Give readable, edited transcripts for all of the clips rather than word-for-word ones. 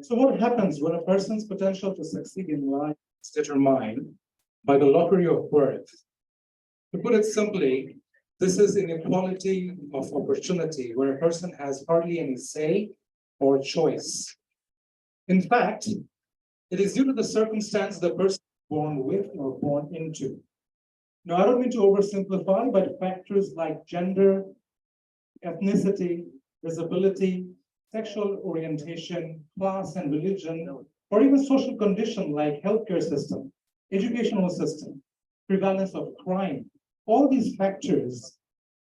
So what happens when a person's potential to succeed in life is determined by the lottery of birth? To put it simply, this is inequality of opportunity where a person has hardly any say or choice. In fact, it is due to the circumstance the person is born with or born into. Now, I don't mean to oversimplify, but factors like gender, ethnicity, disability, sexual orientation, class and religion, or even social condition like healthcare system, educational system, prevalence of crime, all these factors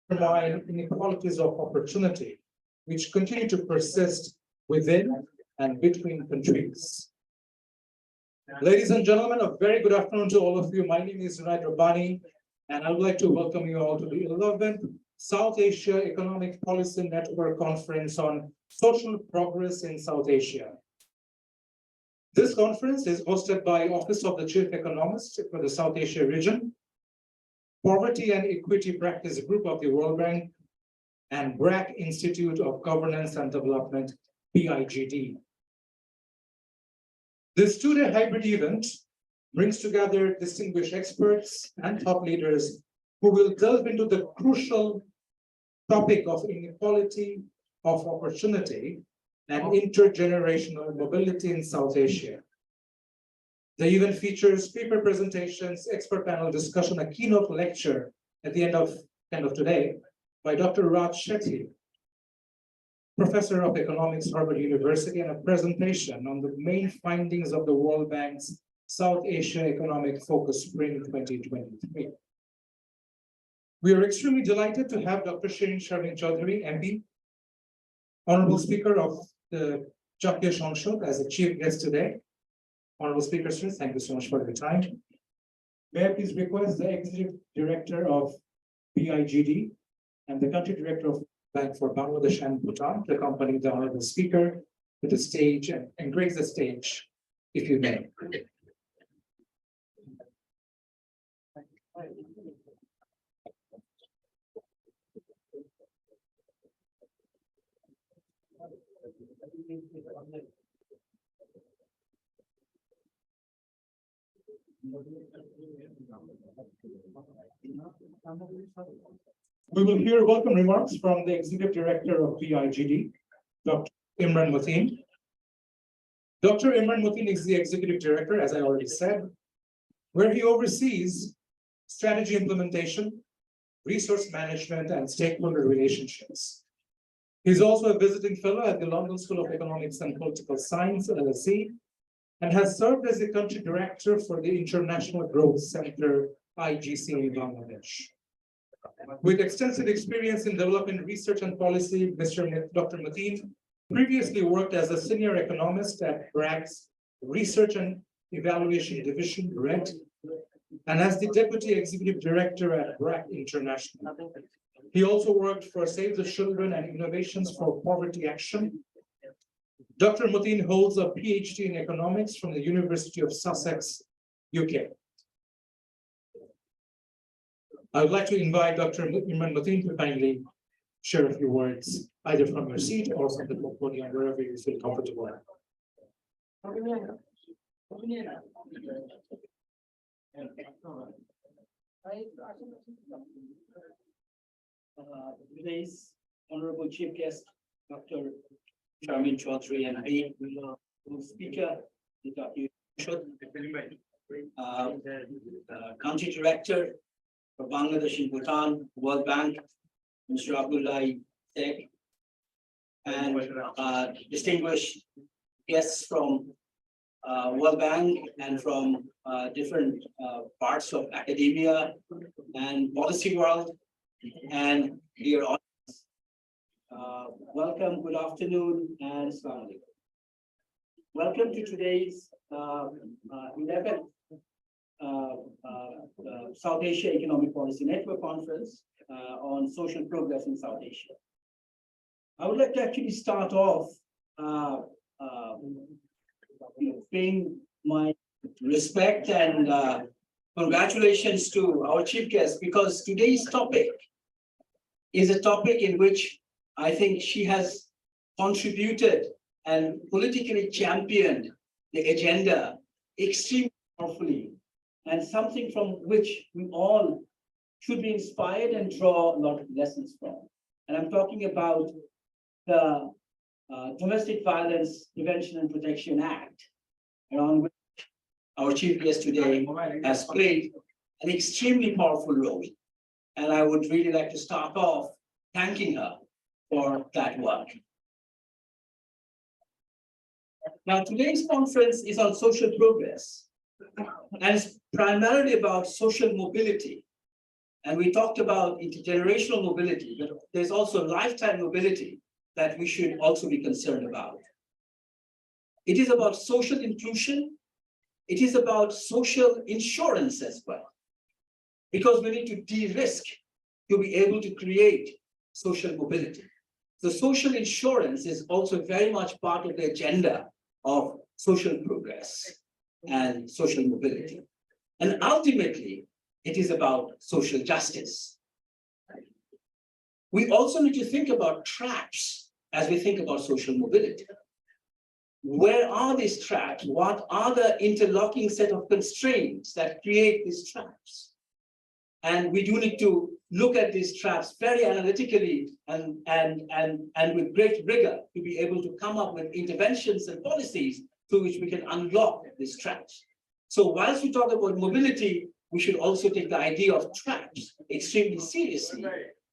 provide inequalities of opportunity, which continue to persist within and between countries. Ladies and gentlemen, a very good afternoon to all of you. My name is Junaid Rabbani, and I would like to welcome you all to the 11th South Asia Economic Policy Network Conference on Social Progress in South Asia. This conference is hosted by Office of the Chief Economist for the South Asia region, Poverty and Equity Practice Group of the World Bank, and BRAC Institute of Governance and Development, PIGD. This two-day hybrid event brings together distinguished experts and top leaders who will delve into the crucial topic of inequality of opportunity and intergenerational mobility in South Asia. The event features paper presentations, expert panel discussion, a keynote lecture at the end of today by Dr. Raj Shetty, Professor of Economics, Harvard University, and a presentation on the main findings of the World Bank's South Asia Economic Focus Spring 2023. We are extremely delighted to have Dr. Shirin Sharmin Chaudhary, MP, Honorable Speaker of the Jatiya সংসদ, as a chief guest today. Honorable Speaker, sir, thank you so much for your time. May I please request the Executive Director of PIGD and the Country Director of Bank for Bangladesh and Bhutan to accompany the Honorable Speaker to the stage and grace the stage, if you may. We will hear welcome remarks from the Executive Director of PIGD, Dr. Imran Mothin. Dr. Imran Mothin is the Executive Director, as I already said, where he oversees strategy implementation, resource management, and stakeholder relationships. He's also a visiting fellow at the London School of Economics and Political Science, LSE, and has served as the Country Director for the International Growth Center, IGC, in Bangladesh. With extensive experience in development research and policy, Dr. Mothin previously worked as a senior economist at BRAC's Research and Evaluation Division, RED, and as the Deputy Executive Director at BRAC International. He also worked for Save the Children and Innovations for Poverty Action. Dr. Mothin holds a PhD in economics from the University of Sussex, UK. I would like to invite Dr. Imran Mothin to kindly share a few words, either from your seat or from the podium, wherever you feel comfortable. Today's Honorable Chief Guest, Dr. Sharmin Chaudhary, MP, Speaker, Dr. Country Director for Bangladesh and Bhutan, World Bank, Mr. Abdullah Sheikh, and distinguished guests from World Bank and from different parts of academia and policy world, and dear audience. Welcome, good afternoon, and Assalamu alaikum. Welcome to today's 11th South Asia Economic Policy Network Conference on social progress in South Asia. I would like to actually start off paying my respect and congratulations to our chief guest, because today's topic is a topic in which I think she has contributed and politically championed the agenda extremely powerfully, and something from which we all should be inspired and draw a lot of lessons from. And I'm talking about the Domestic Violence Prevention and Protection Act, around which our chief guest today has played an extremely powerful role. And I would really like to start off thanking her for that work. Now, today's conference is on social progress, and it's primarily about social mobility. And we talked about intergenerational mobility, but there's also lifetime mobility that we should also be concerned about. It is about social inclusion. It is about social insurance as well, because we need to de-risk to be able to create social mobility. The social insurance is also very much part of the agenda of social progress and social mobility. And ultimately, it is about social justice. We also need to think about traps as we think about social mobility. Where are these traps? What are the interlocking set of constraints that create these traps? And we do need to look at these traps very analytically and with great rigor to be able to come up with interventions and policies through which we can unlock these traps. So whilst we talk about mobility, we should also take the idea of traps extremely seriously.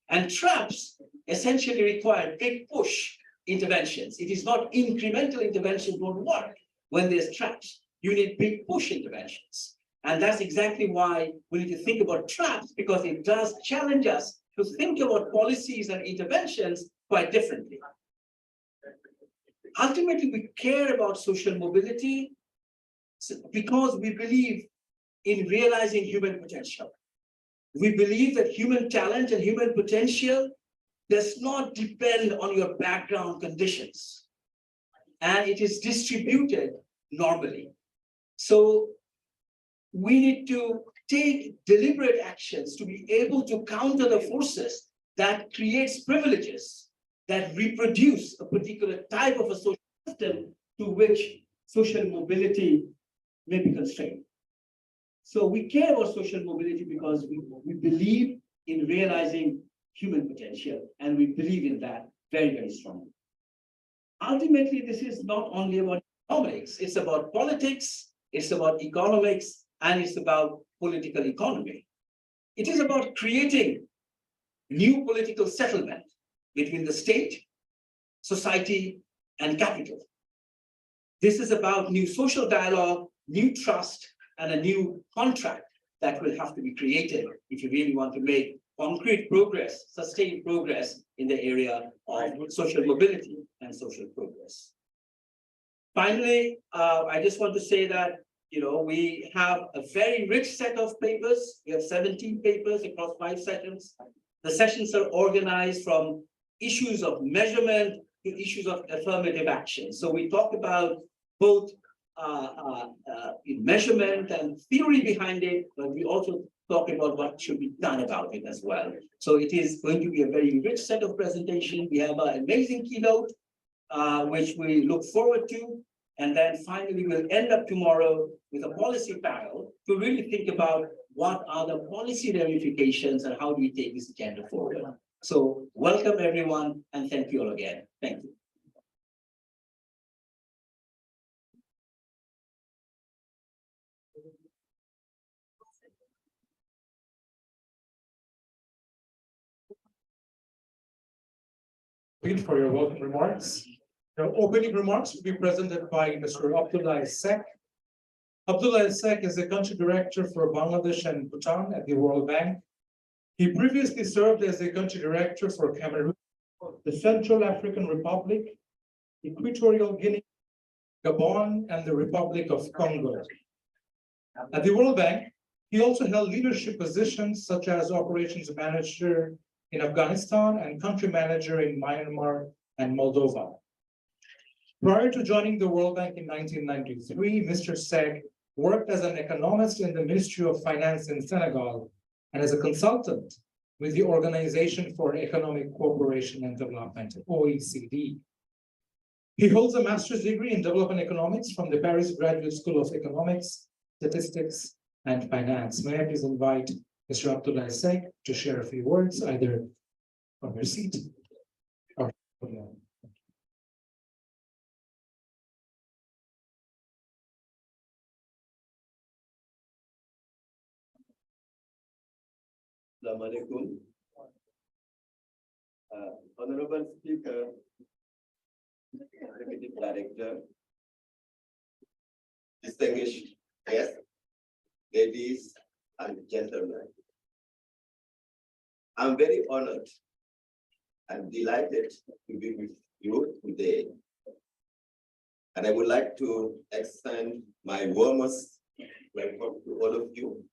And traps essentially require big push interventions. It is not incremental interventions won't work when there's traps. You need big push interventions. And that's exactly why we need to think about traps, because it does challenge us to think about policies and interventions quite differently. Ultimately, we care about social mobility because we believe in realizing human potential. We believe that human talent and human potential does not depend on your background conditions, and it is distributed normally. So we need to take deliberate actions to be able to counter the forces that creates privileges that reproduce a particular type of a social system to which social mobility may be constrained. So we care about social mobility because we believe in realizing human potential, and we believe in that very, very strongly. Ultimately, this is not only about economics, it's about politics, it's about economics, and it's about political economy. It is about creating new political settlement between the state, society, and capital. This is about new social dialogue, new trust, and a new contract that will have to be created if you really want to make concrete progress, sustained progress in the area of social mobility and social progress. Finally, I just want to say that we have a very rich set of papers. We have 17 papers across 5 sessions. The sessions are organized from issues of measurement to issues of affirmative action. So we talk about both measurement and theory behind it, but we also talk about what should be done about it as well. So it is going to be a very rich set of presentation. We have an amazing keynote, which we look forward to. And then finally, we'll end up tomorrow with a policy panel to really think about what are the policy ramifications and how do we take this agenda forward. So welcome everyone, and thank you all again. Thank you. For your welcome remarks. The opening remarks will be presented by Mr. Abdullah Sek. Abdullah Sek is the country director for Bangladesh and Bhutan at the World Bank. He previously served as the country director for Cameroon, the Central African Republic, Equatorial Guinea, Gabon, and the Republic of Congo. At the World Bank, he also held leadership positions such as operations manager in Afghanistan and country manager in Myanmar and Moldova. Prior to joining the World Bank in 1993, Mr. Sek worked as an economist in the Ministry of Finance in Senegal and as a consultant with the Organization for Economic Cooperation and Development, OECD. He holds a master's degree in development economics from the Paris Graduate School of Economics, Statistics, and Finance. May I please invite Mr. Abdullah Sheikh to share a few words, either from your seat or from your. Assalamu alaikum. Honorable Speaker, Executive Director, distinguished guests, ladies and gentlemen. I'm very honored and delighted to be with you today. And I would like to extend my warmest welcome to all of you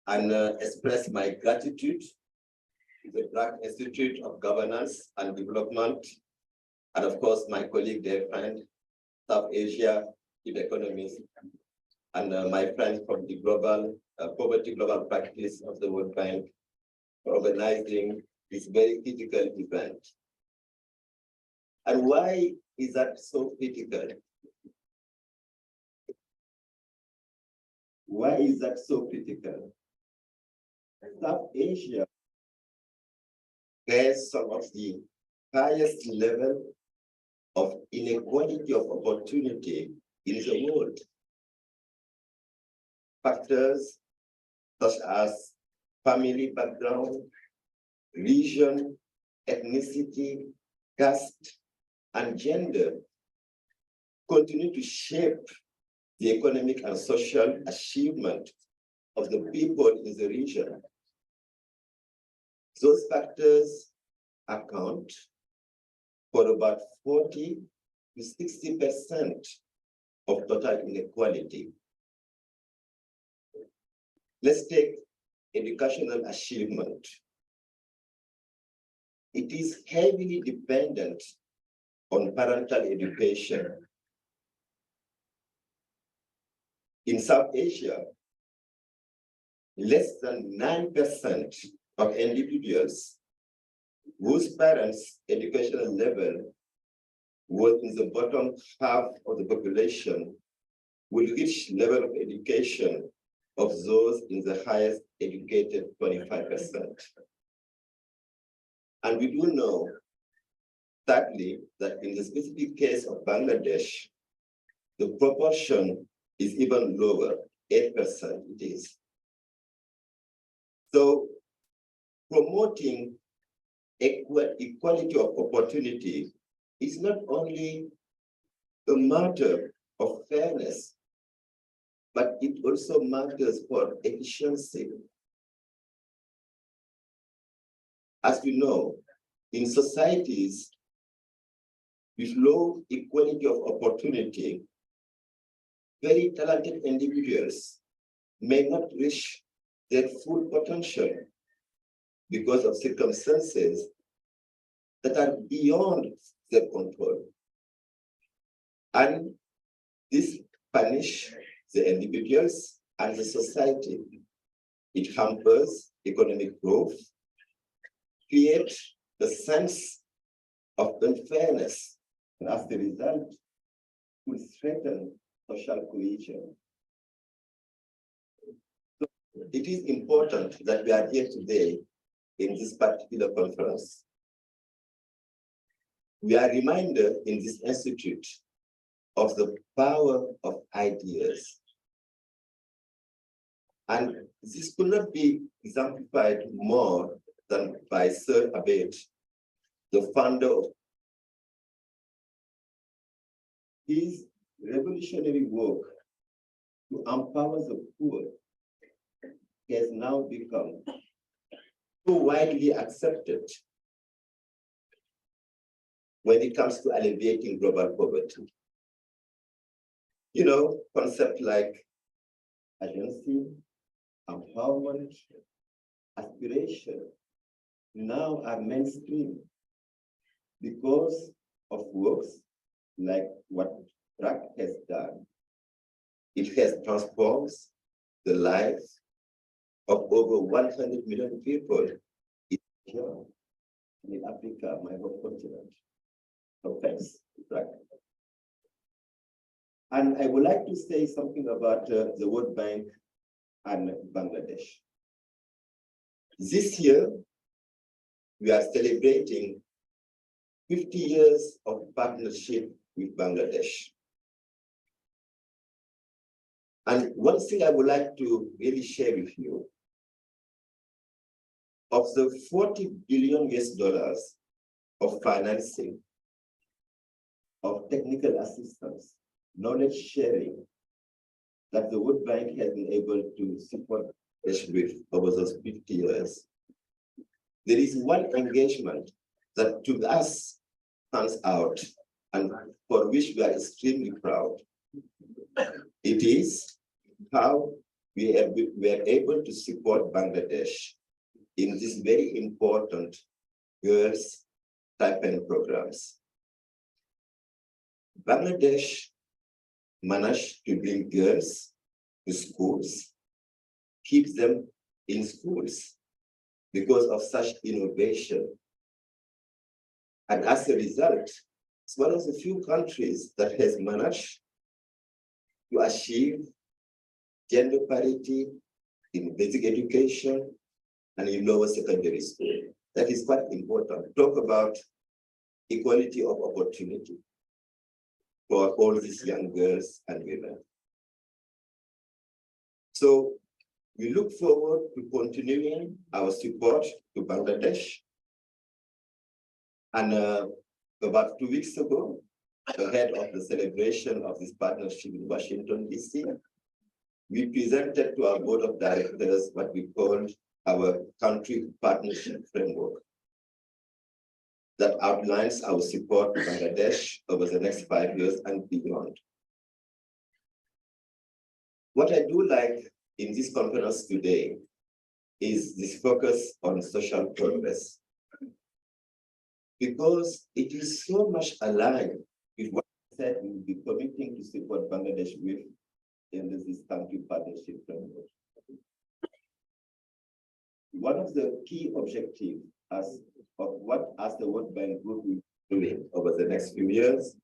and express my gratitude to the Black Institute of Governance and Development, and of course, my colleague, their friend, South Asia Chief Economist, and my friend from the Poverty Global Practice of the World Bank for organizing this very critical event. And why is that so critical? Why is that so critical? South Asia has some of the highest level of inequality of opportunity in the world. Factors such as family background, region, ethnicity, caste, and gender continue to shape the economic and social achievement of the people in the region. Those factors account for about 40 to 60% of total inequality. Let's take educational achievement. It is heavily dependent on parental education. In South Asia, less than 9% of individuals whose parents' educational level was in the bottom half of the population will reach level of education of those in the highest educated 25%. And we do know, sadly, that in the specific case of Bangladesh, the proportion is even lower, 8% it is. So promoting equality of opportunity is not only a matter of fairness, but it also matters for efficiency. As we know, in societies with low equality of opportunity, very talented individuals may not reach their full potential because of circumstances that are beyond their control. And this punishes the individuals and the society. It hampers economic growth, creates the sense of unfairness, and as a result, will threaten social cohesion. So it is important that we are here today in this particular conference. We are reminded in this institute of the power of ideas. And this could not be exemplified more than by Sir Abed, the founder of his revolutionary work to empower the poor has now become so widely accepted when it comes to alleviating global poverty. You know, concepts like agency, empowerment, aspiration now are mainstream because of works like what BRAC has done. It has transformed the lives of over 100 million people in Asia and in Africa, my home continent. So thanks, right? And I would like to say something about the World Bank and Bangladesh. This year, we are celebrating 50 years of partnership with Bangladesh. And one thing I would like to really share with you, of the 40 billion US dollars of financing, of technical assistance, knowledge sharing, that the World Bank has been able to support with over those 50 years, there is one engagement that to us stands out and for which we are extremely proud. It is how we are able to support Bangladesh in these very important girls' stipend programs. Bangladesh managed to bring girls to schools, keep them in schools because of such innovation. And as a result, it's one of the few countries that has managed to achieve gender parity in basic education and in lower secondary school. That is quite important. Talk about equality of opportunity for all these young girls and women. So we look forward to continuing our support to Bangladesh. And about 2 weeks ago, ahead of the celebration of this partnership in Washington, DC, we presented to our board of directors what we called our country partnership framework that outlines our support to Bangladesh over the next 5 years and beyond. What I do like in this conference today is this focus on social progress, because it is so much aligned with what I said we will be committing to support Bangladesh with in this country partnership framework. One of the key objectives of what as the World Bank Group will be doing over the next few years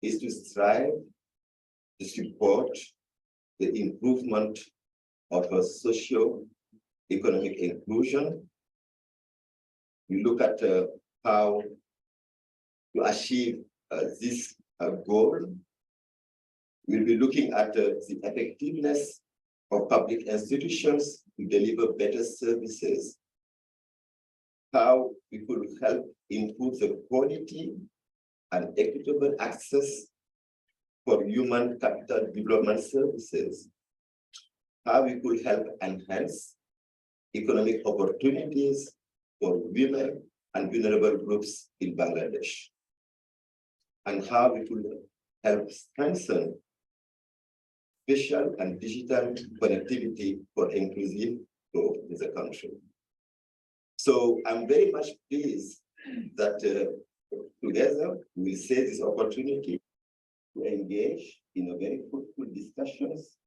is to strive to support the improvement of a socio-economic inclusion. We look at how to achieve this goal. We'll be looking at the effectiveness of public institutions to deliver better services, how we could help improve the quality and equitable access for human capital development services, how we could help enhance economic opportunities for women and vulnerable groups in Bangladesh, and how we could help strengthen spatial and digital connectivity for inclusive growth in the country. So I'm very much pleased that together we seize this opportunity to engage in a very fruitful discussions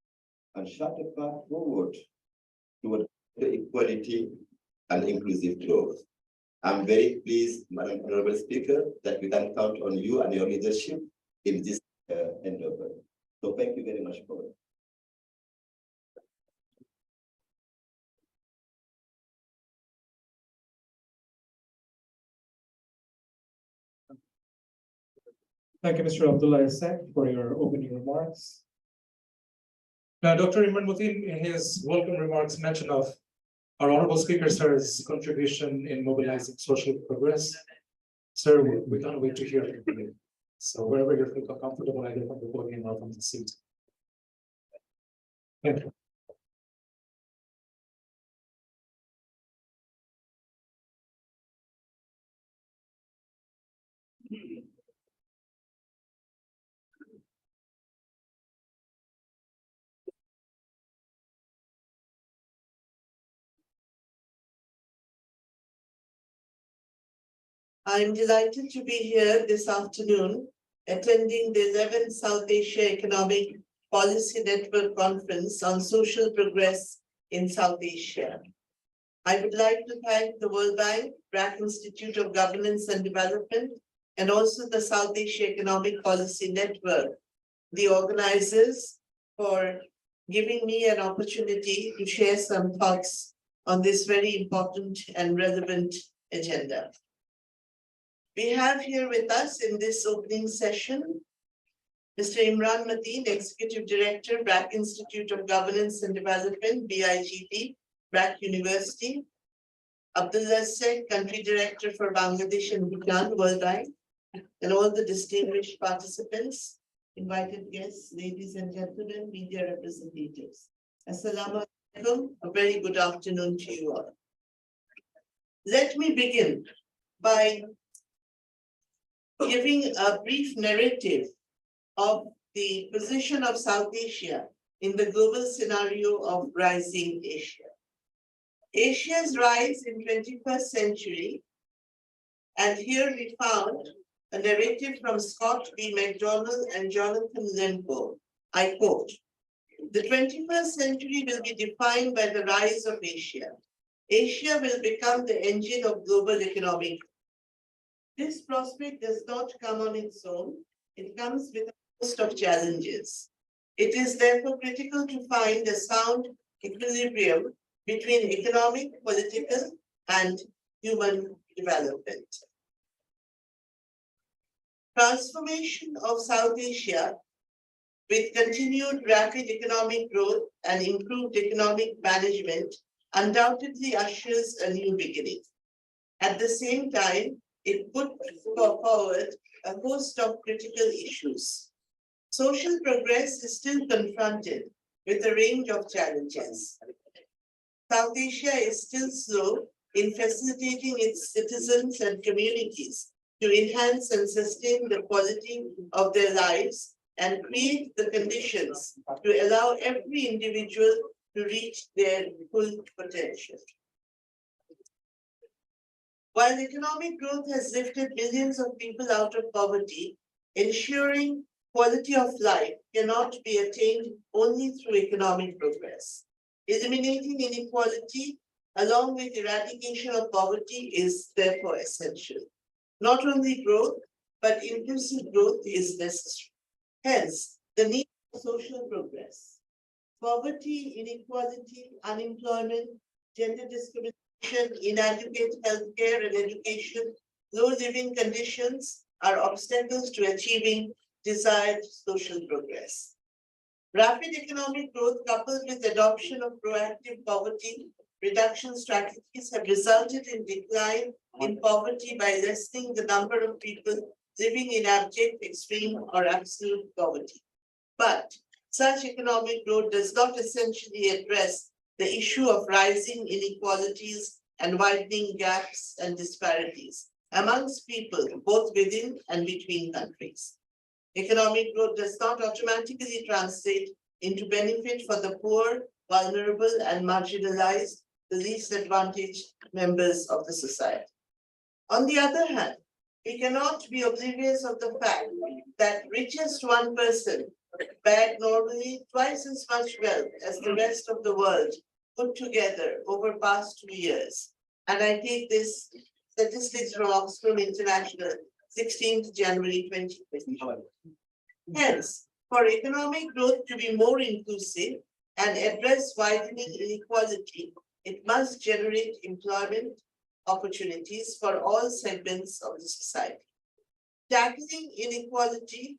and chart a path forward toward equality and inclusive growth. I'm very pleased, Madam Honorable Speaker, that we can count on you and your leadership in this endeavor. So thank you very much for it. Thank you, Mr. Abdullah Isaac, for your opening remarks. Now, Dr. Imran Mutin, in his welcome remarks, mentioned of our honorable speaker, sir's contribution in mobilizing social progress. Sir, we can't wait to hear from you. So wherever you feel comfortable, either from the podium or from the seat. Thank you. I'm delighted to be here this afternoon, attending the 11th South Asia Economic Policy Network Conference on Social Progress in South Asia. I would like to thank the World Bank, BRAC Institute of Governance and Development, and also the South Asia Economic Policy Network, the organizers, for giving me an opportunity to share some thoughts on this very important and relevant agenda. We have here with us in this opening session, Mr. Imran Mateen, Executive Director, BRAC Institute of Governance and Development, BIGD, BRAC University, Abdullah Sheikh, Country Director for Bangladesh and Bhutan, World Bank, and all the distinguished participants, invited guests, ladies and gentlemen, media representatives. Assalamu alaikum, a very good afternoon to you all. Let me begin by giving a brief narrative of the position of South Asia in the global scenario of rising Asia. Asia's rise in 21st century, and here we found a narrative from Scott B. MacDonald and Jonathan Lempo. I quote, "The 21st century will be defined by the rise of Asia. Asia will become the engine of global economic. This prospect does not come on its own. It comes with a host of challenges. It is therefore critical to find a sound equilibrium between economic, political, and human development." Transformation of South Asia with continued rapid economic growth and improved economic management undoubtedly ushers a new beginning. At the same time, it put forward a host of critical issues. Social progress is still confronted with a range of challenges. South Asia is still slow in facilitating its citizens and communities to enhance and sustain the quality of their lives and create the conditions to allow every individual to reach their full potential. While economic growth has lifted millions of people out of poverty, ensuring quality of life cannot be attained only through economic progress. Eliminating inequality along with eradication of poverty is therefore essential. Not only growth, but inclusive growth is necessary. Hence, the need for social progress. Poverty, inequality, unemployment, gender discrimination, inadequate healthcare and education, low living conditions are obstacles to achieving desired social progress. Rapid economic growth coupled with adoption of proactive poverty reduction strategies have resulted in decline in poverty by lessening the number of people living in abject, extreme, or absolute poverty. But such economic growth does not essentially address the issue of rising inequalities and widening gaps and disparities amongst people, both within and between countries. Economic growth does not automatically translate into benefit for the poor, vulnerable, and marginalized, the least advantaged members of the society. On the other hand, we cannot be oblivious of the fact that richest 1% bag normally twice as much wealth as the rest of the world put together over past 2 years. And I take this statistics from Oxfam International, 16th January 2020. Hence, for economic growth to be more inclusive and address widening inequality, it must generate employment opportunities for all segments of the society. Tackling inequality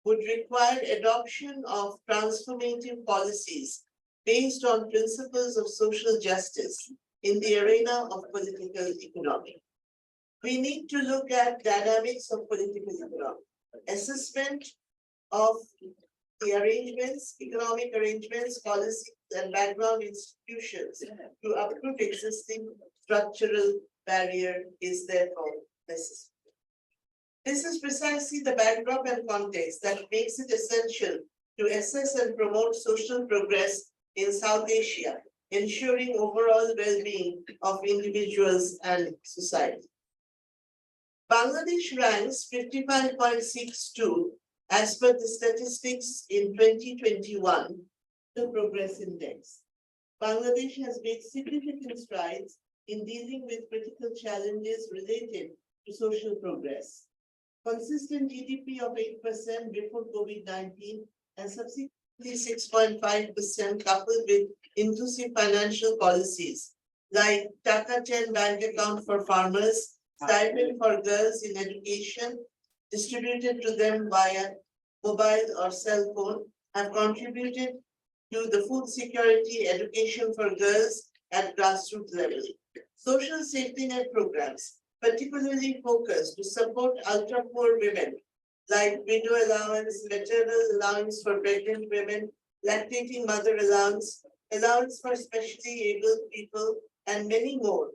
would require adoption of transformative policies based on principles of social justice in the arena of political economy. We need to look at dynamics of political economy, assessment of the arrangements, economic arrangements, policies, and background institutions to uproot existing structural barrier is therefore necessary. This is precisely the backdrop and context that makes it essential to assess and promote social progress in South Asia, ensuring overall well-being of individuals and society. Bangladesh ranks 55.62 as per the statistics in 2021 the Progress Index. Bangladesh has made significant strides in dealing with critical challenges related to social progress. Consistent GDP of 8% before COVID-19 and subsequently 6.5% coupled with inclusive financial policies like Taka 10 bank account for farmers, stipend for girls in education, distributed to them via mobile or cell phone, have contributed to the food security education for girls at grassroots level. Social safety net programs, particularly focused to support ultra-poor women, like widow allowance, maternal allowance for pregnant women, lactating mother allowance, allowance for specially abled people, and many more,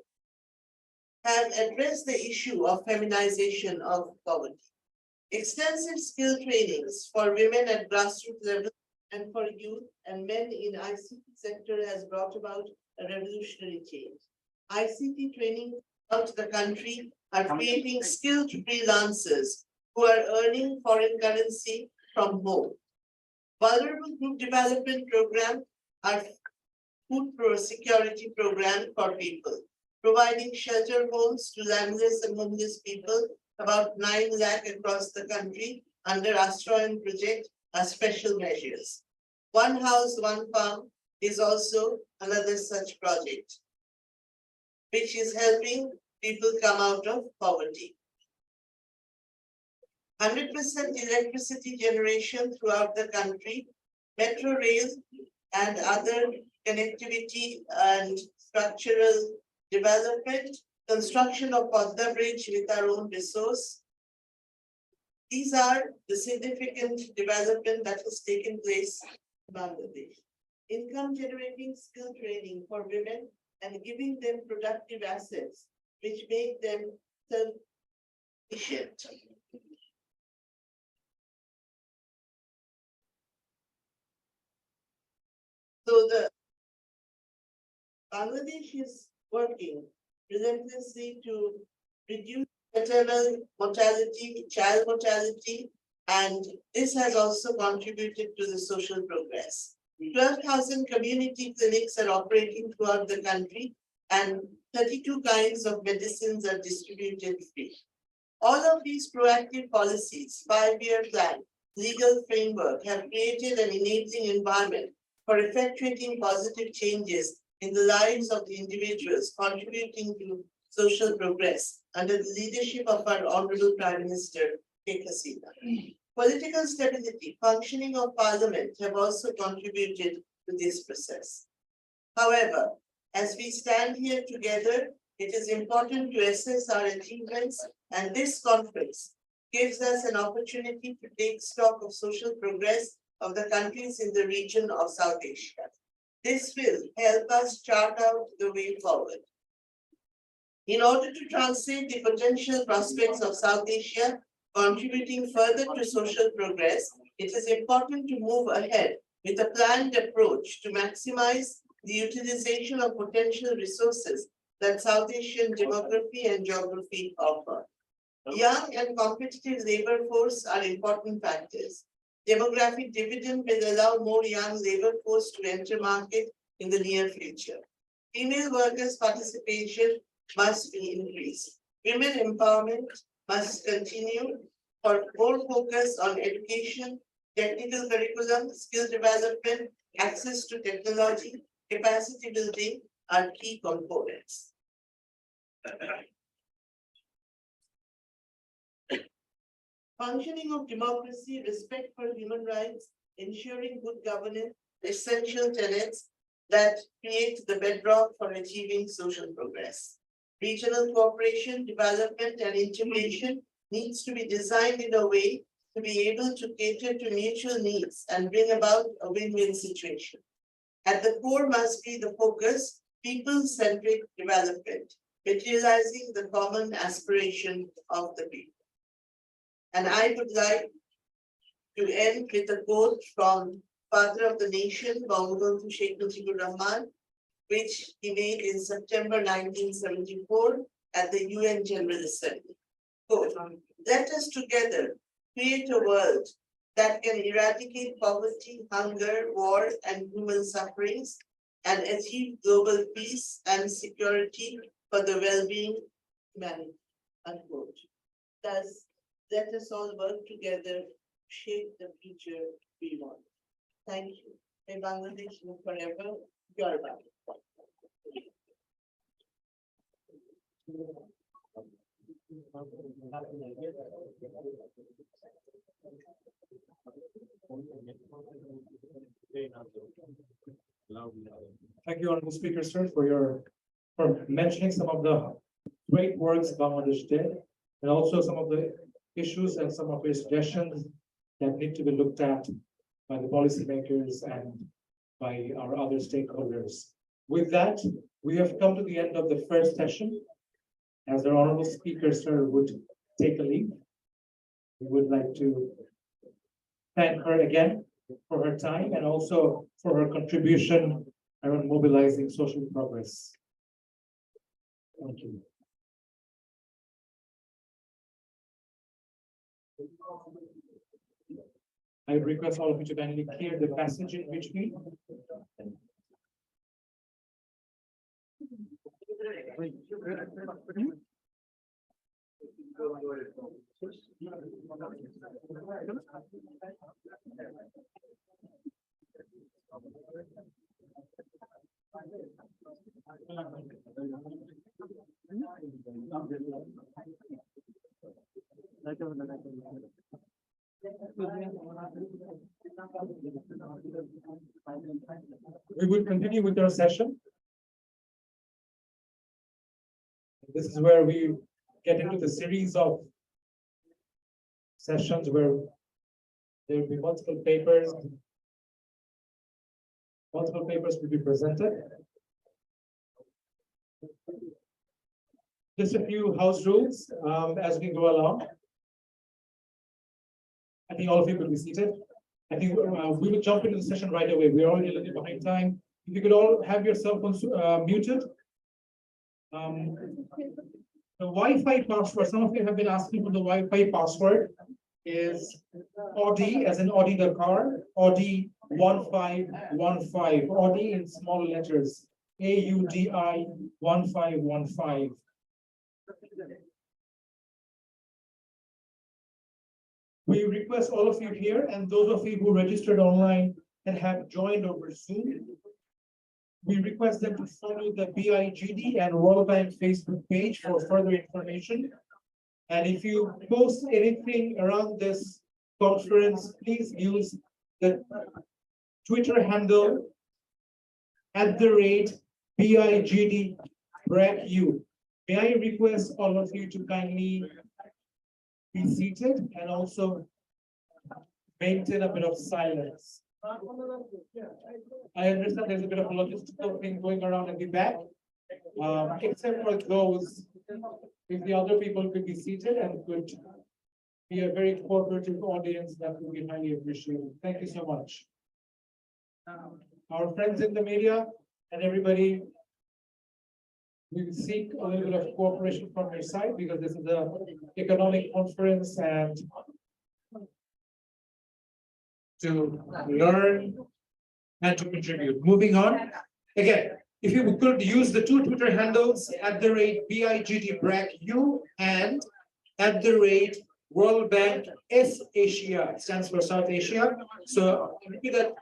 have addressed the issue of feminization of poverty. Extensive skill trainings for women at grassroots level and for youth and men in ICT sector has brought about a revolutionary change. ICT training throughout the country are creating skilled freelancers who are earning foreign currency from home. Vulnerable group development program are food security program for people, providing shelter homes to landless and homeless people, about 9 lakh across the country under Astroin project are special measures. One house, one farm is also another such project, which is helping people come out of poverty. 100% electricity generation throughout the country, metro rail and other connectivity and structural development, construction of Padma Bridge with our own resource. These are the significant development that has taken place in Bangladesh. Income generating skill training for women and giving them productive assets which make them self-sufficient. So the Bangladesh is working relentlessly to reduce maternal mortality, child mortality, and this has also contributed to the social progress. 12,000 community clinics are operating throughout the country and 32 kinds of medicines are distributed free. All of these proactive policies, 5-year plan, legal framework have created an enabling environment for effectuating positive changes in the lives of the individuals contributing to social progress under the leadership of our Honorable Prime Minister, Sheikh Hasina. Political stability, functioning of parliament have also contributed to this process. However, as we stand here together, it is important to assess our achievements, and this conference gives us an opportunity to take stock of social progress of the countries in the region of South Asia. This will help us chart out the way forward. In order to translate the potential prospects of South Asia, contributing further to social progress, it is important to move ahead with a planned approach to maximize the utilization of potential resources that South Asian demography and geography offer. Young and competitive labor force are important factors. Demographic dividend will allow more young labor force to enter market in the near future. Female workers' participation must be increased. Women empowerment must continue for more focus on education, technical curriculum, skill development, access to technology, capacity building are key components. Functioning of democracy, respect for human rights, ensuring good governance, essential tenets that create the bedrock for achieving social progress. Regional cooperation, development, and integration needs to be designed in a way to be able to cater to mutual needs and bring about a win-win situation. At the core must be the focus, people-centric development, materializing the common aspiration of the people. And I would like to end with a quote from Father of the Nation, Bangabandhu Sheikh Mujibur Rahman, which he made in September 1974 at the UN General Assembly. Quote, let us together create a world that can eradicate poverty, hunger, war, and human sufferings, and achieve global peace and security for the well-being of humanity. Unquote. Thus, let us all work together to shape the future we want. Thank you. May Bangladesh live forever. Your Bangladesh. Thank you, honorable speaker, sir, for mentioning some of the great works Bangladesh did, and also some of the issues and some of your suggestions that need to be looked at by the policymakers and by our other stakeholders. With that, we have come to the end of the first session. As our honorable speaker, sir, would take a leave, we would like to thank her again for her time and also for her contribution around mobilizing social progress. Thank you. I would request all of you to kindly clear the passage in between. We will continue with our session. This is where we get into the series of sessions where there will be multiple papers. Multiple papers will be presented. Just a few house rules as we go along. I think all of you will be seated. I think we will jump into the session right away. We're already a little bit behind time. If you could all have your cell phones muted. The Wi-Fi password, some of you have been asking for the Wi-Fi password, is Audi, as in Audi the car, Audi 1515, Audi in small letters, AUDI 1515. We request all of you here and those of you who registered online and have joined over Zoom, we request them to follow the BIGD and World Bank Facebook page for further information. And if you post anything around this conference, please use the Twitter handle @BIGD_BRACU. May I request all of you to kindly be seated and also maintain a bit of silence. I understand there's a bit of a logistical thing going around at the back, except for those, if the other people could be seated and could be a very cooperative audience, that would be highly appreciated. Thank you so much. Our friends in the media and everybody, we seek a little bit of cooperation from your side because this is the economic conference and to learn and to contribute. Moving on, again, if you could use the two Twitter handles @BIGDBRACU and @World Bank S Asia, it stands for South Asia. So repeat that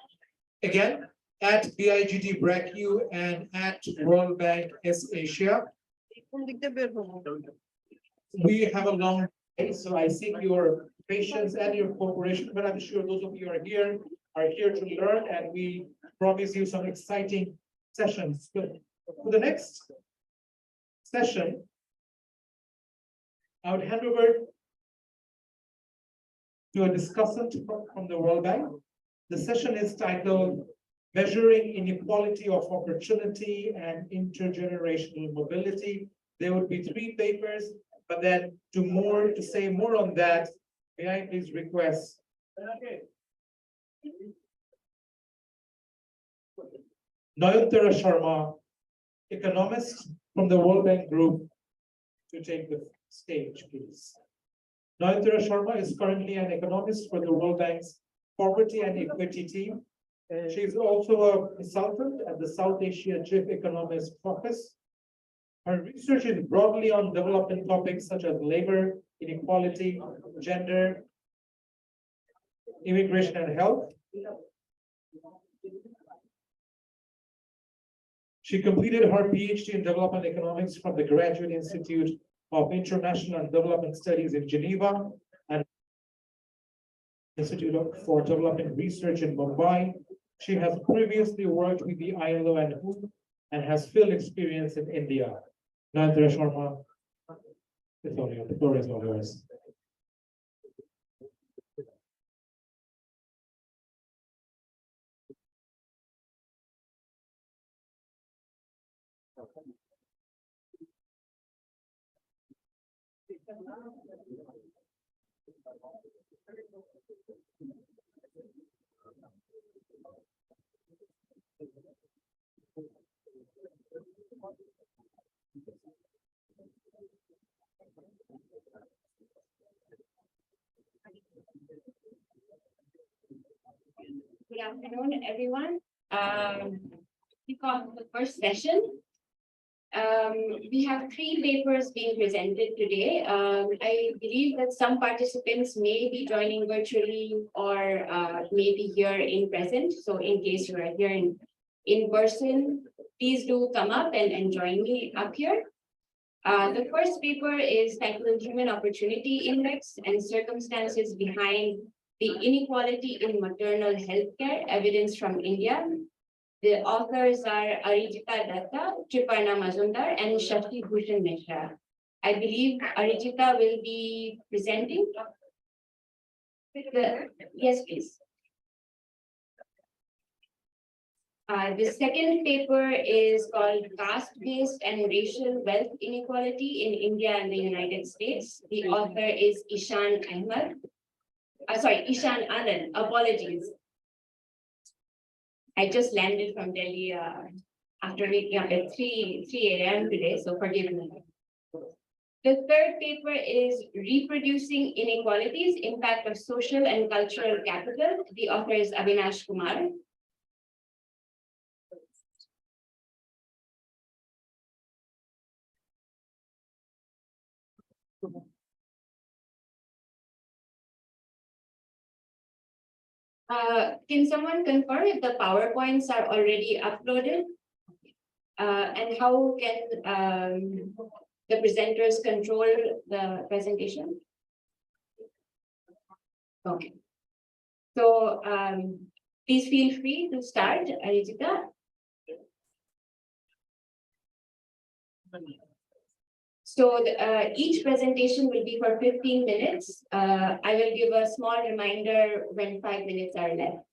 again, @BIGDBRACU and @World Bank S Asia. We have a long day, so I seek your patience and your cooperation, but I'm sure those of you are here to learn, and we promise you some exciting sessions. But for the next session, I would hand over to a discussant from the World Bank. The session is titled Measuring Inequality of Opportunity and Intergenerational Mobility. There would be 3 papers, but then to say more on that, may I please request Nayantara Sharma, economist from the World Bank Group, to take the stage, please. Nayantara Sharma is currently an economist for the World Bank's Poverty and Equity team She's also a consultant at the South Asia Chief Economist Office. Her research is broadly on development topics such as labor, inequality, gender, immigration, and health. She completed her PhD in development economics from the Graduate Institute of International and Development Studies in Geneva and Institute for Development Research in Mumbai. She has previously worked with the ILO and WHO and has field experience in India. Nandra Sharma, it's all yours. The floor is all yours. Good afternoon, everyone. Because of the first session, we have 3 papers being presented today. I believe that some participants may be joining virtually or may be here in present. So in case you are here in person, please do come up and join me up here. The first paper is titled Human Opportunity Index and Circumstances Behind the Inequality in Maternal Healthcare, Evidence from India. The authors are Arijita Datta, Triparna Mazumdar, and Shakti Bhushan Mishra. I believe Arijita will be presenting. Yes, please. The second paper is called Caste-Based and Racial Wealth Inequality in India and the United States. The author is Ishan Ahmed. Ishan Anand, apologies. I just landed from Delhi after waking up at 3 a.m. today, so forgive me. The third paper is Reproducing Inequalities, Impact of Social and Cultural Capital. The author is Avinash Kumar. Can someone confirm if the PowerPoints are already uploaded? And how can the presenters control the presentation? Okay. So please feel free to start, Arijita. So each presentation will be for 15 minutes. I will give a small reminder when 5 minutes are left.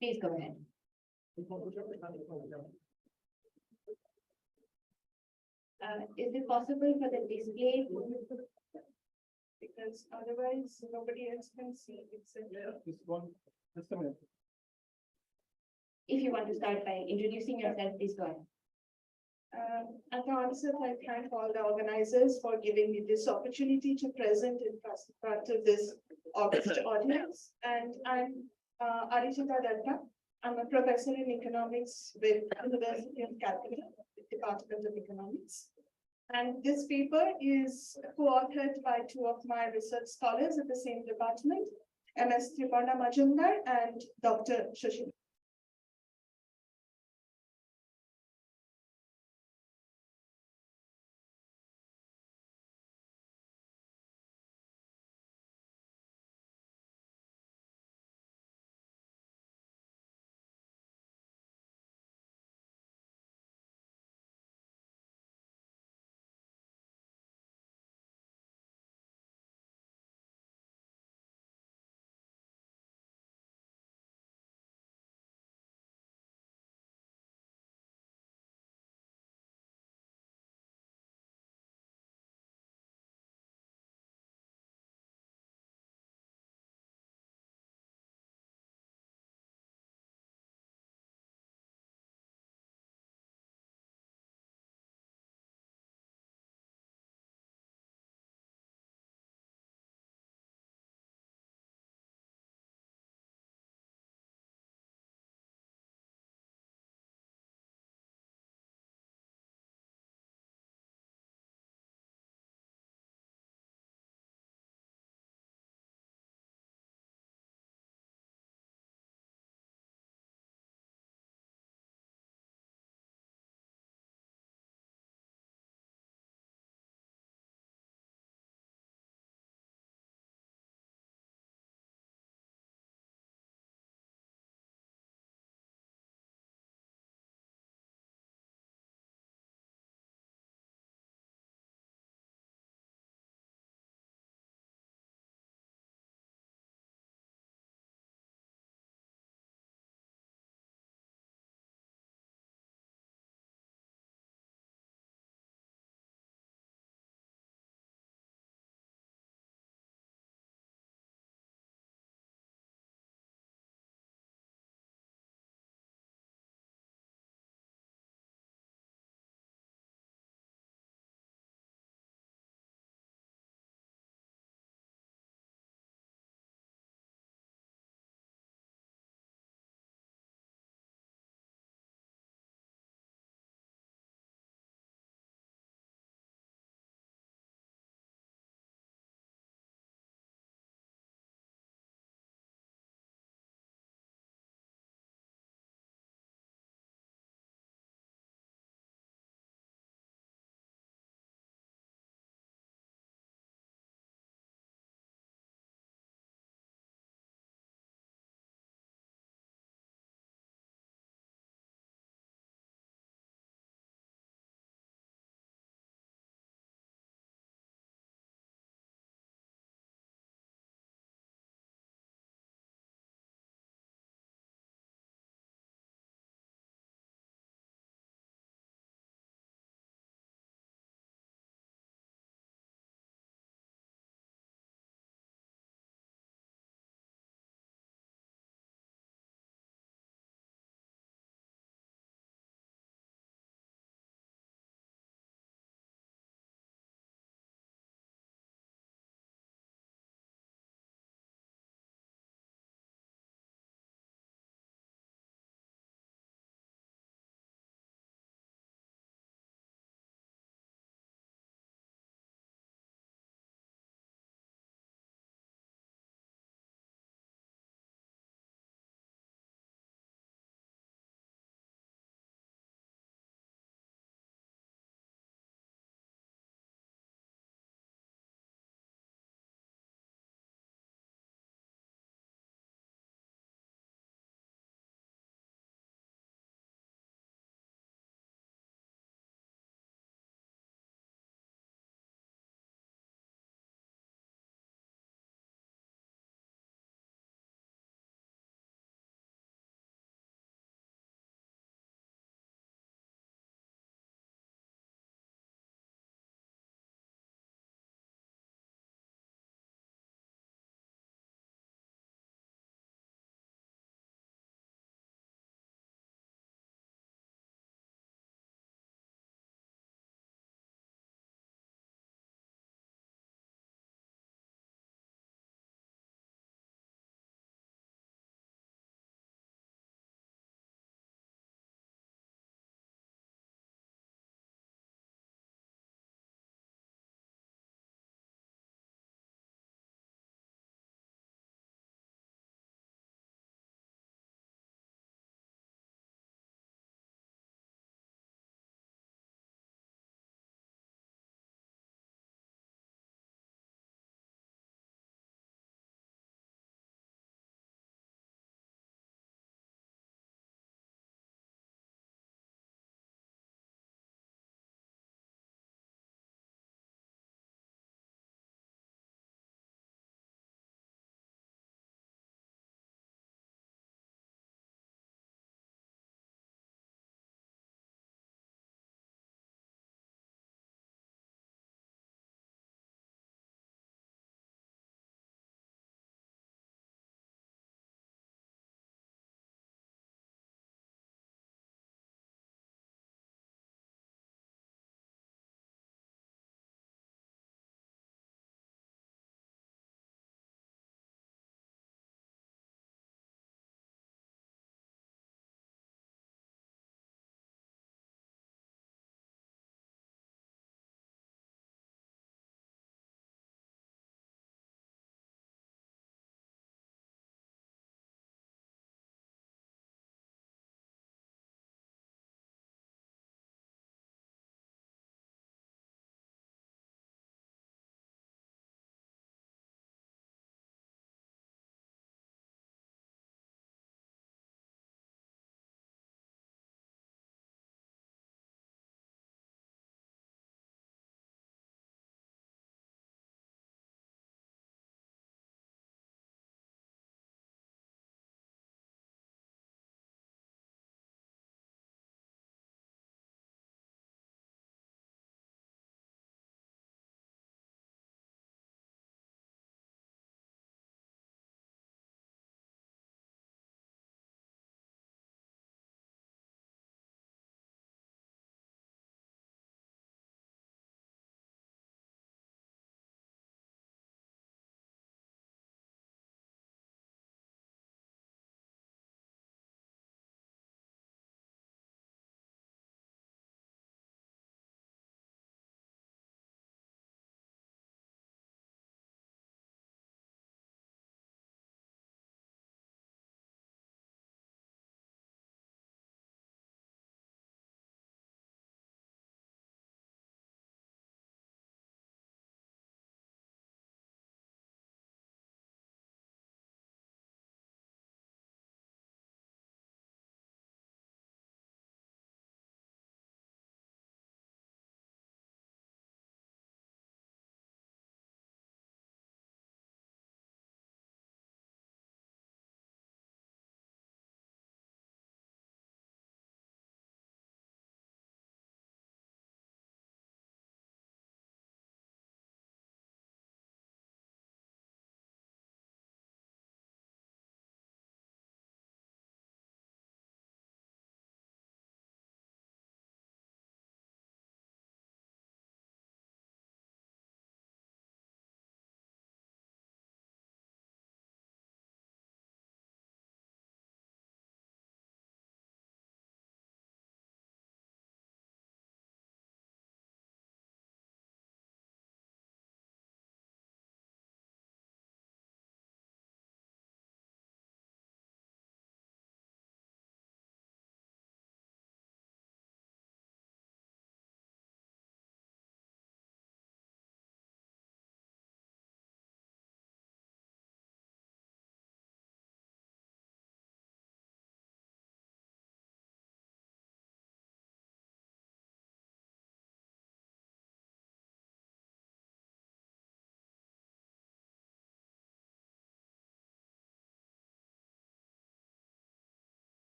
Please go ahead. Is it possible for the display? Because otherwise nobody else can see except. Just a minute. If you want to start by introducing yourself, please go ahead. At the onset, I thank all the organizers for giving me this opportunity to present in front of this August audience. And I'm Arishita Datta. I'm a professor in economics with University of Calcutta, Department of Economics. And this paper is co-authored by two of my research scholars at the same department, MS Triparna Majumdar and Dr. Shashi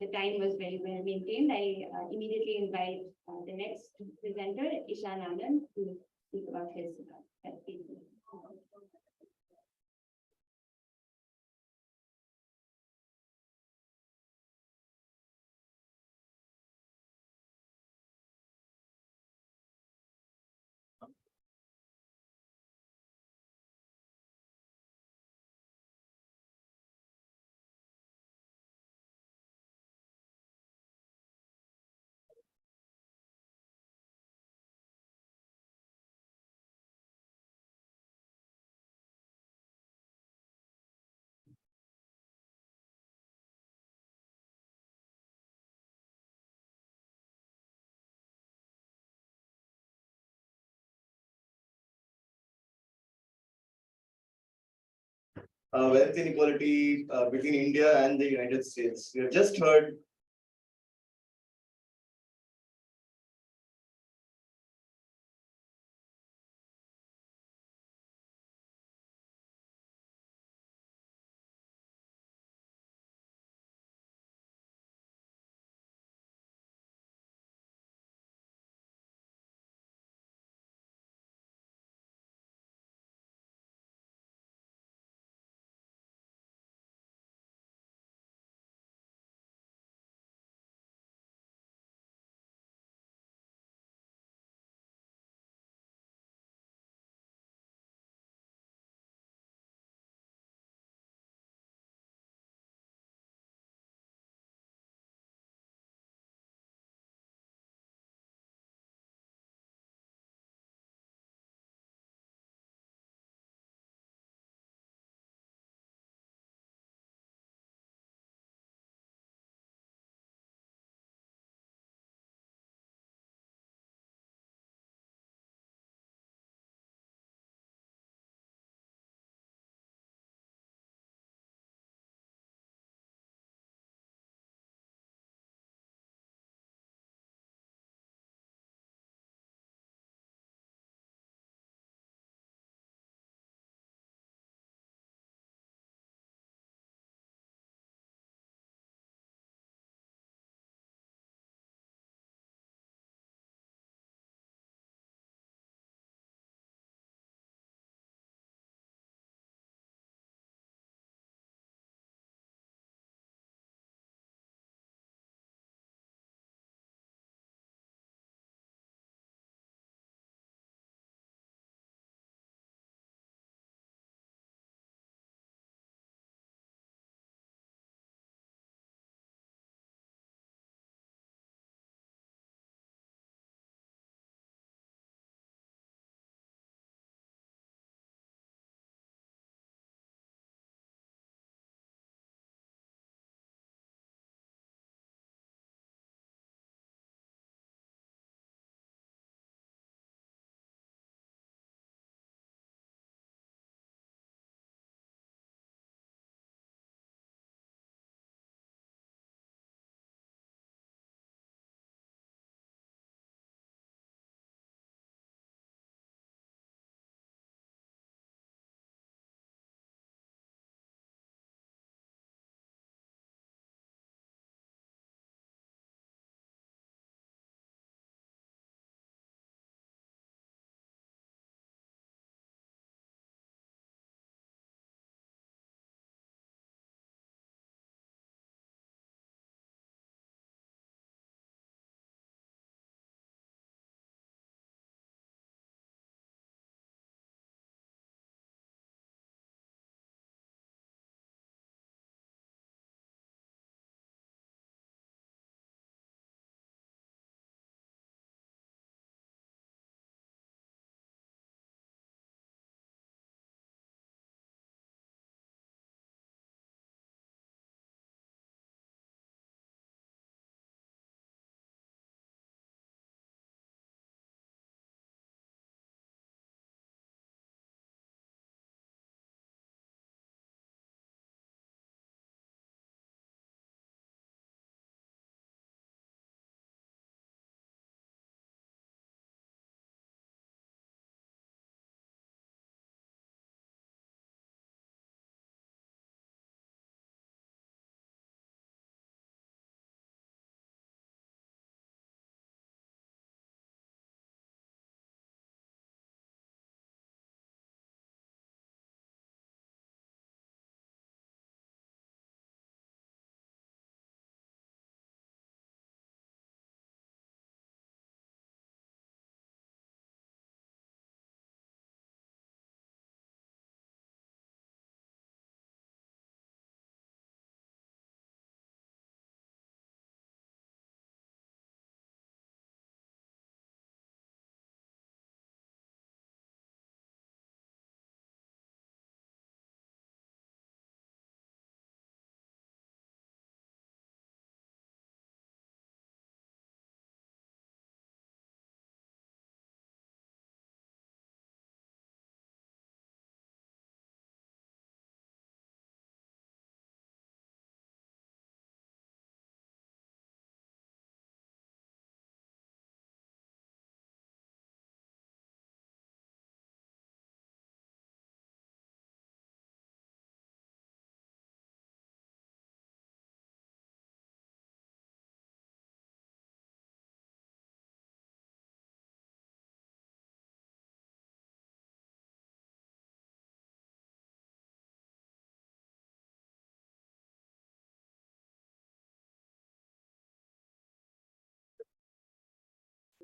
the time was very well maintained. I immediately invite the next presenter, Ishan Anand, to speak about his piece. Wealth inequality between India and the United States. We have just heard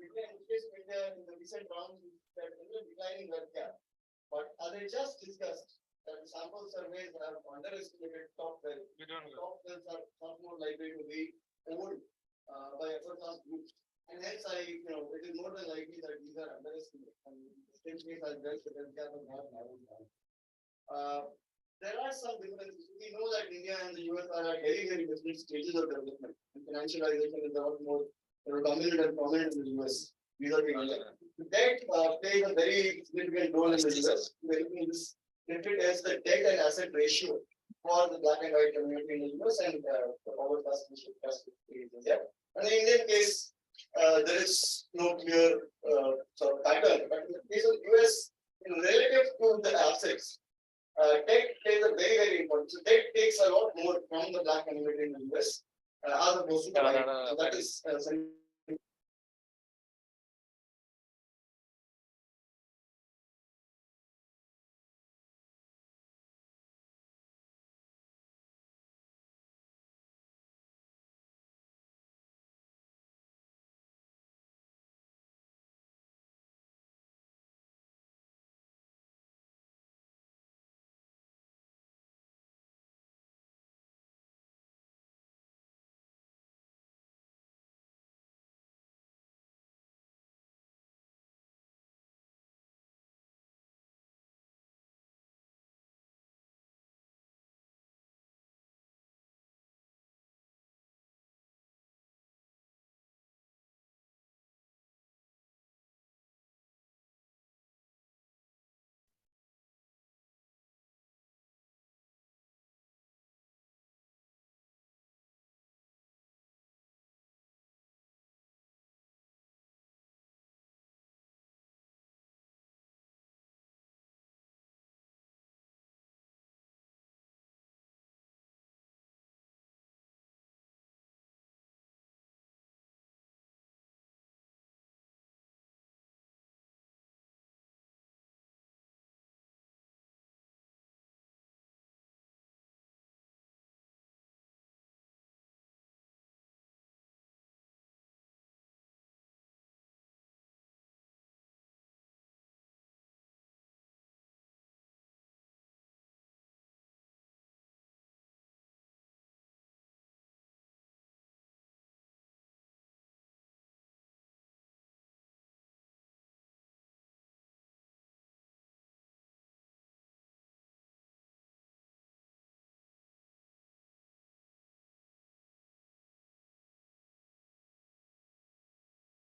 India, in case of India, in the recent rounds, that declining wealth gap. But as I just discussed, that the sample surveys have underestimated top wealth. Top wealth are far more likely to be owned by upper class groups. And hence it is more than likely that these are underestimated. And the same case as well, the wealth gap has not narrowed down. There are some differences. We know that India and the US are at very, very different stages of development. And financialization is a lot more dominant and prominent in the US. The debt plays a very significant role in the US. This lifted as the debt and asset ratio for the black and white community in the US and the power class in India. And in the Indian case, there is no clear sort of pattern. But in the case of US, relative to the assets, debt plays a very, very important. So debt takes a lot more from the black community in the US as opposed to the white. So that is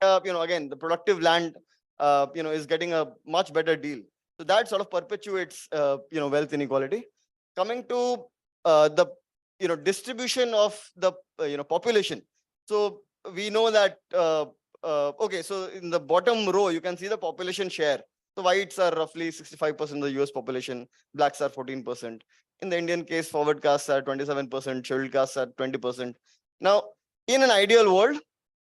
again, the productive land, is getting a much better deal. So that sort of perpetuates, wealth inequality. Coming to the, distribution of the, population. So we know that, okay, so in the bottom row, you can see the population share. The whites are roughly 65% of the US population, blacks are 14%. In the Indian case, forward castes are 27%, scheduled castes are 20%. Now, in an ideal world,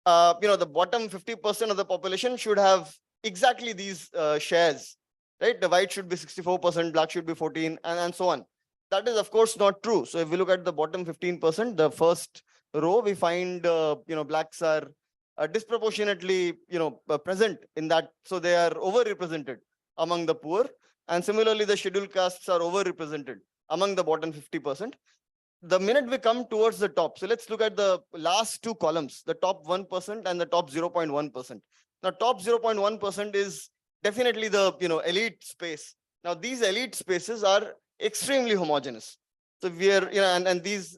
the bottom 50% of the population should have exactly these shares, right? The white should be 64%, black should be 14%, and so on. That is, of course, not true. So if we look at the bottom 15%, the first row, we find, blacks are disproportionately, present in that. So they are overrepresented among the poor. And similarly, the scheduled castes are overrepresented among the bottom 50%. The minute we come towards the top, so let's look at the last two columns, the top 1% and the top 0.1%. Now, top 0.1% is definitely the elite space. Now, these elite spaces are extremely homogeneous. So we are, and these,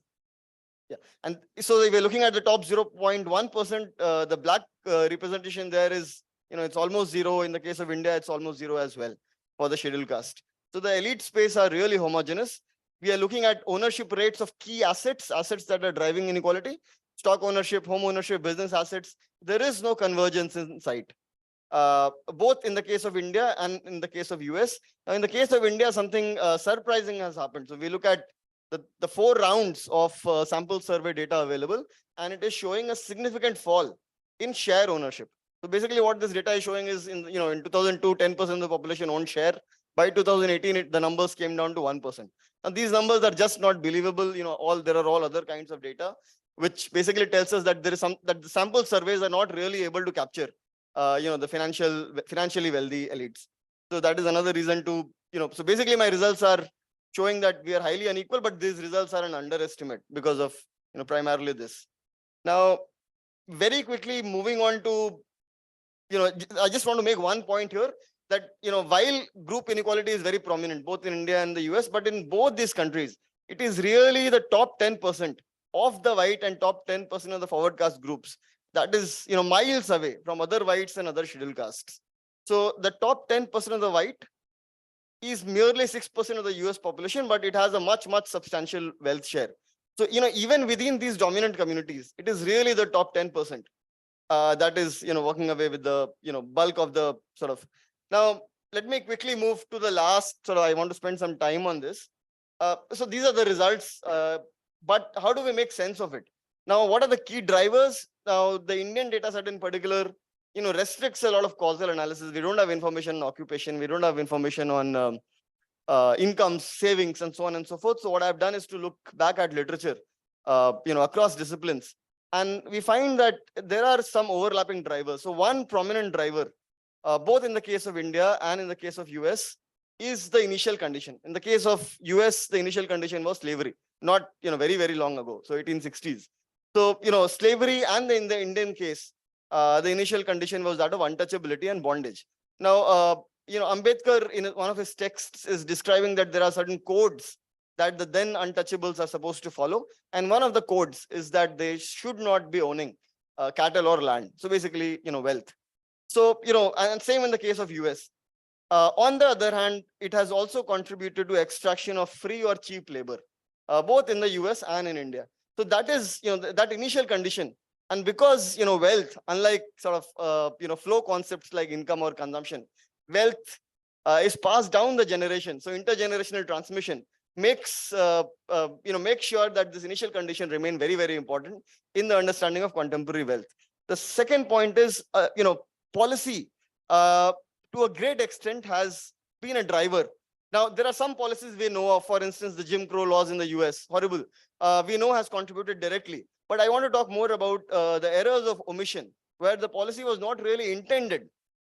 yeah, and so if we're looking at the top 0.1%, the black representation there is, it's almost zero. In the case of India, it's almost zero as well for the scheduled caste. So the elite space are really homogeneous. We are looking at ownership rates of key assets that are driving inequality, stock ownership, home ownership, business assets. There is no convergence in sight, both in the case of India and in the case of US. Now, in the case of India, something surprising has happened. So we look at the 4 rounds of sample survey data available, and it is showing a significant fall in share ownership. So basically what this data is showing is in 2002, 10% of the population owned share. By 2018, the numbers came down to 1%. And these numbers are just not believable. There are all other kinds of data, which basically tells us that that the sample surveys are not really able to capture the financially wealthy elites. So that is another reason to, so basically my results are showing that we are highly unequal, but these results are an underestimate because of, primarily this. Now, very quickly moving on to, I just want to make one point here that, while group inequality is very prominent, both in India and the US, but in both these countries, it is really the top 10% of the white and top 10% of the forward caste groups. That is, miles away from other whites and other scheduled castes. So the top 10% of the white is merely 6% of the US population, but it has a much, much substantial wealth share. So, even within these dominant communities, it is really the top 10% that is, walking away with the, bulk of the sort of. Now, let me quickly move to the last, I want to spend some time on this. So these are the results, but how do we make sense of it? Now, what are the key drivers? Now, the Indian data set in particular, restricts a lot of causal analysis. We don't have information on occupation. We don't have information on incomes, savings, and so on and so forth. So what I've done is to look back at literature, across disciplines. And we find that there are some overlapping drivers. So one prominent driver, both in the case of India and in the case of US, is the initial condition. In the case of US, the initial condition was slavery, not very, very long ago, so 1860s. So slavery, and in the Indian case, the initial condition was that of untouchability and bondage. Now, Ambedkar in one of his texts is describing that there are certain codes that the then untouchables are supposed to follow. And one of the codes is that they should not be owning cattle or land. So basically, wealth. So, and same in the case of US. On the other hand, it has also contributed to extraction of free or cheap labor, both in the US and in India. So that is, that initial condition. And because, wealth, unlike sort of, flow concepts like income or consumption, wealth is passed down the generation. So intergenerational transmission makes, make sure that this initial condition remain very, very important in the understanding of contemporary wealth. The second point is, policy to a great extent has been a driver. Now, there are some policies we know of, for instance, the Jim Crow laws in the US, horrible, we know has contributed directly. But I want to talk more about the errors of omission, where the policy was not really intended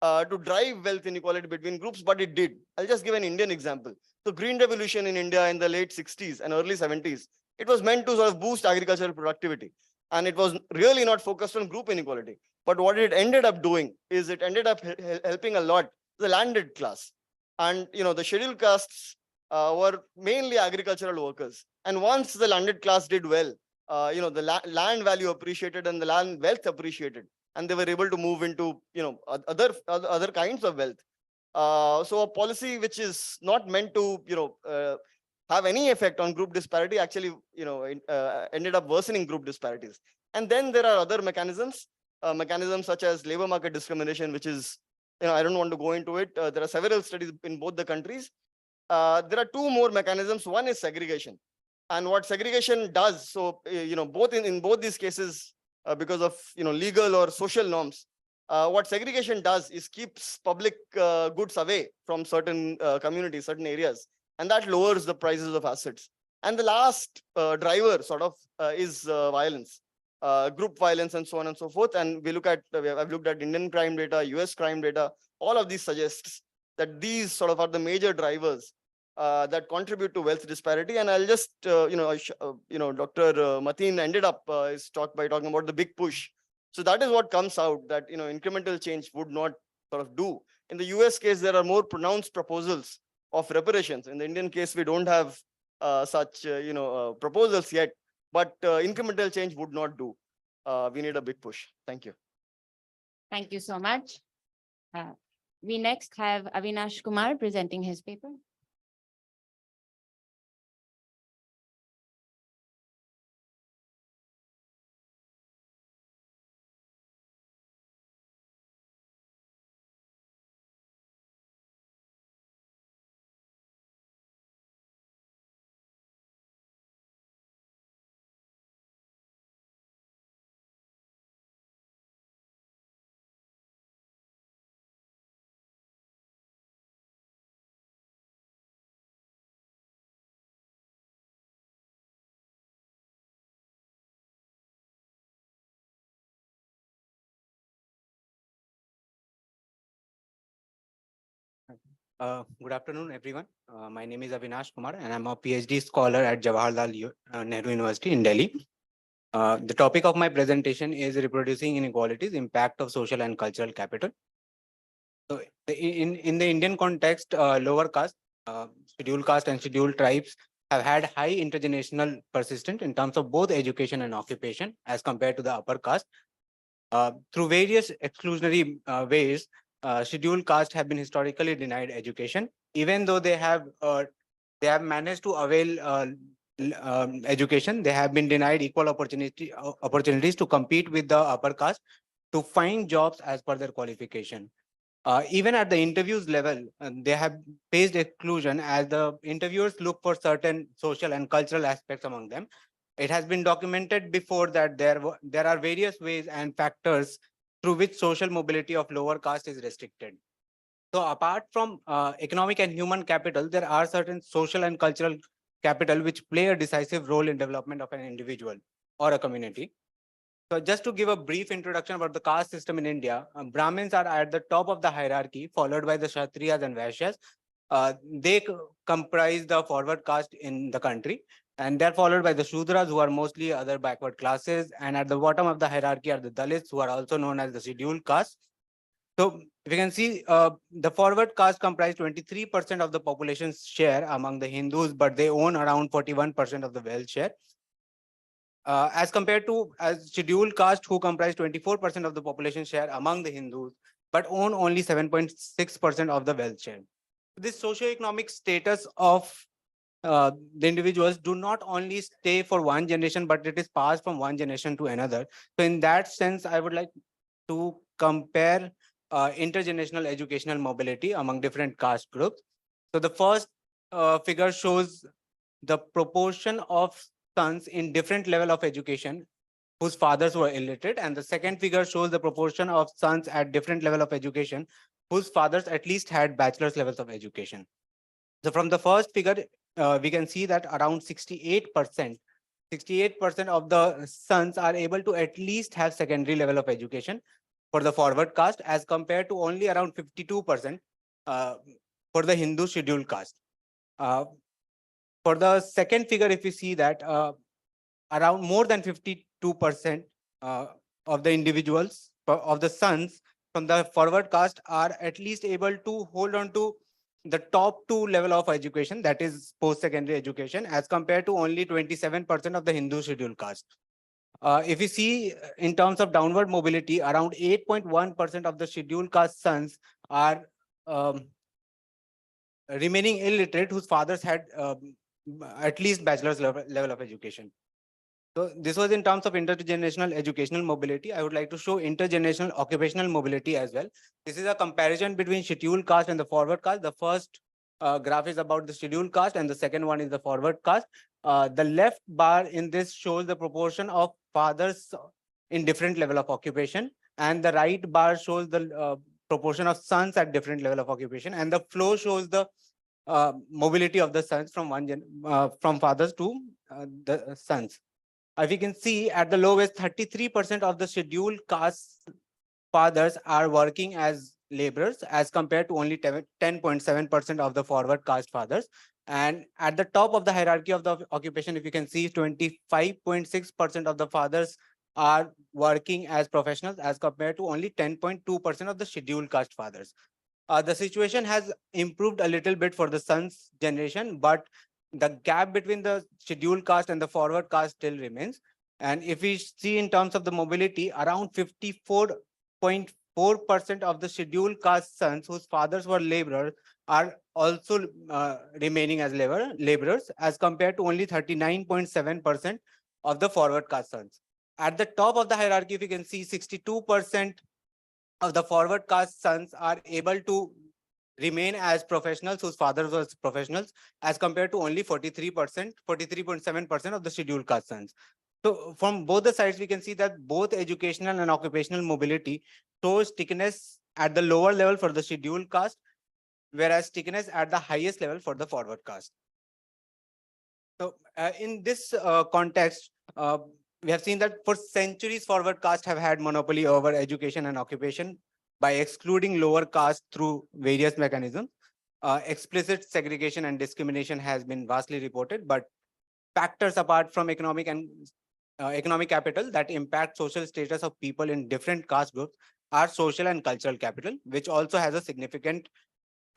to drive wealth inequality between groups, but it did. I'll just give an Indian example. So Green Revolution in India in the late 60s and early 70s, it was meant to sort of boost agricultural productivity. And it was really not focused on group inequality. But what it ended up doing is it ended up helping a lot the landed class. And the scheduled castes were mainly agricultural workers. And once the landed class did well, the land value appreciated and the land wealth appreciated, and they were able to move into other kinds of wealth. So a policy which is not meant to have any effect on group disparity actually ended up worsening group disparities. And then there are other mechanisms such as labor market discrimination, which is I don't want to go into it. There are several studies in both the countries. There are two more mechanisms. One is segregation. And what segregation does, so both in both these cases, because of legal or social norms, what segregation does is keeps public goods away from certain communities, certain areas, and that lowers the prices of assets. And the last driver sort of is violence, group violence, and so on and so forth. And we look at I've looked at Indian crime data, US crime data. All of these suggests that these sort of are the major drivers that contribute to wealth disparity. And I'll just, Dr. Mateen ended up his talk by talking about the big push. So that is what comes out that, incremental change would not sort of do. In the US case, there are more pronounced proposals of reparations. In the Indian case, we don't have such, proposals yet, but incremental change would not do. We need a big push. Thank you. Thank you so much. We next have Avinash Kumar presenting his paper. Good afternoon, everyone. My name is Avinash Kumar, and I'm a PhD scholar at Jawaharlal Nehru University in Delhi. The topic of my presentation is reproducing inequalities, impact of social and cultural capital. So, in the Indian context, lower caste, scheduled caste, and scheduled tribes have had high intergenerational persistence in terms of both education and occupation as compared to the upper caste. Through various exclusionary ways, scheduled caste have been historically denied education, even though they have managed to avail education. They have been denied equal opportunities to compete with the upper caste to find jobs as per their qualification. Even at the interviews level, they have faced exclusion as the interviewers look for certain social and cultural aspects among them. It has been documented before that there are various ways and factors through which social mobility of lower caste is restricted. So apart from economic and human capital, there are certain social and cultural capital which play a decisive role in development of an individual or a community. So just to give a brief introduction about the caste system in India, Brahmins are at the top of the hierarchy, followed by the Kshatriyas and Vaishyas. They comprise the forward caste in the country, and they're followed by the Shudras, who are mostly other backward classes. And at the bottom of the hierarchy are the Dalits, who are also known as the scheduled caste. So if you can see, the forward caste comprise 23% of the population's share among the Hindus, but they own around 41% of the wealth share. As compared to as scheduled caste, who comprise 24% of the population share among the Hindus, but own only 7.6% of the wealth share. This socioeconomic status of the individuals do not only stay for one generation, but it is passed from one generation to another. So in that sense, I would like to compare intergenerational educational mobility among different caste groups. So the first figure shows the proportion of sons in different level of education whose fathers were illiterate, and the second figure shows the proportion of sons at different level of education whose fathers at least had bachelor's levels of education. So from the first figure, we can see that around 68% of the sons are able to at least have secondary level of education for the forward caste, as compared to only around 52% for the Hindu scheduled caste. For the second figure, if we see that around more than 52% of the individuals, of the sons from the forward caste, are at least able to hold on to the top two level of education, that is post-secondary education, as compared to only 27% of the Hindu scheduled caste. If we see in terms of downward mobility, around 8.1% of the scheduled caste sons are remaining illiterate whose fathers had at least bachelor's level of education. So this was in terms of intergenerational educational mobility. I would like to show intergenerational occupational mobility as well. This is a comparison between scheduled caste and the forward caste. The first graph is about the scheduled caste and the second one is the forward caste. The left bar in this shows the proportion of fathers in different level of occupation, and the right bar shows the proportion of sons at different level of occupation, and the flow shows the mobility of the sons from from fathers to the sons. If you can see at the lowest, 33% of the scheduled caste fathers are working as laborers, as compared to only 10.7% of the forward caste fathers. And at the top of the hierarchy of the occupation, if you can see, 25.6% of the fathers are working as professionals, as compared to only 10.2% of the scheduled caste fathers. The situation has improved a little bit for the sons generation, but the gap between the scheduled caste and the forward caste still remains. And if we see in terms of the mobility, around 54.4% of the scheduled caste sons whose fathers were laborers are also remaining as laborers, as compared to only 39.7% of the forward caste sons. At the top of the hierarchy, if you can see, 62% of the forward caste sons are able to remain as professionals whose fathers were professionals, as compared to only 43.7% of the scheduled caste sons. So from both the sides, we can see that both educational and occupational mobility shows stickiness at the lower level for the scheduled caste, whereas stickiness at the highest level for the forward caste. So in this context, we have seen that for centuries, forward caste have had monopoly over education and occupation by excluding lower caste through various mechanisms. Explicit segregation and discrimination has been vastly reported, but factors apart from economic capital that impact social status of people in different caste groups are social and cultural capital, which also has a significant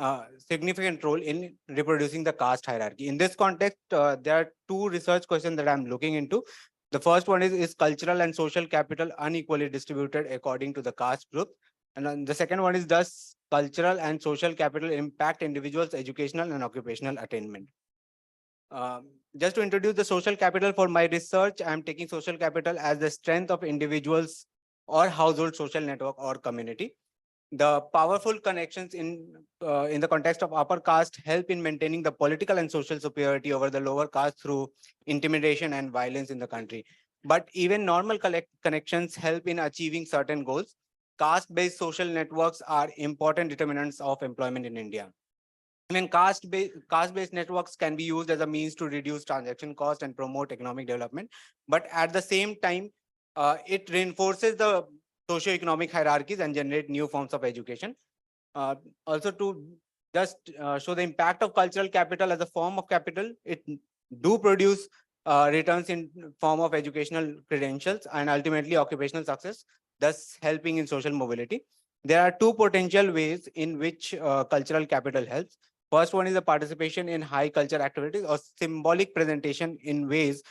role in reproducing the caste hierarchy. In this context, there are two research questions that I'm looking into. The first one is cultural and social capital unequally distributed according to the caste group? And then the second one is, does cultural and social capital impact individuals' educational and occupational attainment? Just to introduce the social capital for my research, I'm taking social capital as the strength of individuals or household social network or community. The powerful connections in the context of upper caste help in maintaining the political and social superiority over the lower caste through intimidation and violence in the country. But even normal connections help in achieving certain goals. Caste-based social networks are important determinants of employment in India. Even caste-based networks can be used as a means to reduce transaction cost and promote economic development. But at the same time, it reinforces the socioeconomic hierarchies and generate new forms of education. Also, to just show the impact of cultural capital as a form of capital, it do produce returns in form of educational credentials and ultimately occupational success, thus helping in social mobility. There are two potential ways in which cultural capital helps. First one is the participation in high culture activities or symbolic presentation in ways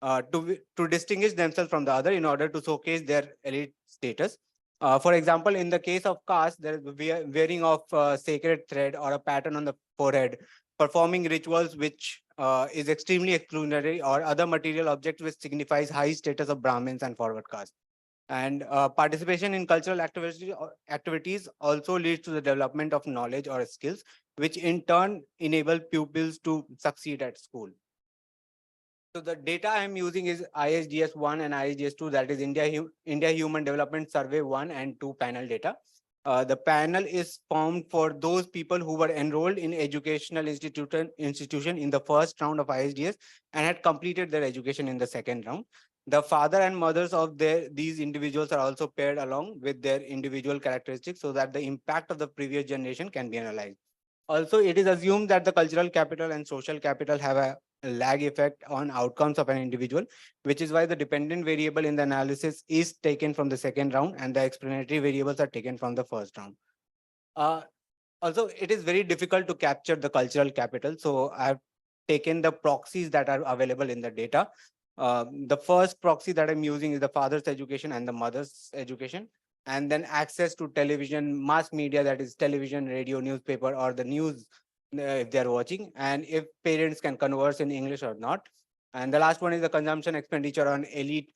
to distinguish themselves from the other in order to showcase their elite status. For example, in the case of caste, there is wearing of sacred thread or a pattern on the forehead, performing rituals which is extremely exclusionary, or other material objects which signifies high status of Brahmins and forward caste. And participation in cultural activities also leads to the development of knowledge or skills, which in turn enable pupils to succeed at school. So the data I'm using is ISDS 1 and ISDS 2, that is India Human Development Survey 1 and 2 panel data. The panel is formed for those people who were enrolled in educational institution in the first round of ISDS and had completed their education in the second round. The father and mothers of these individuals are also paired along with their individual characteristics so that the impact of the previous generation can be analyzed. Also, it is assumed that the cultural capital and social capital have a lag effect on outcomes of an individual, which is why the dependent variable in the analysis is taken from the second round and the explanatory variables are taken from the first round. Also, it is very difficult to capture the cultural capital. So I've taken the proxies that are available in the data. The first proxy that I'm using is the father's education and the mother's education, and then access to television, mass media, that is television, radio, newspaper, or the news if they're watching, and if parents can converse in English or not. And the last one is the consumption expenditure on elite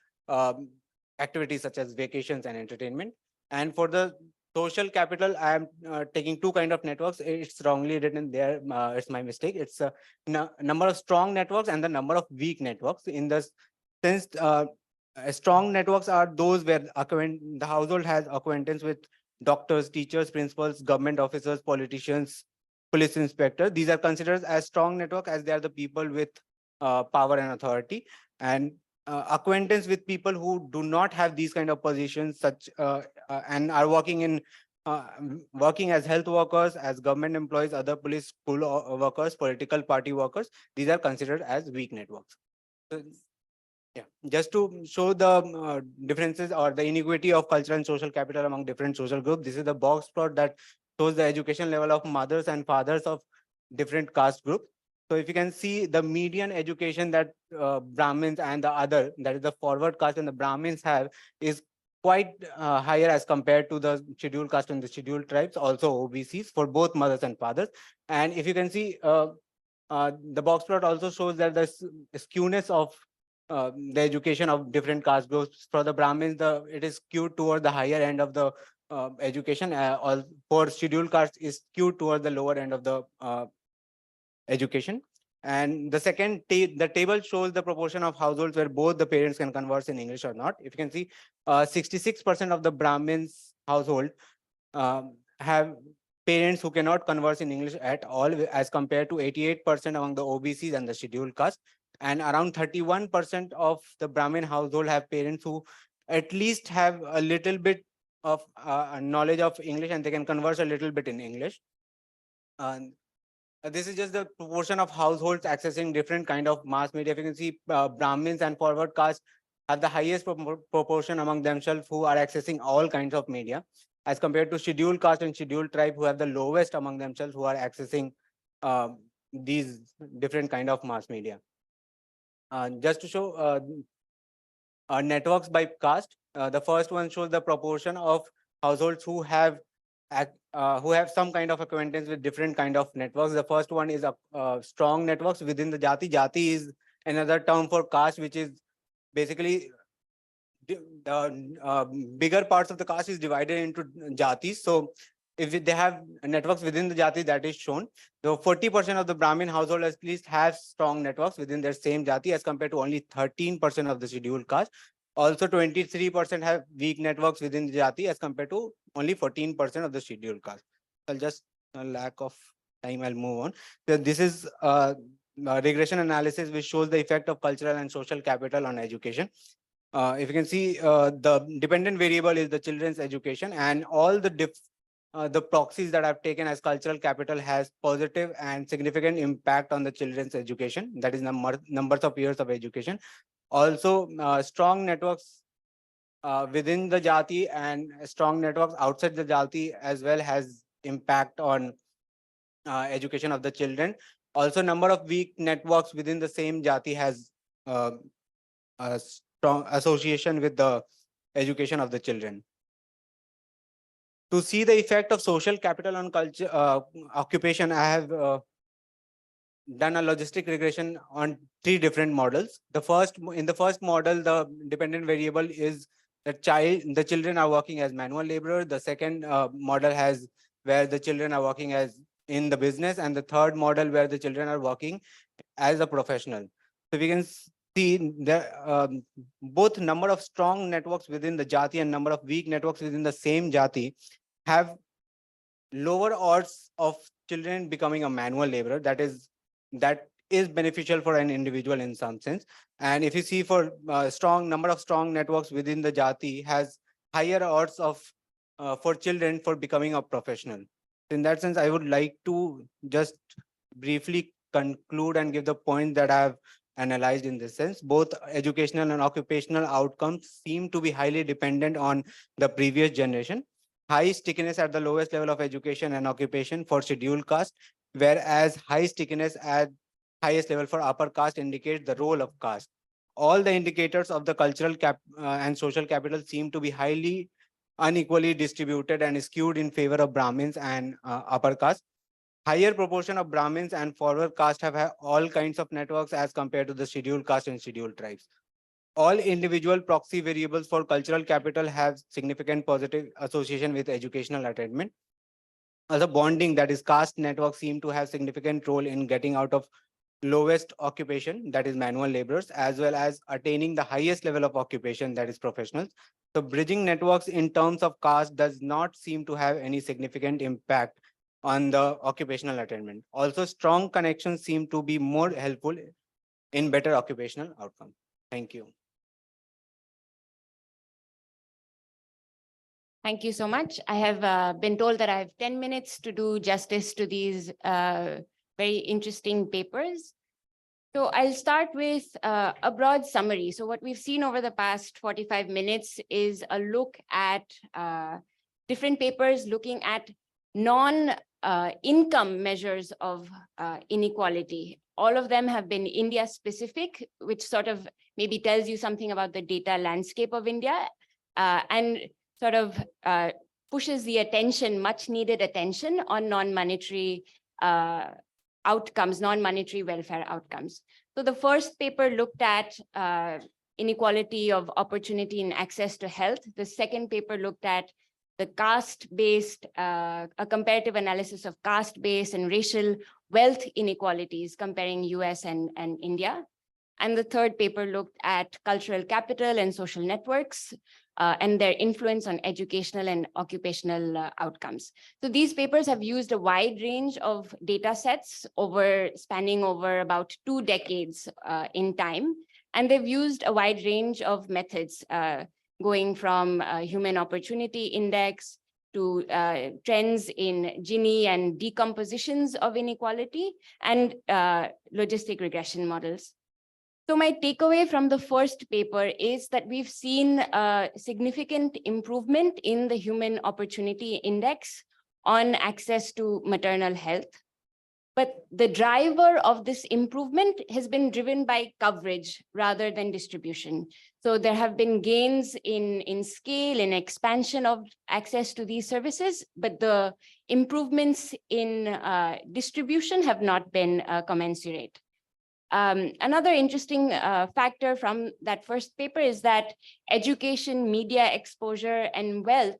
activities such as vacations and entertainment. And for the social capital, I am taking two kind of networks. It's wrongly written there. It's my mistake. It's a number of strong networks and the number of weak networks. In the sense, strong networks are those where the household has acquaintance with doctors, teachers, principals, government officers, politicians, police inspectors. These are considered as strong network as they are the people with power and authority. And acquaintance with people who do not have these kind of positions, such and are working as health workers, as government employees, other police, school workers, political party workers. These are considered as weak networks. So, yeah, just to show the differences or the inequity of cultural and social capital among different social groups, this is the box plot that shows the education level of mothers and fathers of different caste groups. So if you can see the median education that Brahmins and the other, that is the forward caste and the Brahmins have, is quite higher as compared to the scheduled caste and the scheduled tribes, also OBCs, for both mothers and fathers. And if you can see, the box plot also shows that the skewness of the education of different caste groups. For the Brahmins, it is skewed toward the higher end of the education, or for scheduled caste is skewed toward the lower end of the education. And the second, the table shows the proportion of households where both the parents can converse in English or not. If you can see, 66% of the Brahmins household have parents who cannot converse in English at all, as compared to 88% among the OBCs and the scheduled caste. And around 31% of the Brahmin household have parents who at least have a little bit of knowledge of English and they can converse a little bit in English. And this is just the proportion of households accessing different kind of mass media. If you can see, Brahmins and forward caste have the highest proportion among themselves who are accessing all kinds of media, as compared to scheduled caste and scheduled tribe who have the lowest among themselves who are accessing these different kind of mass media. Just to show networks by caste, the first one shows the proportion of households who have some kind of acquaintance with different kind of networks. The first one is strong networks within the jati. Jati is another term for caste, which is basically the bigger parts of the caste is divided into jatis. So if they have networks within the jati, that is shown. The 40% of the Brahmin household at least have strong networks within their same jati, as compared to only 13% of the scheduled caste. Also, 23% have weak networks within the jati, as compared to only 14% of the scheduled caste. I'll just, lack of time, I'll move on. So this is regression analysis, which shows the effect of cultural and social capital on education. If you can see, the dependent variable is the children's education, and all the proxies that I've taken as cultural capital has positive and significant impact on the children's education. That is numbers of years of education. Also, strong networks within the jati and strong networks outside the jati as well has impact on education of the children. Also, number of weak networks within the same jati has a strong association with the education of the children. To see the effect of social capital on culture, occupation, I have done a logistic regression on 3 different models. In the first model, the dependent variable is the children are working as manual laborers. The second model has where the children are working as in the business, and the third model where the children are working as a professional. So we can see the both number of strong networks within the jati and number of weak networks within the same jati have lower odds of children becoming a manual laborer. That is beneficial for an individual in some sense. And if you see for strong number of strong networks within the jati has higher odds of for children for becoming a professional. In that sense, I would like to just briefly conclude and give the point that I have analyzed in this sense. Both educational and occupational outcomes seem to be highly dependent on the previous generation. High stickiness at the lowest level of education and occupation for scheduled caste, whereas high stickiness at highest level for upper caste indicates the role of caste. All the indicators of the cultural and social capital seem to be highly unequally distributed and skewed in favor of Brahmins and upper caste. Higher proportion of Brahmins and forward caste have all kinds of networks as compared to the scheduled caste and scheduled tribes. All individual proxy variables for cultural capital have significant positive association with educational attainment. Also, bonding, that is caste networks, seem to have significant role in getting out of lowest occupation, that is manual laborers, as well as attaining the highest level of occupation, that is professionals. So bridging networks in terms of caste does not seem to have any significant impact on the occupational attainment. Also, strong connections seem to be more helpful in better occupational outcome. Thank you. Thank you so much. I have been told that I have 10 minutes to do justice to these very interesting papers. So I'll start with a broad summary. So what we've seen over the past 45 minutes is a look at different papers looking at non-income measures of inequality. All of them have been India specific, which sort of maybe tells you something about the data landscape of India and sort of pushes the attention, much needed attention on non-monetary outcomes, non-monetary welfare outcomes. So the first paper looked at inequality of opportunity and access to health. The second paper looked at the caste-based, a comparative analysis of caste-based and racial wealth inequalities comparing US and India. And the third paper looked at cultural capital and social networks and their influence on educational and occupational outcomes. So these papers have used a wide range of data sets spanning over about 2 decades in time. And they've used a wide range of methods going from Human Opportunity Index to trends in Gini and decompositions of inequality and logistic regression models. So my takeaway from the first paper is that we've seen a significant improvement in the Human Opportunity Index on access to maternal health. But the driver of this improvement has been driven by coverage rather than distribution. So there have been gains in scale and expansion of access to these services, but the improvements in distribution have not been commensurate. Another interesting factor from that first paper is that education, media exposure, and wealth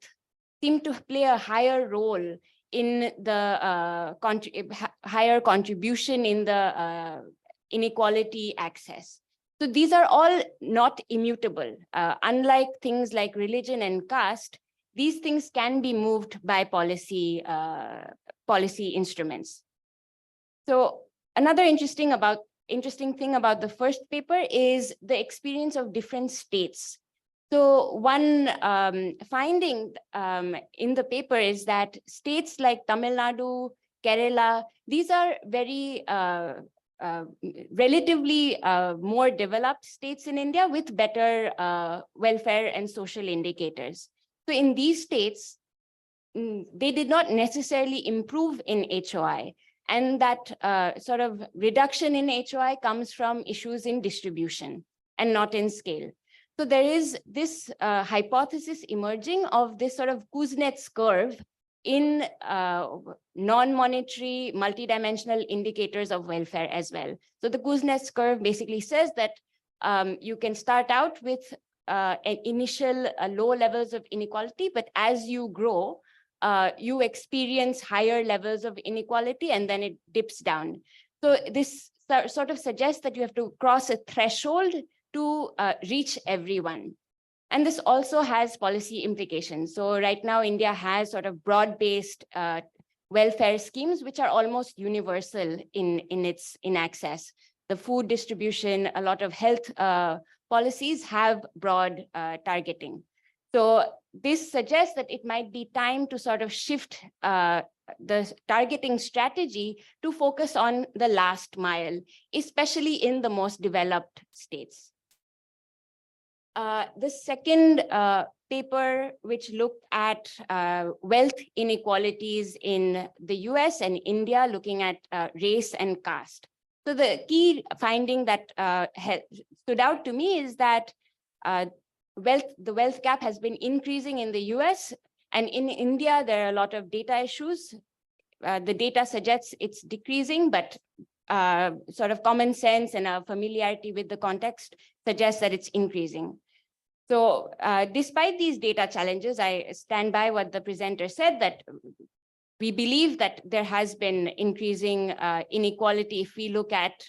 seem to play a higher role in the higher contribution in the inequality access. So these are all not immutable. Unlike things like religion and caste, these things can be moved by policy instruments. So another interesting thing about the first paper is the experience of different states. So one finding in the paper is that states like Tamil Nadu, Kerala, these are very relatively more developed states in India with better welfare and social indicators. So in these states, they did not necessarily improve in HOI. And that sort of reduction in HOI comes from issues in distribution and not in scale. So there is this hypothesis emerging of this sort of Kuznets curve in non-monetary multidimensional indicators of welfare as well. So the Kuznets curve basically says that you can start out with an initial low levels of inequality, but as you grow, you experience higher levels of inequality and then it dips down. So this sort of suggests that you have to cross a threshold to reach everyone. And this also has policy implications. So right now, India has sort of broad-based welfare schemes, which are almost universal in access. The food distribution, a lot of health policies have broad targeting. So this suggests that it might be time to sort of shift the targeting strategy to focus on the last mile, especially in the most developed states. The second paper, which looked at wealth inequalities in the US and India, looking at race and caste. So the key finding that stood out to me is that the wealth gap has been increasing in the US, and in India, there are a lot of data issues. The data suggests it's decreasing, but sort of common sense and a familiarity with the context suggests that it's increasing. So despite these data challenges, I stand by what the presenter said, that we believe that there has been increasing inequality if we look at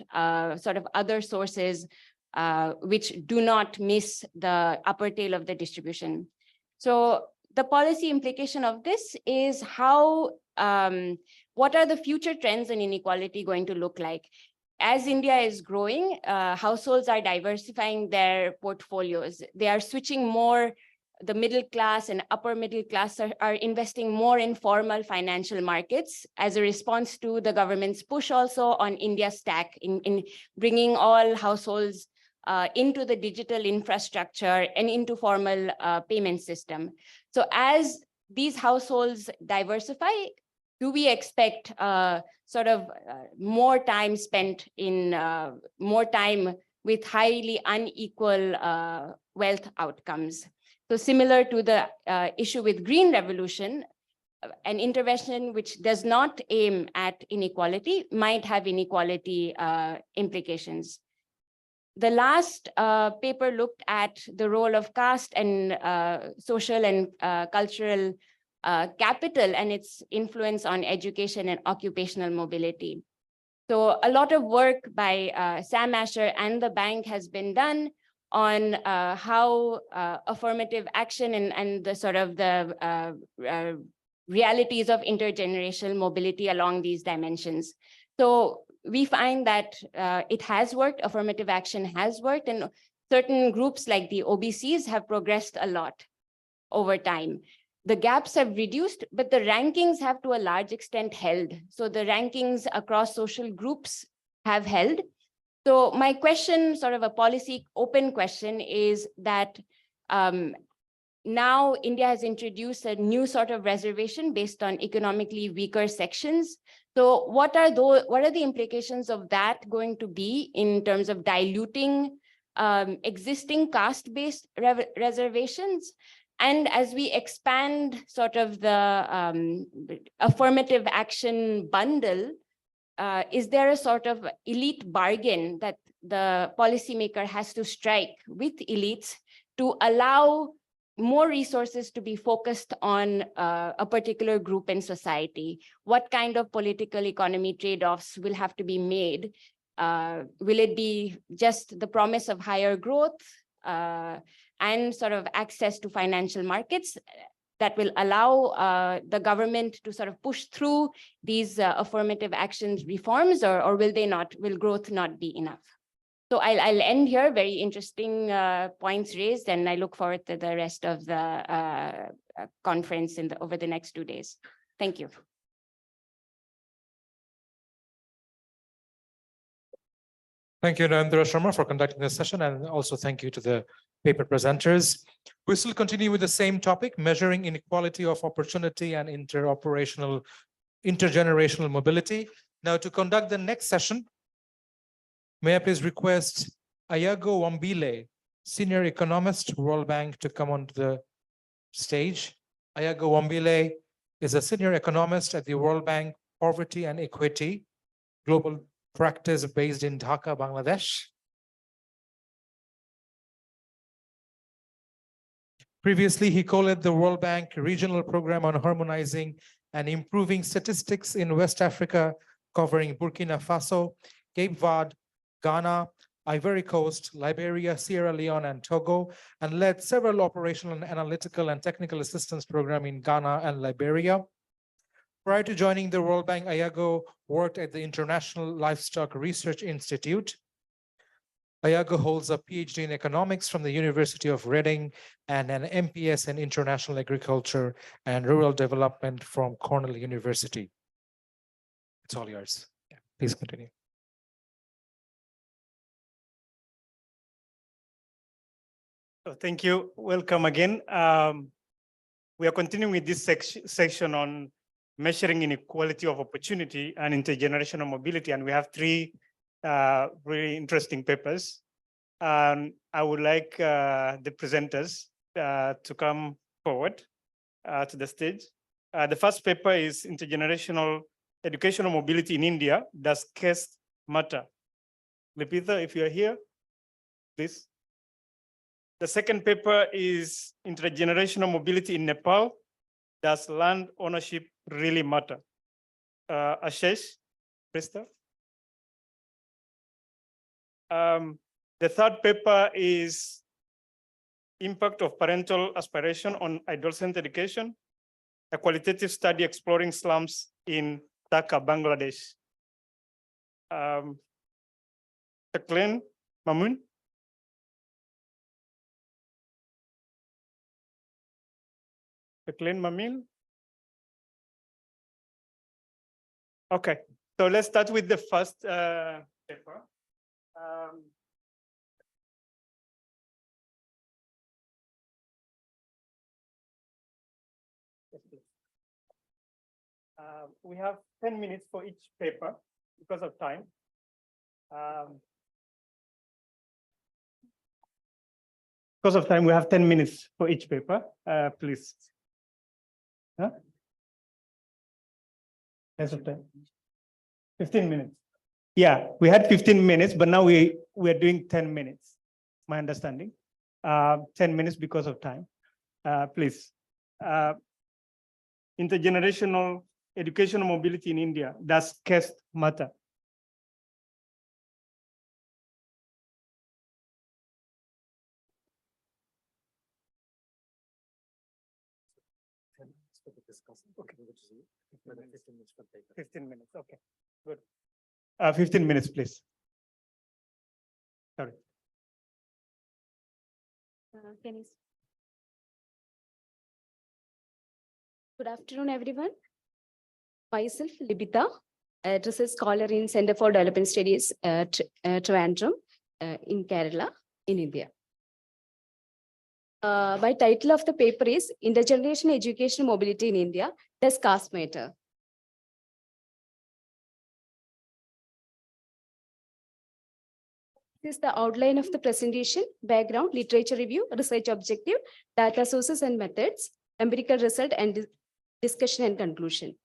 sort of other sources which do not miss the upper tail of the distribution. So the policy implication of this is how, what are the future trends in inequality going to look like? As India is growing, households are diversifying their portfolios. They are switching more, the middle class and upper middle class are investing more in formal financial markets as a response to the government's push also on India Stack in bringing all households into the digital infrastructure and into formal payment system. So as these households diversify, do we expect sort of more time spent in more time with highly unequal wealth outcomes? So similar to the issue with Green Revolution, an intervention which does not aim at inequality might have inequality implications. The last paper looked at the role of caste and social and cultural capital and its influence on education and occupational mobility. So a lot of work by Sam Asher and the bank has been done on how affirmative action and the sort of the realities of intergenerational mobility along these dimensions. So we find that it has worked, affirmative action has worked, and certain groups like the OBCs have progressed a lot over time. the gaps have reduced, but the rankings have to a large extent held. So the rankings across social groups have held. So my question, sort of a policy open question, is that now India has introduced a new sort of reservation based on economically weaker sections. So what are the implications of that going to be in terms of diluting existing caste-based reservations? And as we expand sort of the affirmative action bundle, is there a sort of elite bargain that the policymaker has to strike with elites to allow more resources to be focused on a particular group in society? What kind of political economy trade-offs will have to be made? Will it be just the promise of higher growth and sort of access to financial markets that will allow the government to sort of push through these affirmative actions reforms, or will growth not be enough? So I'll end here. Very interesting points raised, and I look forward to the rest of the conference over the next 2 days. Thank you. Thank you, Narendra Sharma, for conducting this session, and also thank you to the paper presenters. We still continue with the same topic, measuring inequality of opportunity and intergenerational mobility. Now, to conduct the next session, may I please request Ayago Wambile, Senior Economist, World Bank, to come onto the stage. Ayago Wambile is a Senior Economist at the World Bank Poverty and Equity Global Practice based in Dhaka, Bangladesh. Previously, he co-led the World Bank Regional Program on Harmonizing and Improving Statistics in West Africa, covering Burkina Faso, Cape Verde, Ghana, Ivory Coast, Liberia, Sierra Leone, and Togo, and led several operational and analytical and technical assistance programs in Ghana and Liberia. Prior to joining the World Bank, Ayago worked at the International Livestock Research Institute. Ayago holds a PhD in economics from the University of Reading and an MPS in international agriculture and rural development from Cornell University. It's all yours. Yeah, please continue. Thank you. Welcome again. We are continuing with this section on measuring inequality of opportunity and intergenerational mobility, and we have three really interesting papers. I would like the presenters to come forward to the stage. The first paper is Intergenerational Educational Mobility in India, Does Caste Matter? Lipitha, if you are here, please. The second paper is Intergenerational Mobility in Nepal, Does Land Ownership Really Matter? Ashish, Krista. The third paper is Impact of Parental Aspiration on Adolescent Education, a qualitative study exploring slums in Dhaka, Bangladesh. Jacqueline Mamun. Jacqueline Mamil. Okay, so let's start with the first paper. We have 10 minutes for each paper because of time. Because of time, we have 10 minutes for each paper, please. Huh? Less of time. 15 minutes. Yeah, we had 15 minutes, but now we are doing 10 minutes, my understanding. 10 minutes because of time. Please. Intergenerational educational mobility in India, does caste matter? Okay. 15 minutes, okay, good. 15 minutes, please. Sorry. Good afternoon, everyone. Myself, Libita, a research scholar in Center for Development Studies at Trivandrum in Kerala, in India. My title of the paper is Intergenerational Education Mobility in India, Does Caste Matter? This is the outline of the presentation, background, literature review, research objective, data sources and methods, empirical result, and discussion and conclusion.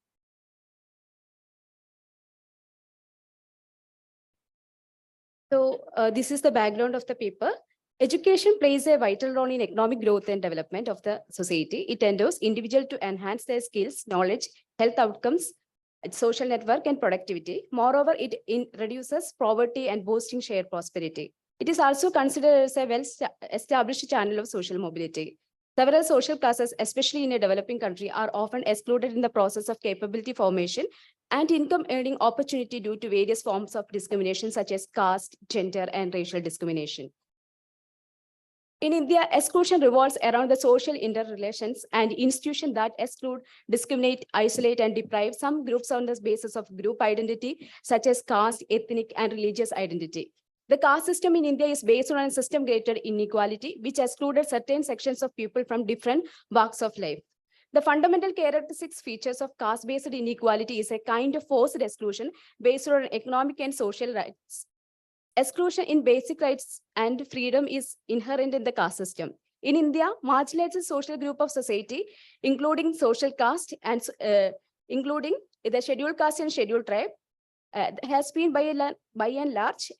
So this is the background of the paper. Education plays a vital role in economic growth and development of the society. It endows individuals to enhance their skills, knowledge, health outcomes, social network, and productivity. Moreover, it reduces poverty and boosting shared prosperity. It is also considered as a well-established channel of social mobility. Several social classes, especially in a developing country, are often excluded in the process of capability formation and income earning opportunity due to various forms of discrimination such as caste, gender, and racial discrimination. In India, exclusion revolves around the social interrelations and institutions that exclude, discriminate, isolate, and deprive some groups on the basis of group identity, such as caste, ethnic, and religious identity. The caste system in India is based on a system-created inequality, which excluded certain sections of people from different walks of life. The fundamental characteristics features of caste-based inequality is a kind of forced exclusion based on economic and social rights. Exclusion in basic rights and freedom is inherent in the caste system. In India, marginalized social group of society, including social caste and including the scheduled caste and scheduled tribe, has been by and large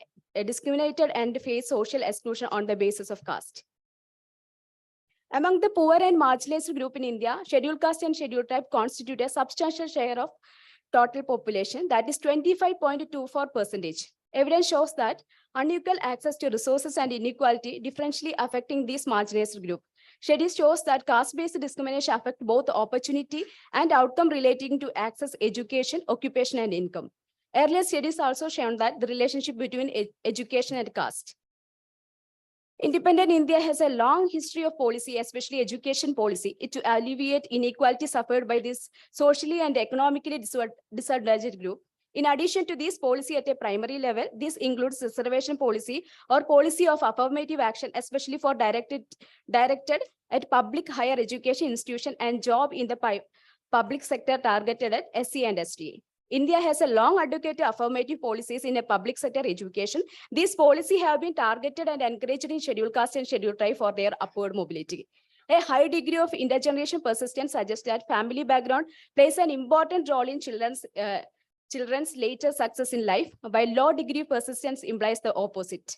discriminated and face social exclusion on the basis of caste. Among the poor and marginalized group in India, scheduled caste and scheduled tribe constitute a substantial share of total population, that is 25.24%. Evidence shows that unequal access to resources and inequality differentially affecting these marginalized group. Studies shows that caste-based discrimination affect both opportunity and outcome relating to access, education, occupation, and income. Earlier studies also shown that the relationship between education and caste. Independent India has a long history of policy, especially education policy, to alleviate inequality suffered by this socially and economically disadvantaged group. In addition to this policy at a primary level, this includes reservation policy or policy of affirmative action, especially for directed at public higher education institution and job in the public sector targeted at SC and ST. India has a long advocated affirmative policies in a public sector education. These policies have been targeted and encouraged in scheduled caste and scheduled tribe for their upward mobility. A high degree of intergenerational persistence suggests that family background plays an important role in children's later success in life, while low degree persistence implies the opposite.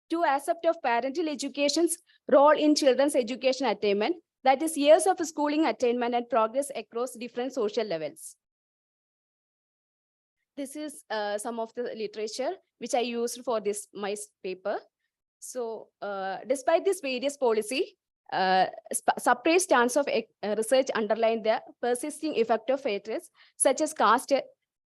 Two aspects of parental education's role in children's education attainment, that is years of schooling attainment and progress across different social levels. This is some of the literature which I used for this my paper. So despite this various policy, separate stance of research underline the persisting effect of factors such as caste,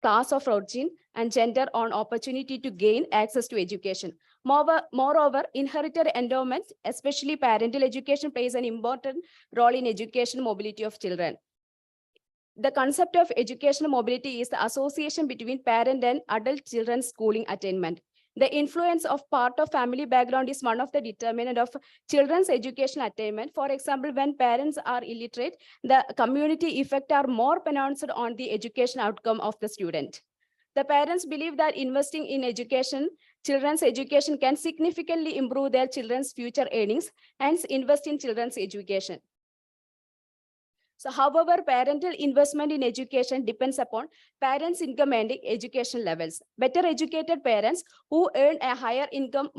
class of origin, and gender on opportunity to gain access to education. Moreover, inherited endowment, especially parental education, plays an important role in education mobility of children. The concept of educational mobility is the association between parent and adult children's schooling attainment. The influence of part of family background is one of the determinant of children's education attainment. For example, when parents are illiterate, the community effect are more pronounced on the education outcome of the student. The parents believe that investing in education, children's education can significantly improve their children's future earnings, hence invest in children's education. So, however, parental investment in education depends upon parents' income and education levels. Better educated parents who earn a higher income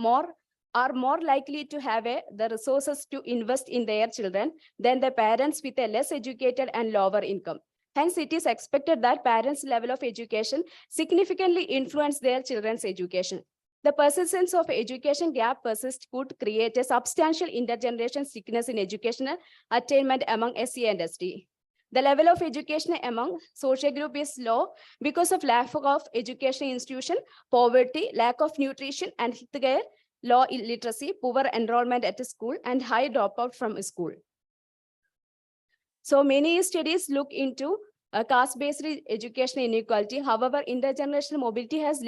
are more likely to have the resources to invest in their children than the parents with a less educated and lower income. Hence, it is expected that parents' level of education significantly influence their children's education. The persistence of education gap could create a substantial intergeneration sickness in educational attainment among SC and ST. The level of education among social group is low because of lack of education institution, poverty, lack of nutrition and healthcare, low illiteracy, poor enrollment at school, and high dropout from school. So many studies look into caste-based education inequality. However, intergenerational mobility has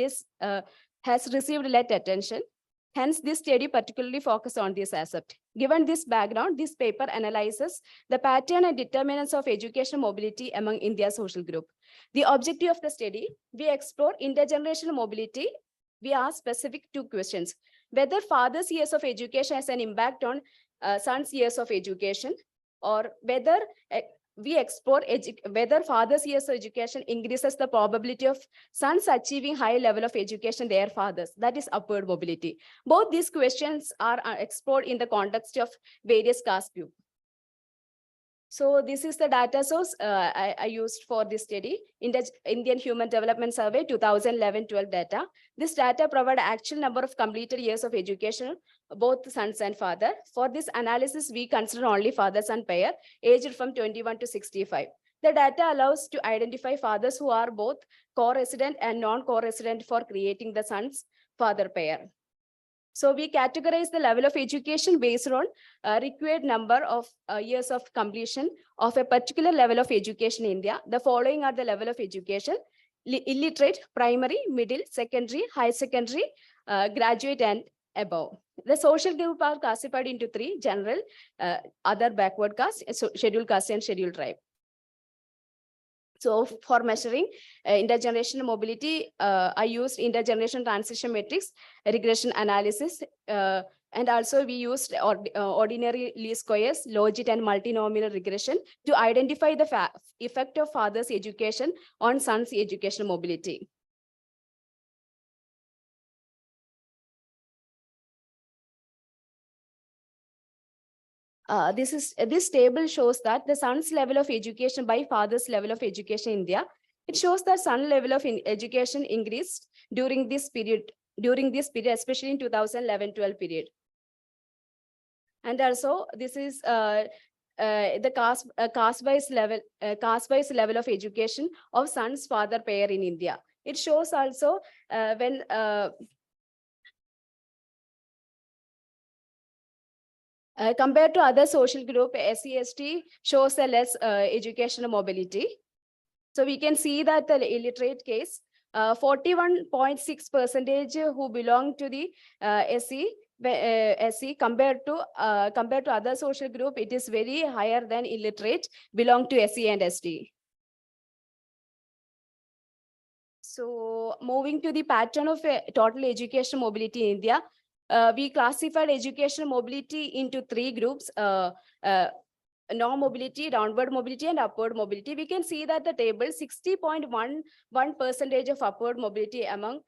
received less attention. Hence, this study particularly focus on this aspect. Given this background, this paper analyzes the pattern and determinants of educational mobility among India's social group. The objective of the study, we explore intergenerational mobility. We ask specific two questions: whether father's years of education has an impact on son's years of education, or whether we explore whether father's years of education increases the probability of sons achieving high level of education their fathers, that is upward mobility. Both these questions are explored in the context of various caste groups. So this is the data source I used for this study, Indian Human Development Survey 2011-12 data. This data provide actual number of completed years of education, both sons and father. For this analysis, we consider only father-son pair aged from 21 to 65. The data allows to identify fathers who are both co-resident and non-co-resident for creating the sons father pair. So we categorize the level of education based on required number of years of completion of a particular level of education in India. The following are the level of education: illiterate, primary, middle, secondary, high secondary, graduate, and above. The social group are classified into three: general, other backward caste, scheduled caste, and scheduled tribe. So for measuring intergenerational mobility, I used intergenerational transition matrix, regression analysis, and also we used ordinary least squares, logit, and multinomial regression to identify the effect of father's education on son's educational mobility. This table shows that the son's level of education by father's level of education in India. It shows that son level of education increased during this period, especially in 2011-12 period. And also this is the caste-wise level of education of son's father pair in India. It shows also when compared to other social group, SC/ST shows a less educational mobility. So we can see that the illiterate case, 41.6% who belong to the SC compared to other social group, it is very higher than illiterate belong to SC and ST. So moving to the pattern of total education mobility in India, we classified educational mobility into three groups: non-mobility, downward mobility, and upward mobility. We can see that the table 60.11% of upward mobility among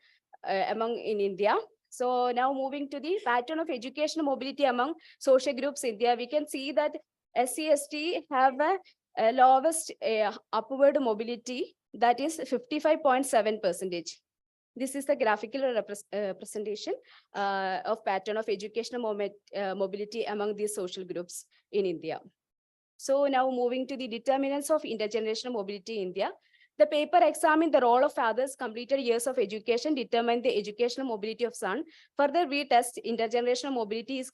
in India. So now moving to the pattern of educational mobility among social groups in India, we can see that SC/ST have a lowest upward mobility, that is 55.7%. This is the graphical representation of pattern of educational mobility among these social groups in India. So now moving to the determinants of intergenerational mobility in India. The paper examined the role of fathers' completed years of education, determined the educational mobility of son. Further, we test intergenerational mobility is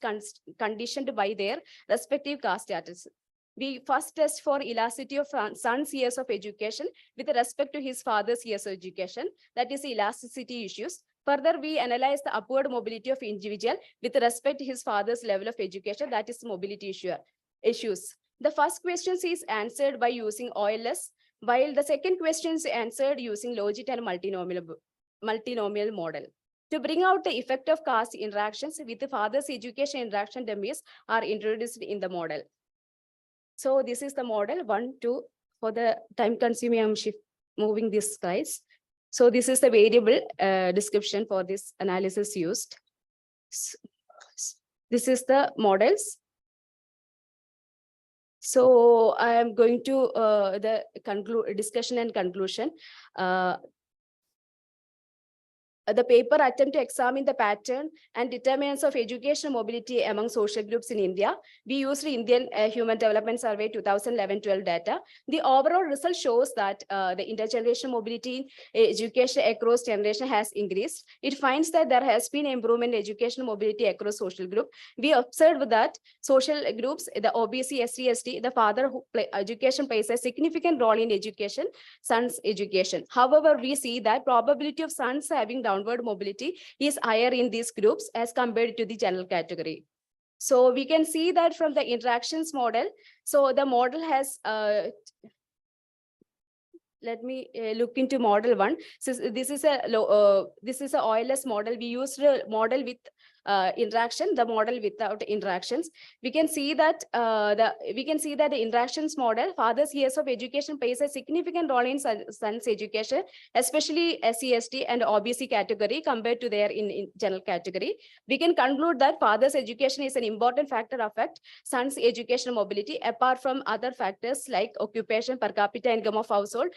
conditioned by their respective caste status. We first test for elasticity of son's years of education with respect to his father's years of education, that is elasticity issues. Further, we analyze the upward mobility of individual with respect to his father's level of education, that is mobility issues. The first question is answered by using OLS, while the second question is answered using logit and multinomial model. To bring out the effect of caste interactions with the father's education, interaction dummies are introduced in the model. So this is the model 1, 2. For the time consuming, I'm moving these slides. So this is the variable description for this analysis used. This is the models. So I am going to the discussion and conclusion. The paper attempt to examine the pattern and determinants of educational mobility among social groups in India. We used Indian Human Development Survey 2011-12 data. The overall result shows that the intergenerational mobility in education across generation has increased. It finds that there has been improvement in educational mobility across social group. We observed that social groups, the OBC, SC, ST, the father who education plays a significant role in education, sons' education. However, we see that probability of sons having downward mobility is higher in these groups as compared to the general category. So we can see that from the interactions model. So the model has, let me look into model 1. So this is a OLS model. We used a model with interaction, the model without interactions. We can see that the interactions model, father's years of education plays a significant role in son's education, especially SC, ST and OBC category compared to their in general category. We can conclude that father's education is an important factor affect son's educational mobility, apart from other factors like occupation, per capita income of household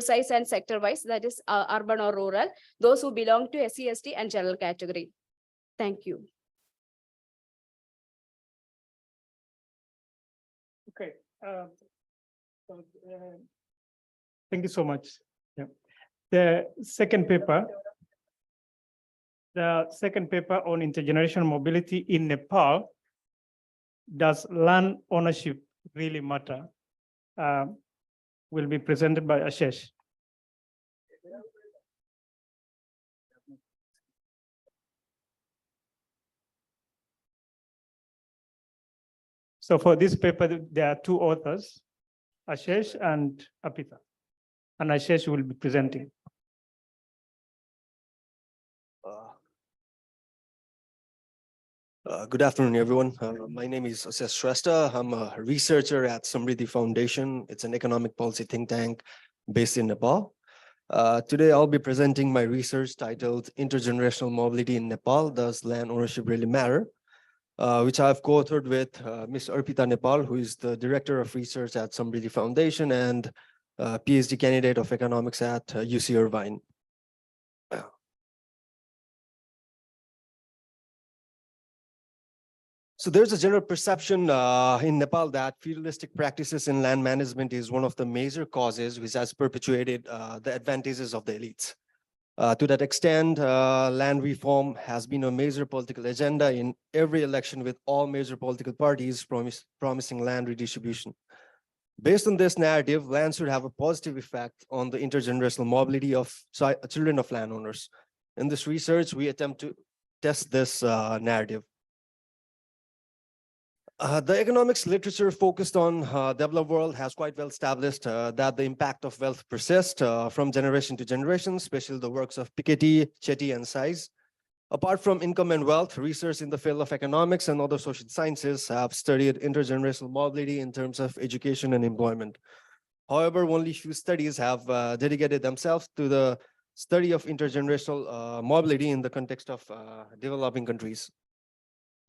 size and sector wise, that is urban or rural, those who belong to SC, ST and general category. Thank you. Okay. Thank you so much. Yeah. The second paper on intergenerational mobility in Nepal, does land ownership really matter? Will be presented by Ashish. So for this paper, there are two authors, Ashish and Apita. And Ashish will be presenting. Good afternoon, everyone. My name is Ashish Shrestha. I'm a researcher at Samriddhi Foundation. It's an economic policy think tank based in Nepal. Today, I'll be presenting my research titled Intergenerational Mobility in Nepal, Does Land Ownership Really Matter? Which I've co-authored with Ms. Arpita Nepal, who is the Director of Research at Samriddhi Foundation and PhD candidate of economics at UC Irvine. So there's a general perception in Nepal that feudalistic practices in land management is one of the major causes which has perpetuated the advantages of the elites. To that extent, land reform has been a major political agenda in every election, with all major political parties promising land redistribution. Based on this narrative, land should have a positive effect on the intergenerational mobility of children of landowners. In this research, we attempt to test this narrative. The economics literature focused on developed world has quite well established that the impact of wealth persists from generation to generation, especially the works of Piketty, Chetty, and Size. Apart from income and wealth, research in the field of economics and other social sciences have studied intergenerational mobility in terms of education and employment. However, only few studies have dedicated themselves to the study of intergenerational mobility in the context of developing countries.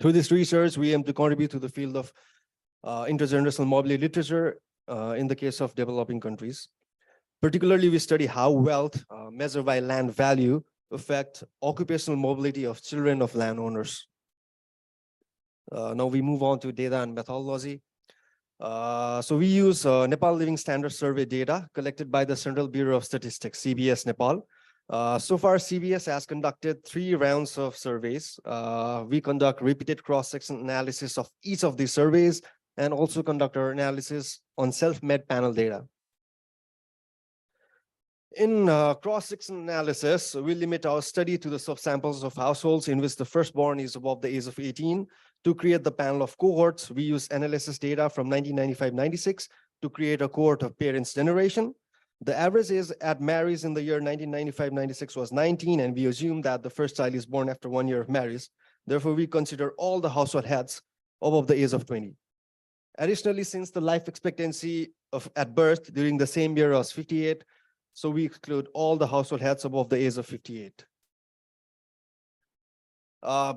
Through this research, we aim to contribute to the field of intergenerational mobility literature in the case of developing countries. Particularly, we study how wealth measured by land value affect occupational mobility of children of landowners. Now we move on to data and methodology. So we use Nepal Living Standard Survey data collected by the Central Bureau of Statistics, CBS Nepal. So far, CBS has conducted 3 rounds of surveys. We conduct repeated cross-section analysis of each of these surveys and also conduct our analysis on self-made panel data. In cross-section analysis, we limit our study to the subsamples of households in which the firstborn is above the age of 18. To create the panel of cohorts, we use analysis data from 1995-96 to create a cohort of parents' generation. The average age at marriage in the year 1995-96 was 19, and we assume that the first child is born after 1 year of marriage. Therefore, we consider all the household heads above the age of 20. Additionally, since the life expectancy at birth during the same year was 58, so we exclude all the household heads above the age of 58.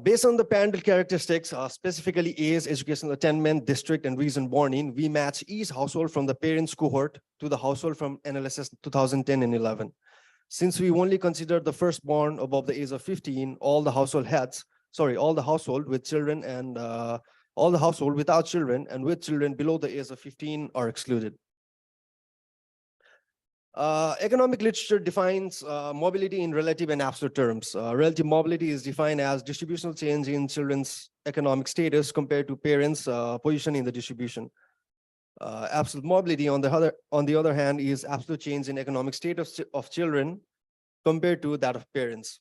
Based on the parental characteristics, specifically age, educational attainment, district, and region born in, we match each household from the parents' cohort to the household from analysis 2010 and 11. Since we only consider the firstborn above the age of 15, all the household with children and all the household without children and with children below the age of 15 are excluded. Economic literature defines mobility in relative and absolute terms. Relative mobility is defined as distributional change in children's economic status compared to parents' position in the distribution. Absolute mobility, on the other hand, is absolute change in economic status of children compared to that of parents.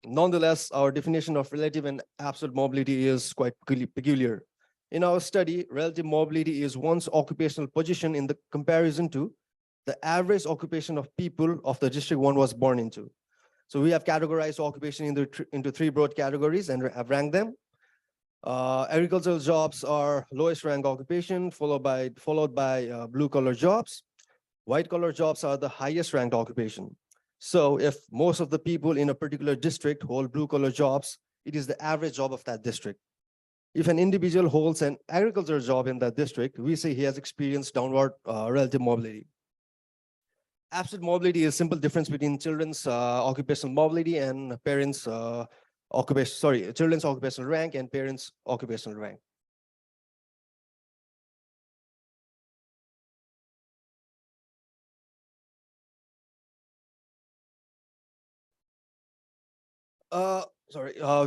Nonetheless, our definition of relative and absolute mobility is quite peculiar. In our study, relative mobility is one's occupational position in the comparison to the average occupation of people of the district one was born into. So we have categorized occupation into three broad categories and have ranked them. Agricultural jobs are lowest rank occupation, followed by blue collar jobs. White collar jobs are the highest ranked occupation. So if most of the people in a particular district hold blue collar jobs, it is the average job of that district. If an individual holds an agricultural job in that district, we say he has experienced downward relative mobility. Absolute mobility is simple difference between children's occupational mobility and parents' children's occupational rank and parents' occupational rank.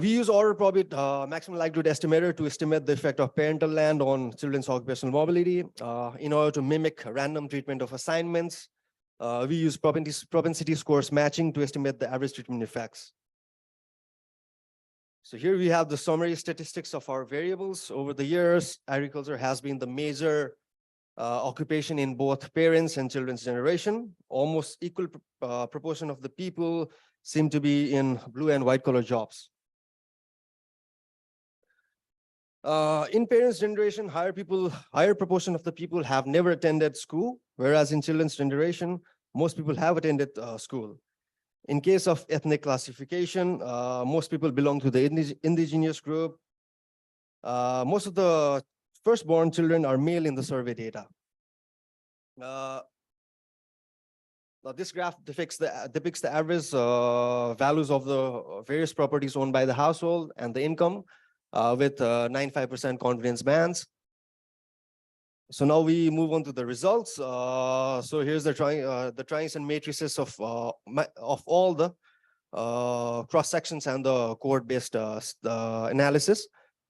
We use order probit maximum likelihood estimator to estimate the effect of parental land on children's occupational mobility. In order to mimic random treatment of assignments, we use propensity scores matching to estimate the average treatment effects. So here we have the summary statistics of our variables. Over the years, agriculture has been the major occupation in both parents and children's generation. Almost equal proportion of the people seem to be in blue and white collar jobs. In parents' generation, higher proportion of the people have never attended school, whereas in children's generation, most people have attended school. In case of ethnic classification, most people belong to the indigenous group. Most of the firstborn children are male in the survey data. Now this graph depicts the average values of the various properties owned by the household and the income with 95% confidence bands. So now we move on to the results. So here's the triangles and matrices of all the cross sections and the cohort-based analysis.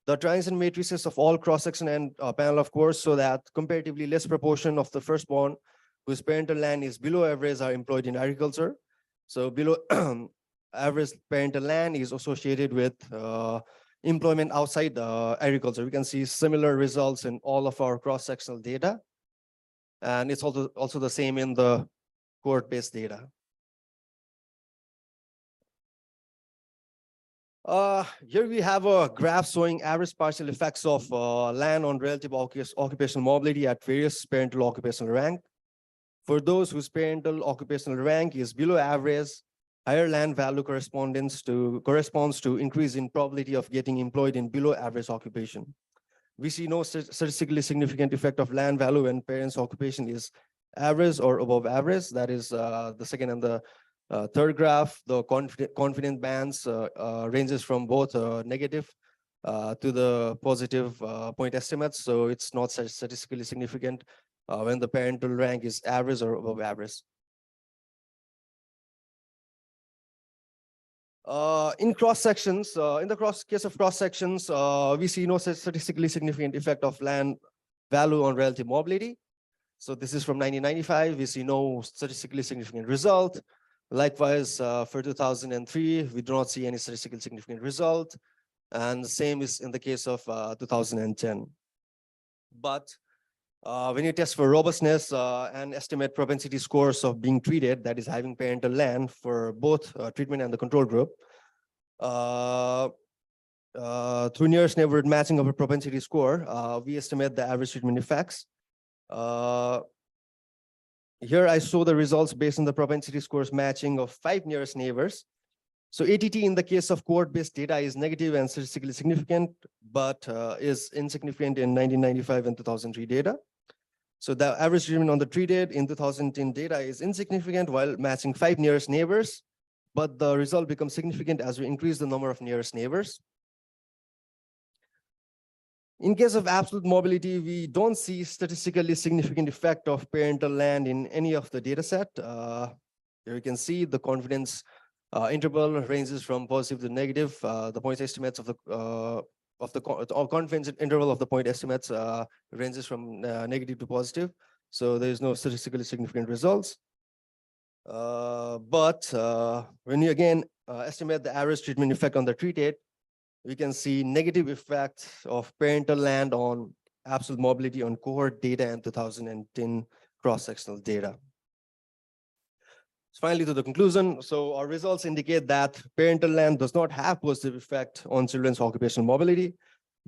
The triangles and matrices of all cross section and panel of course, so that comparatively less proportion of the firstborn whose parental land is below average are employed in agriculture. So below average parental land is associated with employment outside agriculture. We can see similar results in all of our cross-sectional data. And it's also the same in the cohort-based data. Here we have a graph showing average partial effects of land on relative occupational mobility at various parental occupational rank. For those whose parental occupational rank is below average, higher land value corresponds to increase in probability of getting employed in below average occupation. We see no statistically significant effect of land value when parents' occupation is average or above average. That is the second and the third graph. The confidence bands ranges from both negative to the positive point estimates. So it's not statistically significant when the parental rank is average or above average. In cross sections, in the case of cross sections, we see no statistically significant effect of land value on relative mobility. So this is from 1995. We see no statistically significant result. Likewise, for 2003, we do not see any statistically significant result. And the same is in the case of 2010. But when you test for robustness and estimate propensity scores of being treated, that is having parental land for both treatment and the control group, through nearest neighborhood matching of a propensity score, we estimate the average treatment effects. Here I show the results based on the propensity scores matching of 5 nearest neighbors. So ATT in the case of cohort-based data is negative and statistically significant, but is insignificant in 1995 and 2003 data. So the average treatment on the treated in 2010 data is insignificant while matching 5 nearest neighbors, but the result becomes significant as we increase the number of nearest neighbors. In case of absolute mobility, we don't see statistically significant effect of parental land in any of the data set. Here you can see the confidence interval ranges from positive to negative. The point estimates of the confidence interval of the point estimates ranges from negative to positive. So there is no statistically significant results. But when you again estimate the average treatment effect on the treated, we can see negative effect of parental land on absolute mobility on cohort data and 2010 cross-sectional data. Finally, to the conclusion, so our results indicate that parental land does not have positive effect on children's occupational mobility.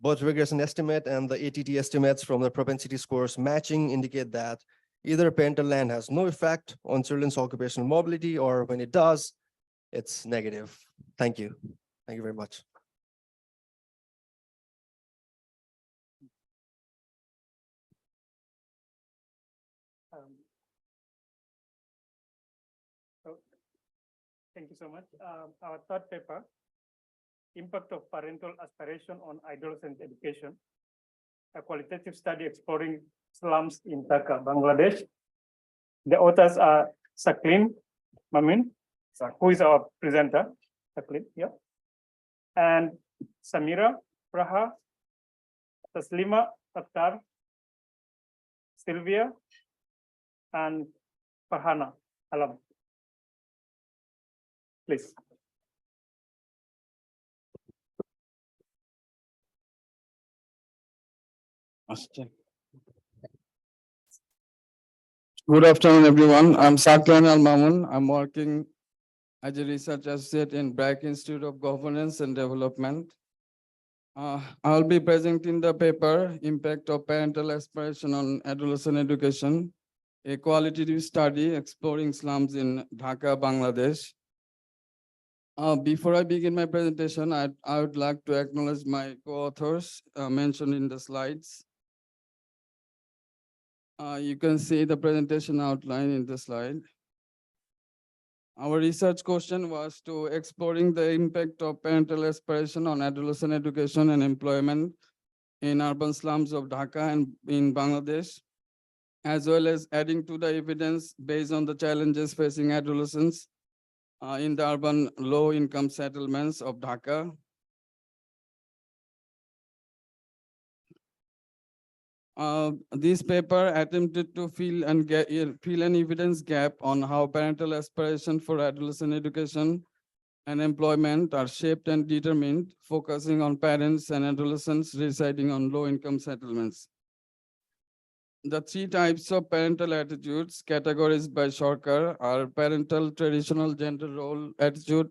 Both regression estimate and the ATT estimates from the propensity scores matching indicate that either parental land has no effect on children's occupational mobility, or when it does, it's negative. Thank you. Thank you very much. Thank you so much. Our third paper, Impact of Parental Aspiration on Adolescent Education, a qualitative study exploring slums in Dhaka, Bangladesh. The authors are Saklin Mamin, who is our presenter, Saklin, yeah, and Samira Praha, Taslima Attar, Sylvia, and Farhana Alam. Please. Good afternoon, everyone. I'm Saklan Al Mamun. I'm working as a research associate in Brack Institute of Governance and Development. I'll be presenting the paper, Impact of Parental Aspiration on Adolescent Education, a qualitative study exploring slums in Dhaka, Bangladesh. Before I begin my presentation, I would like to acknowledge my co-authors mentioned in the slides. You can see the presentation outline in the slide. Our research question was to exploring the impact of parental aspiration on adolescent education and employment in urban slums of Dhaka and in Bangladesh, as well as adding to the evidence based on the challenges facing adolescents in the urban low-income settlements of Dhaka. This paper attempted to fill an evidence gap on how parental aspiration for adolescent education and employment are shaped and determined, focusing on parents and adolescents residing on low-income settlements. The 3 types of parental attitudes categorized by Sarkar are parental traditional gender role attitude,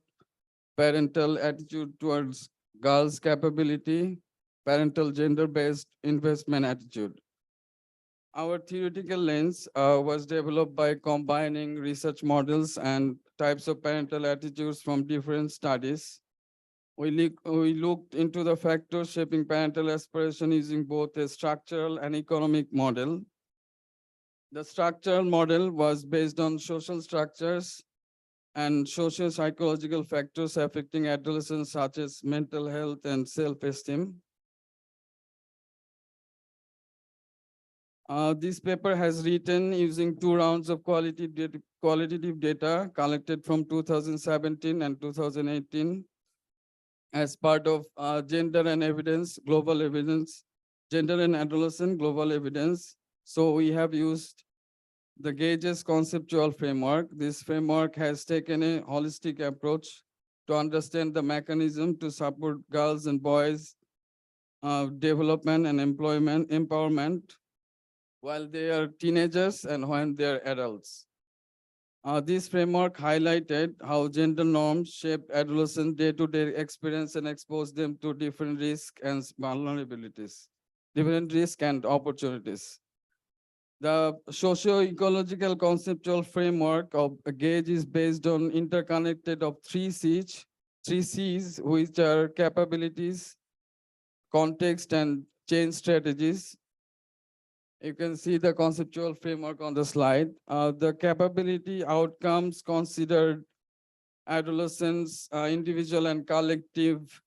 parental attitude towards girls' capability, parental gender-based investment attitude. Our theoretical lens was developed by combining research models and types of parental attitudes from different studies. We looked into the factors shaping parental aspiration using both a structural and economic model. The structural model was based on social structures and socio-psychological factors affecting adolescents such as mental health and self-esteem. This paper has written using 2 rounds of qualitative data collected from 2017 and 2018 as part of gender and evidence, global evidence, gender and adolescent global evidence. So we have used the Gage's conceptual framework. This framework has taken a holistic approach to understand the mechanism to support girls and boys development and empowerment while they are teenagers and when they are adults. This framework highlighted how gender norms shape adolescent day-to-day experience and expose them to different risks and vulnerabilities, different risks and opportunities. The socio-ecological conceptual framework of Gage is based on interconnected of 3 C's, which are capabilities, context, and change strategies. You can see the conceptual framework on the slide. The capability outcomes considered adolescents, individual and collective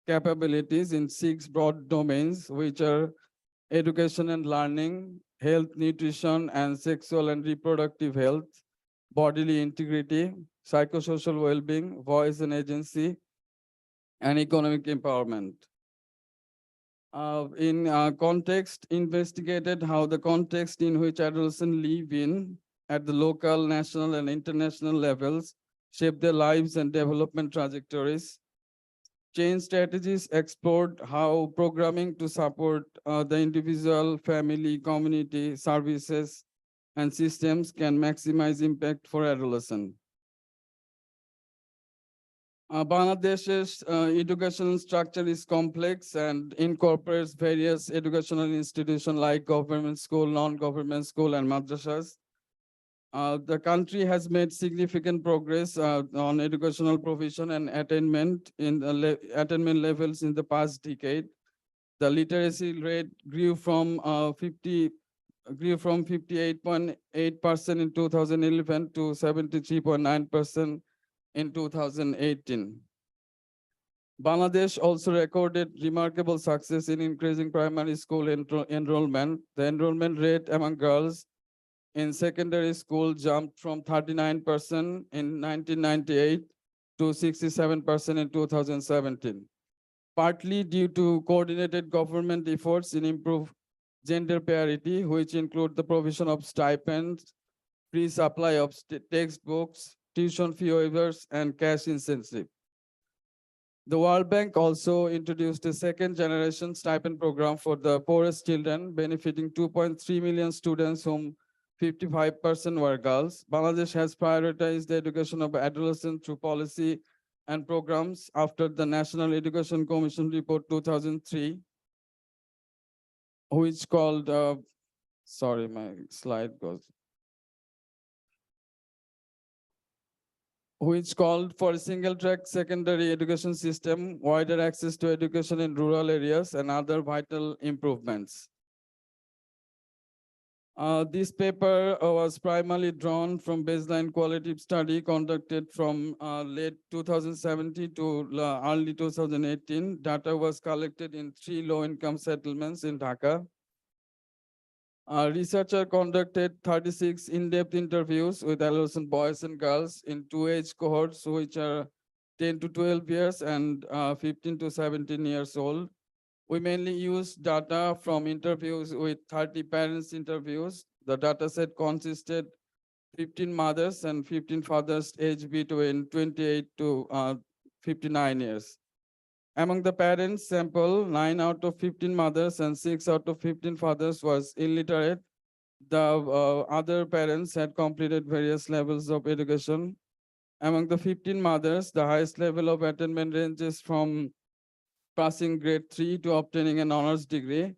capabilities in 6 broad domains, which are education and learning, health, nutrition, and sexual and reproductive health, bodily integrity, psychosocial well-being, voice and agency, and economic empowerment. In context, investigated how the context in which adolescents live in at the local, national, and international levels shape their lives and development trajectories. Change strategies explored how programming to support the individual, family, community, services, and systems can maximize impact for adolescents. Bangladesh's educational structure is complex and incorporates various educational institutions like government school, non-government school, and madrasas. The country has made significant progress on educational provision and attainment in the attainment levels in the past decade. The literacy rate grew from 58.8% in 2011 to 73.9% in 2018. Bangladesh also recorded remarkable success in increasing primary school enrollment. The enrollment rate among girls in secondary school jumped from 39% in 1998 to 67% in 2017, partly due to coordinated government efforts in improve gender parity, which include the provision of stipends, free supply of textbooks, tuition fee waivers, and cash incentive. The World Bank also introduced a second-generation stipend program for the poorest children, benefiting 2.3 million students, whom 55% were girls. Bangladesh has prioritized the education of adolescents through policy and programs after the National Education Commission Report 2003, which called, sorry, my slide goes. Which called for a single-track secondary education system, wider access to education in rural areas, and other vital improvements. This paper was primarily drawn from baseline qualitative study conducted from late 2017 to early 2018. Data was collected in 3 low-income settlements in Dhaka. Researcher conducted 36 in-depth interviews with adolescent boys and girls in 2 age cohorts, which are 10 to 12 years and 15 to 17 years old. We mainly used data from interviews with 30 parents interviews. The data set consisted 15 mothers and 15 fathers aged between 28 to 59 years. Among the parents sample, 9 out of 15 mothers and 6 out of 15 fathers was illiterate. The other parents had completed various levels of education. Among the 15 mothers, the highest level of attainment ranges from passing grade 3 to obtaining an honors degree.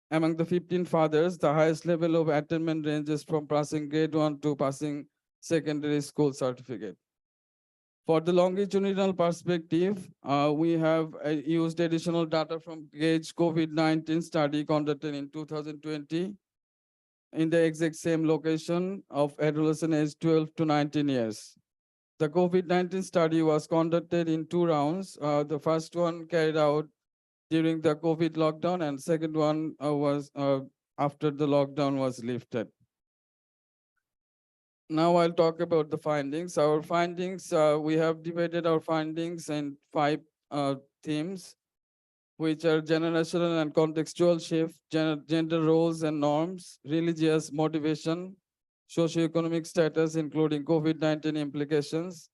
Among the 15 fathers, the highest level of attainment ranges from passing grade 1 to passing secondary school certificate. For the longitudinal perspective, we have used additional data from Gauge COVID-19 study conducted in 2020 in the exact same location of adolescent aged 12 to 19 years. The COVID-19 study was conducted in 2 rounds. The first one carried out during the COVID lockdown, and second one was after the lockdown was lifted. Now I'll talk about the findings. Our findings, we have divided our findings in 5 themes, which are generational and contextual shift, gender roles and norms, religious motivation, socioeconomic status, including COVID-19 implications,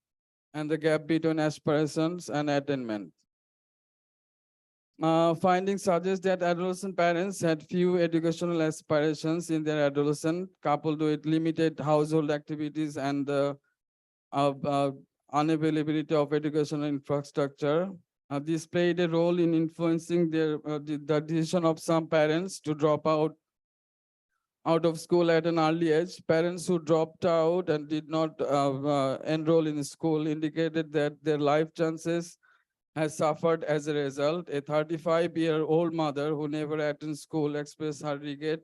and the gap between aspirations and attainment. Findings suggest that adolescent parents had few educational aspirations in their adolescent, coupled with limited household activities and the unavailability of educational infrastructure. This played a role in influencing the decision of some parents to drop out of school at an early age. Parents who dropped out and did not enroll in school indicated that their life chances has suffered as a result. A 35-year-old mother who never attended school expressed her regret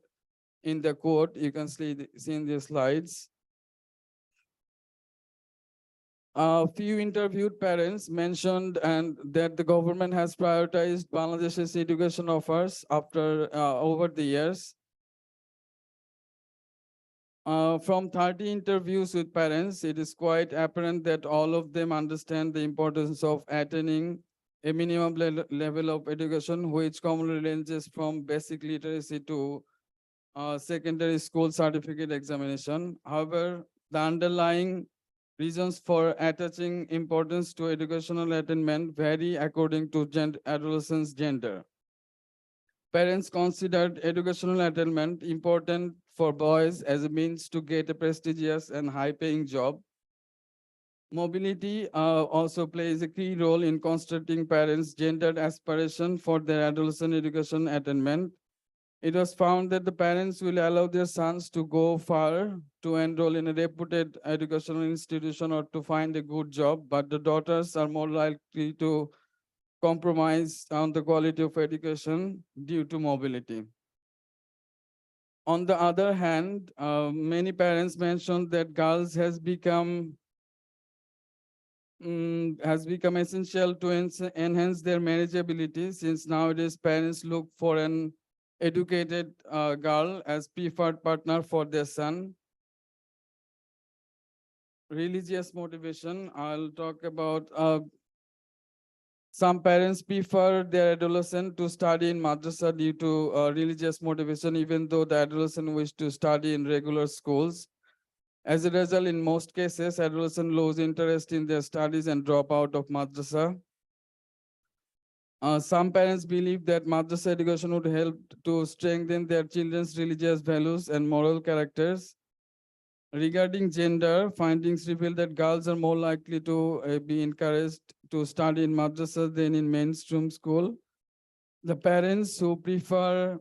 in the quote. You can see in the slides. A few interviewed parents mentioned that the government has prioritized Bangladesh's education offers over the years. From 30 interviews with parents, it is quite apparent that all of them understand the importance of attaining a minimum level of education, which commonly ranges from basic literacy to secondary school certificate examination. However, the underlying reasons for attaching importance to educational attainment vary according to adolescents' gender. Parents considered educational attainment important for boys as a means to get a prestigious and high-paying job. Mobility also plays a key role in constructing parents' gendered aspiration for their adolescent education attainment. It was found that the parents will allow their sons to go far to enroll in a reputed educational institution or to find a good job, but the daughters are more likely to compromise on the quality of education due to mobility. On the other hand, many parents mentioned that girls has become essential to enhance their marriageability, since nowadays parents look for an educated girl as preferred partner for their son. Religious motivation, I'll talk about. Some parents prefer their adolescent to study in madrasa due to religious motivation, even though the adolescent wish to study in regular schools. As a result, in most cases, adolescents lose interest in their studies and drop out of madrasa. Some parents believe that madrasa education would help to strengthen their children's religious values and moral characters. Regarding gender, findings reveal that girls are more likely to be encouraged to study in madrasa than in mainstream school. The parents who prefer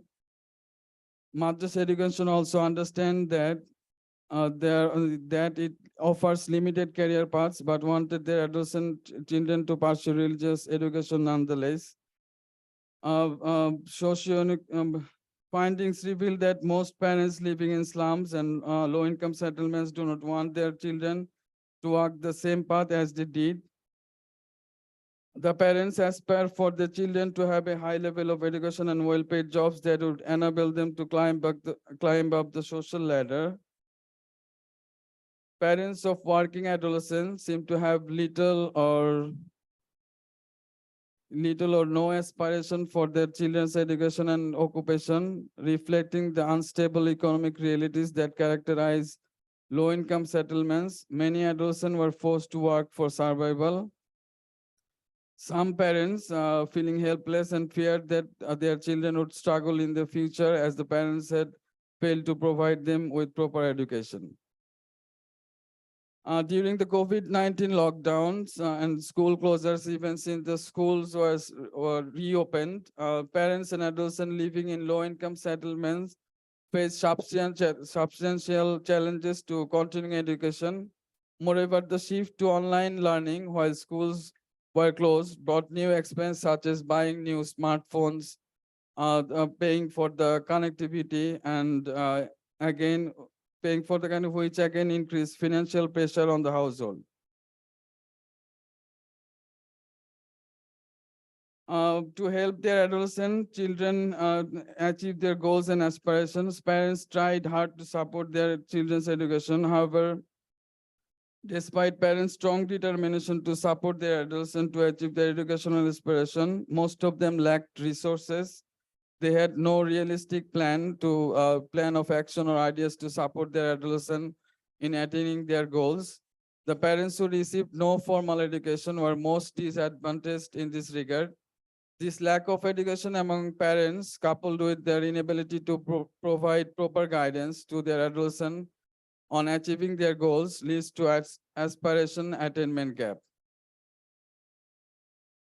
madrasa education also understand that that it offers limited career paths, but wanted their adolescent children to pursue religious education nonetheless. Findings reveal that most parents living in slums and low-income settlements do not want their children to walk the same path as they did. The parents aspire for their children to have a high level of education and well-paid jobs that would enable them to climb up the social ladder. Parents of working adolescents seem to have little or no aspiration for their children's education and occupation, reflecting the unstable economic realities that characterize low-income settlements. Many adolescents were forced to work for survival. Some parents feeling helpless and feared that their children would struggle in the future as the parents had failed to provide them with proper education. During the COVID-19 lockdowns and school closures, even since the schools were reopened, parents and adolescents living in low-income settlements face substantial challenges to continuing education. Moreover, the shift to online learning while schools were closed brought new expenses such as buying new smartphones, paying for the connectivity, and again, paying for the kind of which again increase financial pressure on the household. To help their adolescent children achieve their goals and aspirations, parents tried hard to support their children's education. However, despite parents' strong determination to support their adolescent to achieve their educational aspiration, most of them lacked resources. They had no realistic plan of action or ideas to support their adolescent in attaining their goals. The parents who received no formal education were most disadvantaged in this regard. This lack of education among parents, coupled with their inability to provide proper guidance to their adolescent on achieving their goals, leads to aspiration attainment gap.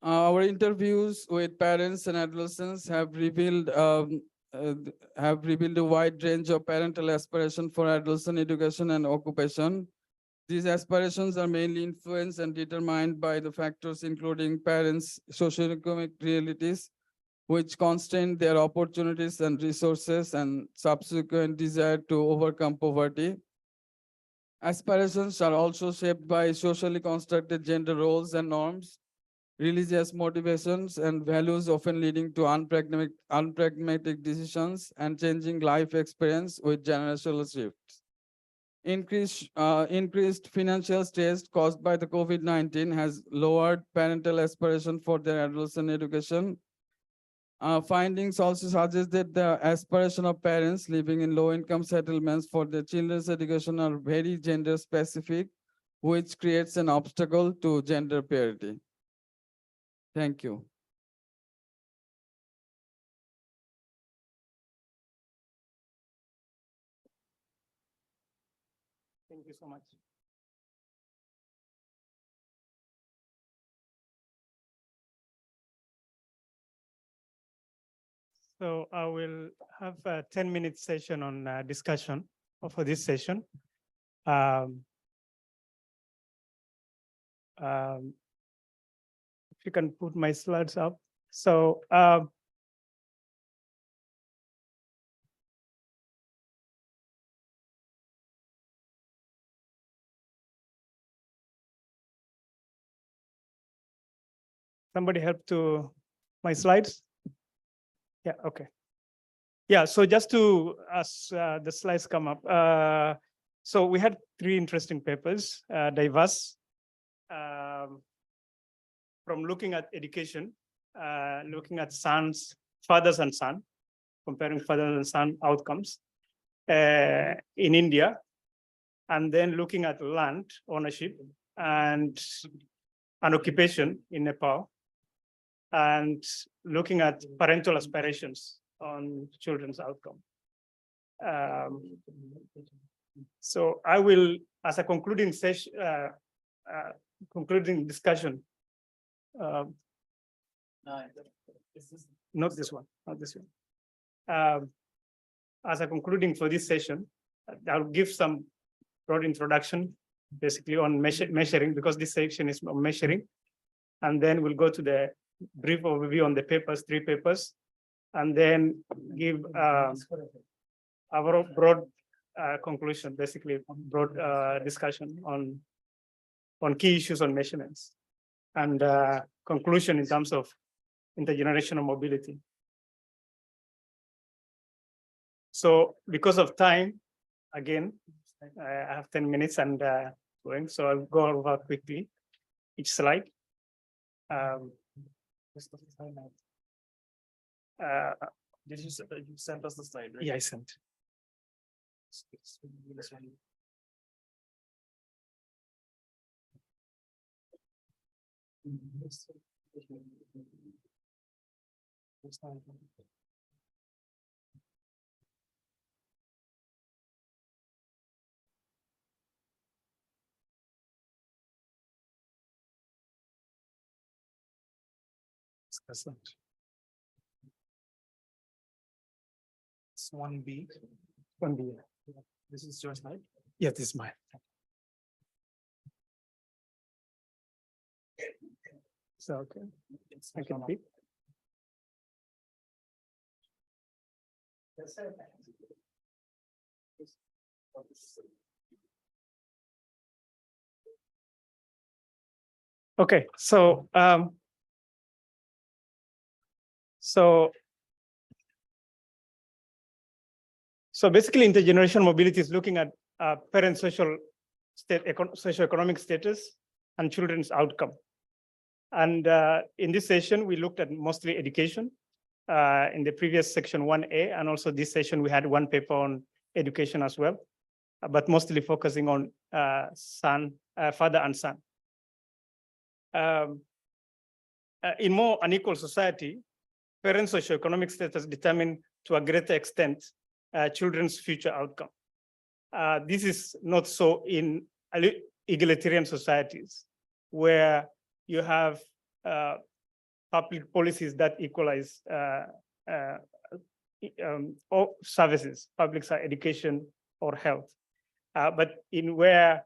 Our interviews with parents and adolescents have revealed a wide range of parental aspiration for adolescent education and occupation. These aspirations are mainly influenced and determined by the factors including parents' socioeconomic realities, which constrain their opportunities and resources and subsequent desire to overcome poverty. Aspirations are also shaped by socially constructed gender roles and norms, religious motivations and values, often leading to unpragmatic decisions and changing life experience with generational shifts. Increased financial stress caused by the COVID-19 has lowered parental aspiration for their adolescent education. Findings also suggest that the aspiration of parents living in low-income settlements for their children's education are very gender-specific, which creates an obstacle to gender parity. Thank you. Thank you so much. So I will have a 10-minute session on discussion for this session. If you can put my slides up. So somebody help to my slides? Yeah, okay. Yeah, so just to, as the slides come up, so we had 3 interesting papers, diverse, from looking at education, looking at fathers and son, comparing fathers and son outcomes in India, and then looking at land ownership and occupation in Nepal, and looking at parental aspirations on children's outcome. So I will, as a concluding session, concluding discussion, not this one, not this one. As a concluding for this session, I'll give some broad introduction, basically on measuring, because this section is on measuring, and then we'll go to the brief overview on the papers, 3 papers, and then give a broad conclusion, basically broad discussion on key issues on measurements, and conclusion in terms of intergenerational mobility. So because of time, again, I have 10 minutes and going, so I'll go over quickly each slide. Did you send us the slide, right? Yeah, I sent. It's 1B. 1B. This is your slide? Yeah, this is mine. So, okay. I can pick. Okay, so so basically intergenerational mobility is looking at parent socioeconomic status and children's outcome. And in this session, we looked at mostly education. In the previous section 1A, and also this session, we had 1 paper on education as well, but mostly focusing on father and son. In more unequal society, parent socioeconomic status determine to a greater extent children's future outcome. This is not so in egalitarian societies, where you have public policies that equalize all services, public education or health. But in where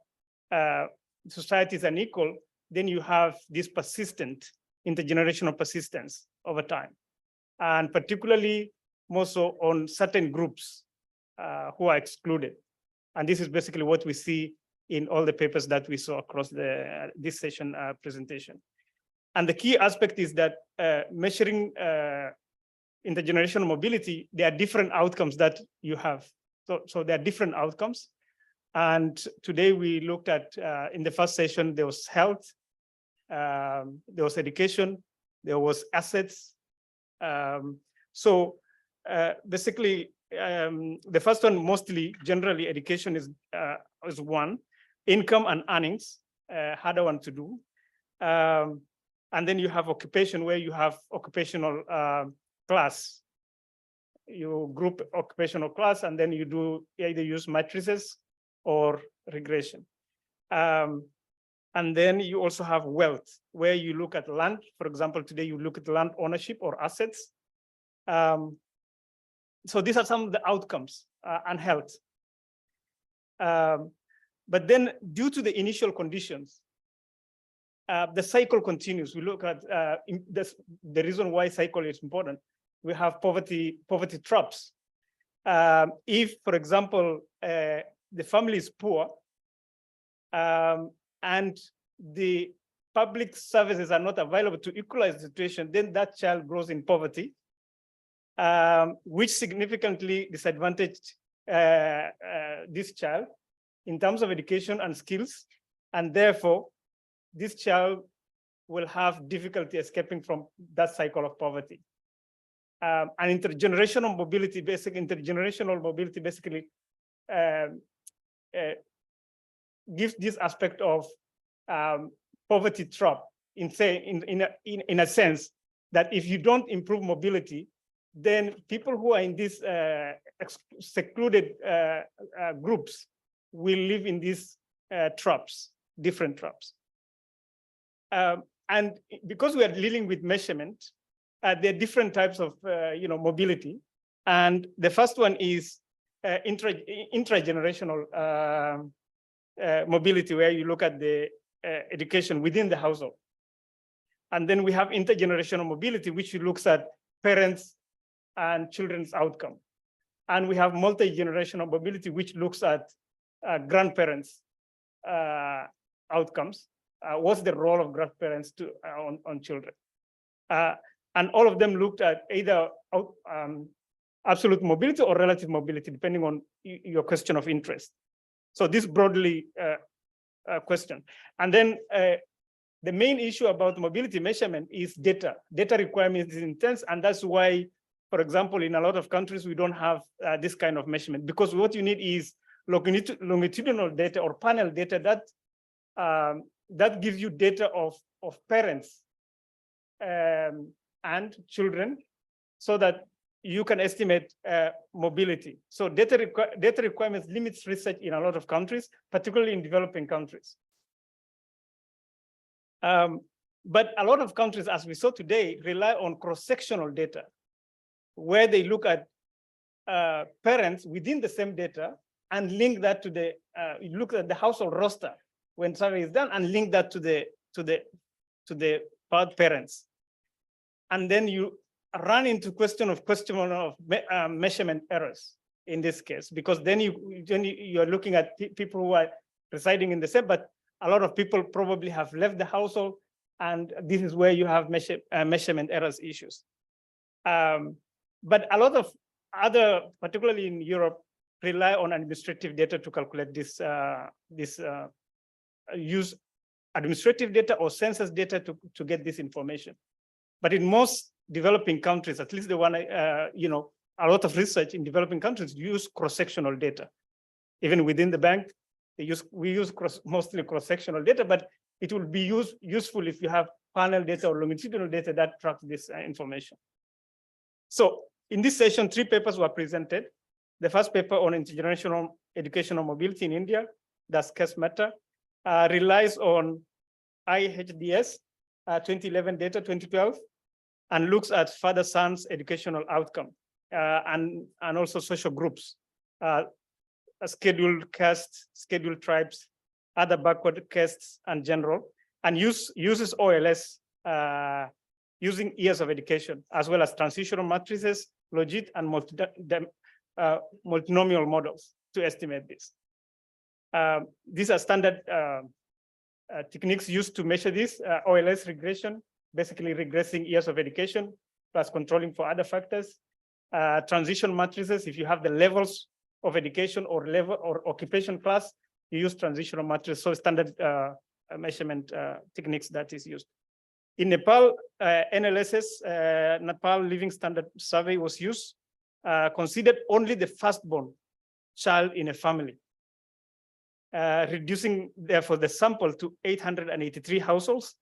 society is unequal, then you have this persistent intergenerational persistence over time. And particularly more so on certain groups who are excluded. And this is basically what we see in all the papers that we saw across this session presentation. And the key aspect is that measuring intergenerational mobility, there are different outcomes that you have. So there are different outcomes. And today we looked at, in the first session, there was health, there was education, there was assets. Basically, the first one, mostly generally education is one, income and earnings, harder one to do. And then you have occupation, where you have occupational class. You group occupational class, and then you do either use matrices or regression. And then you also have wealth, where you look at land. For example, today you look at land ownership or assets. So these are some of the outcomes, and health. But then due to the initial conditions, the cycle continues. We look at the reason why cycle is important. We have poverty traps. If, for example, the family is poor, and the public services are not available to equalize the situation, then that child grows in poverty, which significantly disadvantaged this child in terms of education and skills. And therefore, this child will have difficulty escaping from that cycle of poverty. And intergenerational mobility basically gives this aspect of poverty trap in a sense that if you don't improve mobility, then people who are in these secluded groups will live in these traps, different traps. And because we are dealing with measurement, there are different types of mobility. And the first one is intragenerational mobility, where you look at the education within the household. And then we have intergenerational mobility, which looks at parents and children's outcome. And we have multi-generational mobility, which looks at grandparents' outcomes. What's the role of grandparents on children? And all of them looked at either absolute mobility or relative mobility, depending on your question of interest. So this broadly question. And then the main issue about mobility measurement is data. Data requirements is intense, and that's why, for example, in a lot of countries, we don't have this kind of measurement, because what you need is longitudinal data or panel data that gives you data of parents and children, so that you can estimate mobility. So data requirements limits research in a lot of countries, particularly in developing countries. But a lot of countries, as we saw today, rely on cross-sectional data, where they look at parents within the same data and link that to the, you look at the household roster when survey is done and link that to the parents. And then you run into question of measurement errors in this case, because then you're looking at people who are residing in the same, but a lot of people probably have left the household, and this is where you have measurement errors issues. But a lot of other, particularly in Europe, rely on administrative data to calculate this, use administrative data or census data to get this information. But in most developing countries, at least the one, a lot of research in developing countries use cross-sectional data. Even within the bank, we use mostly cross-sectional data, but it will be useful if you have panel data or longitudinal data that tracks this information. So in this session, 3 papers were presented. The first paper on intergenerational educational mobility in India, that's case matter, relies on IHDS 2011 data, 2012, and looks at father-son's educational outcome and also social groups, scheduled castes, scheduled tribes, other backward castes, and general, and uses OLS using years of education, as well as transitional matrices, logit, and multinomial models to estimate this. These are standard techniques used to measure this. OLS regression, basically regressing years of education, plus controlling for other factors. Transition matrices, if you have the levels of education or level or occupation class, you use transitional matrices, so standard measurement techniques that is used. In Nepal, NLSS, Nepal Living Standard Survey was used, considered only the firstborn child in a family, reducing therefore the sample to 883 households,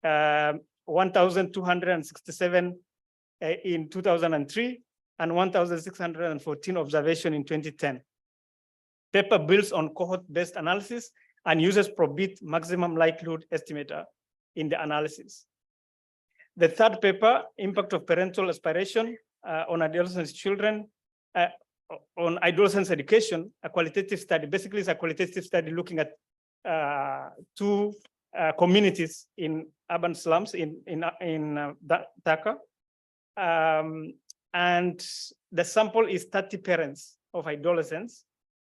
1,267 in 2003, and 1,614 observation in 2010. Paper builds on cohort-based analysis and uses probit maximum likelihood estimator in the analysis. The third paper, impact of parental aspiration on adolescent children, on adolescent education, a qualitative study. Basically, it's a qualitative study looking at two communities in urban slums in Dhaka. And the sample is 30 parents of adolescents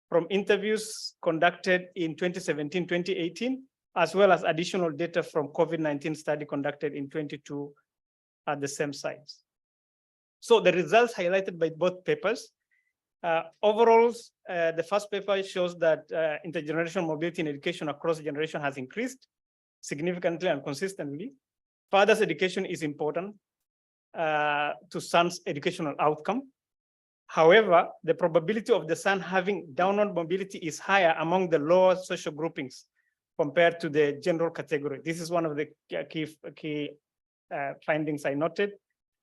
from interviews conducted in 2017, 2018, as well as additional data from COVID-19 study conducted in 22 at the same sites. So the results highlighted by both papers. Overall, the first paper shows that intergenerational mobility in education across generation has increased significantly and consistently. Father's education is important to son's educational outcome. However, the probability of the son having downward mobility is higher among the lower social groupings compared to the general category. This is one of the key findings I noted.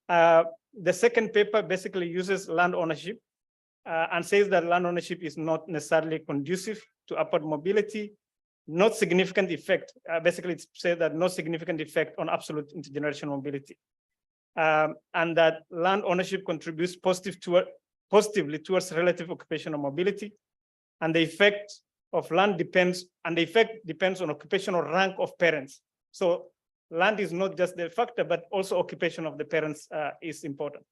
The second paper basically uses land ownership and says that land ownership is not necessarily conducive to upward mobility, not significant effect. Basically, it says that no significant effect on absolute intergenerational mobility. And that land ownership contributes positively towards relative occupational mobility, and the effect of land depends on occupational rank of parents. So land is not just the factor, but also occupation of the parents is important.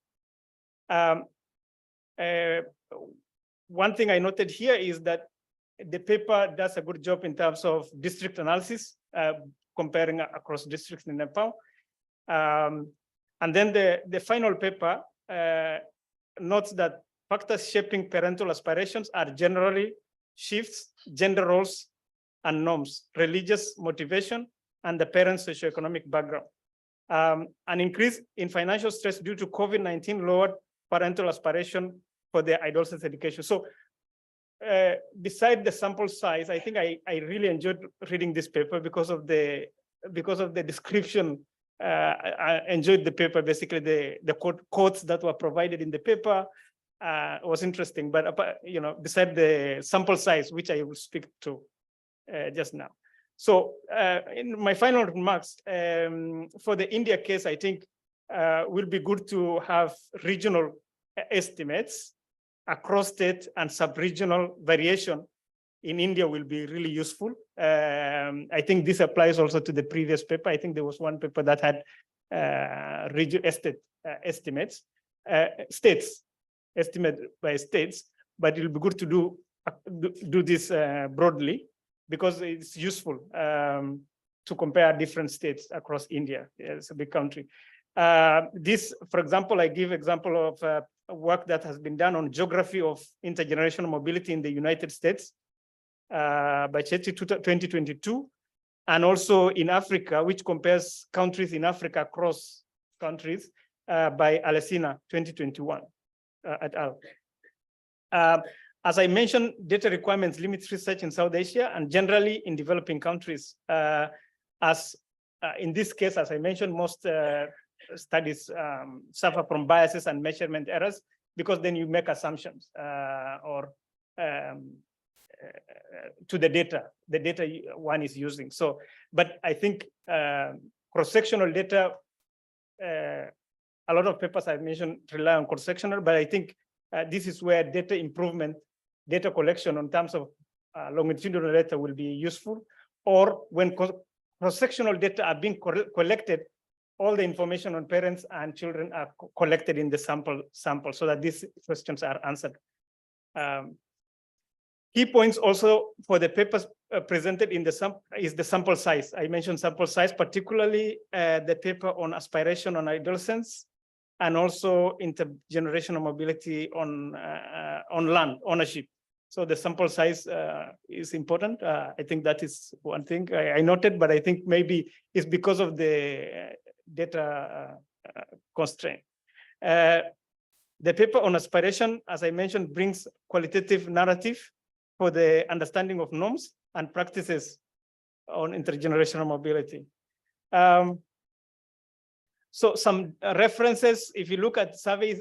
One thing I noted here is that the paper does a good job in terms of district analysis, comparing across districts in Nepal. And then the final paper notes that factors shaping parental aspirations are generally shifts, gender roles and norms, religious motivation, and the parent's socioeconomic background. An increase in financial stress due to COVID-19 lowered parental aspiration for their adolescent education. So beside the sample size, I think I really enjoyed reading this paper because of the description. I enjoyed the paper. Basically, the quotes that were provided in the paper was interesting. But beside the sample size, which I will speak to just now. So in my final remarks, for the India case, I think will be good to have regional estimates across state and sub-regional variation in India will be really useful. I think this applies also to the previous paper. I think there was one paper that had regional estimates, states, estimated by states, but it will be good to do this broadly because it's useful to compare different states across India. It's a big country. This, for example, I give example of work that has been done on geography of intergenerational mobility in the United States by Chetty 2022, and also in Africa, which compares countries in Africa across countries by Alessina 2021 et al. As I mentioned, data requirements limit research in South Asia and generally in developing countries. In this case, as I mentioned, most studies suffer from biases and measurement errors because then you make assumptions to the data one is using. So, but I think cross-sectional data, a lot of papers I've mentioned rely on cross-sectional, but I think this is where data improvement, data collection in terms of longitudinal data will be useful, or when cross-sectional data are being collected, all the information on parents and children are collected in the sample so that these questions are answered. Key points also for the papers presented in the sample size. I mentioned sample size, particularly the paper on aspiration on adolescence, and also intergenerational mobility on land ownership. So the sample size is important. I think that is one thing I noted, but I think maybe it's because of the data constraint. The paper on aspiration, as I mentioned, brings qualitative narrative for the understanding of norms and practices on intergenerational mobility. So some references, if you look at surveys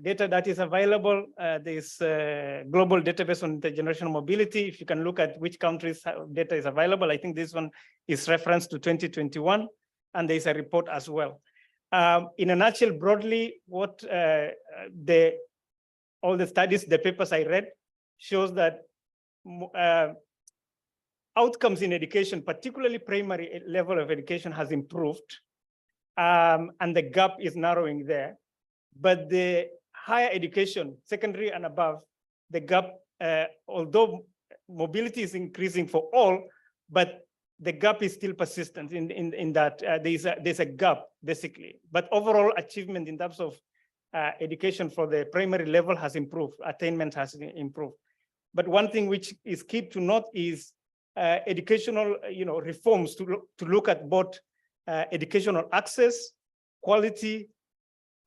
data that is available, there's a global database on intergenerational mobility. If you can look at which countries data is available, I think this one is referenced to 2021, and there's a report as well. In a nutshell, broadly, what all the studies, the papers I read, shows that outcomes in education, particularly primary level of education, has improved, and the gap is narrowing there. But the higher education, secondary and above, the gap, although mobility is increasing for all, but the gap is still persistent in that there's a gap, basically. But overall achievement in terms of education for the primary level has improved, attainment has improved. But one thing which is key to note is educational reforms to look at both educational access, quality,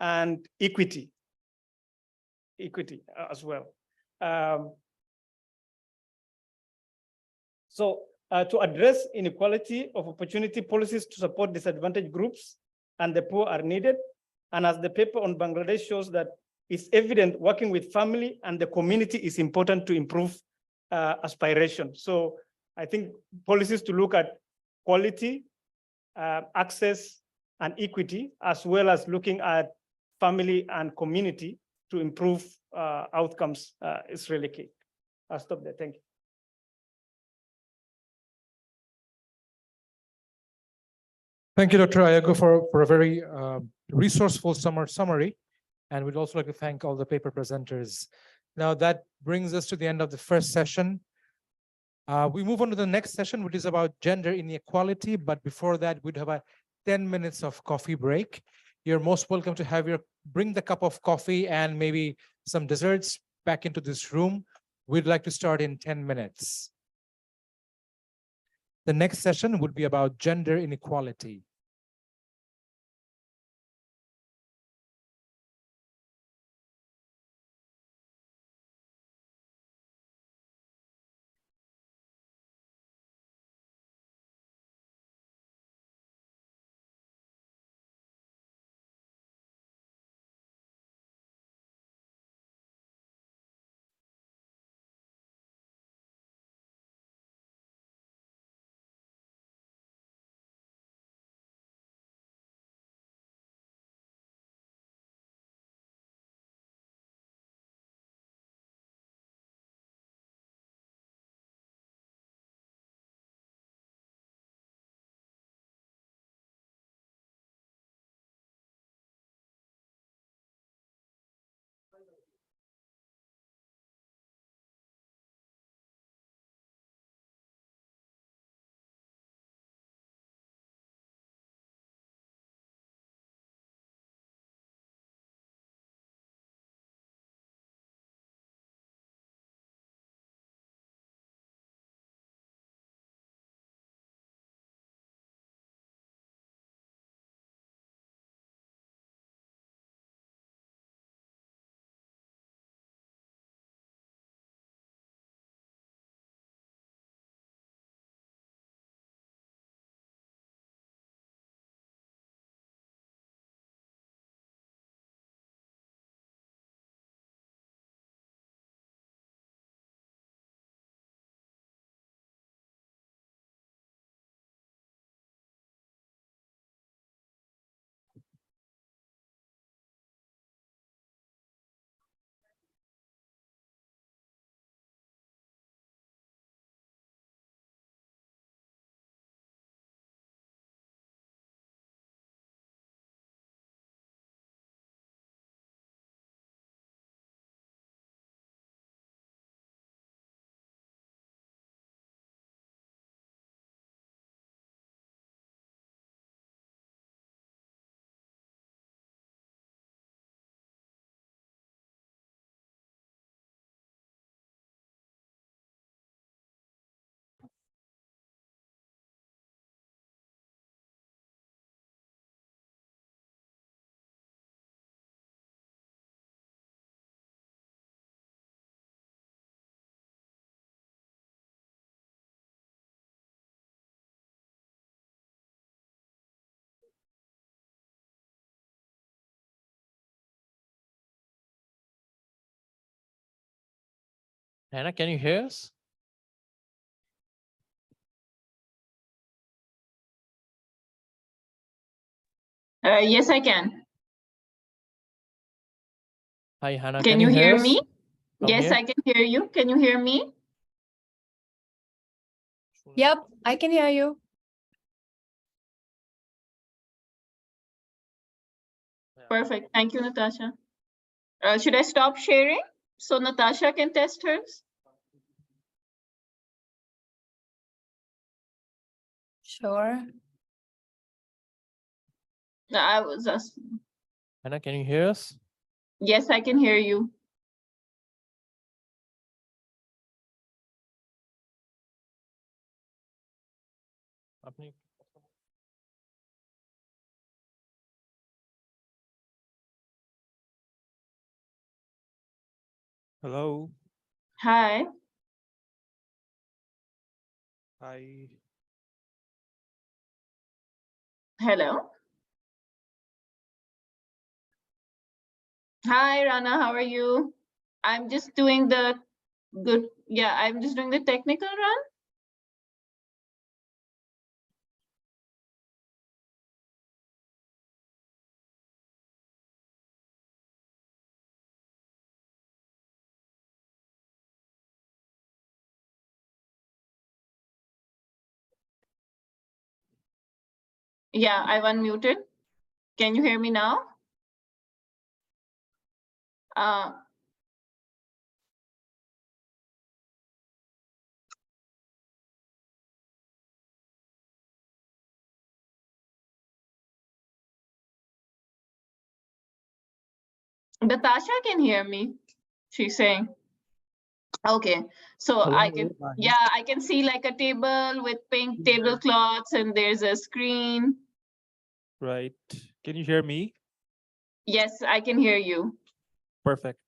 and equity as well. To address inequality of opportunity, policies to support disadvantaged groups and the poor are needed. And as the paper on Bangladesh shows, that it's evident working with family and the community is important to improve aspiration. So I think policies to look at quality, access, and equity, as well as looking at family and community to improve outcomes is really key. I'll stop there. Thank you. Thank you, Dr. Ayago, for a very resourceful summary. And we'd also like to thank all the paper presenters. Now that brings us to the end of the first session. We move on to the next session, which is about gender inequality. But before that, we'd have a 10 minutes of coffee break. You're most welcome to bring the cup of coffee and maybe some desserts back into this room. We'd like to start in 10 minutes. The next session would be about gender inequality. Hannah, can you hear us? Yes, I can. Hi, Hannah. Can you hear us me? from Yes, here? I can hear you. Can you hear me? Yep, I can hear you. Perfect. Thank you, Natasha. Should I stop sharing so Natasha can test hers? Sure. No, I was asking. Hannah, can you hear us? Yes, I can hear you. अपनी Hello. Hi. Hi. Hello. Hi, Rana. How are you? I'm just doing the good. Yeah, I'm just doing the technical run. Yeah, I've unmuted. Can you hear me now? Uh, Natasha can hear me, she's saying. Okay, so I can, yeah, I can see like a table with pink tablecloths and there's a screen. Right. Can you hear me? Yes, I can hear you. Perfect.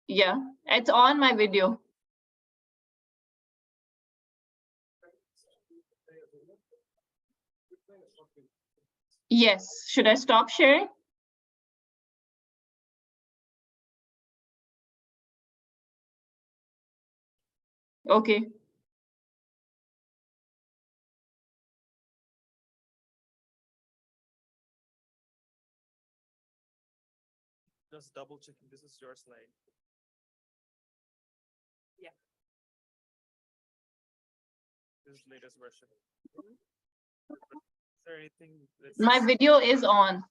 Yeah, it's on my video. Yes, should I stop sharing? Okay. Just double checking. This is your slide. Yeah. This is latest version. Is there anything that's My video is on.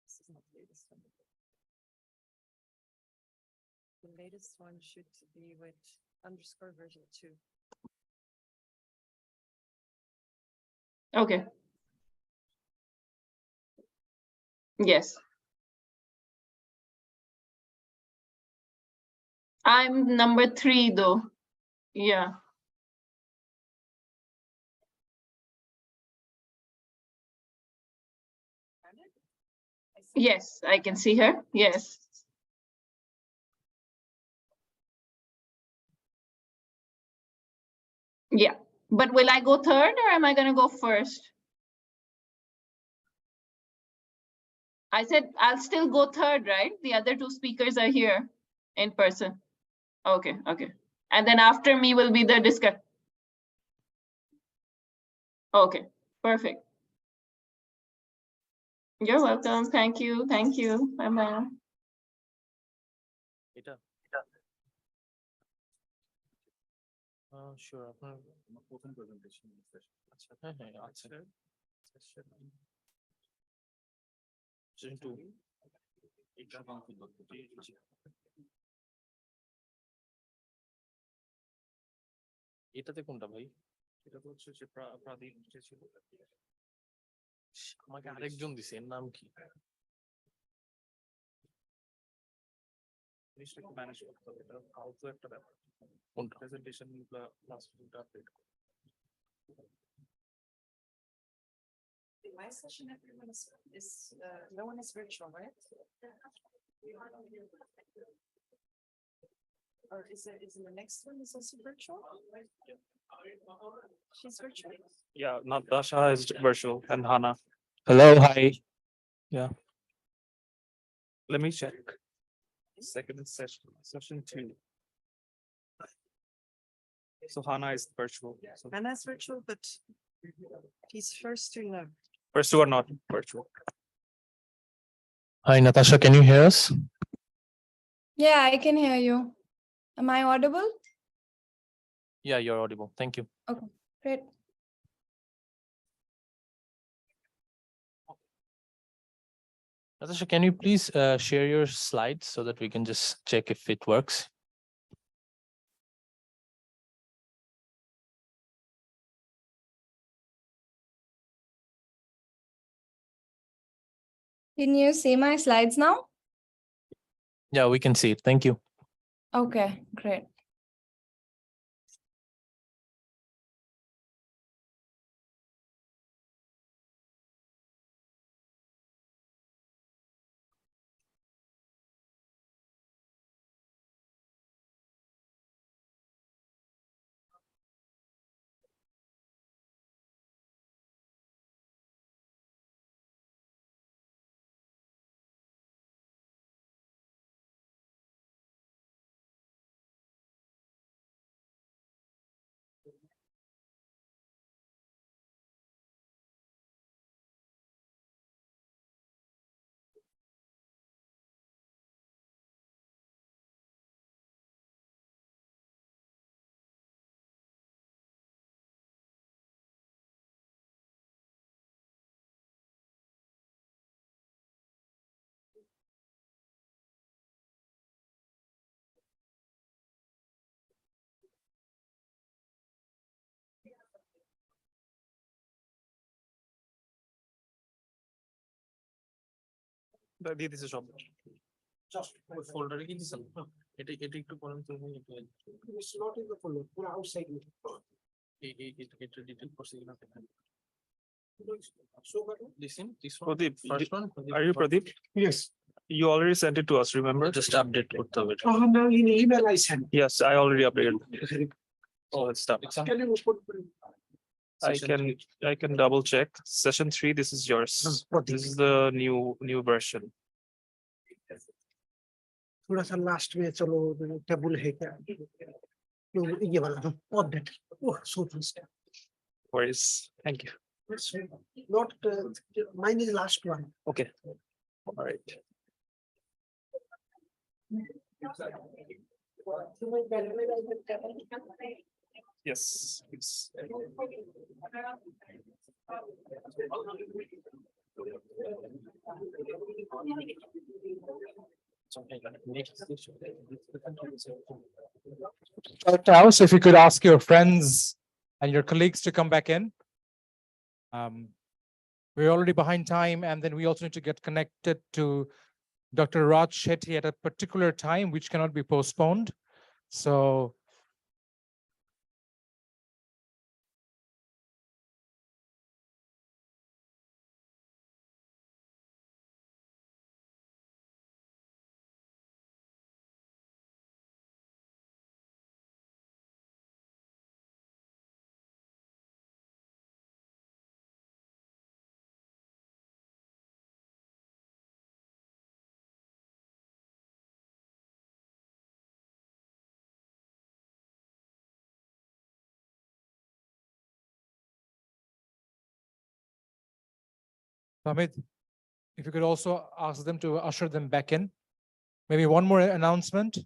This is not the latest one. The latest one should be with underscore version 2. Okay. Yes. I'm number 3 though. Yeah. Yes, I can see her. Yes. Yeah, but will I go third or am I gonna go first? I said I'll still go third, right? The other 2 speakers are here in person. Okay, okay. And then after me will be the discuss. Okay, perfect. You're welcome. Thank you. Thank you. Bye-bye. এটা sure আপনার প্রথম presentation আচ্ছা হ্যাঁ হ্যাঁ আচ্ছা session 2 এটা এটাতে কোনটা ভাই এটা তো হচ্ছে যে প্রাদীপ যে ছিল আমাকে আরেকজন দিছে এর নাম কি জিনিসটা একটু ম্যানেজ করতে হবে এটা ফালতু একটা ব্যাপার কোনটা প্রেজেন্টেশন গুলো লাস্ট দুটো update My session, everyone is no one is virtual, right? Or is the next one is also virtual? She's virtual? Yeah, Natasha is virtual and Hannah. Hello, hi. Yeah. Let me check. Second session 2. So Hana is virtual. So And that's virtual, but he's first to know. first two are not virtual. Hi, Natasha, can you hear us? Yeah, I can hear you. Am I audible? Yeah, you're audible. Thank you. Okay, great. Natasha, can you please share your slides so that we can just check if it works? Can you see my slides now? Yeah, we can see it. Thank you. Okay, great. This is job. Just folder কি দিছেন এটা একটু পড়েন তো it's not in the folder পুরো outside এটা detail করছি কিনা দেখেন listen this one Pradeep first one are you Pradeep? Yes, you already sent it to us, remember? Just update করতে হবে এটা oh no in email I sent. Yes, I already updated. Oh, let's stop. I can double check. Session 3, this is yours. This is the new version. थोड़ा सा last में चलो table है क्या तो ये वाला update oh so fast Worries. Thank you. not mine is last one Okay. All right. Yes, please. House, if you could ask your friends and your colleagues to come back in. We're already behind time, and then we also need to get connected to Dr. Raj Shetty at a particular time, which cannot be postponed. So Amit, if you could also ask them to usher them back in. Maybe one more announcement.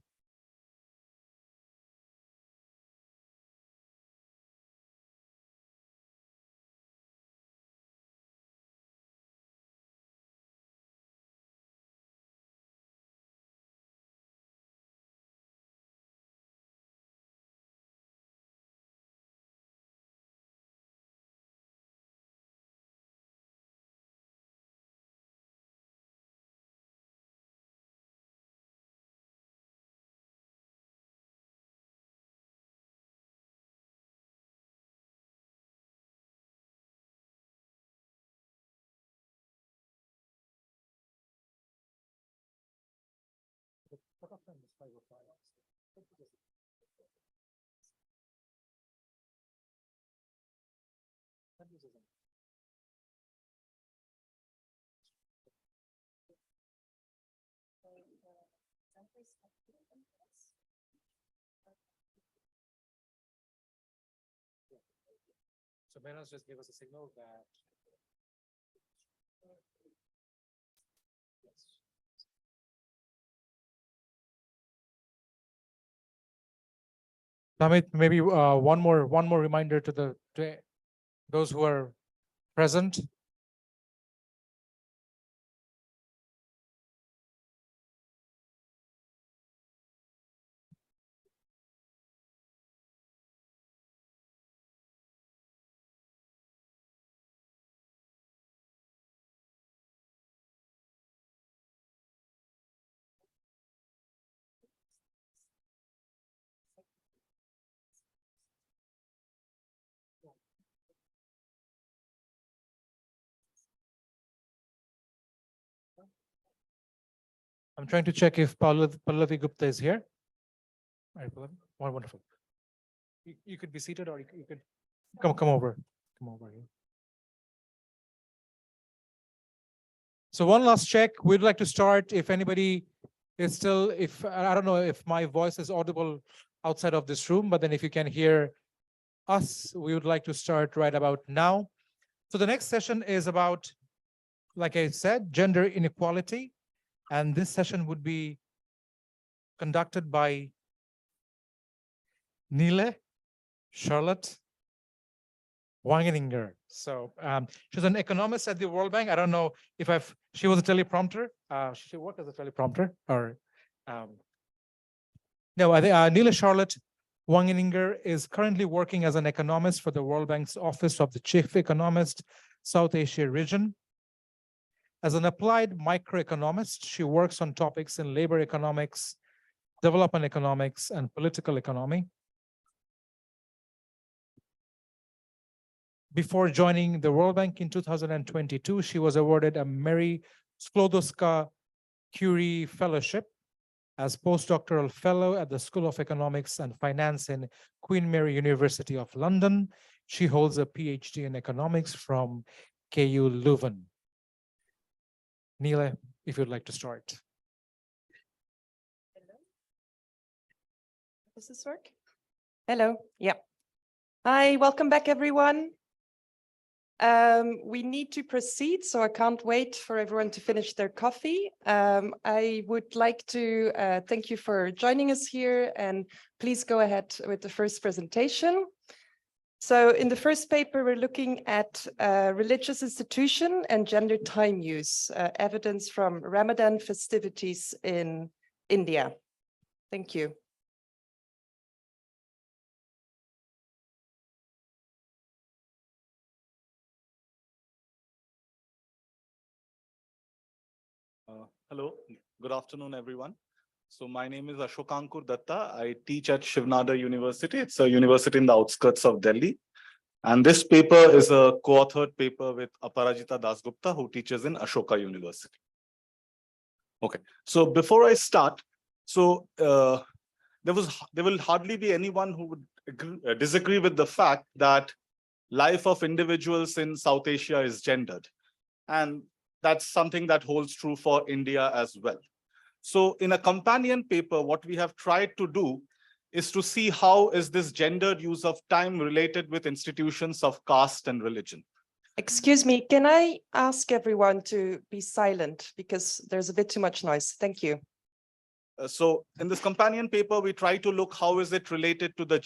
So Menos just gave us a signal that. Amit, maybe one more reminder to those who are present. I'm trying to check if Pallavi Gupta is here. All right, Pallavi. Wonderful. You could be seated, or you could come over here. So one last check. We'd like to start. If anybody is still, if I don't know if my voice is audible outside of this room, but then if you can hear us, we would like to start right about now. So the next session is about, like I said, gender inequality. And this session would be conducted by Nile Charlotte Wangeninger. So she's an economist at the World Bank. I don't know if she was a teleprompter. She worked as a teleprompter, or no, I think Nile Charlotte Wangeninger is currently working as an economist for the World Bank's Office of the Chief Economist, South Asia region. As an applied microeconomist, she works on topics in labor economics, development economics, and political economy. Before joining the World Bank in 2022, she was awarded a Mary Sklodowska-Curie Fellowship as postdoctoral fellow at the School of Economics and Finance in Queen Mary University of London. She holds a PhD in economics from KU Leuven. Nile, if you'd like to start. Hello. Does this work? Hello. Yeah. Hi, welcome back, everyone. We need to proceed, so I can't wait for everyone to finish their coffee. I would like to thank you for joining us here, and please go ahead with the first presentation. So in the first paper, we're looking at religious institution and gender time use, evidence from Ramadan festivities in India. Thank you. Hello, good afternoon, everyone. So my name is Ashokankur Datta. I teach at Shivnadar University. It's a university in the outskirts of Delhi. And this paper is a co-authored paper with Aparajita Dasgupta, who teaches in Ashoka University. Okay, so before I start, so there will hardly be anyone who would disagree with the fact that life of individuals in South Asia is gendered. And that's something that holds true for India as well. So in a companion paper, what we have tried to do is to see how is this gendered use of time related with institutions of caste and religion. Excuse me, can I ask everyone to be silent because there's a bit too much noise? Thank you. So in this companion paper, we try to look how is it related to the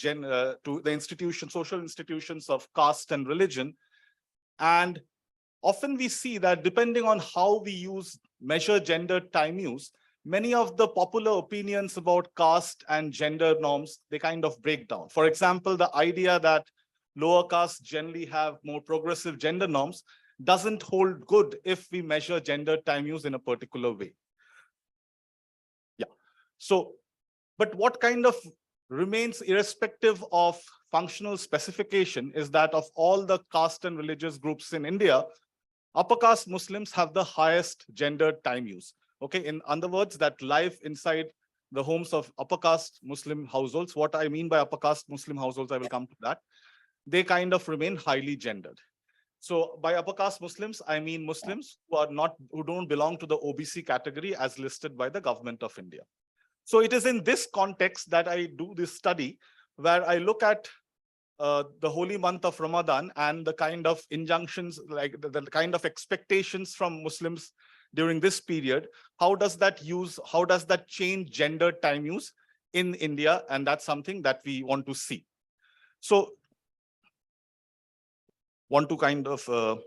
social institutions of caste and religion. And often we see that depending on how we measure gender time use, many of the popular opinions about caste and gender norms, they kind of break down. For example, the idea that lower castes generally have more progressive gender norms doesn't hold good if we measure gender time use in a particular way. Yeah. So, but what kind of remains irrespective of functional specification is that of all the caste and religious groups in India, upper caste Muslims have the highest gendered time use. Okay, in other words, that life inside the homes of upper caste Muslim households, what I mean by upper caste Muslim households, I will come to that, they kind of remain highly gendered. So by upper caste Muslims, I mean Muslims who don't belong to the OBC category as listed by the government of India. So it is in this context that I do this study where I look at the holy month of Ramadan and the kind of injunctions, like the kind of expectations from Muslims during this period, how does that change gender time use in India? And that's something that we want to see. So want to kind of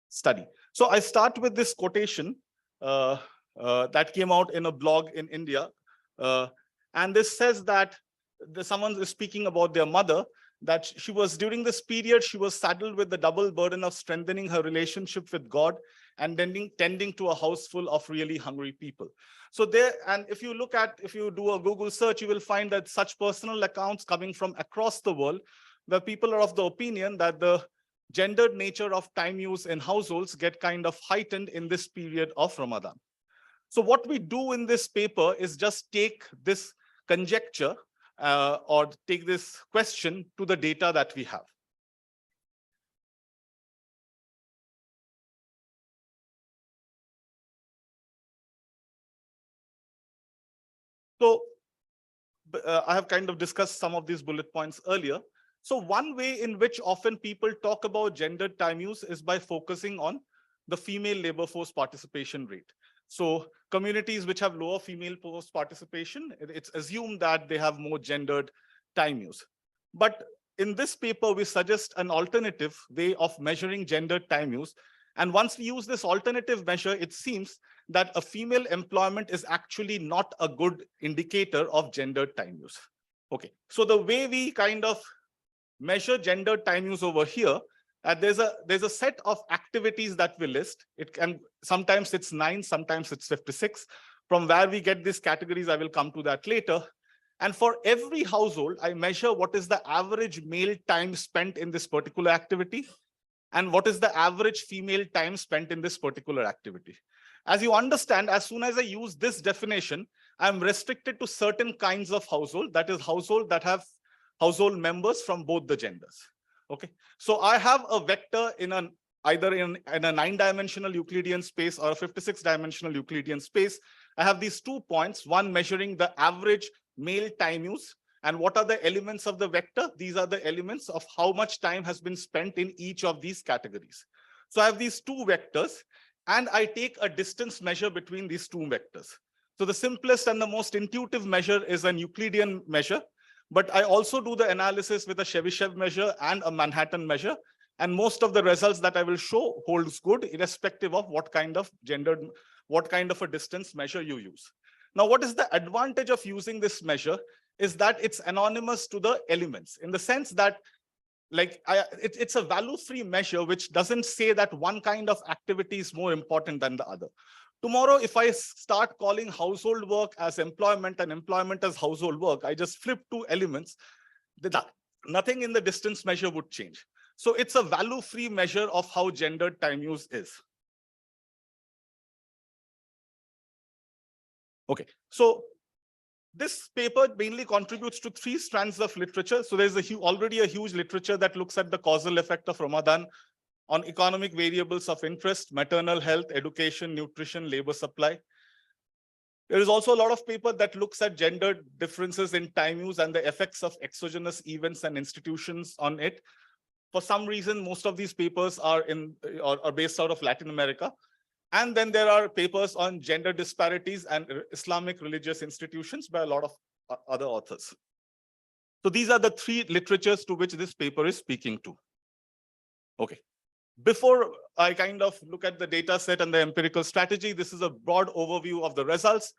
study. So I start with this quotation that came out in a blog in India. And this says that someone is speaking about their mother, that she was, during this period, she was saddled with the double burden of strengthening her relationship with God and tending to a house full of really hungry people. So there, and if you do a Google search, you will find that such personal accounts coming from across the world, where people are of the opinion that the gendered nature of time use in households get kind of heightened in this period of Ramadan. So what we do in this paper is just take this conjecture or take this question to the data that we have. So I have kind of discussed some of these bullet points earlier. So one way in which often people talk about gendered time use is by focusing on the female labor force participation rate. So communities which have lower female force participation, it's assumed that they have more gendered time use. But in this paper, we suggest an alternative way of measuring gendered time use. And once we use this alternative measure, it seems that a female employment is actually not a good indicator of gendered time use. Okay, so the way we kind of measure gendered time use over here, there's a set of activities that we list. It can, sometimes it's 9, sometimes it's 56. From where we get these categories, I will come to that later. And for every household, I measure what is the average male time spent in this particular activity and what is the average female time spent in this particular activity. As you understand, as soon as I use this definition, I'm restricted to certain kinds of household, that is household that have household members from both the genders. Okay, so I have a vector in either in a 9-dimensional Euclidean space or a 56-dimensional Euclidean space. I have these 2 points, one measuring the average male time use. And what are the elements of the vector? These are the elements of how much time has been spent in each of these categories. So I have these 2 vectors, and I take a distance measure between these 2 vectors. So the simplest and the most intuitive measure is an Euclidean measure. But I also do the analysis with a Chebyshev measure and a Manhattan measure. And most of the results that I will show holds good, irrespective of what kind of a distance measure you use. Now, what is the advantage of using this measure is that it's anonymous to the elements, in the sense that it's a value-free measure, which doesn't say that one kind of activity is more important than the other. Tomorrow, if I start calling household work as employment and employment as household work, I just flip 2 elements, nothing in the distance measure would change. So it's a value-free measure of how gendered time use is. Okay, so this paper mainly contributes to 3 strands of literature. So there's already a huge literature that looks at the causal effect of Ramadan on economic variables of interest, maternal health, education, nutrition, labor supply. There is also a lot of paper that looks at gender differences in time use and the effects of exogenous events and institutions on it. For some reason, most of these papers are based out of Latin America. And then there are papers on gender disparities and Islamic religious institutions by a lot of other authors. So these are the 3 literatures to which this paper is speaking to. Okay. Before I kind of look at the data set and the empirical strategy, this is a broad overview of the results.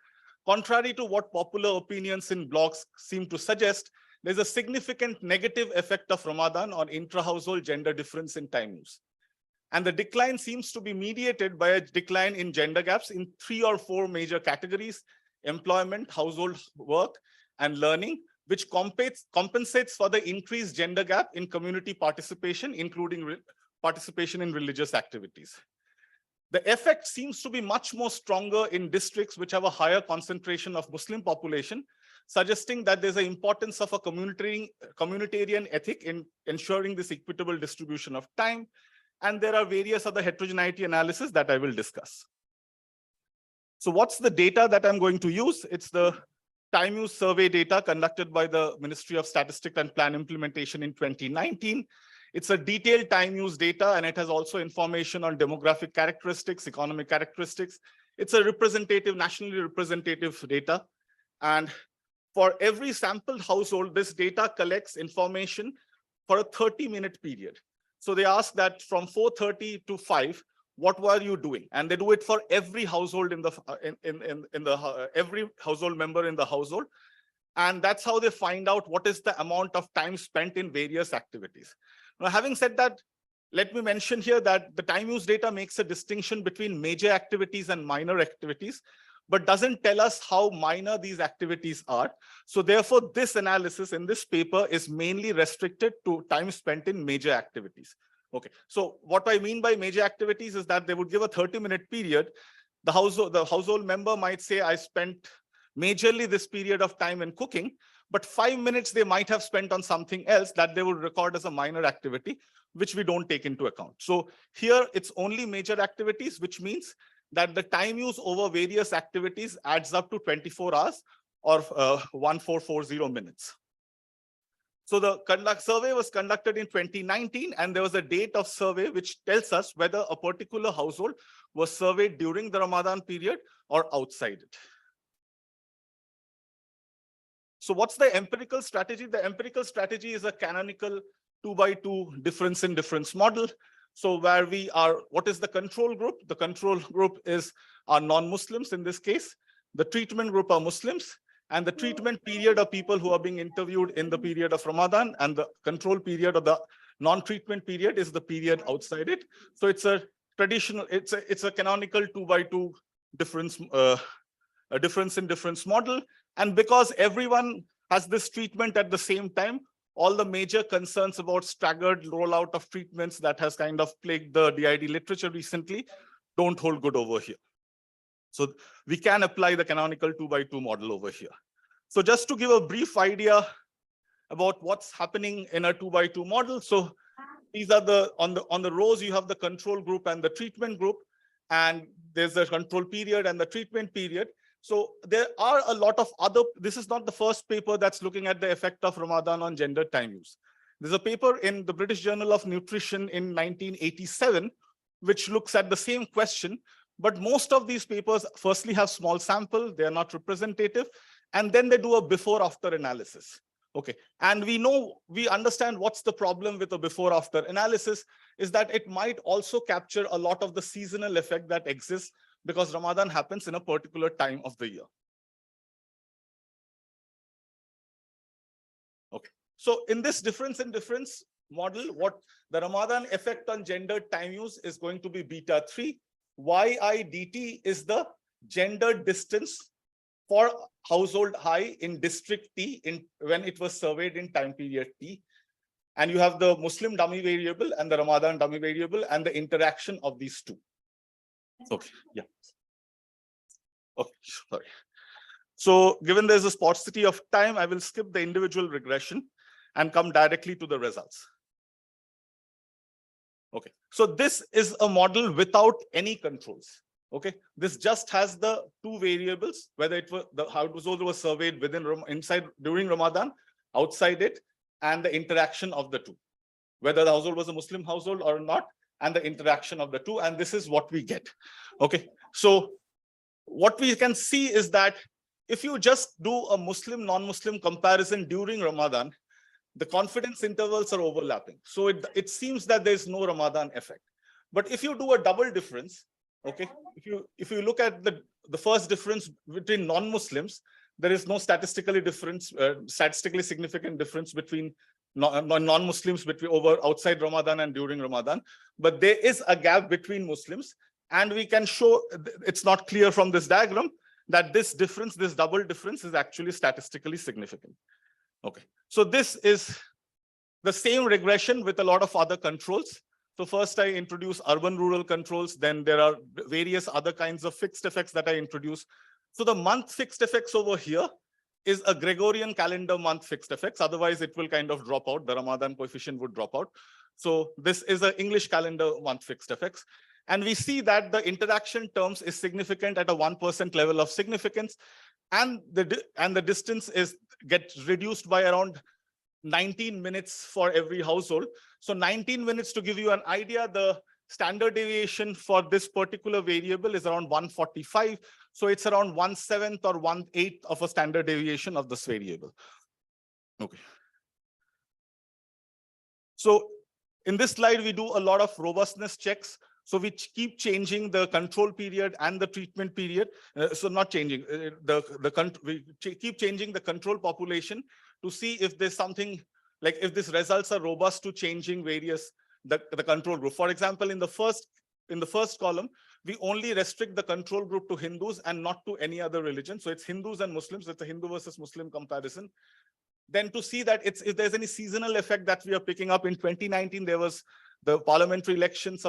Contrary to what popular opinions in blogs seem to suggest, there's a significant negative effect of Ramadan on intra-household gender difference in time use. And the decline seems to be mediated by a decline in gender gaps in 3 or 4 major categories: employment, household work, and learning, which compensates for the increased gender gap in community participation, including participation in religious activities. The effect seems to be much more stronger in districts which have a higher concentration of Muslim population, suggesting that there's an importance of a communitarian ethic in ensuring this equitable distribution of time. And there are various other heterogeneity analysis that I will discuss. So what's the data that I'm going to use? It's the time use survey data conducted by the Ministry of Statistics and Plan Implementation in 2019. It's a detailed time use data, and it has also information on demographic characteristics, economic characteristics. It's a representative, nationally representative data. And for every sampled household, this data collects information for a 30-minute period. So they ask that from 4:30 to 5, what were you doing? And they do it for every household in the every household member in the household. And that's how they find out what is the amount of time spent in various activities. Now, having said that, let me mention here that the time use data makes a distinction between major activities and minor activities, but doesn't tell us how minor these activities are. So therefore, this analysis in this paper is mainly restricted to time spent in major activities. Okay, so what I mean by major activities is that they would give a 30-minute period. The household member might say, I spent majorly this period of time in cooking, but 5 minutes they might have spent on something else that they would record as a minor activity, which we don't take into account. So here it's only major activities, which means that the time use over various activities adds up to 24 hours or 1440 minutes. So the survey was conducted in 2019, and there was a date of survey which tells us whether a particular household was surveyed during the Ramadan period or outside it. So what's the empirical strategy? The empirical strategy is a canonical 2x2 difference in difference model. So where we are, what is the control group? The control group is our non-Muslims in this case. The treatment group are Muslims. And the treatment period are people who are being interviewed in the period of Ramadan, and the control period of the non-treatment period is the period outside it. So it's a traditional, it's a canonical 2x2 difference, a difference in difference model. And because everyone has this treatment at the same time, all the major concerns about staggered rollout of treatments that has kind of plagued the DID literature recently don't hold good over here. So we can apply the canonical 2x2 model over here. So just to give a brief idea about what's happening in a 2x2 model. So these are on the rows, you have the control group and the treatment group, and there's a control period and the treatment period. So there are a lot of other, this is not the first paper that's looking at the effect of Ramadan on gender time use. There's a paper in the British Journal of Nutrition in 1987, which looks at the same question. But most of these papers firstly have small sample, they are not representative, and then they do a before-after analysis. Okay, and we understand what's the problem with a before-after analysis is that it might also capture a lot of the seasonal effect that exists because Ramadan happens in a particular time of the year. Okay, so in this difference in difference model, what the Ramadan effect on gender time use is going to be beta 3. YIDT is the gender distance for household I in district T when it was surveyed in time period T. And you have the Muslim dummy variable and the Ramadan dummy variable and the interaction of these two. Okay, yeah. Okay, sorry. So given there's a sparsity of time, I will skip the individual regression and come directly to the results. Okay, so this is a model without any controls. Okay, this just has the two variables, whether it was the household was surveyed within inside during Ramadan, outside it, and the interaction of the two, whether the household was a Muslim household or not, and the interaction of the two, and this is what we get. Okay, so what we can see is that if you just do a Muslim non-Muslim comparison during Ramadan, the confidence intervals are overlapping. So it seems that there's no Ramadan effect. But if you do a double difference, okay, if you look at the first difference between non-Muslims, there is no statistically significant difference between non-Muslims over outside Ramadan and during Ramadan. But there is a gap between Muslims, and we can show, it's not clear from this diagram, that this difference, this double difference is actually statistically significant. Okay, so this is the same regression with a lot of other controls. So first I introduce urban-rural controls, then there are various other kinds of fixed effects that I introduce. So the month fixed effects over here is a Gregorian calendar month fixed effects, otherwise it will kind of drop out, the Ramadan coefficient would drop out. So this is an English calendar month fixed effects. And we see that the interaction terms is significant at a 1% level of significance. and the distance gets reduced by around 19 minutes for every household. So 19 minutes, to give you an idea, the standard deviation for this particular variable is around 145. So it's around 1/7 or 1/8 of a standard deviation of this variable. Okay. So in this slide, we do a lot of robustness checks. So we keep changing the control period and the treatment period. So not changing we keep changing the control population to see if there's something like if these results are robust to changing various the control group. For example, in the first column, we only restrict the control group to Hindus and not to any other religion. So it's Hindus and Muslims. It's a Hindu versus Muslim comparison. Then to see that if there's any seasonal effect that we are picking up. In 2019, there was the parliamentary elections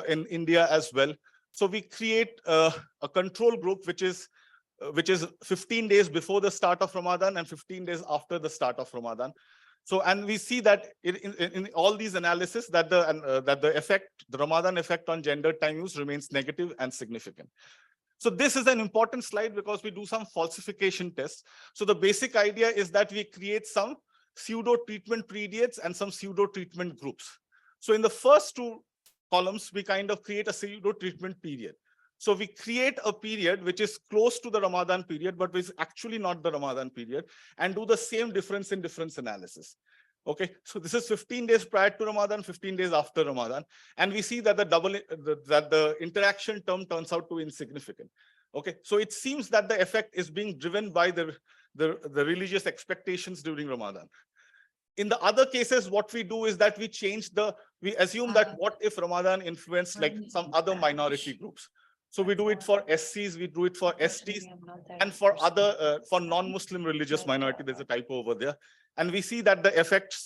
in India as well. So we create a control group which is 15 days before the start of Ramadan and 15 days after the start of Ramadan. So, and we see that in all these analysis that the Ramadan effect on gender time use remains negative and significant. So this is an important slide because we do some falsification tests. So the basic idea is that we create some pseudo treatment periods and some pseudo treatment groups. So in the first two columns, we kind of create a pseudo treatment period. So we create a period which is close to the Ramadan period, but which is actually not the Ramadan period, and do the same difference in difference analysis. Okay, so this is 15 days prior to Ramadan, 15 days after Ramadan, and we see that the interaction term turns out to be insignificant. Okay, so it seems that the effect is being driven by the religious expectations during Ramadan. In the other cases, what we do is that we assume that what if Ramadan influenced like some other minority groups. So we do it for SCs, we do it for STs, and for other for non-Muslim religious minority. There's a typo over there, and we see that the effect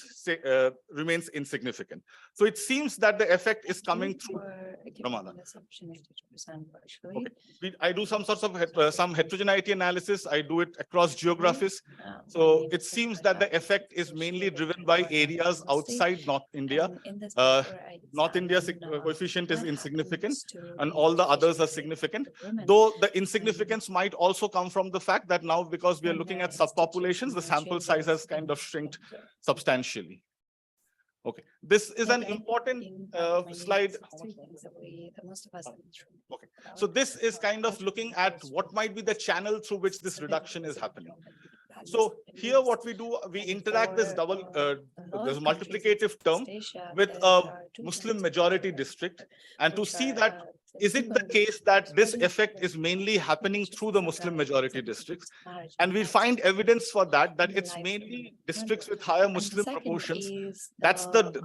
remains insignificant. So it seems that the effect is coming through Ramadan. Okay. I do some sorts of some heterogeneity analysis. I do it across geographies. So it seems that the effect is mainly driven by areas outside North India. North India's coefficient is insignificant, and all the others are significant. Though the insignificance might also come from the fact that now, because we are looking at subpopulations, the sample size has kind of shrinked substantially. Okay, this is an important slide. Okay, so this is kind of looking at what might be the channel through which this reduction is happening. So here what we do, we interact this this multiplicative term with a Muslim majority district, and to see that is it the case that this effect is mainly happening through the Muslim majority districts, and we find evidence for that it's mainly districts with higher Muslim proportions.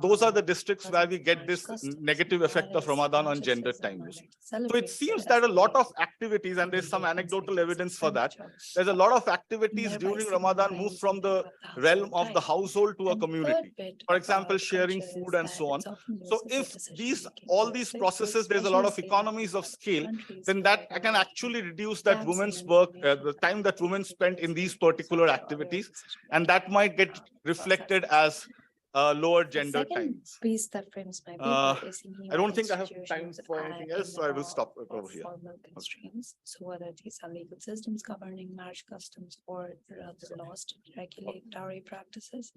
Those are the districts where we get this negative effect of Ramadan on gender time use. So it seems that a lot of activities, and there's some anecdotal evidence for that, there's a lot of activities during Ramadan move from the realm of the household to a community. For example, sharing food and so on. So if all these processes, there's a lot of economies of scale, then that I can actually reduce that women's work, the time that women spend in these particular activities, and that might get reflected as lower gender times. I don't think I have time for anything else, so I will stop over here. So whether these are legal systems governing marriage customs or the laws to regulate dowry practices.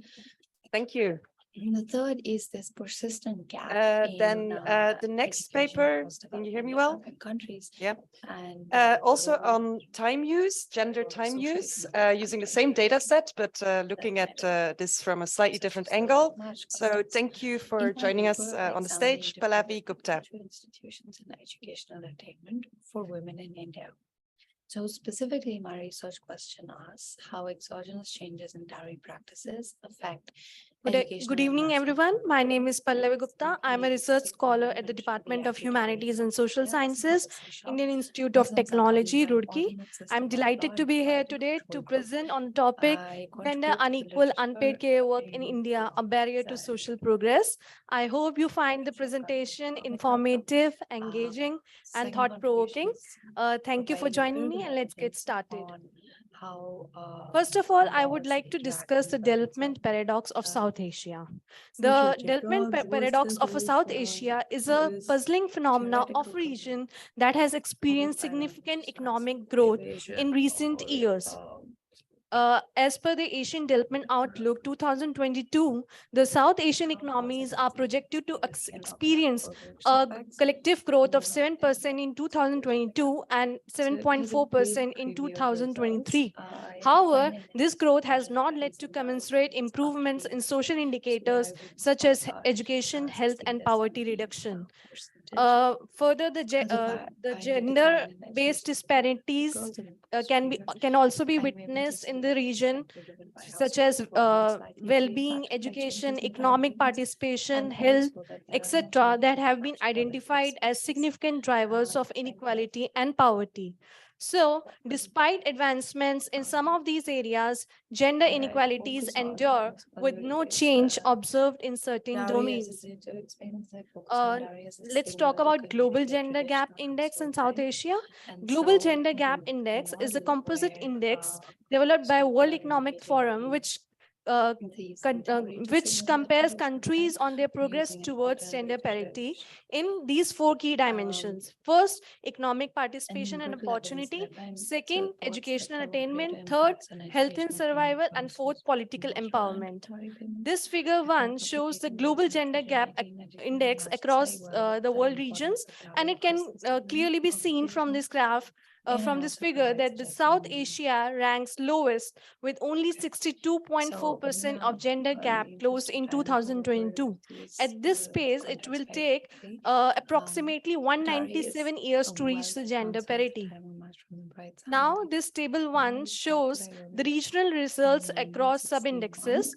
Thank you. And the third is this persistent gap. The next paper, can you hear me well? Countries. Yeah. And also on time use, gender time use, using the same data set, but looking at this from a slightly different angle. So thank you for joining us on the stage, Pallavi Gupta. Institutions in educational attainment for women in India. So specifically, my research question asks how exogenous changes in dowry practices affect Good evening, everyone. My name is Pallavi Gupta. I'm a research scholar at the Department of Humanities and Social Sciences, Indian Institute of Technology, Roorkee. I'm delighted to be here today to present on the topic Gender Unequal Unpaid Care Work in India, a Barrier to Social Progress. I hope you find the presentation informative, engaging, and thought-provoking. Thank you for joining me, and let's get started. how. First of all, I would laws like to interact discuss the with wealth development paradox of uh, South Asia. social The development check-ins. What's paradox the of a belief South Asia is how a is puzzling phenomena of theoretical a concept region that has of experienced significant economic growth in recent years. As per the Asian Development Outlook 2022, the South Asian economies are projected to experience a collective growth of 7% in 2022 and So here's a brief 7.4% in preview of the results. 2023. I However, find it this growth has measure not led these to inequalities commensurate in South improvements Korea. in social So indicators I would such as start education, health, 16 and less than poverty the reduction. percentage. Further, As of the find a decline in gender-based education disparities because of can also be I'm able to witnessed see in the that the region, factor given by such household as income is likely to well-being, impact by education, changes in power economic balance participation, and health, also that there are no etc., that changes in have been actual life identified as expectancies. significant drivers of inequality and poverty. So, despite advancements in some of these areas, gender What I inequalities focus on endure most with no positively is change observed in certain dowry as a domains. to explain as I focus Uh, on dowry as a let's symbol talk of a about Global community of Gender Gap traditional Index in household South type. Asia. And Global so Gender Gap the Index is a model composite where index developed by so World far Economic indicating Forum, the these the dowry to which signal compares independence from time countries on their progress using an towards alternate gender way to parity in these four key dimensions. First, economic and participation and group levels opportunity. that when so Second, reports that educational provoke greater attainment. Third, impacts on health and education attainment survival. for And fourth, households political most reliant empowerment. on dowry payments. This figure If I one also shows the take global engagement gender gap opportunity in educating index has to say, across well, the the world regions, importance of and dowry it across can this domain clearly be of seen from engagement. this graph, AI from this also figure, provides that the checks South on Asia ranks lowest with only so 62.4% of now gender gap we closed just to in dive into whatever 2022. these At this pace, it will context very take quickly. approximately Dowry is 197 years a to reach wealth the gender concept parity. that I will much from the bright side. Now, this table Now one we start shows today the regional results across 1961. sub-indexes.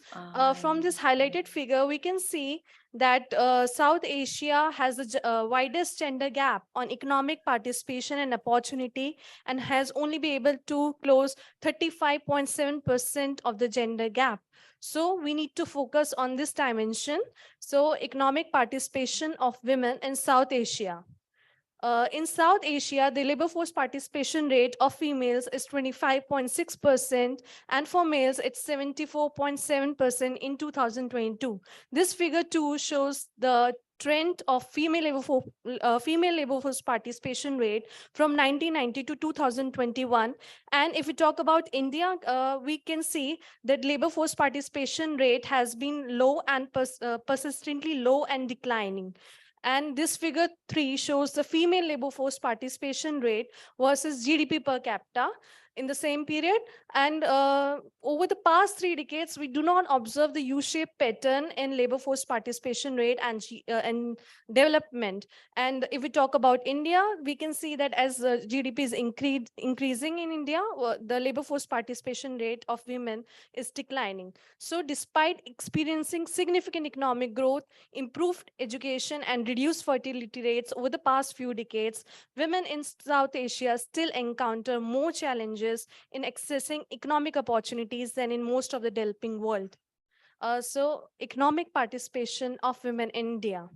From this highlighted figure, we can see that South Asia has the widest gender gap on economic participation and opportunity, and has only been able to close 35.7% of the gender gap. So we need to focus on this dimension. So economic participation of women in South Asia. In South Asia, the labor force participation rate of females is 25.6%, and for males, it's 74.7% in 2022. This figure too shows the trend of female labor force participation rate from 1990 to 2021. And if we talk about India, we can see that labor force participation rate has been low and persistently low and declining. And this figure 3 shows the female labor force participation rate versus GDP per capita in the same period. And over the past 3 decades, we do not observe the U-shaped pattern in labor force participation rate and development. And if we talk about India, we can see that as GDP is increasing in India, the labor force participation rate of women is declining. So despite experiencing significant economic growth, improved education, and reduced fertility rates over the past few decades, women in South Asia still encounter more challenges in accessing economic opportunities than in most of the developing world. So economic participation of women in India.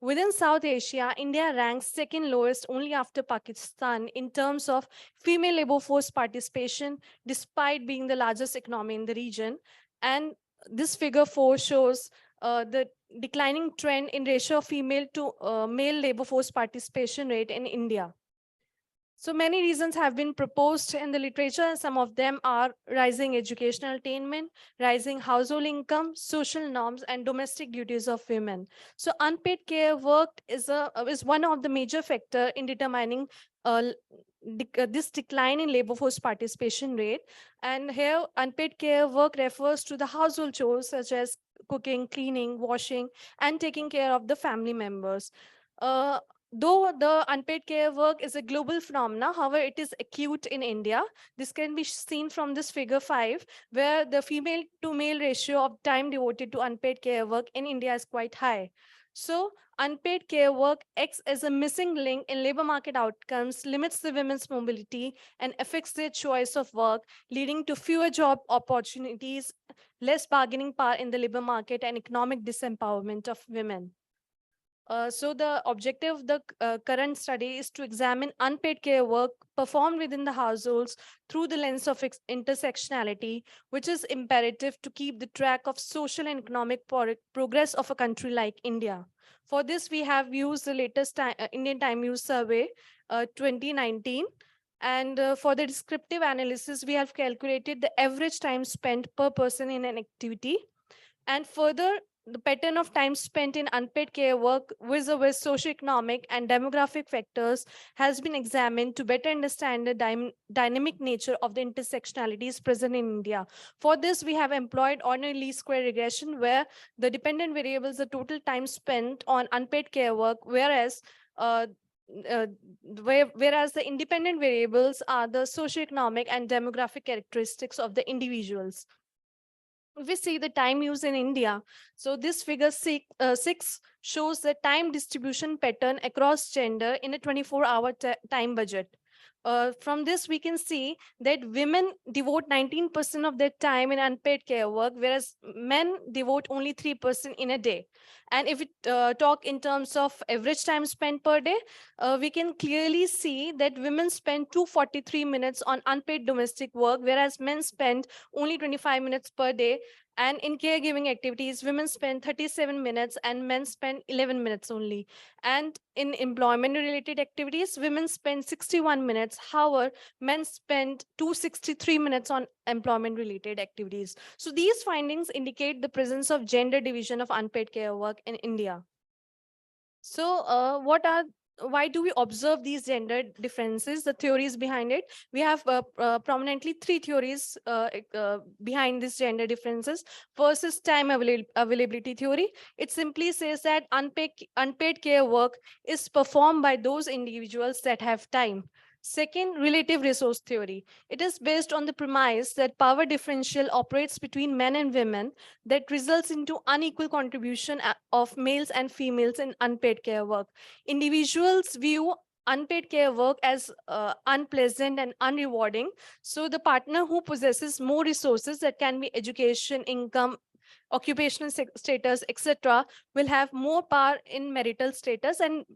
Within South Asia, India ranks second lowest only after Pakistan in terms of female labor force participation, despite being the largest economy in the region. And this figure 4 shows the declining trend in ratio of female to male labor force participation rate in India. So many reasons have been proposed in the literature. Some of them are rising educational attainment, rising household income, social norms, and domestic duties of women. So unpaid care work is one of the major factor in determining this decline in labor force participation rate. And here, unpaid care work refers to the household chores such as cooking, cleaning, washing, and taking care of the family members. Uh, Though the unpaid care work is a global phenomenon, however, it is acute in India. This can be seen from this figure 5, where the female to male ratio of time devoted to unpaid care work in India is quite high. So unpaid care work acts as a missing link in labor market outcomes, limits the women's mobility, and affects their choice of work, leading to fewer job opportunities, less bargaining power in the labor market, and economic disempowerment of women. So the objective of the current study is to examine unpaid care work performed within the households through the lens of intersectionality, which is imperative to keep the track of social and economic progress of a country like India. For this, we have used the latest Indian Time Use Survey 2019. And for the descriptive analysis, we have calculated the average time spent per person in an activity. And further, the pattern of time spent in unpaid care work vis-a-vis socioeconomic and demographic factors has been examined to better understand the dynamic nature of the intersectionalities present in India. For this, we have employed ordinary least square regression, where the dependent variables the total time spent on unpaid care work, whereas whereas the independent variables are the socioeconomic and demographic characteristics of the individuals. If we see the time used in India, so this figure 6 shows the time distribution pattern across gender in a 24-hour time budget. From this, we can see that women devote 19% of their time in unpaid care work, whereas men devote only 3% in a day. And if we talk in terms of average time spent per day, we can clearly see that women spend 243 minutes on unpaid domestic work, whereas men spend only 25 minutes per day. And in caregiving activities, women spend 37 minutes and men spend 11 minutes only. And in employment related activities, women spend 61 minutes. However, men spend 263 minutes on employment related activities. So these findings indicate the presence of gender division of unpaid care work in India. So why do we observe these gender differences, the theories behind it? We have prominently three theories behind these gender differences. First is time availability theory. It simply says that unpaid care work is performed by those individuals that have time. Second, relative resource theory. It is based on the premise that power differential operates between men and women that results into unequal contribution of males and females in unpaid care work. Individuals view unpaid care work as unpleasant and unrewarding. So the partner who possesses more resources, that can be education, income, occupational status, etc., will have more power in marital status, and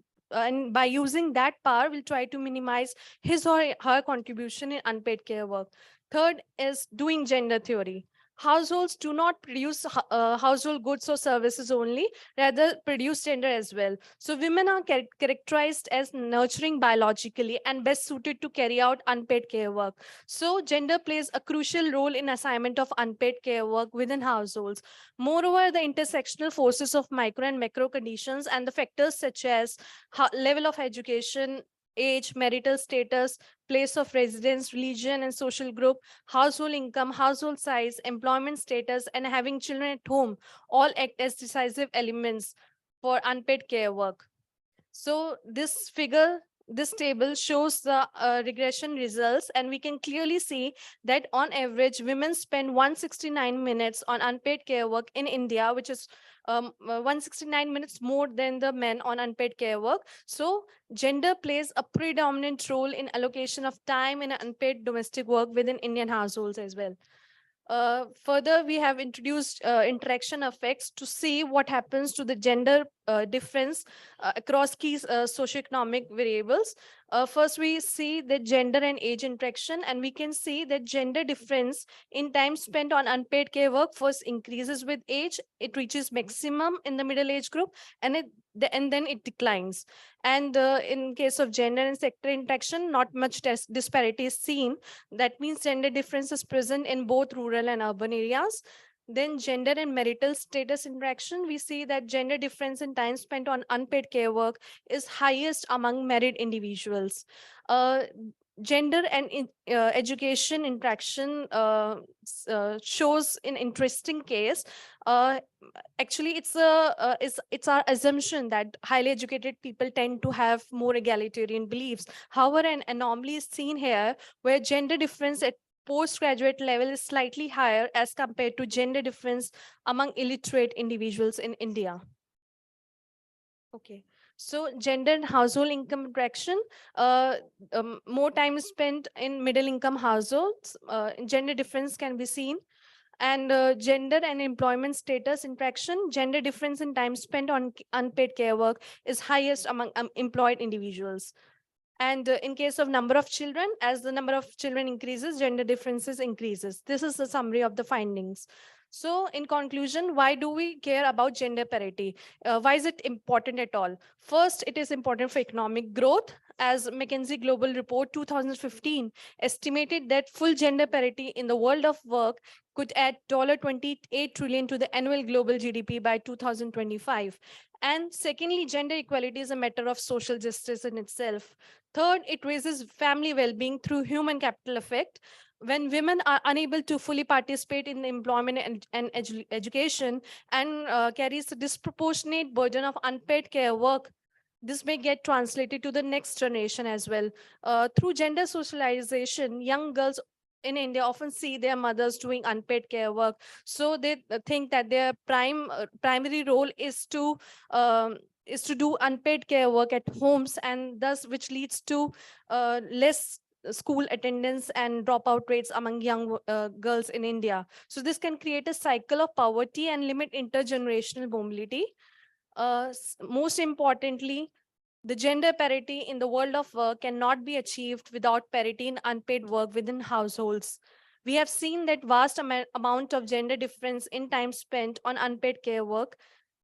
by using that power will try to minimize his or her contribution in unpaid care work. Third is doing gender theory. Households do not produce household goods or services only, rather produce gender as well. So women are characterized as nurturing biologically and best suited to carry out unpaid care work. So gender plays a crucial role in assignment of unpaid care work within households. Moreover, the intersectional forces of micro and macro conditions and the factors such as level of education, age, marital status, place of residence, religion and social group, household income, household size, employment status, and having children at home all act as decisive elements for unpaid care work. So this table shows the regression results, and we can clearly see that on average, women spend 169 minutes on unpaid care work in India, which is 169 minutes more than the men on unpaid care work. So gender plays a predominant role in allocation of time in unpaid domestic work within Indian households as well. Further, we have introduced interaction effects to see what happens to the gender difference across key socioeconomic variables. First, we see the gender and age interaction, and we can see that gender difference in time spent on unpaid care work first increases with age. It reaches maximum in the middle age group, and then it declines. And in case of gender and sector interaction, not much disparity is seen. That means gender difference is present in both rural and urban areas. Then gender and marital status interaction, we see that gender difference in time spent on unpaid care work is highest among married individuals. Gender and education interaction shows an interesting case. Actually, it's our assumption that highly educated people tend to have more egalitarian beliefs. However, an anomaly is seen here where gender difference at postgraduate level is slightly higher as compared to gender difference among illiterate individuals in India. Okay. So gender and household income interaction, more time is spent in middle income households. Gender difference can be seen. And gender and employment status interaction, gender difference in time spent on unpaid care work is highest among employed individuals. And in case of number of children, as the number of children increases, gender differences increases. This is the summary of the findings. So in conclusion, why do we care about gender parity? Why is it important at all? First, it is important for economic growth. As McKinsey Global Report 2015 estimated that full gender parity in the world of work could add $28 trillion to the annual global GDP by 2025. And secondly, gender equality is a matter of social justice in itself. Third, it raises family well-being through human capital effect. When women are unable to fully participate in the employment and education and carries a disproportionate burden of unpaid care work, this may get translated to the next generation as well. Through gender socialization, young girls in India often see their mothers doing unpaid care work. So they think that their primary role is to do unpaid care work at homes, and thus which leads to less school attendance and dropout rates among young girls in India. So this can create a cycle of poverty and limit intergenerational mobility. Most importantly, the gender parity in the world of work cannot be achieved without parity in unpaid work within households. We have seen that vast amount of gender difference in time spent on unpaid care work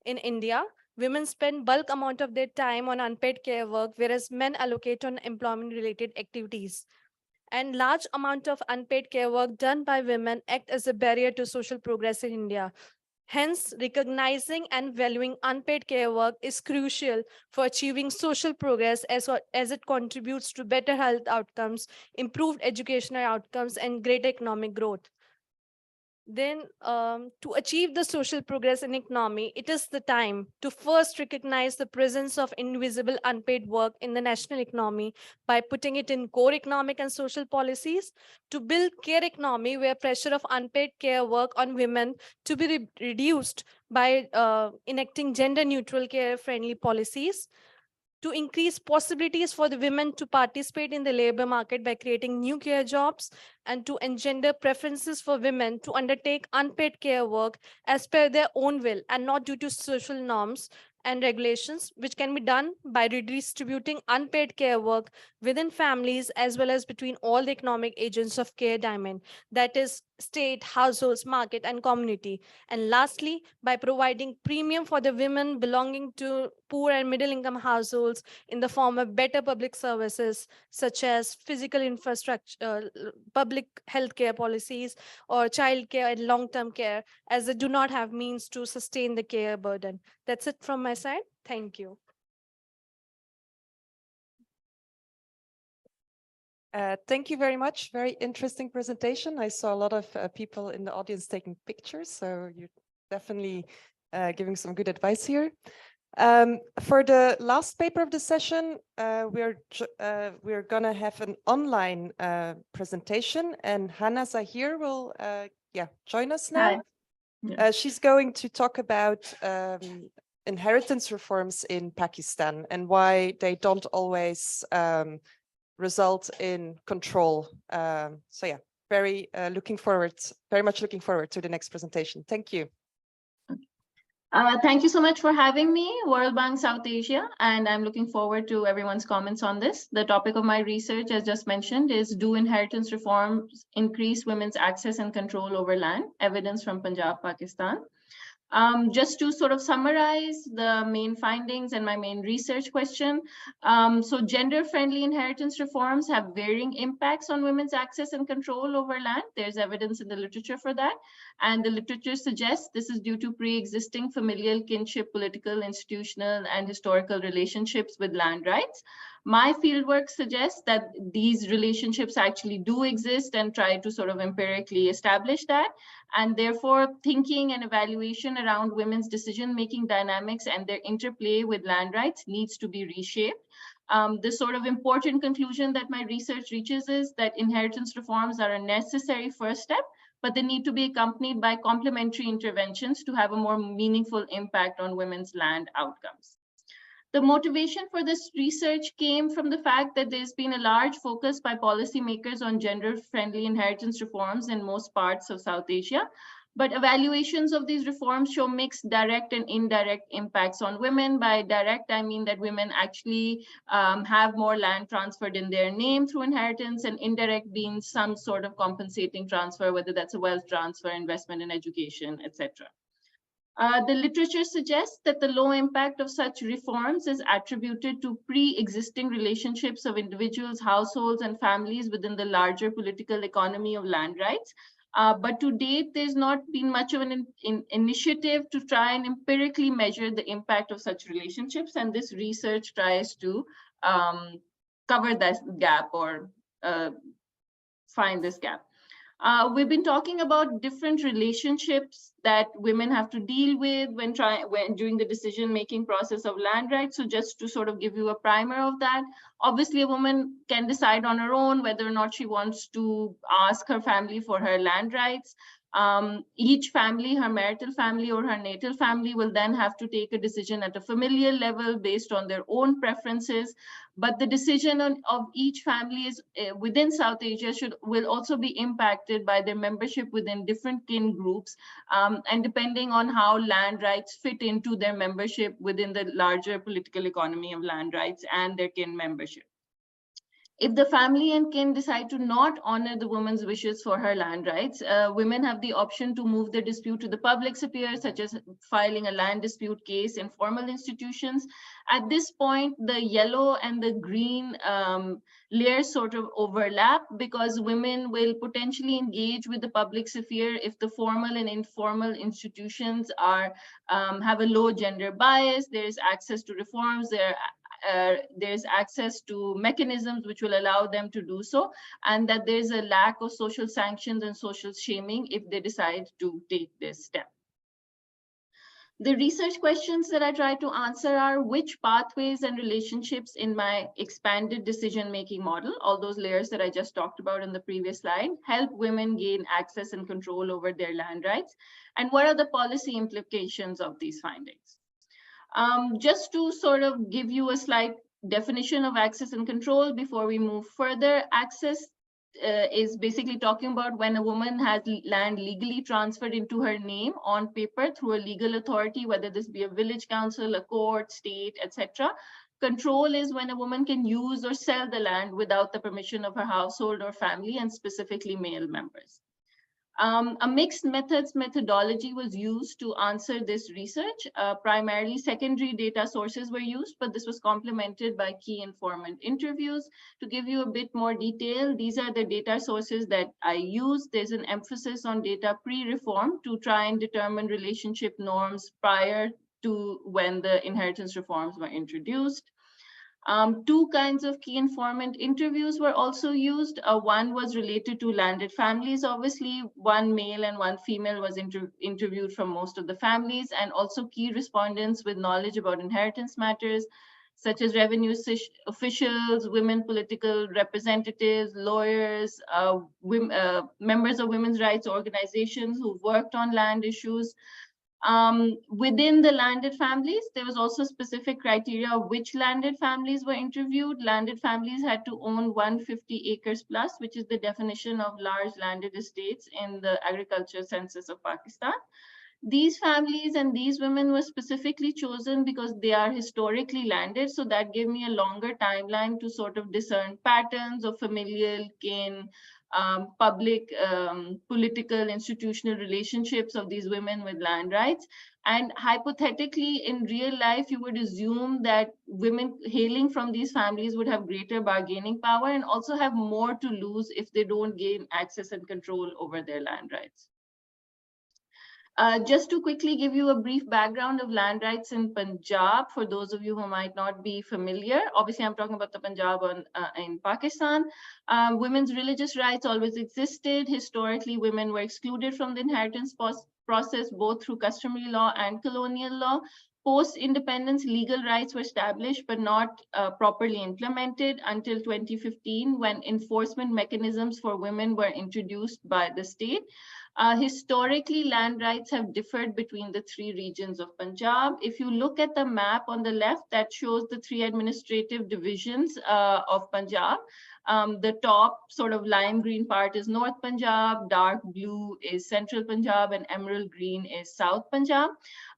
in India. Women spend bulk amount of their time on unpaid care work, whereas men allocate on employment-related activities. And large amount of unpaid care work done by women act as a barrier to social progress in India. Hence, recognizing and valuing unpaid care work is crucial for achieving social progress as it contributes to better health outcomes, improved educational outcomes, and greater economic growth. Then to achieve the social progress in economy, it is the time to first recognize the presence of invisible unpaid work in the national economy by putting it in core economic and social policies, to build care economy where pressure of unpaid care work on women to be reduced by enacting gender neutral care friendly policies, to increase possibilities for the women to participate in the labor market by creating new care jobs, and to engender preferences for women to undertake unpaid care work as per their own will and not due to social norms and regulations, which can be done by redistributing unpaid care work within families as well as between all the economic agents of care diamond, that is state, households, market, and community. And lastly, by providing premium for the women belonging to poor and middle income households in the form of better public services such as physical infrastructure, public healthcare policies, or child care and long-term care, as they do not have means to sustain the care burden. That's it from my side. Thank you. Thank you very much. Very interesting presentation. I saw a lot of people in the audience taking pictures, so you're definitely giving some good advice here. For the last paper of the session, we're gonna have an online presentation, and Hannah Zahir will join us now. She's going to talk about inheritance reforms in Pakistan and why they don't always result in control. So yeah, very much looking forward to the next presentation. Thank you. Thank you so much for having me, World Bank South Asia, and I'm looking forward to everyone's comments on this. The topic of my research, as just mentioned, is do inheritance reforms increase women's access and control over land? Evidence from Punjab, Pakistan. Just to sort of summarize the main findings and my main research question. So gender-friendly inheritance reforms have varying impacts on women's access and control over land. There's evidence in the literature for that. And the literature suggests this is due to pre-existing familial kinship, political, institutional, and historical relationships with land rights. My fieldwork suggests that these relationships actually do exist and try to sort of empirically establish that. And therefore, thinking and evaluation around women's decision-making dynamics and their interplay with land rights needs to be reshaped. The sort of important conclusion that my research reaches is that inheritance reforms are a necessary first step, but they need to be accompanied by complementary interventions to have a more meaningful impact on women's land outcomes. The motivation for this research came from the fact that there's been a large focus by policymakers on gender-friendly inheritance reforms in most parts of South Asia. But evaluations of these reforms show mixed direct and indirect impacts on women. By direct, I mean that women actually have more land transferred in their name through inheritance, and indirect being some sort of compensating transfer, whether that's a wealth transfer, investment in education, etc. The literature suggests that the low impact of such reforms is attributed to pre-existing relationships of individuals, households, and families within the larger political economy of land rights. But to date, there's not been much of an initiative to try and empirically measure the impact of such relationships. And this research tries to cover that gap or find this gap. We've been talking about different relationships that women have to deal with when during the decision-making process of land rights. So just to sort of give you a primer of that, obviously a woman can decide on her own whether or not she wants to ask her family for her land rights. Each family, her marital family or her natal family, will then have to take a decision at a familial level based on their own preferences. But the decision of each family is within South Asia will also be impacted by their membership within different kin groups, and depending on how land rights fit into their membership within the larger political economy of land rights and their kin membership. If the family and kin decide to not honor the woman's wishes for her land rights, women have the option to move their dispute to the public sphere, such as filing a land dispute case in formal institutions. At this point, the yellow and the green layers sort of overlap, because women will potentially engage with the public sphere if the formal and informal institutions have a low gender bias. There is access to reforms. There's access to mechanisms which will allow them to do so, and that there's a lack of social sanctions and social shaming if they decide to take this step. The research questions that I try to answer are: which pathways and relationships in my expanded decision-making model, all those layers that I just talked about in the previous slide, help women gain access and control over their land rights? And what are the policy implications of these findings? Just to sort of give you a slight definition of access and control before we move further, access is basically talking about when a woman has land legally transferred into her name on paper through a legal authority, whether this be a village council, a court, state, etc. Control is when a woman can use or sell the land without the permission of her household or family, and specifically male members. A mixed methodology was used to answer this research. Primarily secondary data sources were used, but this was complemented by key informant interviews. To give you a bit more detail, these are the data sources that I used. There's an emphasis on data pre-reform to try and determine relationship norms prior to when the inheritance reforms were introduced. Two kinds of key informant interviews were also used. One was related to landed families. Obviously, one male and one female was interviewed from most of the families, and also key respondents with knowledge about inheritance matters, such as revenue officials, women political representatives, lawyers, members of women's rights organizations who worked on land issues. Within the landed families, there was also specific criteria of which landed families were interviewed. Landed families had to own 150 acres plus, which is the definition of large landed estates in the agriculture census of Pakistan. These families and these women were specifically chosen because they are historically landed. So that gave me a longer timeline to sort of discern patterns of familial, kin, public, political, institutional relationships of these women with land rights. And hypothetically, in real life, you would assume that women hailing from these families would have greater bargaining power and also have more to lose if they don't gain access and control over their land rights. Just to quickly give you a brief background of land rights in Punjab, for those of you who might not be familiar. Obviously, I'm talking about the Punjab in Pakistan. Women's religious rights always existed. Historically, women were excluded from the inheritance process, both through customary law and colonial law. Post-independence, legal rights were established, but not properly implemented until 2015, when enforcement mechanisms for women were introduced by the state. Historically, land rights have differed between the three regions of Punjab. If you look at the map on the left, that shows the three administrative divisions of Punjab. The top sort of lime green part is North Punjab, dark blue is Central Punjab, and emerald green is South Punjab.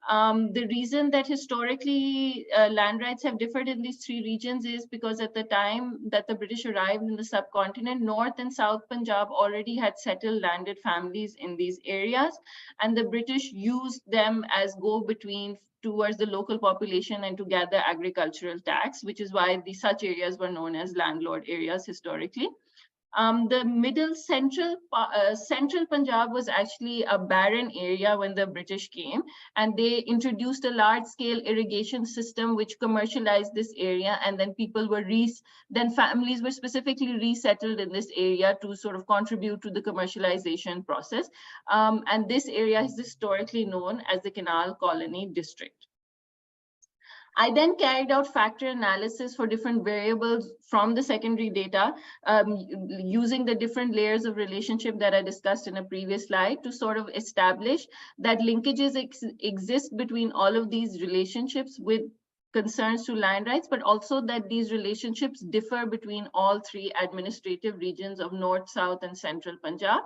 The reason that historically land rights have differed in these three regions is because at the time that the British arrived in the subcontinent, North and South Punjab already had settled landed families in these areas, and the British used them as go-between towards the local population and to gather agricultural tax, which is why such areas were known as landlord areas historically. The middle central Punjab was actually a barren area when the British came, and they introduced a large-scale irrigation system which commercialized this area, and then families were specifically resettled in this area to sort of contribute to the commercialization process. And this area is historically known as the Canal Colony District. I then carried out factor analysis for different variables from the secondary data using the different layers of relationship that I discussed in a previous slide to sort of establish that linkages exist between all of these relationships with concerns to land rights, but also that these relationships differ between all three administrative regions of North, South, and Central Punjab.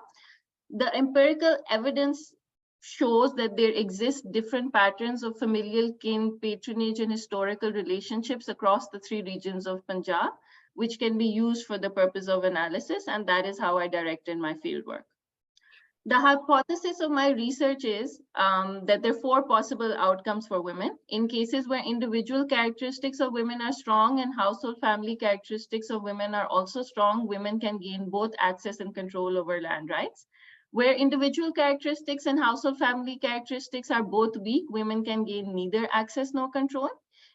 The empirical evidence shows that there exist different patterns of familial kin, patronage, and historical relationships across the three regions of Punjab, which can be used for the purpose of analysis, and that is how I directed my fieldwork. The hypothesis of my research is that there are four possible outcomes for women. In cases where individual characteristics of women are strong and household family characteristics of women are also strong, women can gain both access and control over land rights. Where individual characteristics and household family characteristics are both weak, women can gain neither access nor control.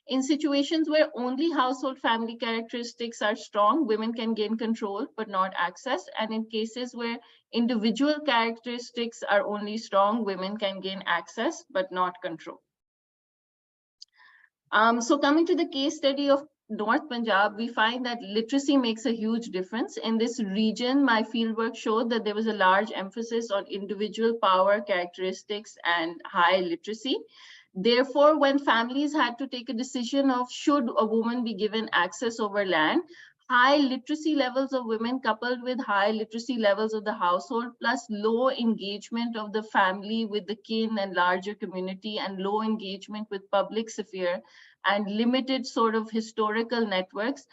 In situations where only household family characteristics are strong, women can gain control but not access. And in cases where individual characteristics are only strong, women can gain access but not control. So coming to the case study of North Punjab, we find that literacy makes a huge difference. In this region, my fieldwork showed that there was a large emphasis on individual power characteristics and high literacy. Therefore, when families had to take a decision of should a woman be given access over land, high literacy levels of women coupled with high literacy levels of the household plus low engagement of the family with the kin and larger community and low engagement with public sphere and limited sort of historical networks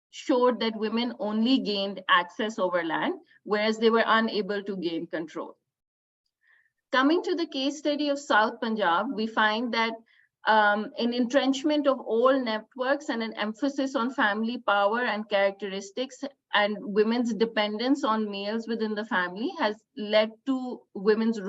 showed that women only gained access over land, whereas they were unable to gain control. Coming to the case study of South Punjab, we find that an entrenchment of all networks and an emphasis on family power and characteristics and women's dependence on males within the family has led to women's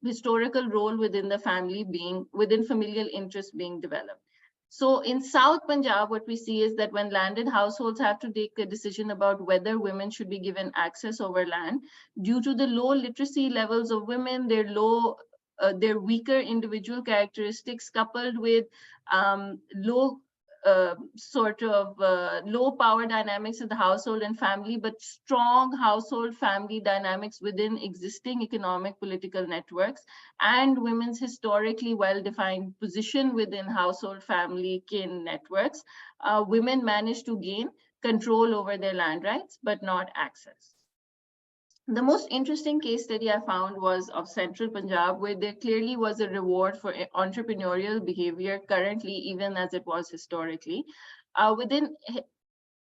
historical role within the family within familial interest being developed. So in South Punjab, what we see is that when landed households have to take a decision about whether women should be given access over land, due to the low literacy levels of women, their weaker individual characteristics coupled with low power dynamics in the household and family, but strong household family dynamics within existing economic political networks and women's historically well-defined position within household family kin networks, women managed to gain control over their land rights, but not access. The most interesting case study I found was of Central Punjab, where there clearly was a reward for entrepreneurial behavior currently, even as it was historically. Within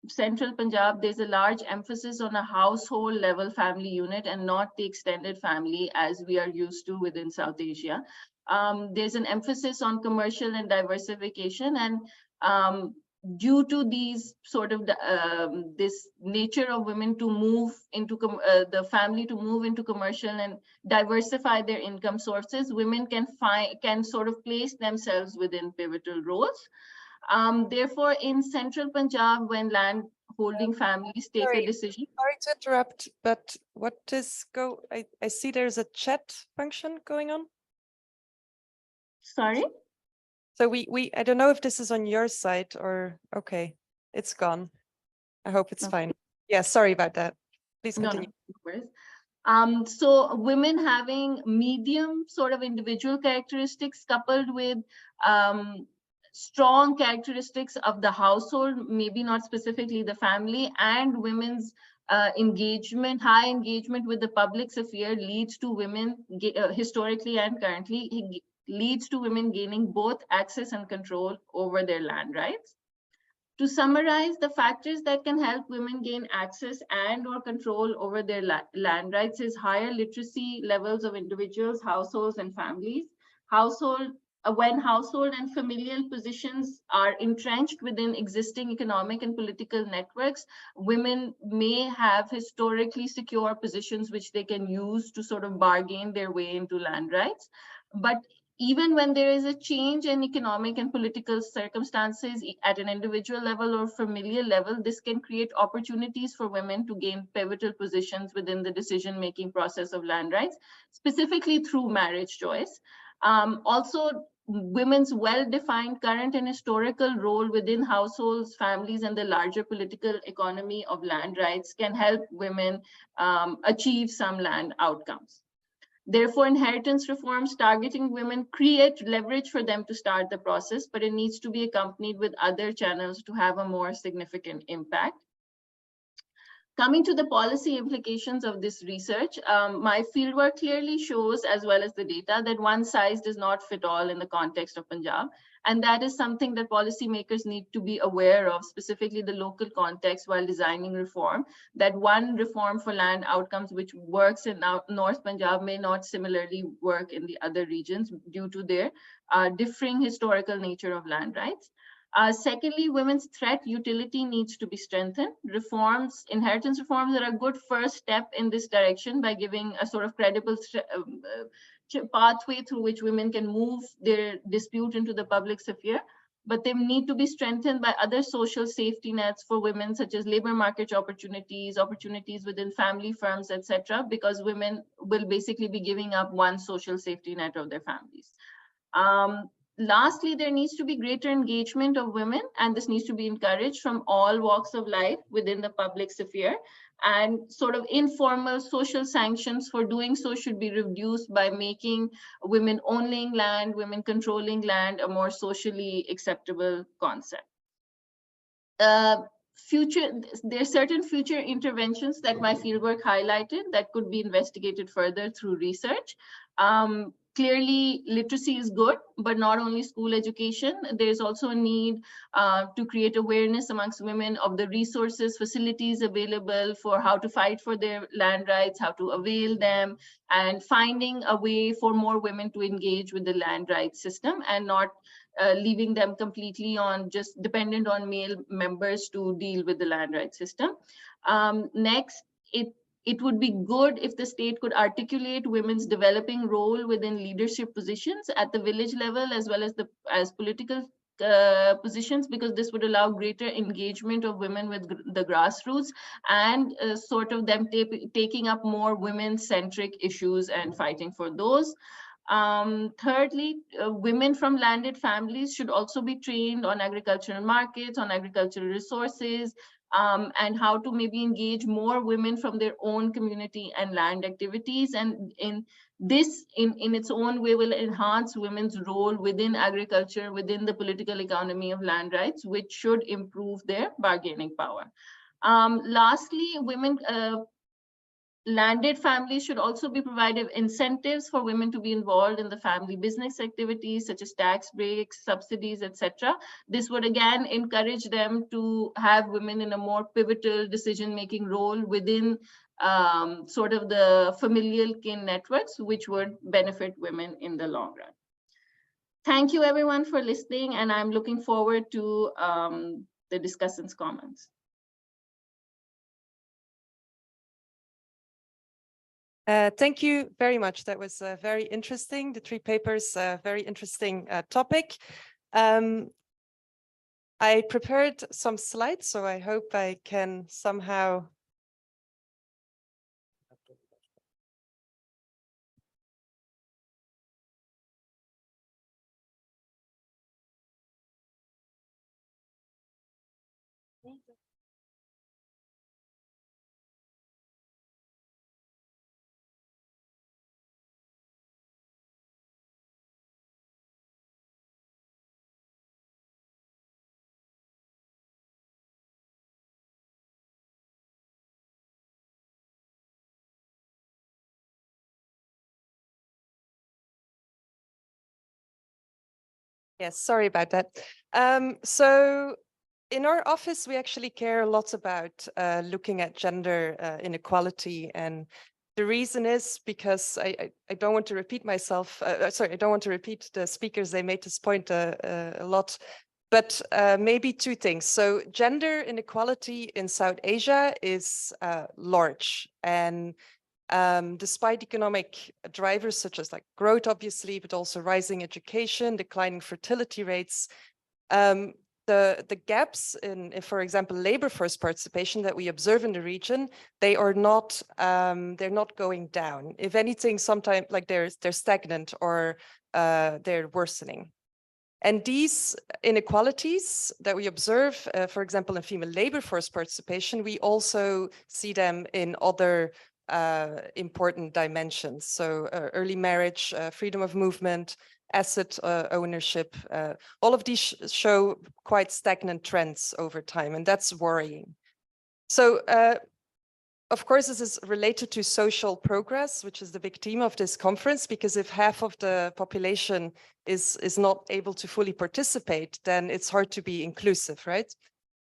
Central Punjab, there's a large emphasis on a household level family unit and not the extended family as we are used to within South Asia. There's an emphasis on commercial and diversification, and due to these sort of this nature of women to move into the family to move into commercial and diversify their income sources, women can sort of place themselves within pivotal roles. Therefore, in Central Punjab, when land holding families take a decision. Sorry to interrupt, but I see there's a chat function going on. Sorry? So I don't know if this is on your side or, okay, it's gone. I hope it's fine. Yeah, sorry about that. Please continue. No, So women having medium sort of individual characteristics coupled with strong characteristics of the household, maybe not specifically the family, and women's engagement, high engagement with the public sphere leads to women historically and currently leads to women gaining both access and control over their land rights. To summarize, the factors that can help women gain access and or control over their land rights is higher literacy levels of individuals, households, and families. When household and familial positions are entrenched within existing economic and political networks, women may have historically secure positions which they can use to sort of bargain their way into land rights. But even when there is a change in economic and political circumstances at an individual level or familial level, this can create opportunities for women to gain pivotal positions within the decision-making process of land rights, specifically through marriage choice. Also, women's well-defined current and historical role within households, families, and the larger political economy of land rights can help women achieve some land outcomes. Therefore, inheritance reforms targeting women create leverage for them to start the process, but it needs to be accompanied with other channels to have a more significant impact. Coming to the policy implications of this research, my fieldwork clearly shows, as well as the data, that one size does not fit all in the context of Punjab. And that is something that policymakers need to be aware of, specifically the local context while designing reform, that one reform for land outcomes which works in North Punjab may not similarly work in the other regions due to their differing historical nature of land rights. Secondly, women's threat utility needs to be strengthened. Reforms, inheritance reforms are a good first step in this direction by giving a sort of credible pathway through which women can move their dispute into the public sphere. But they need to be strengthened by other social safety nets for women, such as labor market opportunities, opportunities within family firms, etc., because women will basically be giving up one social safety net of their families. Lastly, there needs to be greater engagement of women, and this needs to be encouraged from all walks of life within the public sphere. And sort of informal social sanctions for doing so should be reduced by making women owning land, women controlling land a more socially acceptable concept. There are certain future interventions that my fieldwork highlighted that could be investigated further through research. Clearly, literacy is good, but not only school education. There's also a need to create awareness amongst women of the resources, facilities available for how to fight for their land rights, how to avail them, and finding a way for more women to engage with the land rights system and not leaving them completely on just dependent on male members to deal with the land rights system. Next, it would be good if the state could articulate women's developing role within leadership positions at the village level as well as political positions, because this would allow greater engagement of women with the grassroots and sort of them taking up more women-centric issues and fighting for those. Thirdly, women from landed families should also be trained on agricultural markets, on agricultural resources, and how to maybe engage more women from their own community and land activities. And in this, in its own way, will enhance women's role within agriculture, within the political economy of land rights, which should improve their bargaining power. Lastly, women landed families should also be provided incentives for women to be involved in the family business activities such as tax breaks, subsidies, etc. This would again encourage them to have women in a more pivotal decision-making role within sort of the familial kin networks, which would benefit women in the long run. Thank you everyone for listening, and I'm looking forward to the discussants' comments. Thank you very much. That was very interesting. The three papers, very interesting topic. I prepared some slides, so I hope I can somehow Yes, sorry about that. So in our office, we actually care a lot about looking at gender inequality. And the reason is because I don't want to repeat myself. Sorry, I don't want to repeat the speakers. They made this point a lot. But maybe two things. So gender inequality in South Asia is large. And despite economic drivers such as like growth, obviously, but also rising education, declining fertility rates, the gaps in, for example, labor force participation that we observe in the region, they are not they're not going down. If anything, sometimes like they're stagnant or they're worsening. And these inequalities that we observe, for example, in female labor force participation, we also see them in other important dimensions. So early marriage, freedom of movement, asset ownership, all of these show quite stagnant trends over time, and that's worrying. So of course, this is related to social progress, which is the big theme of this conference, because if half of the population is not able to fully participate, then it's hard to be inclusive, right?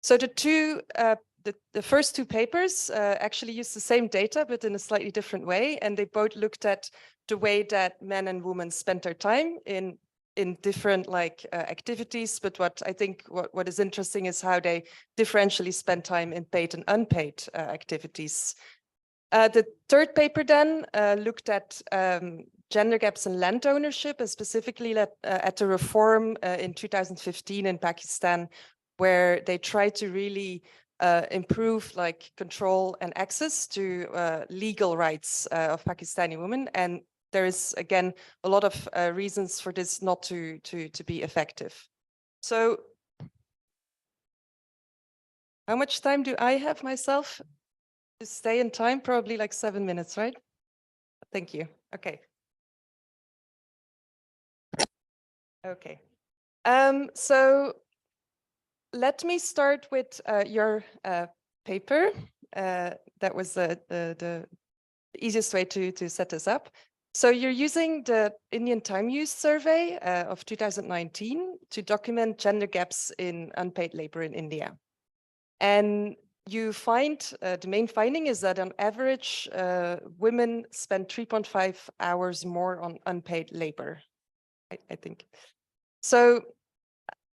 So the first two papers actually use the same data, but in a slightly different way. And they both looked at the way that men and women spent their time in different activities. But what I think what is interesting is how they differentially spend time in paid and unpaid activities. The third paper then looked at gender gaps in land ownership, and specifically at the reform in 2015 in Pakistan, where they tried to really improve control and access to legal rights of Pakistani women. And there is, again, a lot of reasons for this not to be effective. So how much time do I have myself to stay in time? Probably like 7 minutes, right? Thank you. Okay. Okay. So let me start with your paper. That was the easiest way to set this up. So you're using the Indian Time Use Survey of 2019 to document gender gaps in unpaid labor in India. And you find, the main finding is that on average, women spend 3.5 hours more on unpaid labor, I think. So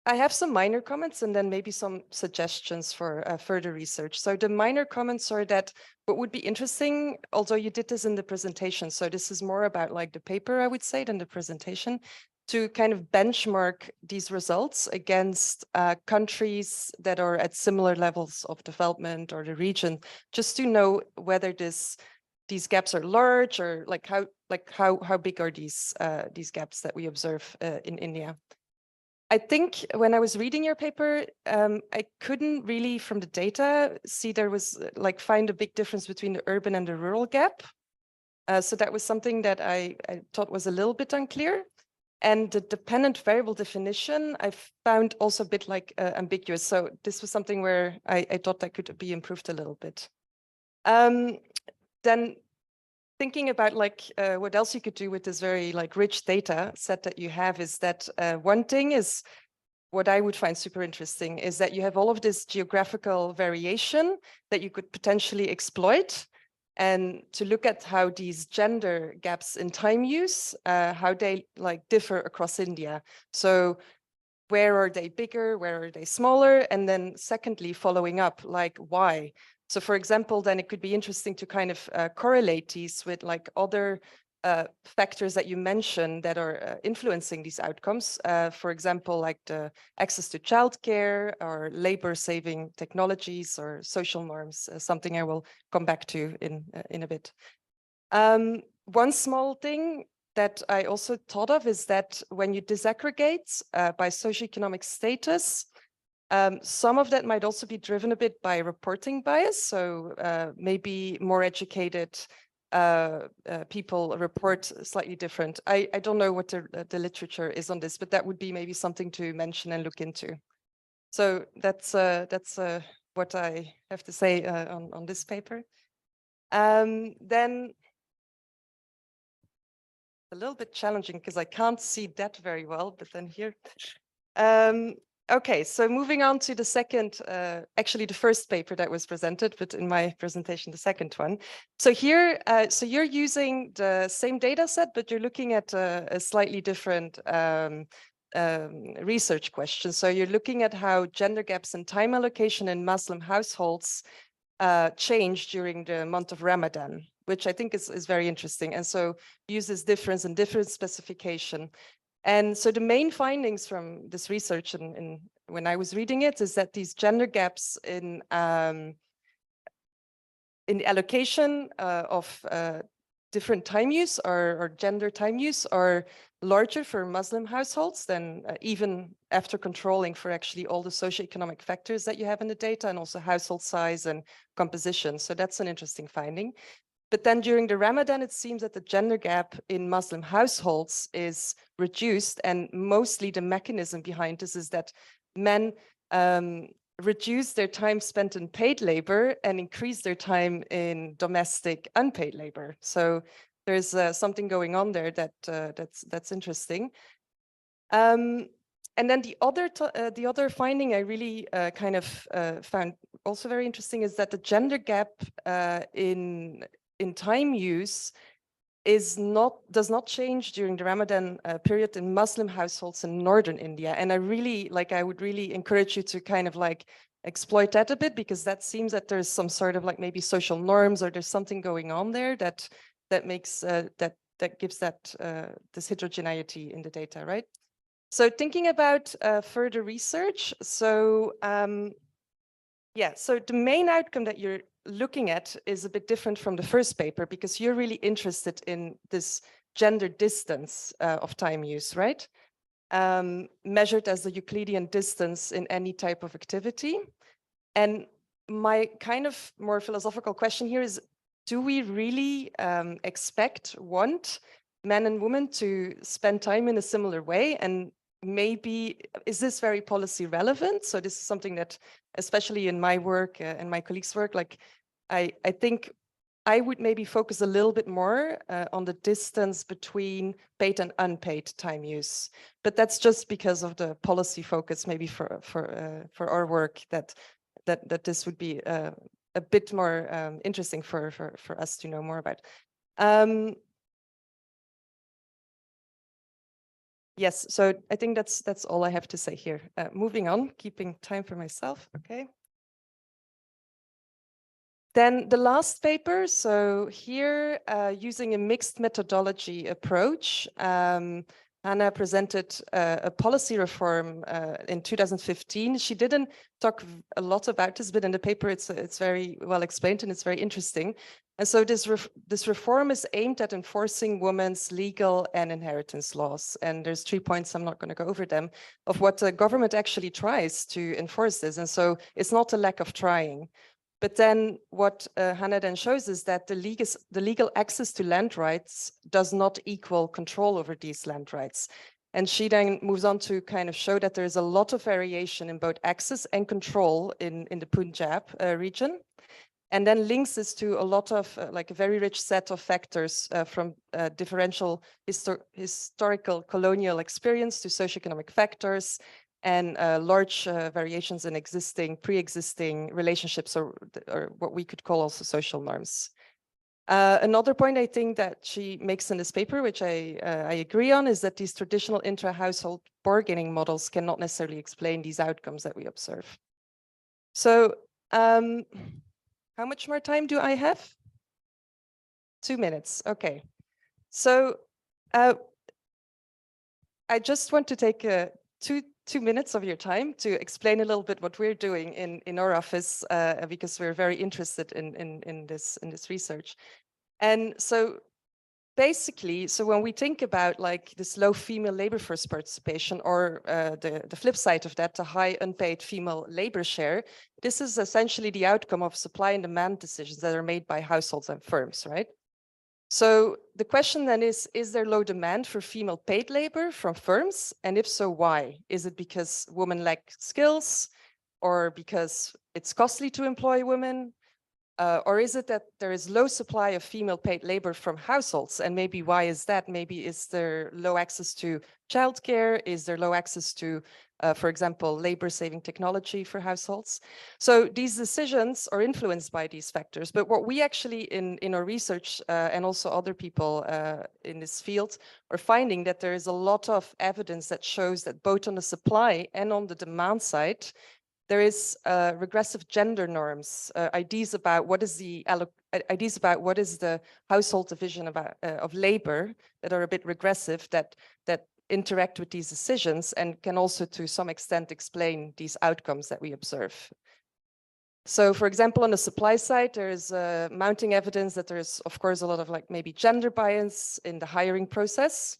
I have some minor comments and then maybe some suggestions for further research. So the minor comments are that what would be interesting, although you did this in the presentation, so this is more about like the paper, I would say, than the presentation, to kind of benchmark these results against countries that are at similar levels of development or the region, just to know whether these gaps are large or how big are these gaps that we observe in India. I think when I was reading your paper, I couldn't really, from the data, see there was find a big difference between the urban and the rural gap. So that was something that I thought was a little bit unclear. And the dependent variable definition, I found also a bit ambiguous. So this was something where I thought that could be improved a little bit. Then thinking about what else you could do with this very rich data set that you have is that one thing is what I would find super interesting is that you have all of this geographical variation that you could potentially exploit, and to look at how these gender gaps in time use, how they differ across India. So where are they bigger? Where are they smaller? And then secondly, following up, why? So for example, then it could be interesting to kind of correlate these with other factors that you mentioned that are influencing these outcomes. For example, like the access to childcare or labor-saving technologies or social norms, something I will come back to in a bit. One small thing that I also thought of is that when you disaggregate by socioeconomic status, some of that might also be driven a bit by reporting bias. So maybe more educated people report slightly different. I don't know what the literature is on this, but that would be maybe something to mention and look into. So that's what I have to say on this paper. Then the a little bit challenging because I can't see that very well, but then here. Okay, so moving on to the second, actually the first paper that was presented, but in my presentation, the second one. So here, so you're using the same data set, but you're looking at a slightly different research question. So you're looking at how gender gaps in time allocation in Muslim households change during the month of Ramadan, which I think is very interesting. And so use this difference and different specification. And so the main findings from this research and when I was reading it is that these gender gaps in the allocation of different time use or gender time use are larger for Muslim households than even after controlling for actually all the socioeconomic factors that you have in the data and also household size and composition. So that's an interesting finding. But then during the Ramadan, it seems that the gender gap in Muslim households is reduced. And mostly the mechanism behind this is that men reduce their time spent in paid labor and increase their time in domestic unpaid labor. So there's something going on there that's interesting. And then the other finding I really kind of found also very interesting is that the gender gap in time use does not change during the Ramadan period in Muslim households in northern India. And I would really encourage you to kind of like exploit that a bit, because that seems that there's some sort of like maybe social norms or there's something going on there that makes that gives that this heterogeneity in the data, right? So thinking about further research, so yeah, so the main outcome that you're looking at is a bit different from the first paper, because you're really interested in this gender distance of time use, right? Measured as the Euclidean distance in any type of activity. And my kind of more philosophical question here is, do we really want men and women to spend time in a similar way? And maybe, is this very policy relevant? So this is something that, especially in my work and my colleagues' work, like I think I would maybe focus a little bit more on the distance between paid and unpaid time use. But that's just because of the policy focus, maybe for our work, that this would be a bit more interesting for us to know more about. Yes, so I think that's all I have to say here. Moving on, keeping time for myself, okay. Then the last paper, so here using a mixed methodology approach, Hannah presented a policy reform in 2015. She didn't talk a lot about this, but in the paper it's very well explained and it's very interesting. And so this reform is aimed at enforcing women's legal and inheritance laws. And there's 3 points, I'm not going to go over them, of what the government actually tries to enforce this. And so it's not a lack of trying. But then what Hannah then shows is that the legal access to land rights does not equal control over these land rights. And she then moves on to kind of show that there is a lot of variation in both access and control in the Punjab region. And then links this to a lot of like a very rich set of factors from differential historical colonial experience to socioeconomic factors, and large variations in pre-existing relationships, or what we could call also social norms. Another point I think that she makes in this paper, which I agree on, is that these traditional intra-household bargaining models cannot necessarily explain these outcomes that we observe. So how much more time do I have? 2 minutes, okay. So I just want to take two minutes of your time to explain a little bit what we're doing in our office, because we're very interested in this research. And so basically, so when we think about like this low female labor force participation, or the flip side of that, the high unpaid female labor share, this is essentially the outcome of supply and demand decisions that are made by households and firms, right? So the question then is there low demand for female paid labor from firms? And if so, why? Is it because women lack skills, or because it's costly to employ women, Or is it that there is low supply of female paid labor from households? And maybe why is that? Maybe is there low access to childcare? Is there low access to, for example, labor saving technology for households? So these decisions are influenced by these factors. But what we actually in our research and also other people in this field are finding that there is a lot of evidence that shows that both on the supply and on the demand side, there is regressive gender norms, ideas about what is the household division of labor that are a bit regressive that interact with these decisions and can also to some extent explain these outcomes that we observe. So for example, on the supply side, there is mounting evidence that there is of course a lot of like maybe gender bias in the hiring process.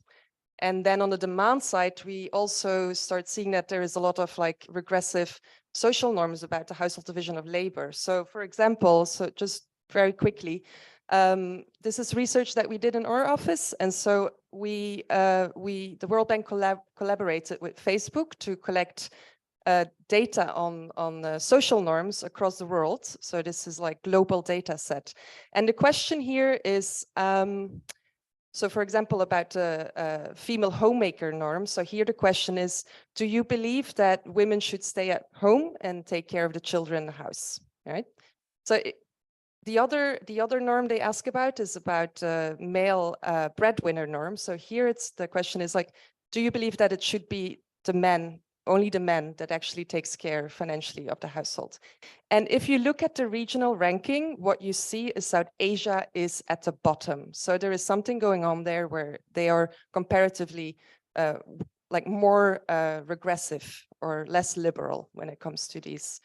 And then on the demand side, we also start seeing that there is a lot of like regressive social norms about the household division of labor. So for example, so just very quickly, this is research that we did in our office. And so the World Bank collaborated with Facebook to collect data on social norms across the world. So this is like global data set. And the question here is, so for example, about the female homemaker norm. So here the question is, do you believe that women should stay at home and take care of the children in the house, right? So the other norm they ask about is about male breadwinner norm. So here the question is like, do you believe that it should be the men, only the men that actually takes care financially of the household? And if you look at the regional ranking, what you see is South Asia is at the bottom. So there is something going on there where they are comparatively like more regressive or less liberal when it comes to these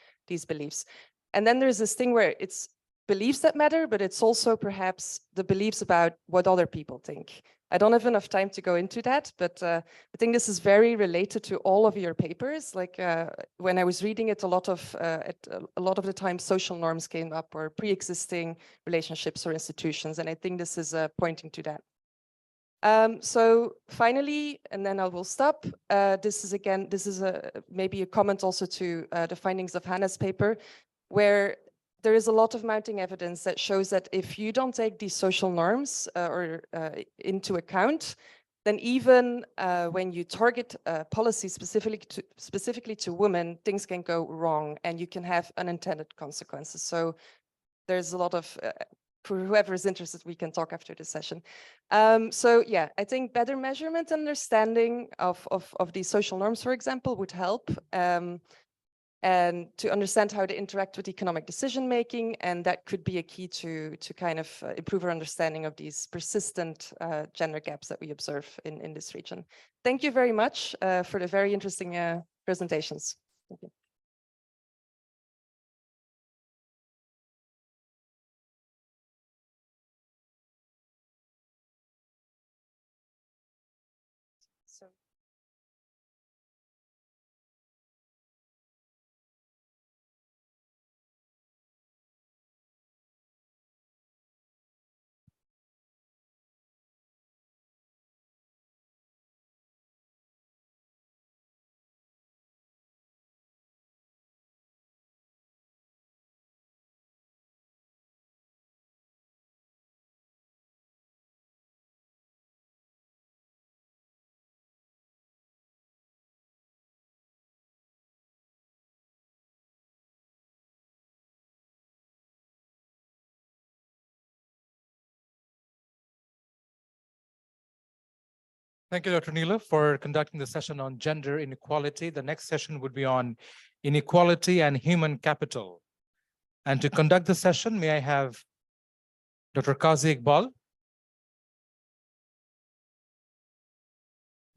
beliefs. And then there's this thing where it's beliefs that matter, but it's also perhaps the beliefs about what other people think. I don't have enough time to go into that, but I think this is very related to all of your papers. Like when I was reading it, a lot of the time social norms came up or pre-existing relationships or institutions, and I think this is pointing to that. So finally, and then I will stop. This is maybe a comment also to the findings of Hannah's paper, where there is a lot of mounting evidence that shows that if you don't take these social norms into account, then even when you target policy specifically to women, things can go wrong and you can have unintended consequences. So there's a lot of, for whoever is interested, we can talk after this session. So yeah, I think better measurement understanding of these social norms, for example, would help. And to understand how they interact with economic decision making, and that could be a key to kind of improve our understanding of these persistent gender gaps that we observe in this region. Thank you very much for the very interesting presentations. Thank you. Thank you, Dr. Neela, for conducting the session on gender inequality. The next session would be on inequality and human capital. And to conduct the session, may I have Dr. Qazi Iqbal.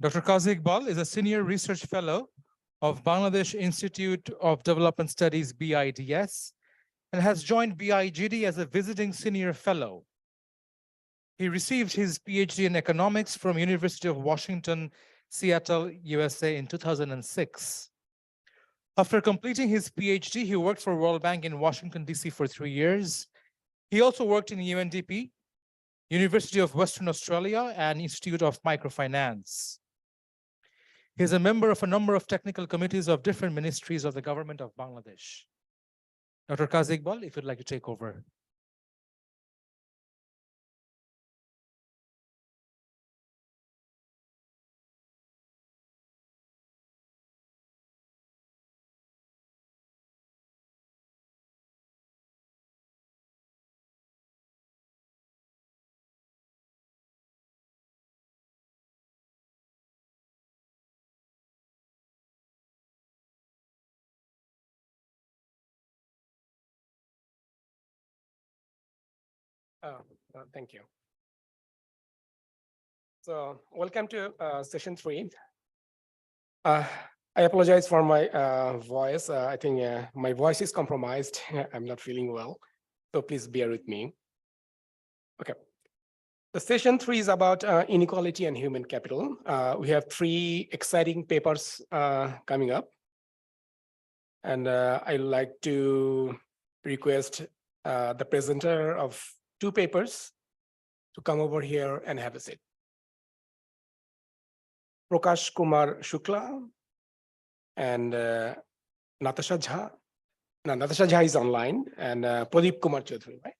Dr. Qazi Iqbal is a senior research fellow of Bangladesh Institute of Development Studies, BIDS, and has joined BIGD as a visiting senior fellow. He received his PhD in economics from University of Washington, Seattle, USA in 2006. After completing his PhD, he worked for World Bank in Washington, DC for 3 years. He also worked in UNDP, University of Western Australia, and Institute of Microfinance. He is a member of a number of technical committees of different ministries of the government of Bangladesh. Dr. Qazi Iqbal, if you'd like to take over. Thank you. So welcome to session 3. I apologize for my voice. I think my voice is compromised. I'm not feeling well, so please bear with me. Okay. The session 3 is about inequality and human capital. We have 3 exciting papers coming up. And I'd like to request the presenter of 2 papers to come over here and have a seat. Prakash Kumar Shukla and Natasha Jha. No, Natasha Jha is online, and Pradeep Kumar Chaudhary, right?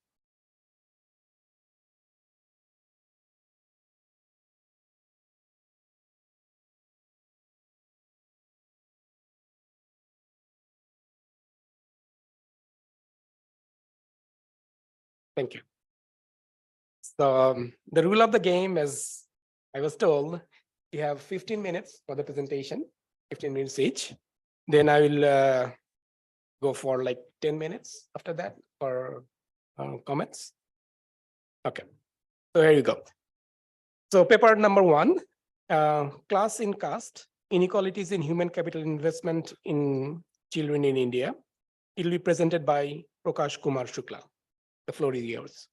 Thank you. So the rule of the game, as I was told, you have 15 minutes for the presentation, 15 minutes each. Then I will go for like 10 minutes after that for comments. Okay, so here you go. So paper number 1, class in caste, inequalities in human capital investment in children in India. It will be presented by Prakash Kumar Shukla. The floor is yours.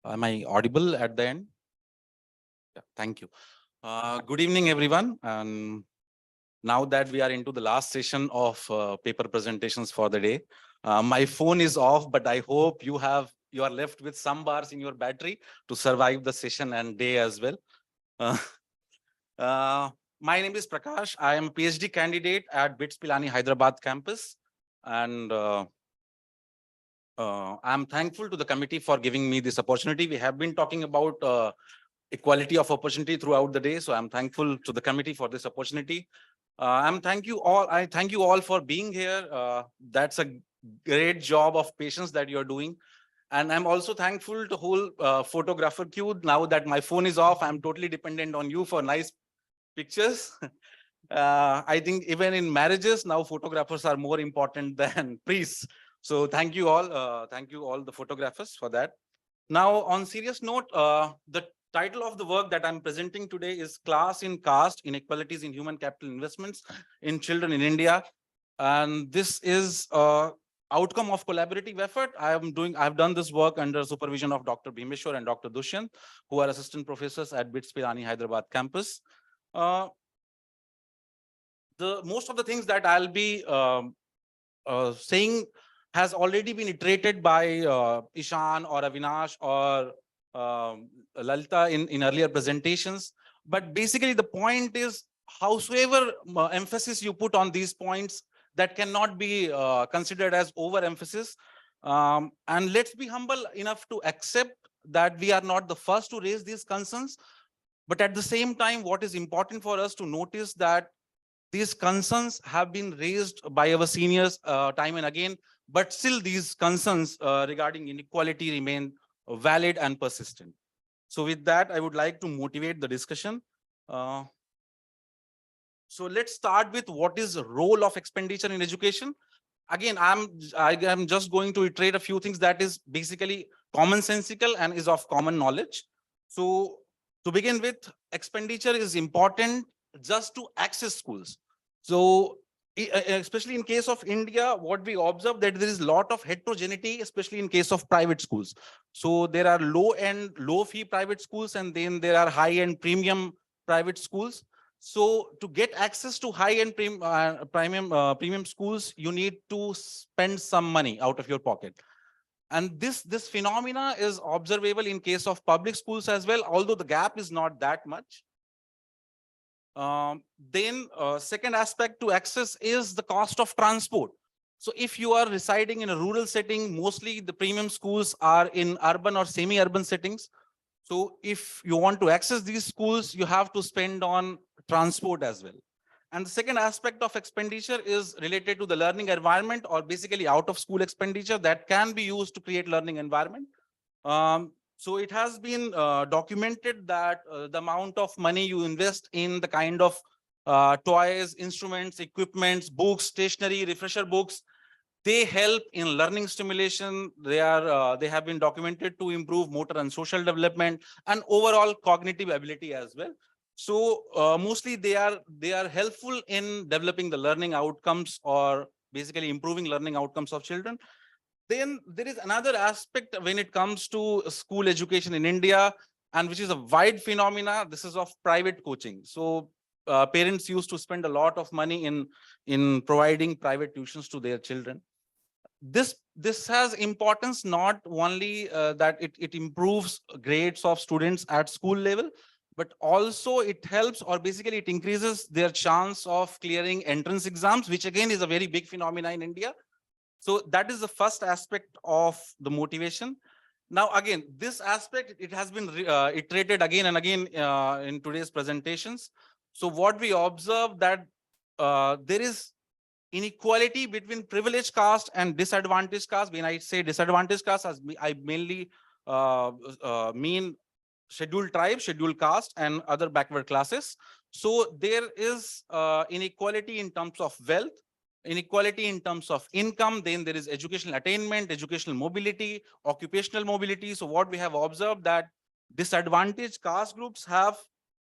Am I audible at the end? Yeah, thank you. Good evening, everyone. And now that we are into the last session of paper presentations for the day, my phone is off, but I hope you are left with some bars in your battery to survive the session and day as well. My name is Prakash. I am a PhD candidate at BITS Pilani Hyderabad campus. And I'm thankful to the committee for giving me this opportunity. We have been talking about equality of opportunity throughout the day. So I'm thankful to the committee for this opportunity. I thank you all for being here. That's a great job of patience that you're doing. And I'm also thankful to whole photographer queue. Now that my phone is off, I'm totally dependent on you for nice pictures. I think even in marriages, now photographers are more important than priests. So thank you all the photographers for that. Now, on serious note, the title of the work that I'm presenting today is Class in Caste, Inequalities in Human Capital Investments in Children in India. And this is outcome of collaborative effort. I've done this work under supervision of Dr. Bhimeshwar and Dr. Dushyant, who are assistant professors at BITS Pilani Hyderabad campus. Most of the things that I'll be saying has already been iterated by Ishan or Avinash or Lalita in earlier presentations. But basically the point is, howsoever emphasis you put on these points, that cannot be considered as overemphasis. And let's be humble enough to accept that we are not the first to raise these concerns. But at the same time, what is important for us to notice that these concerns have been raised by our seniors time and again, but still these concerns regarding inequality remain valid and persistent. So with that, I would like to motivate the discussion. So let's start with what is the role of expenditure in education. Again, I am just going to iterate a few things that is basically commonsensical and is of common knowledge. So to begin with, expenditure is important just to access schools. So especially in case of India, what we observe that there is a lot of heterogeneity, especially in case of private schools. So there are low-end, low-fee private schools, and then there are high-end premium private schools. So to get access to high-end premium schools, you need to spend some money out of your pocket. And this phenomena is observable in case of public schools as well, although the gap is not that much. Then second aspect to access is the cost of transport. So if you are residing in a rural setting, mostly the premium schools are in urban or semi-urban settings. So if you want to access these schools, you have to spend on transport as well. And the second aspect of expenditure is related to the learning environment, or basically out of school expenditure that can be used to create learning environment. So it has been documented that the amount of money you invest in the kind of toys, instruments, equipments, books, stationery, refresher books, they help in learning stimulation. They have been documented to improve motor and social development and overall cognitive ability as well. So mostly they are helpful in developing the learning outcomes, or basically improving learning outcomes of children. Then there is another aspect when it comes to school education in India, and which is a wide phenomena. This is of private coaching. So parents used to spend a lot of money in providing private tuitions to their children. This has importance not only that it improves grades of students at school level, but also it helps, or basically it increases their chance of clearing entrance exams, which again is a very big phenomena in India. So that is the first aspect of the motivation. Now, again, this aspect, it has been iterated again and again in today's presentations. So what we observe that there is inequality between privileged caste and disadvantaged caste. When I say disadvantaged caste, I mainly mean scheduled tribe, scheduled caste, and other backward classes. So there is inequality in terms of wealth, inequality in terms of income. Then there is educational attainment, educational mobility, occupational mobility. So what we have observed that disadvantaged caste groups have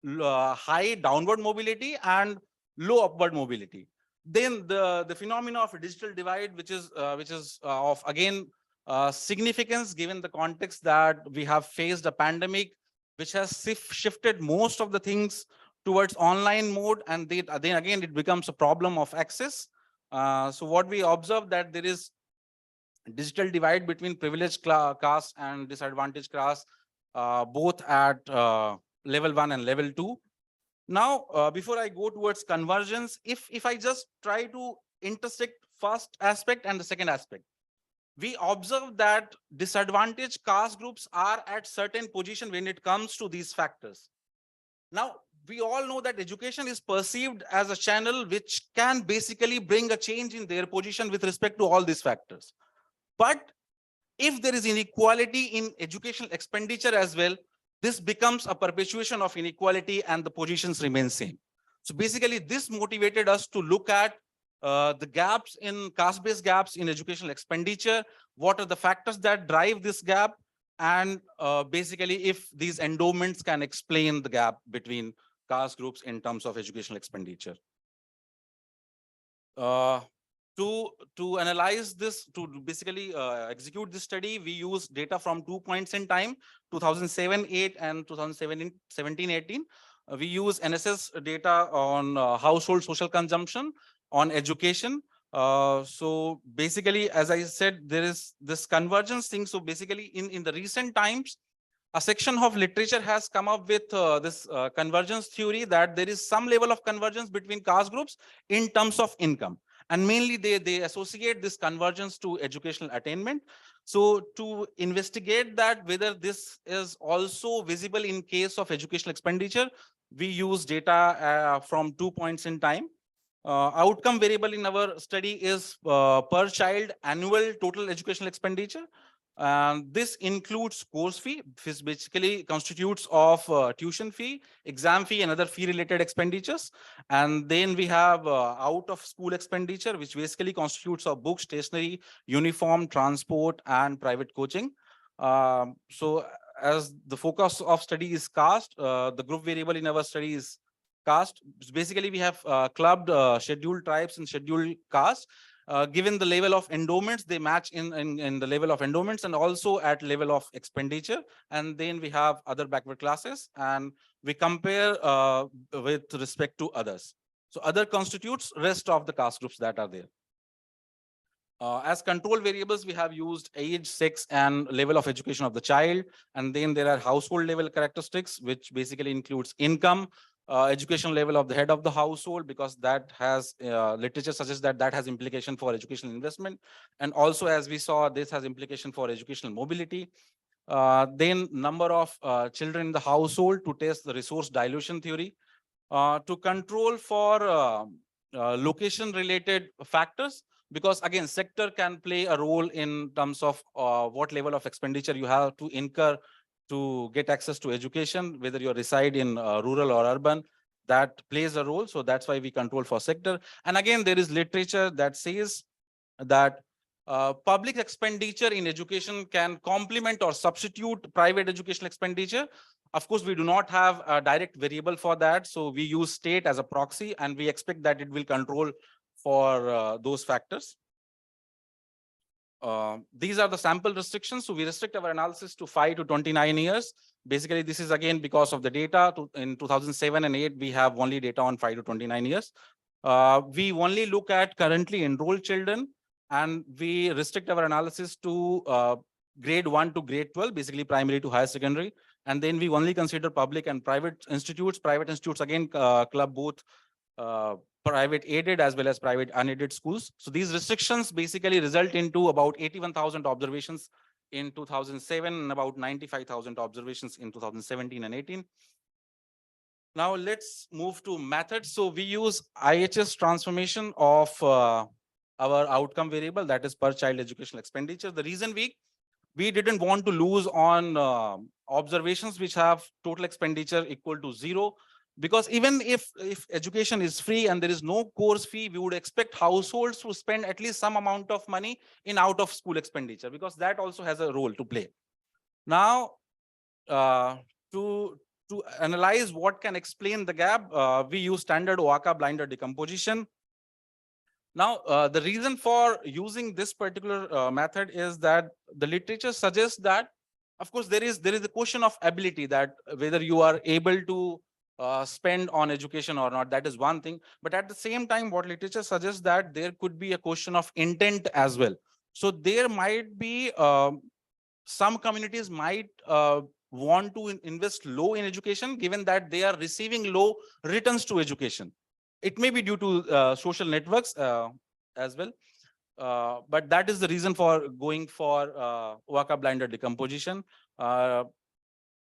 high downward mobility and low upward mobility. Then the phenomena of a digital divide, which is of again significance given the context that we have faced a pandemic, which has shifted most of the things towards online mode, and then again it becomes a problem of access. So what we observe that there is digital divide between privileged caste and disadvantaged caste, both at level 1 and level 2. Now, before I go towards convergence, if I just try to intersect first aspect and the second aspect, we observe that disadvantaged caste groups are at certain position when it comes to these factors. Now, we all know that education is perceived as a channel which can basically bring a change in their position with respect to all these factors. But if there is inequality in educational expenditure as well, this becomes a perpetuation of inequality and the positions remain same. So basically this motivated us to look at the gaps in caste-based gaps in educational expenditure. What are the factors that drive this gap? And basically if these endowments can explain the gap between caste groups in terms of educational expenditure. To analyze this, to basically execute this study, we use data from 2 points in time, 2007-8 and 2017-18. We use NSS data on household social consumption, on education. So basically, as I said, there is this convergence thing. So basically in the recent times, a section of literature has come up with this convergence theory, that there is some level of convergence between caste groups in terms of income. And mainly they associate this convergence to educational attainment. So to investigate that, whether this is also visible in case of educational expenditure, we use data from 2 points in time. Outcome variable in our study is per child annual total educational expenditure. This includes course fee, which basically constitutes of tuition fee, exam fee, and other fee related expenditures. And then we have out of school expenditure, which basically constitutes of books, stationery, uniform, transport, and private coaching. So as the focus of study is caste, the group variable in our study is caste. Basically, we have clubbed scheduled tribes and scheduled caste. Given the level of endowments, they match in the level of endowments and also at level of expenditure. And then we have other backward classes, and we compare with respect to others. So other constitutes rest of the caste groups that are there. As control variables, we have used age, sex, and level of education of the child. And then there are household level characteristics, which basically includes income, education level of the head of the household, because that has literature suggests that that has implication for educational investment. And also, as we saw, this has implication for educational mobility. Then number of children in the household to test the resource dilution theory. to control for location related factors, because again, sector can play a role in terms of what level of expenditure you have to incur to get access to education, whether you reside in rural or urban, that plays a role. So that's why we control for sector. And again, there is literature that says that public expenditure in education can complement or substitute private educational expenditure. Of course, we do not have a direct variable for that. So we use state as a proxy, and we expect that it will control for those factors. These are the sample restrictions. So we restrict our analysis to 5 to 29 years. Basically, this is again because of the data. In 2007 and 8, we have only data on 5 to 29 years. We only look at currently enrolled children, and we restrict our analysis to grade 1 to grade 12, basically primary to higher secondary. And then we only consider public and private institutes. Private institutes again club both private aided as well as private unaided schools. So these restrictions basically result into about 81,000 observations in 2007 and about 95,000 observations in 2017 and 18. Now let's move to methods. So we use IHS transformation of our outcome variable, that is per child educational expenditure. The reason we didn't want to lose on observations which have total expenditure equal to 0, because even if education is free and there is no course fee, we would expect households to spend at least some amount of money in out of school expenditure, because that also has a role to play. Now, to analyze what can explain the gap, we use standard OACA blinder decomposition. Now, the reason for using this particular method is that the literature suggests that, of course, there is a question of ability, that whether you are able to spend on education or not, that is one thing. But at the same time, what literature suggests that there could be a question of intent as well. So there might be some communities might want to invest low in education, given that they are receiving low returns to education. It may be due to social networks as well. But that is the reason for going for OACA blinder decomposition.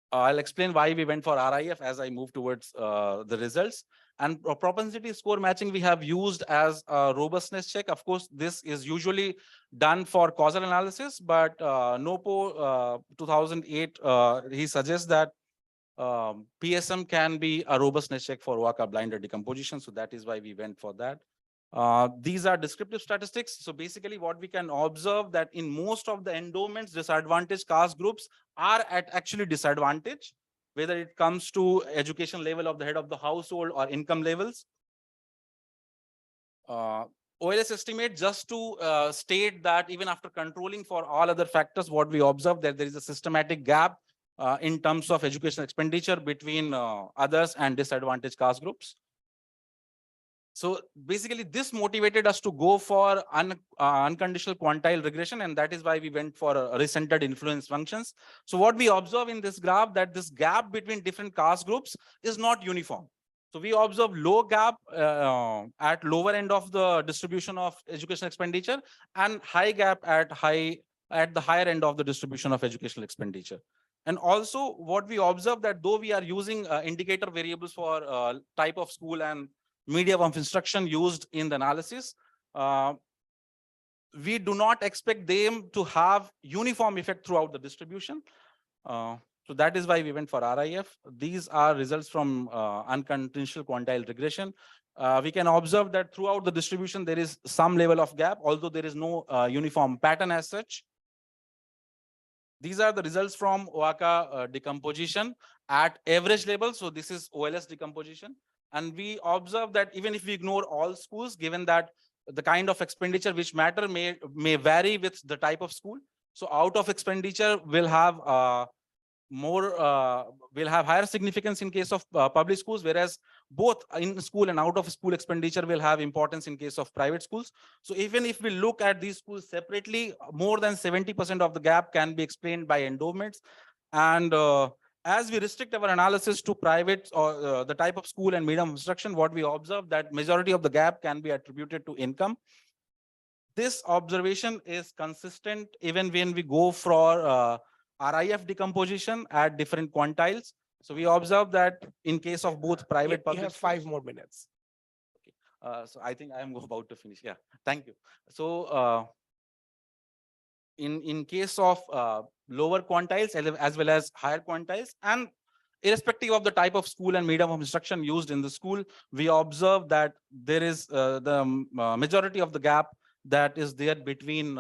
I'll explain why we went for RIF as I move towards the results. And propensity score matching we have used as a robustness check. Of course, this is usually done for causal analysis, but NOPO 2008, he suggests that PSM can be a robustness check for OACA blinder decomposition. So that is why we went for that. These are descriptive statistics. So basically what we can observe that in most of the endowments, disadvantaged caste groups are at actually disadvantage, whether it comes to education level of the head of the household or income levels. OLS estimate, just to state that even after controlling for all other factors, what we observe that there is a systematic gap in terms of educational expenditure between others and disadvantaged caste groups. So basically this motivated us to go for unconditional quantile regression, and that is why we went for recentered influence functions. So what we observe in this graph, that this gap between different caste groups is not uniform. So we observe low gap at lower end of the distribution of educational expenditure and high gap at the higher end of the distribution of educational expenditure. And also what we observe that though we are using indicator variables for type of school and medium of instruction used in the analysis, we do not expect them to have uniform effect throughout the distribution. So that is why we went for RIF. These are results from unconditional quantile regression. We can observe that throughout the distribution, there is some level of gap, although there is no uniform pattern as such. These are the results from OACA decomposition at average level. So this is OLS decomposition. And we observe that even if we ignore all schools, given that the kind of expenditure which matter may vary with the type of school. So out of expenditure will have higher significance in case of public schools, whereas both in school and out of school expenditure will have importance in case of private schools. So even if we look at these schools separately, more than 70% of the gap can be explained by endowments. And as we restrict our analysis to private or the type of school and medium of instruction, what we observe that majority of the gap can be attributed to income. This observation is consistent even when we go for RIF decomposition at different quantiles. So we observe that in case of both private, You public. have 5 more minutes. So I think I am about to finish. Yeah, thank you. So in case of lower quantiles as well as higher quantiles, and irrespective of the type of school and medium of instruction used in the school, we observe that there is the majority of the gap that is there between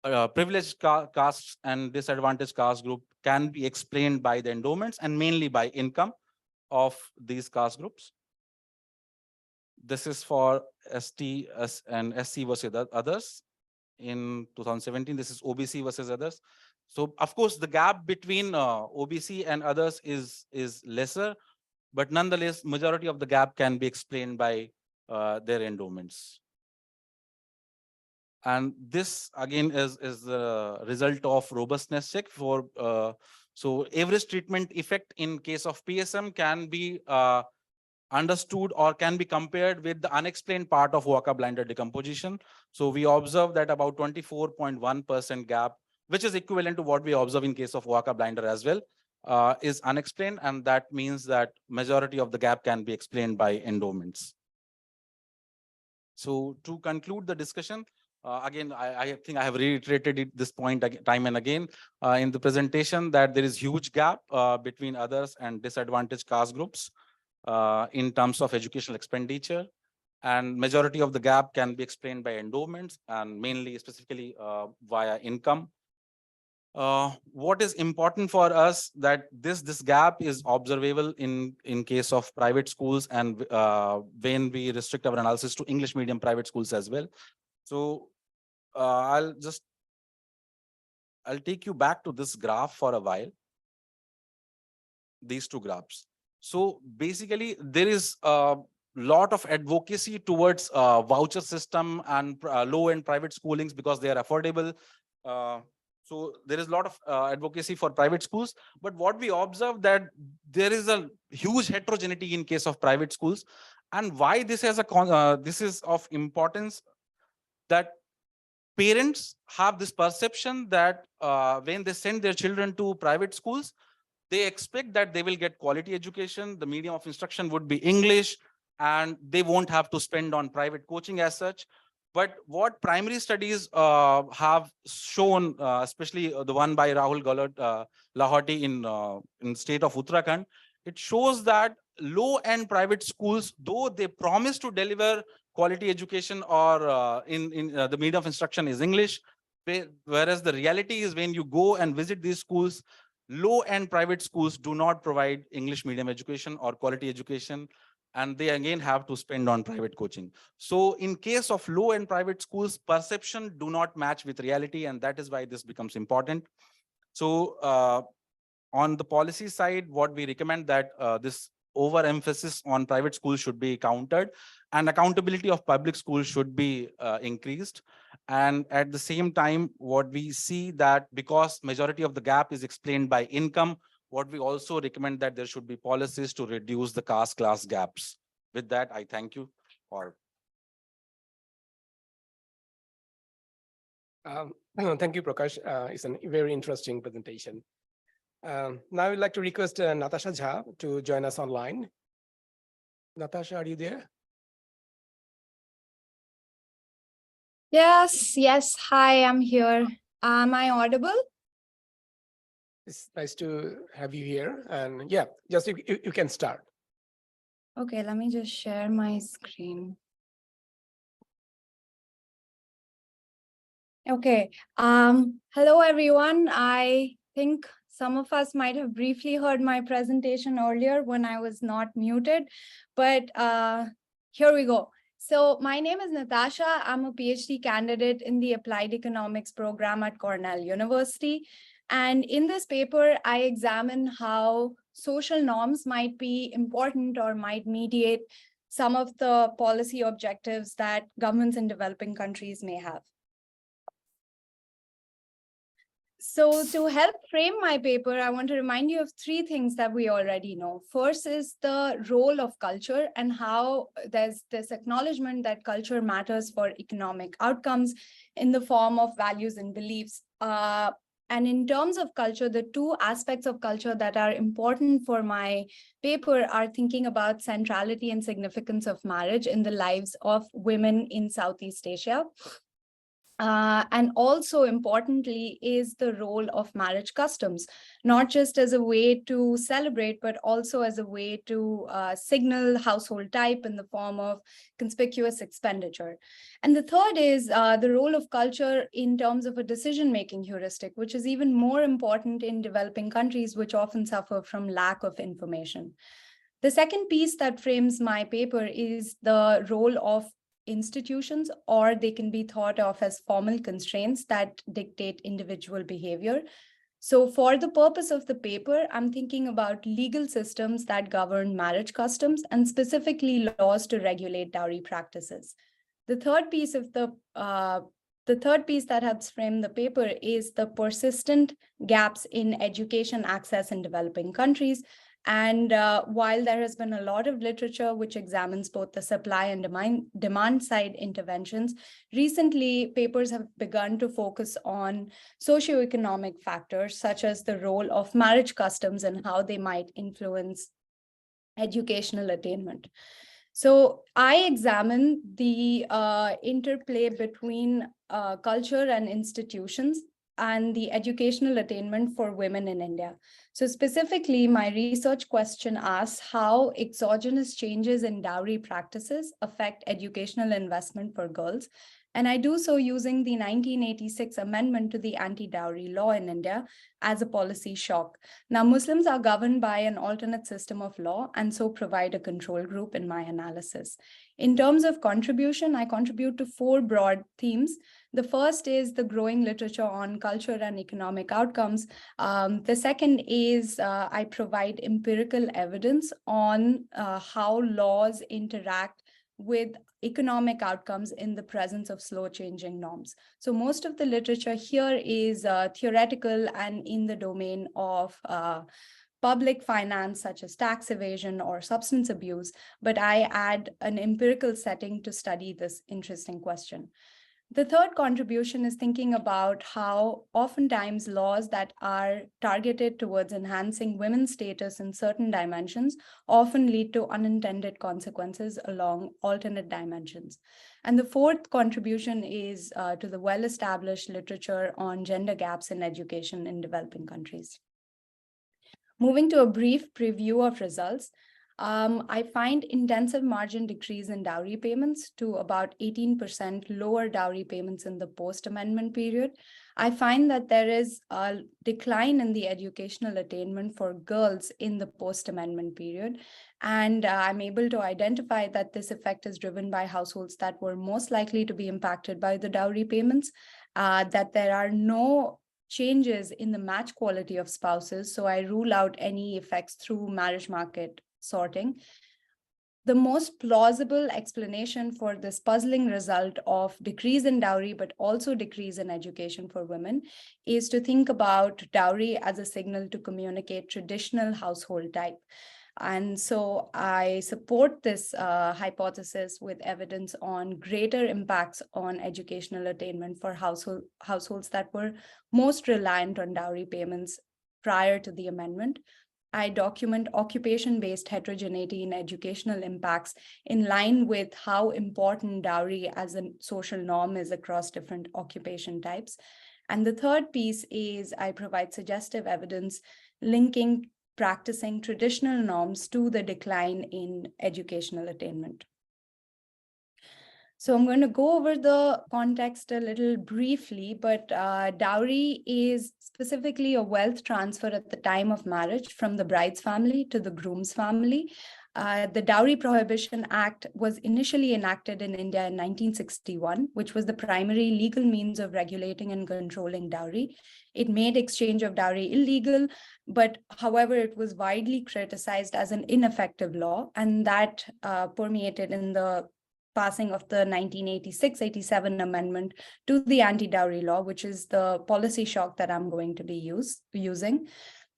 privileged castes and disadvantaged caste group can be explained by the endowments and mainly by income of these caste groups. This is for ST and SC versus others. In 2017, this is OBC versus others. So of course, the gap between OBC and others is lesser, but nonetheless, majority of the gap can be explained by their endowments. And this again is the result of robustness check for so average treatment effect in case of PSM can be understood or can be compared with the unexplained part of Waka blinder decomposition. So we observe that about 24.1% gap, which is equivalent to what we observe in case of Waka blinder as well, is unexplained, and that means that majority of the gap can be explained by endowments. So to conclude the discussion, again, I think I have reiterated this point time and again in the presentation that there is huge gap between others and disadvantaged caste groups in terms of educational expenditure, and majority of the gap can be explained by endowments and mainly specifically via income. What is important for us that this gap is observable in case of private schools and when we restrict our analysis to English medium private schools as well. So I'll take you back to this graph for a while. These two graphs. So basically, there is a lot of advocacy towards voucher system and low-end private schoolings because they are affordable. So there is a lot of advocacy for private schools. But what we observe that there is a huge heterogeneity in case of private schools, and why this has this is of importance, that parents have this perception that when they send their children to private schools, they expect that they will get quality education, the medium of instruction would be English, and they won't have to spend on private coaching as such. But what primary studies have shown, especially the one by Rahul Lahoti in state of Uttarakhand, it shows that low-end private schools, though they promise to deliver quality education or the medium of instruction is English, whereas the reality is when you go and visit these schools, low-end private schools do not provide English medium education or quality education, and they again have to spend on private coaching. So in case of low-end private schools, perception do not match with reality, and that is why this becomes important. So on the policy side, what we recommend that this overemphasis on private schools should be countered, and accountability of public schools should be increased. And at the same time, what we see that because majority of the gap is explained by income, what we also recommend that there should be policies to reduce the caste class gaps. With that, I thank you for. Thank you, Prakash. It's a very interesting presentation. Now I'd like to request Natasha Jha to join us online. Natasha, are you there? Yes. Hi, I'm here. Am I audible? It's nice to have you here. And yeah, just you can start. Okay, let me just share my screen. Okay. Hello, everyone. I think some of us might have briefly heard my presentation earlier when I was not muted, but here we go. So my name is Natasha. I'm a PhD candidate in the Applied Economics program at Cornell University. And in this paper, I examine how social norms might be important or might mediate some of the policy objectives that governments in developing countries may have. So to help frame my paper, I want to remind you of three things that we already know. First is the role of culture and how there's this acknowledgement that culture matters for economic outcomes in the form of values and beliefs. And in terms of culture, the two aspects of culture that are important for my paper are thinking about centrality and significance of marriage in the lives of women in Southeast Asia. And also importantly is the role of marriage customs, not just as a way to celebrate, but also as a way to signal household type in the form of conspicuous expenditure. And the third is the role of culture in terms of a decision-making heuristic, which is even more important in developing countries, which often suffer from lack of information. The second piece that frames my paper is the role of institutions, or they can be thought of as formal constraints that dictate individual behavior. So for the purpose of the paper, I'm thinking about legal systems that govern marriage customs and specifically laws to regulate dowry practices. The third piece that helps frame the paper is the persistent gaps in education access in developing countries. And while there has been a lot of literature which examines both the supply and demand side interventions, recently papers have begun to focus on socioeconomic factors such as the role of marriage customs and how they might influence educational attainment. So I examine the interplay between culture and institutions and the educational attainment for women in India. So specifically, my research question asks how exogenous changes in dowry practices affect educational investment for girls. And I do so using the 1986 amendment to the anti-dowry law in India as a policy shock. Now, Muslims are governed by an alternate system of law and so provide a control group in my analysis. In terms of contribution, I contribute to 4 broad themes. The first is the growing literature on culture and economic outcomes. The second is I provide empirical evidence on how laws interact with economic outcomes in the presence of slow changing norms. So most of the literature here is theoretical and in the domain of public finance, such as tax evasion or substance abuse, but I add an empirical setting to study this interesting question. The third contribution is thinking about how oftentimes laws that are targeted towards enhancing women's status in certain dimensions often lead to unintended consequences along alternate dimensions. And the fourth contribution is to the well-established literature on gender gaps in education in developing countries. Moving to a brief preview of results, I find intensive margin decrease in dowry payments to about 18% lower dowry payments in the post-amendment period. I find that there is a decline in the educational attainment for girls in the post-amendment period. And I'm able to identify that this effect is driven by households that were most likely to be impacted by the dowry payments, that there are no changes in the match quality of spouses. So I rule out any effects through marriage market sorting. The most plausible explanation for this puzzling result of decrease in dowry, but also decrease in education for women, is to think about dowry as a signal to communicate traditional household type. And so I support this hypothesis with evidence on greater impacts on educational attainment for households that were most reliant on dowry payments prior to the amendment. I document occupation-based heterogeneity in educational impacts in line with how important dowry as a social norm is across different occupation types. And the third piece is I provide suggestive evidence linking practicing traditional norms to the decline in educational attainment. So I'm going to go over the context a little briefly, but dowry is specifically a wealth transfer at the time of marriage from the bride's family to the groom's family. The Dowry Prohibition Act was initially enacted in India in 1961, which was the primary legal means of regulating and controlling dowry. It made exchange of dowry illegal, but however, it was widely criticized as an ineffective law, and that permeated in the passing of the 1986-87 amendment to the anti-dowry law, which is the policy shock that I'm going to be using.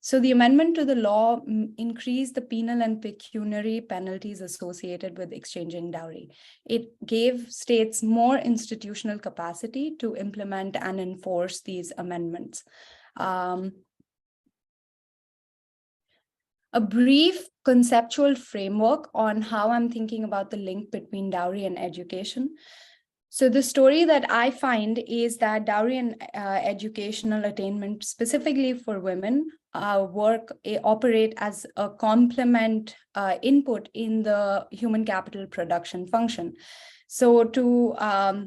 So the amendment to the law increased the penal and pecuniary penalties associated with exchanging dowry. It gave states more institutional capacity to implement and enforce these amendments. A brief conceptual framework on how I'm thinking about the link between dowry and education. So the story that I find is that dowry and educational attainment, specifically for women, operate as a complement input in the human capital production function. So to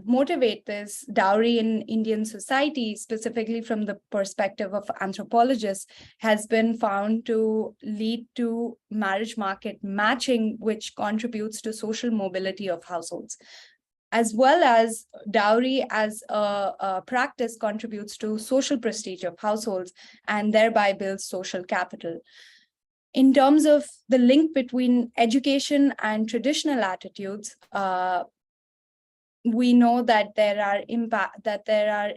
motivate this, dowry in Indian society, specifically from the perspective of anthropologists, has been found to lead to marriage market matching, which contributes to social mobility of households, as well as dowry as a practice contributes to social prestige of households and thereby builds social capital. In terms of the link between education and traditional attitudes, we know that there are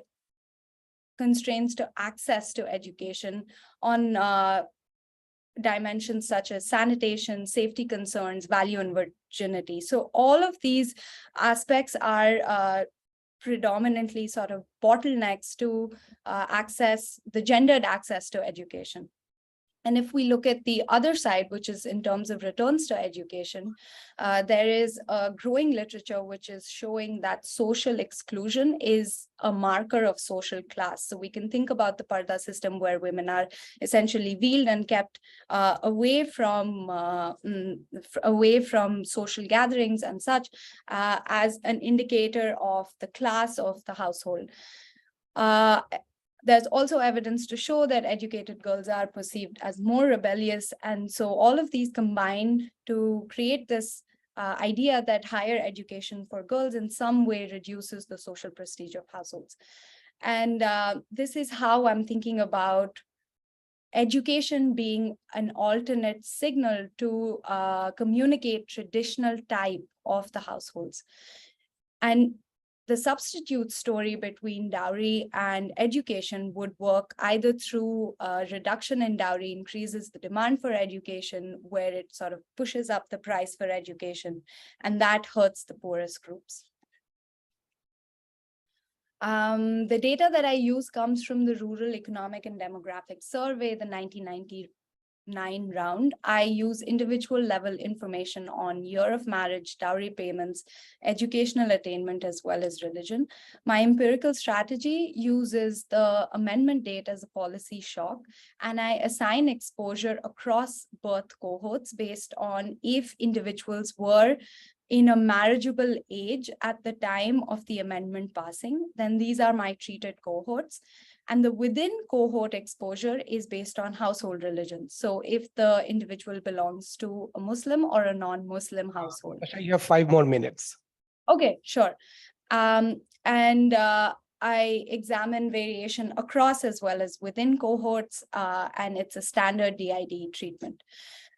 constraints to access to education on dimensions such as sanitation, safety concerns, value and virginity. So all of these aspects are predominantly sort of bottlenecks to the gendered access to education. And if we look at the other side, which is in terms of returns to education, there is a growing literature which is showing that social exclusion is a marker of social class. So we can think about the Parda system where women are essentially veiled and kept away from social gatherings and such as an indicator of the class of the household. There's also evidence to show that educated girls are perceived as more rebellious. And so all of these combine to create this idea that higher education for girls in some way reduces the social prestige of households. And this is how I'm thinking about education being an alternate signal to communicate traditional type of the households. And the substitute story between dowry and education would work either through a reduction in dowry increases the demand for education, where it sort of pushes up the price for education, and that hurts the poorest groups. The data that I use comes from the Rural Economic and Demographic Survey, the 1999 round. I use individual level information on year of marriage, dowry payments, educational attainment, as well as religion. My empirical strategy uses the amendment date as a policy shock, and I assign exposure across birth cohorts based on if individuals were in a marriageable age at the time of the amendment passing, then these are my treated cohorts. And the within cohort exposure is based on household religion. So if the individual belongs to a Muslim or a non-Muslim household. You have 5 more minutes. Okay, sure. I examine variation across as well as within cohorts, and it's a standard DID treatment.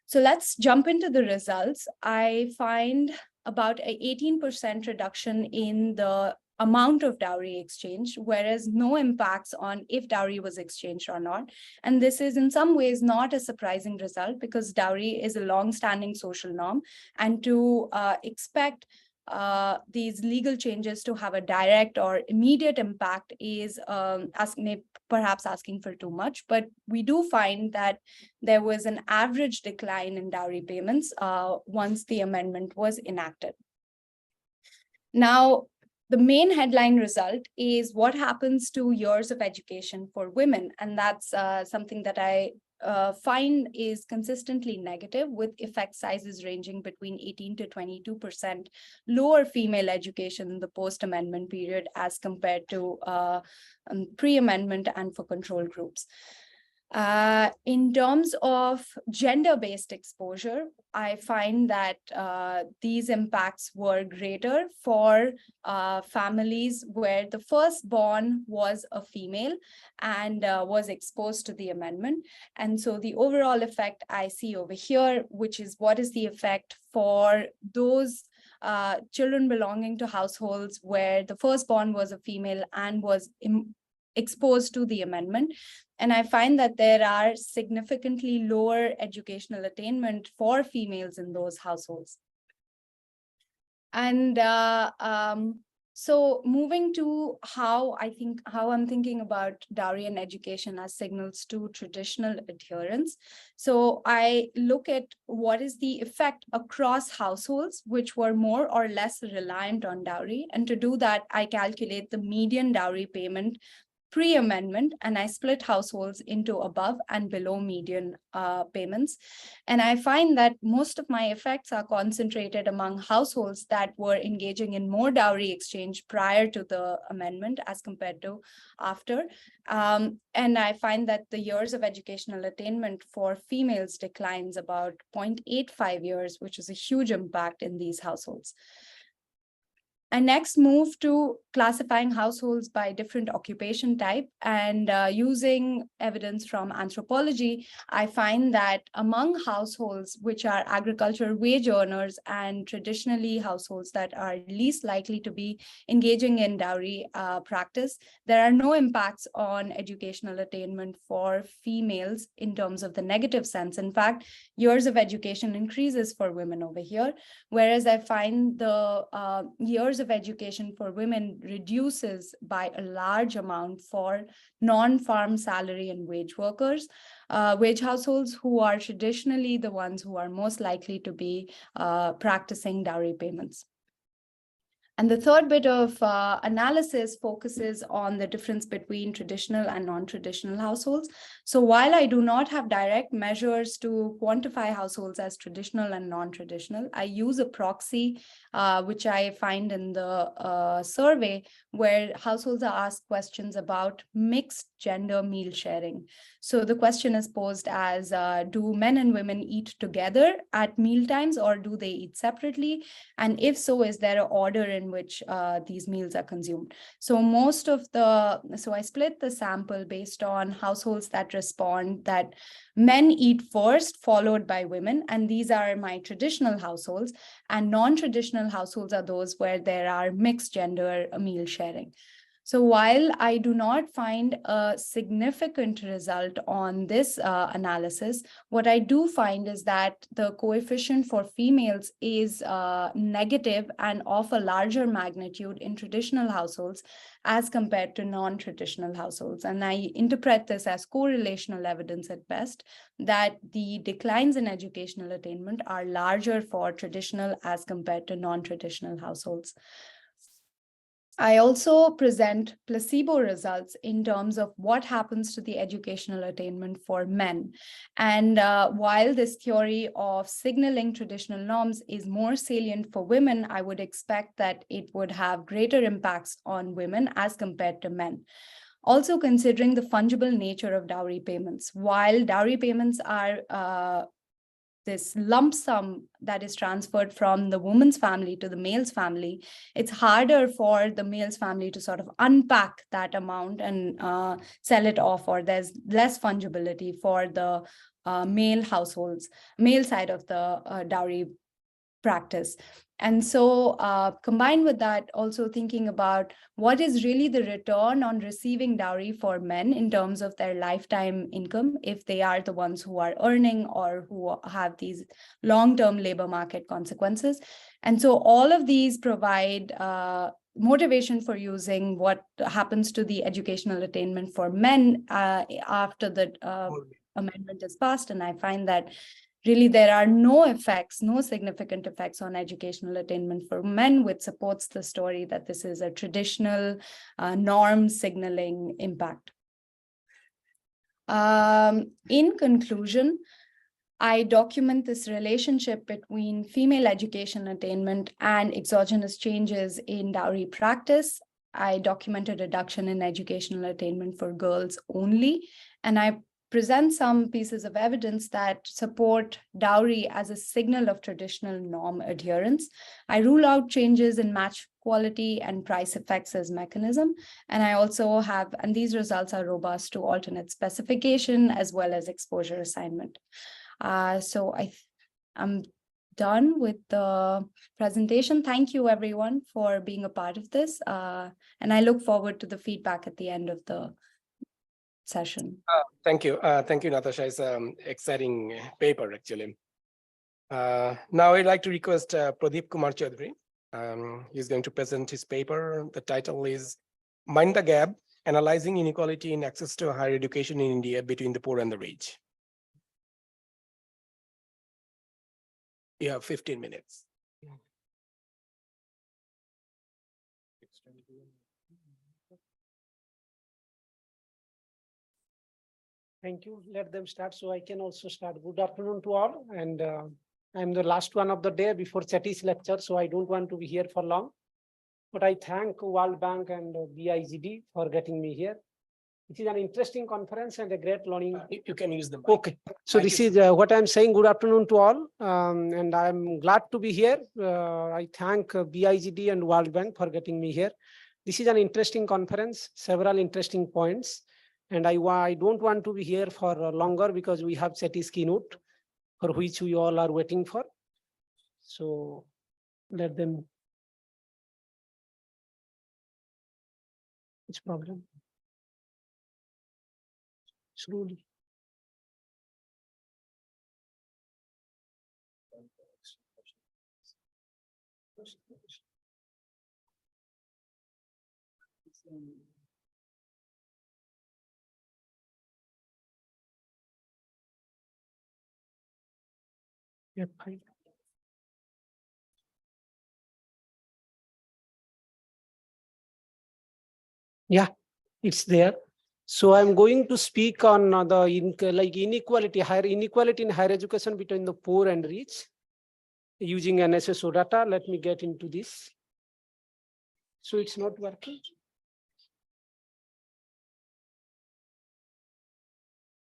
So let's jump into the results. I find about an 18% reduction in the amount of dowry exchanged, whereas no impacts on if dowry was exchanged or not. And this is in some ways not a surprising result because dowry is a long-standing social norm, and to expect these legal changes to have a direct or immediate impact is perhaps asking for too much. But we do find that there was an average decline in dowry payments once the amendment was enacted. Now, the main headline result is what happens to years of education for women. And that's something that I find is consistently negative, with effect sizes ranging between 18 to 22% lower female education in the post-amendment period as compared to pre-amendment and for control groups. In terms of gender-based exposure, I find that these impacts were greater for families where the firstborn was a female and was exposed to the amendment. And so the overall effect I see over here, which is what is the effect for those children belonging to households where the firstborn was a female and was exposed to the amendment. And I find that there are significantly lower educational attainment for females in those households. And So moving to how I'm thinking about dowry and education as signals to traditional adherence. So I look at what is the effect across households which were more or less reliant on dowry. And to do that, I calculate the median dowry payment pre-amendment, and I split households into above and below median payments. And I find that most of my effects are concentrated among households that were engaging in more dowry exchange prior to the amendment as compared to after. And I find that the years of educational attainment for females declines about 0.85 years, which is a huge impact in these households. I next move to classifying households by different occupation type, and using evidence from anthropology, I find that among households which are agricultural wage earners and traditionally households that are least likely to be engaging in dowry practice, there are no impacts on educational attainment for females in terms of the negative sense. In fact, years of education increases for women over here, whereas I find the years of education for women reduces by a large amount for non-farm salary and wage workers, wage households who are traditionally the ones who are most likely to be practicing dowry payments. And the third bit of analysis focuses on the difference between traditional and non-traditional households. So while I do not have direct measures to quantify households as traditional and non-traditional, I use a proxy, which I find in the survey, where households are asked questions about mixed gender meal sharing. So the question is posed as, do men and women eat together at meal times, or do they eat separately? And if so, is there an order in which these meals are consumed? So I split the sample based on households that respond that men eat first, followed by women. And these are my traditional households, and non-traditional households are those where there are mixed gender meal sharing. So while I do not find a significant result on this analysis, what I do find is that the coefficient for females is negative and of a larger magnitude in traditional households as compared to non-traditional households. And I interpret this as correlational evidence at best, that the declines in educational attainment are larger for traditional as compared to non-traditional households. I also present placebo results in terms of what happens to the educational attainment for men. And while this theory of signaling traditional norms is more salient for women, I would expect that it would have greater impacts on women as compared to men. Also considering the fungible nature of dowry payments, while dowry payments are this lump sum that is transferred from the woman's family to the male's family, it's harder for the male's family to sort of unpack that amount and sell it off, or there's less fungibility for the male households, male side of the dowry practice. And so combined with that, also thinking about what is really the return on receiving dowry for men in terms of their lifetime income, if they are the ones who are earning or who have these long-term labor market consequences. And so all of these provide motivation for using what happens to the educational attainment for men after the amendment is passed. And I find that really, there are no significant effects on educational attainment for men, which supports the story that this is a traditional norm signaling impact. In conclusion, I document this relationship between female education attainment and exogenous changes in dowry practice. I document a reduction in educational attainment for girls only, and I present some pieces of evidence that support dowry as a signal of traditional norm adherence. I rule out changes in match quality and price effects as mechanism. And I also have, and these results are robust to alternate specification as well as exposure assignment. So I'm done with the presentation. Thank you everyone for being a part of this. And I look forward to the feedback at the end of the session. Thank you. Thank you, Natasha. It's an exciting paper, actually. Now I'd like to request Pradeep Kumar Chaudhary He's going to present his paper. The title is Mind the Gap, Analyzing Inequality in Access to Higher Education in India Between the Poor and the Rich. You have 15 minutes. Thank you. Let them start so I can also start. Good afternoon to all. And I'm the last one of the day before Chetty's lecture, so I don't want to be here for long. But I thank World Bank and BIGD for getting me here. It is an interesting conference and a great learning. You can use them. Okay. So this is what I'm saying. Good afternoon to all. And I'm glad to be here. I thank BIGD and World Bank for getting me here. This is an interesting conference, several interesting points. And I don't want to be here for longer because we have Chetty's keynote for which we all are waiting for. So let them. Which problem? Slowly. Yep. Yeah, it's there. So I'm going to speak on the inequality in higher education between the poor and rich using NSSO data. Let me get into this. So it's not working.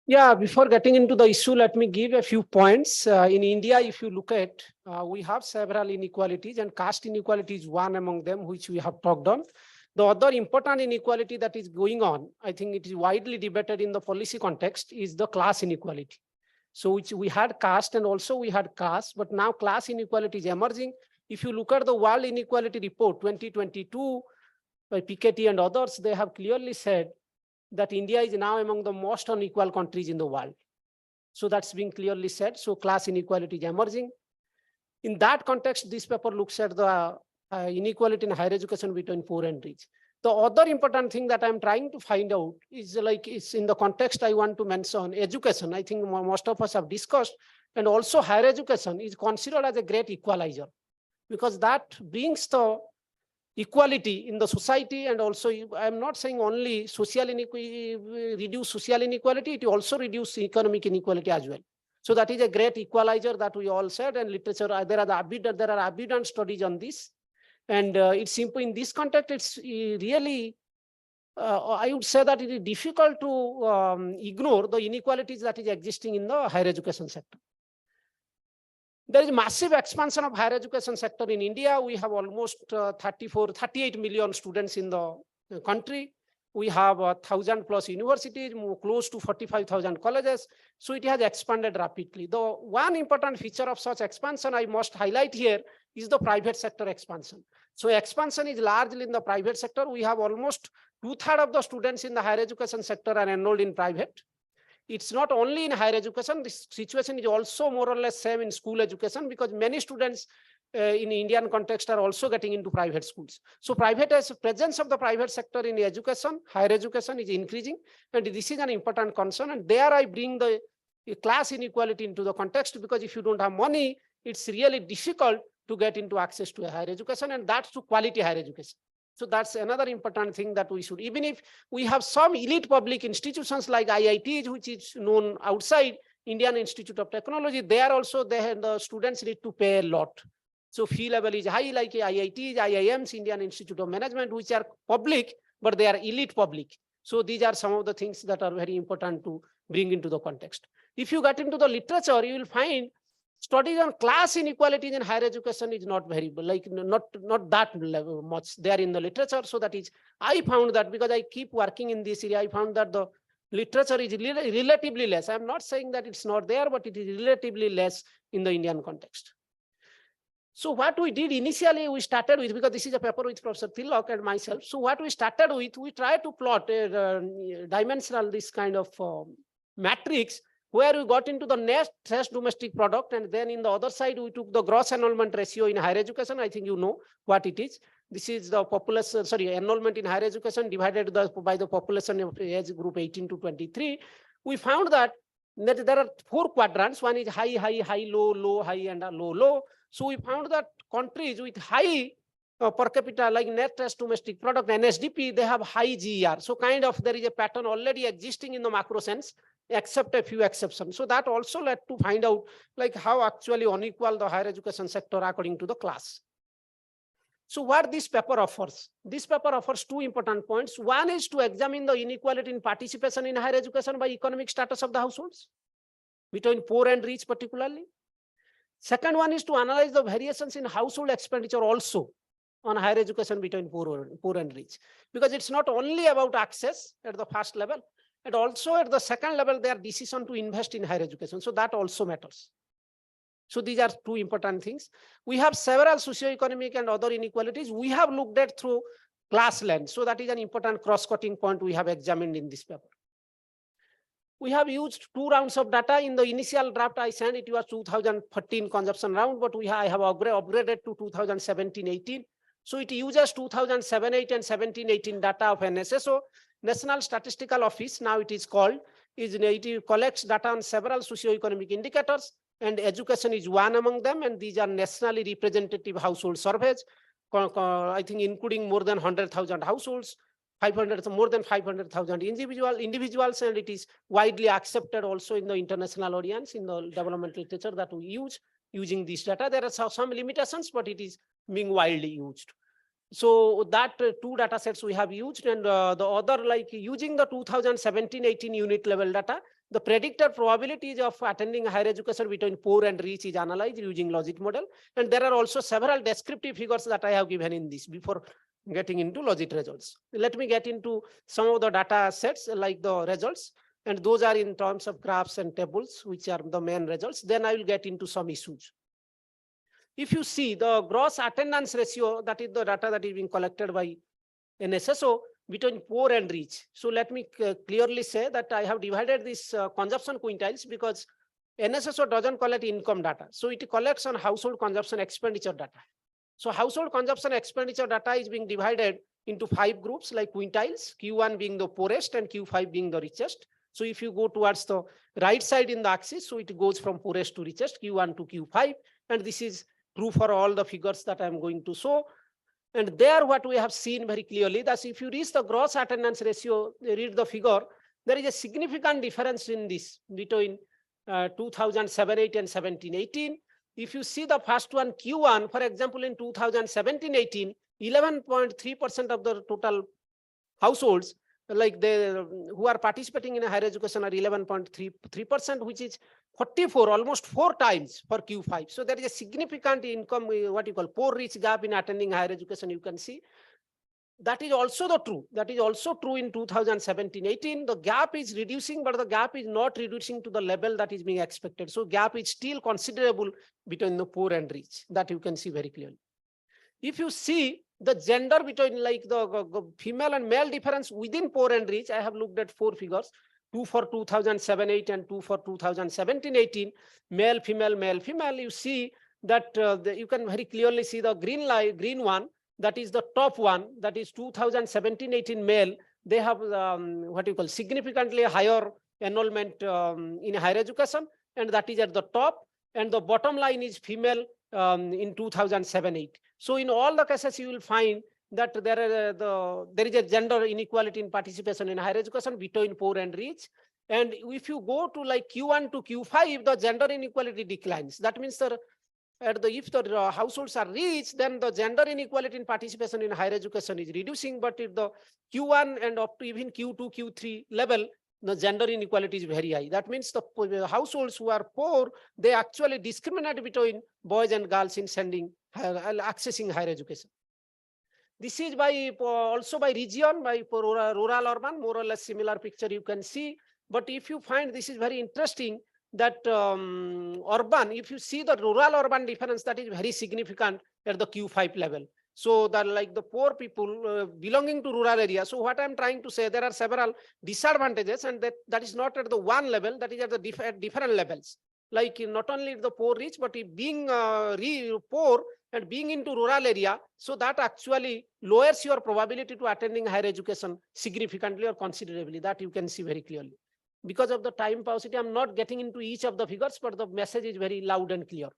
Yeah, before getting into the issue, let me give a few points. In India, if you look at, we have several inequalities, and caste inequality is one among them, which we have talked on. The other important inequality that is going on, I think it is widely debated in the policy context, is the class inequality. So which we had caste and also we had caste, but now class inequality is emerging. If you look at the World Inequality Report 2022 by Piketty and others, they have clearly said that India is now among the most unequal countries in the world. So that's being clearly said. So class inequality is emerging. In that context, this paper looks at the inequality in higher education between poor and rich. The other important thing that I'm trying to find out is it's in the context I want to mention education. I think most of us have discussed, and also higher education is considered as a great equalizer because that brings the equality in the society, and also I'm not saying only social inequality, reduce social inequality, it also reduce economic inequality as well. So that is a great equalizer that we all said, and literature, there are abundant studies on this. And it's simple in this context, it's really, I would say that it is difficult to ignore the inequalities that is existing in the higher education sector. There is massive expansion of higher education sector in India. We have almost 38 million students in the country. We have 1,000+ universities, close to 45,000 colleges. So it has expanded rapidly. The one important feature of such expansion I must highlight here is the private sector expansion. So expansion is largely in the private sector. We have almost 2/3 of the students in the higher education sector are enrolled in private. It's not only in higher education, this situation is also more or less same in school education because many students in Indian context are also getting into private schools. So presence of the private sector in education, higher education is increasing, and this is an important concern. And there I bring the class inequality into the context because if you don't have money, it's really difficult to get into access to a higher education, and that's to quality higher education. So that's another important thing that we should, even if we have some elite public institutions like IITs, which is known outside Indian Institute of Technology, there also the students need to pay a lot. So fee level is high like IITs, IIMs, Indian Institute of Management, which are public, but they are elite public. So these are some of the things that are very important to bring into the context. If you get into the literature, you will find studies on class inequalities in higher education is not very, not that level much there in the literature. So that is, I found that because I keep working in this area, I found that the literature is relatively less. I'm not saying that it's not there, but it is relatively less in the Indian context. So what we did initially, we started with, because this is a paper with Professor Tilak and myself. So what we started with, we tried to plot a dimensional, this kind of matrix where we got into the net domestic product, and then in the other side, we took the gross enrollment ratio in higher education. I think you know what it is. This is the population, enrollment in higher education divided by the population of age group 18 to 23. We found that there are 4 quadrants. One is high, high, high, low, low, high, and low, low. So we found that countries with high per capita, like net domestic product, NSDP, they have high GER. So kind of there is a pattern already existing in the macro sense, except a few exceptions. So that also led to find out like how actually unequal the higher education sector according to the class. So what this paper offers? This paper offers 2 important points. One is to examine the inequality in participation in higher education by economic status of the households, between poor and rich particularly. Second one is to analyze the variations in household expenditure also on higher education between poor and rich. Because it's not only about access at the first level, and also at the second level, their decision to invest in higher education. So that also matters. So these are 2 important things. We have several socioeconomic and other inequalities. We have looked at through class lens. So that is an important cross-cutting point we have examined in this paper. We have used 2 rounds of data. In the initial draft I sent, it was 2013 consumption round, but I have upgraded to 2017-18. So it uses 2007-8 and 17-18 data of NSSO, National Statistical Office, now it is called, it collects data on several socioeconomic indicators, and education is one among them, and these are nationally representative household surveys, I think including more than 100,000 households, more than 500,000 individuals, and it is widely accepted also in the international audience, in the development literature that we use using this data. There are some limitations, but it is being widely used. So that 2 data sets we have used, and the other, like using the 2017-18 unit level data, the predicted probabilities of attending higher education between poor and rich is analyzed using logic model. And there are also several descriptive figures that I have given in this before getting into logic results. Let me get into some of the data sets like the results, and those are in terms of graphs and tables, which are the main results. Then I will get into some issues. If you see the gross attendance ratio, that is the data that is being collected by NSSO between poor and rich. So let me clearly say that I have divided this consumption quintiles because NSSO doesn't collect income data. So it collects on household consumption expenditure data. So household consumption expenditure data is being divided into 5 groups like quintiles, Q1 being the poorest and Q5 being the richest. So if you go towards the right side in the axis, so it goes from poorest to richest, Q1 to Q5. And this is true for all the figures that I'm going to show. And there what we have seen very clearly, that if you reach the gross attendance ratio, read the figure, there is a significant difference in this between 2007-8 and 17-18. If you see the first one, Q1, for example, in 2017-18, 11.3% of the total households, like who are participating in higher education are 11.3%, which is 44, almost 4 times for Q5. So there is a significant income, what you call poor rich gap in attending higher education, you can see. That is also the true. That is also true in 2017-18. The gap is reducing, but the gap is not reducing to the level that is being expected. So gap is still considerable between the poor and rich. That you can see very clearly. If you see the gender between like the female and male difference within poor and rich, I have looked at 4 figures, 2 for 2007-8 and 2 for 2017-18, male, female. You see that you can very clearly see the green one, that is the top one, that is 2017-18 male. They have what you call significantly higher enrollment in higher education, and that is at the top. And the bottom line is female in 2007-8. So in all the cases, you will find that there is a gender inequality in participation in higher education between poor and rich. And if you go to like Q1 to Q5, the gender inequality declines. That means that if the households are rich, then the gender inequality in participation in higher education is reducing. But if the Q1 and up to even Q2, Q3 level, the gender inequality is very high. That means the households who are poor, they actually discriminate between boys and girls in accessing higher education. This is also by region, by rural, urban, more or less similar picture you can see. But if you find this is very interesting, that urban, if you see the rural urban difference, that is very significant at the Q5 level. So that like the poor people belonging to rural area. So what I'm trying to say, there are several disadvantages, and that is not at the one level, that is at the at different levels. Like not only the poor rich, but if being poor and being into rural area, so that actually lowers your probability to attending higher education significantly or considerably. That you can see very clearly. Because of the time paucity, I'm not getting into each of the figures, but the message is very loud and clear.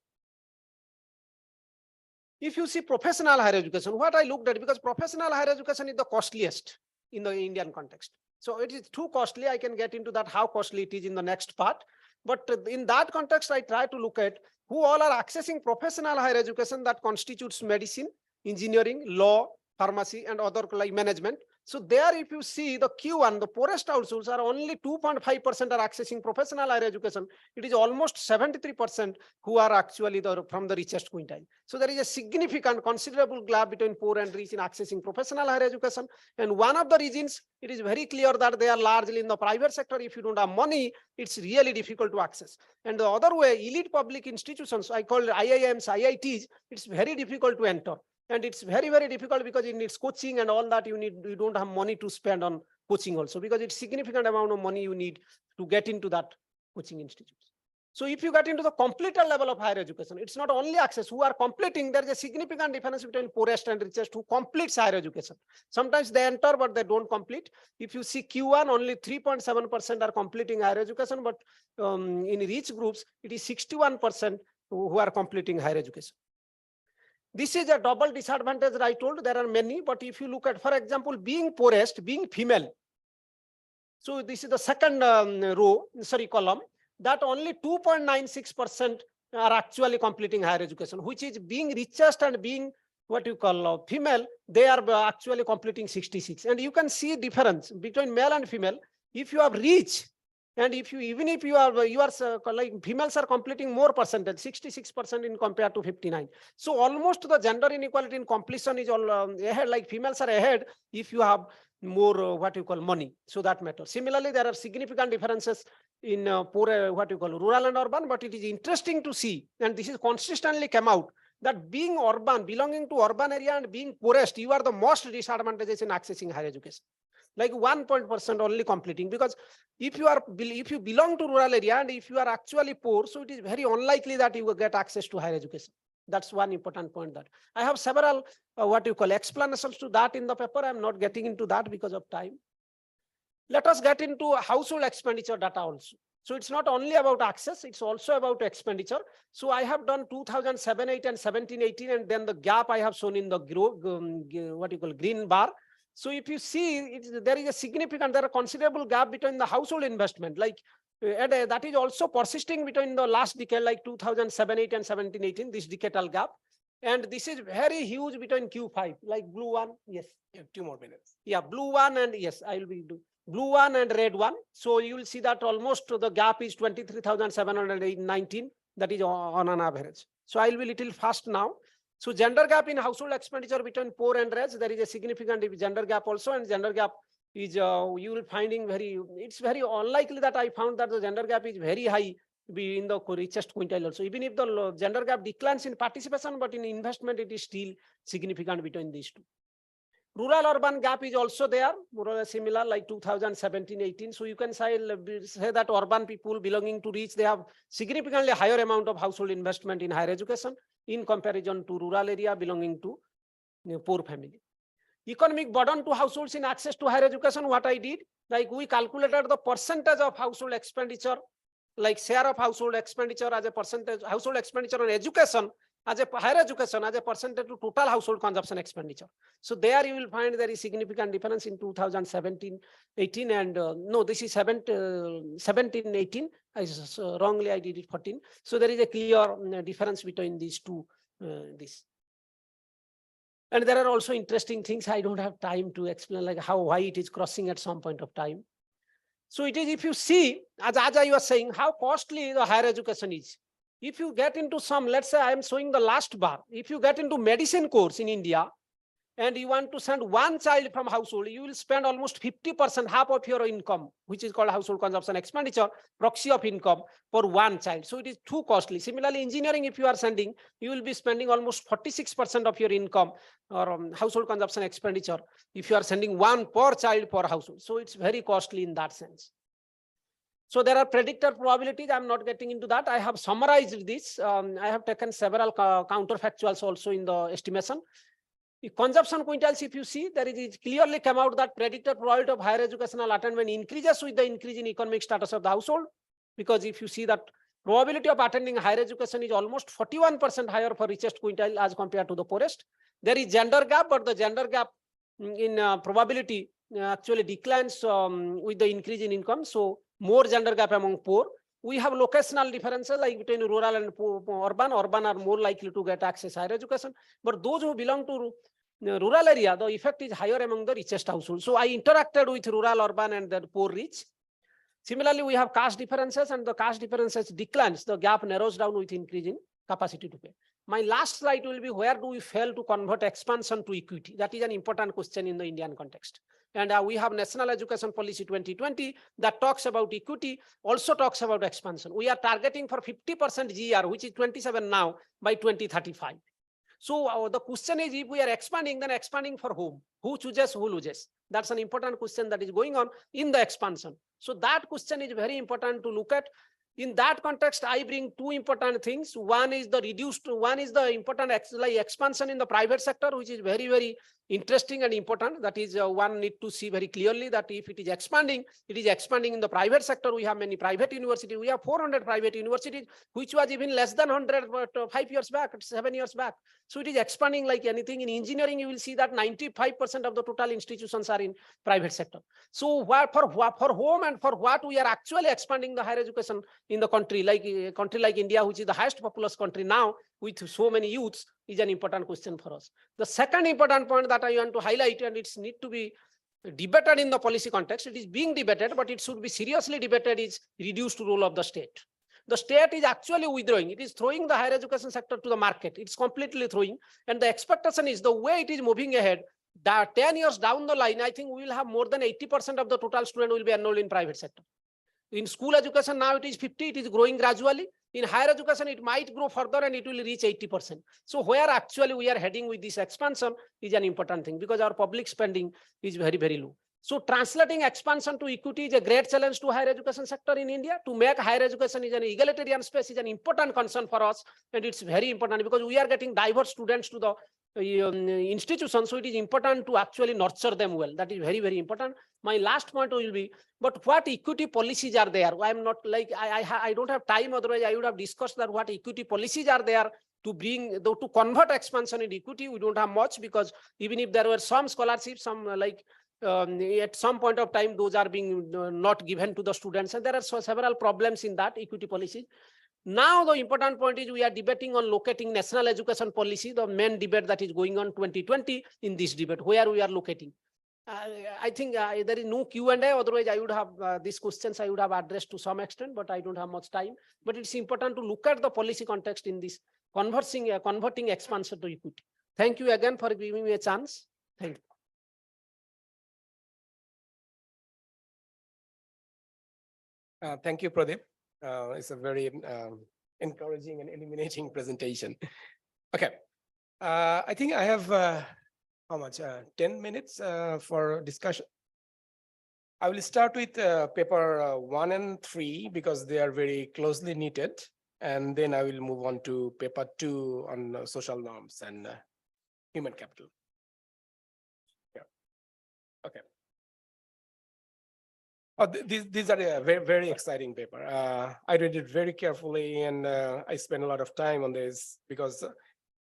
If you see professional higher education, what I looked at, because professional higher education is the costliest in the Indian context. So it is too costly. I can get into that, how costly it is in the next part. But in that context, I try to look at who all are accessing professional higher education that constitutes medicine, engineering, law, pharmacy, and other like management. So there, if you see the Q1, the poorest households are only 2.5% are accessing professional higher education. It is almost 73% who are actually from the richest quintile. So there is a significant, considerable gap between poor and rich in accessing professional higher education. And one of the reasons, it is very clear that they are largely in the private sector. If you don't have money, it's really difficult to access. And the other way, elite public institutions, I call IIMs, IITs, it's very difficult to enter. And it's very, very difficult because it needs coaching and all that. You don't have money to spend on coaching also, because it's significant amount of money you need to get into that coaching institutes. So if you get into the completer level of higher education, it's not only access who are completing. There is a significant difference between poorest and richest who completes higher education. Sometimes they enter, but they don't complete. If you see Q1, only 3.7% are completing higher education, but in rich groups, it is 61% who are completing higher education. This is a double disadvantage that I told. There are many, but if you look at, for example, being poorest, being female. So this is the second column, that only 2.96% are actually completing higher education, which is being richest and being what you call female, they are actually completing 66. And you can see difference between male and female. If you are rich, and if you, even if you are like females are completing more percentage, 66% in compared to 59. So almost the gender inequality in completion is all ahead, like females are ahead if you have more what you call money. So that matters. Similarly, there are significant differences in poor what you call rural and urban, but it is interesting to see, and this is consistently come out, that being urban, belonging to urban area and being poorest, you are the most disadvantages in accessing higher education. Like 1% only completing, because if you belong to rural area and if you are actually poor, so it is very unlikely that you will get access to higher education. That's one important point. That I have several what you call explanations to that in the paper. I'm not getting into that because of time. Let us get into household expenditure data also. So it's not only about access, it's also about expenditure. So I have done 2007-8 and 17-18, and then the gap I have shown in the what you call green bar. So if you see, there is a significant, there are considerable gap between the household investment, like that is also persisting between the last decade, like 2007-8 and 17-18, this decadal gap. And this is very huge between Q5, like blue one. Yes. You have 2 more minutes. Yeah, blue one, and yes, I will be do blue one and red one. So you will see that almost the gap is 23,719. That is on an average. So I will be little fast now. So gender gap in household expenditure between poor and rich, there is a significant gender gap also, and gender gap is you will finding it's very unlikely that I found that the gender gap is very high in the richest quintile also. Even if the gender gap declines in participation, but in investment it is still significant between these two. Rural urban gap is also there, more or less similar, like 2017-18. So you can say that urban people belonging to rich, they have significantly higher amount of household investment in higher education in comparison to rural area belonging to poor family. Economic burden to households in access to higher education, what I did, like we calculated the percentage of household expenditure, like share of household expenditure as a percentage, household expenditure on education, as a higher education as a percentage to total household consumption expenditure. So there you will find there is significant difference in 2017-18 and no, this is 17-18. Wrongly I did it 14. So there is a clear difference between these two. And there are also interesting things I don't have time to explain, like why it is crossing at some point of time. So it is, if you see, as I was saying, how costly the higher education is. If you get into some, let's say I am showing the last bar. If you get into medicine course in India, and you want to send one child from household, you will spend almost 50%, half of your income, which is called household consumption expenditure, proxy of income for one child. So it is too costly. Similarly, engineering, if you are sending, you will be spending almost 46% of your income or household consumption expenditure if you are sending one per child per household. So it's very costly in that sense. So there are predictor probabilities. I'm not getting into that. I have summarized this. I have taken several counterfactuals also in the estimation. The consumption quintiles, if you see, there is clearly come out that predictor probability of higher educational attainment increases with the increase in economic status of the household. Because if you see that probability of attending higher education is almost 41% higher for richest quintile as compared to the poorest. There is gender gap, but the gender gap in probability actually declines with the increase in income. So more gender gap among poor. We have locational differences like between rural and urban. Urban are more likely to get access to higher education, but those who belong to rural area, the effect is higher among the richest households. So I interacted with rural, urban, and the poor rich. Similarly, we have caste differences, and the caste differences declines. The gap narrows down with increase in capacity to pay. My last slide will be, where do we fail to convert expansion to equity? That is an important question in the Indian context. And we have National Education Policy 2020 that talks about equity, also talks about expansion. We are targeting for 50% GR, which is 27 now, by 2035. So the question is, if we are expanding, then expanding for whom? Who chooses, who loses? That's an important question that is going on in the expansion. So that question is very important to look at. In that context, I bring two important things. One is the important expansion in the private sector, which is very, very interesting and important. That is one need to see very clearly that if it is expanding in the private sector. We have many private universities. We have 400 private universities, which was even less than 100 5 years back, 7 years back. So it is expanding like anything. In engineering, you will see that 95% of the total institutions are in private sector. So for whom and for what we are actually expanding the higher education in the country, like a country like India, which is the highest populous country now with so many youths, is an important question for us. The second important point that I want to highlight, and it's need to be debated in the policy context, it is being debated, but it should be seriously debated, is reduced role of the state. The state is actually withdrawing. It is throwing the higher education sector to the market. It's completely throwing. And the expectation is the way it is moving ahead, that 10 years down the line, I think we will have more than 80% of the total student will be enrolled in private sector. In school education now it is 50, it is growing gradually. In higher education, it might grow further and it will reach 80%. So where actually we are heading with this expansion is an important thing, because our public spending is very, very low. So translating expansion to equity is a great challenge to higher education sector in India. To make higher education is an egalitarian space is an important concern for us. And it's very important because we are getting diverse students to the institutions. So it is important to actually nurture them well. That is very, very important. My last point will be, but what equity policies are there? I'm not like, I don't have time. Otherwise, I would have discussed that what equity policies are there to bring, to convert expansion in equity. We don't have much, because even if there were some scholarships, some at some point of time, those are being not given to the students. And there are several problems in that equity policy. Now, the important point is we are debating on locating national education policy, the main debate that is going on 2020 in this debate, where we are locating. I think there is no Q&A, otherwise I would have these questions I would have addressed to some extent, but I don't have much time. But it's important to look at the policy context in this converting expansion to equity. Thank you again for giving me a chance. Thank you. Thank you, Pradeep. It's a very encouraging and illuminating presentation. Okay, I think I have how much? 10 minutes for discussion. I will start with paper 1 and 3 because they are very closely knitted, and then I will move on to paper 2 on social norms and human capital. Yeah. Okay. Oh, these are a very, very exciting paper. I read it very carefully, and I spent a lot of time on this because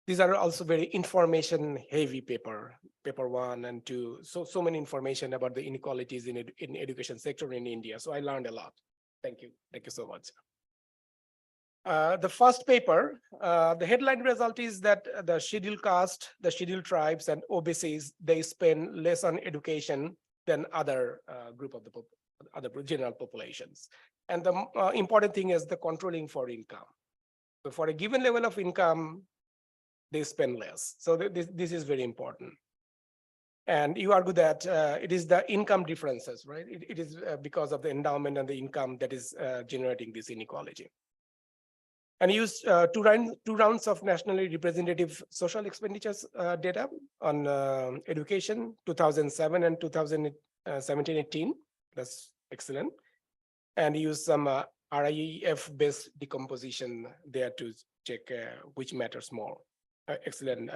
these are also very information heavy paper 1 and 2. So many information about the inequalities in education sector in India. So I learned a lot. Thank you so much. The first paper, the headline result is that the scheduled caste, the scheduled tribes, and OBCs, they spend less on education than other group of the other general populations. And the important thing is the controlling for income. So for a given level of income, they spend less. So this is very important. And you argue that it is the income differences, right? It is because of the endowment and the income that is generating this inequality. And use two rounds of nationally representative social expenditures data on education, 2007 and 2017-18. That's excellent. And use some RIEF-based decomposition there to check which matters more. Excellent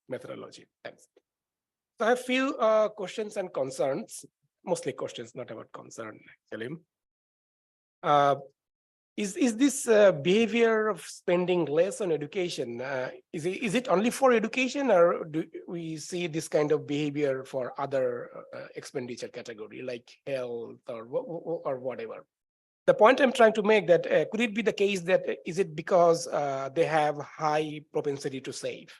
methodology. Thanks. So I have few questions and concerns, mostly questions, not about concern, actually. Is this behavior of spending less on education, is it only for education, or do we see this kind of behavior for other expenditure category like health or whatever? The point I'm trying to make that could it be the case that is it because they have high propensity to save?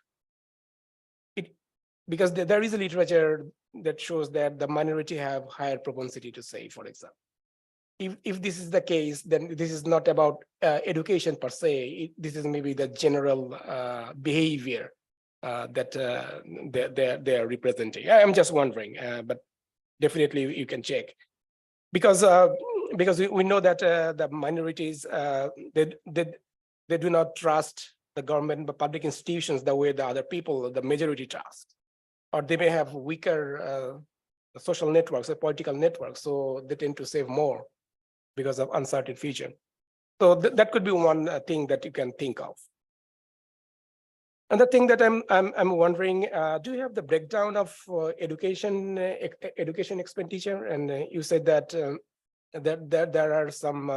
Because there is a literature that shows that the minority have higher propensity to save, for example. If this is the case, then this is not about education per se. This is maybe the general behavior that they are representing. I'm just wondering, but definitely you can check. Because we know that the minorities, they do not trust the government, the public institutions the way the other people, the majority trust. Or they may have weaker social networks, or political networks, so they tend to save more because of uncertain future. So that could be one thing that you can think of. And the thing that I'm wondering, do you have the breakdown of education expenditure? And you said that there are some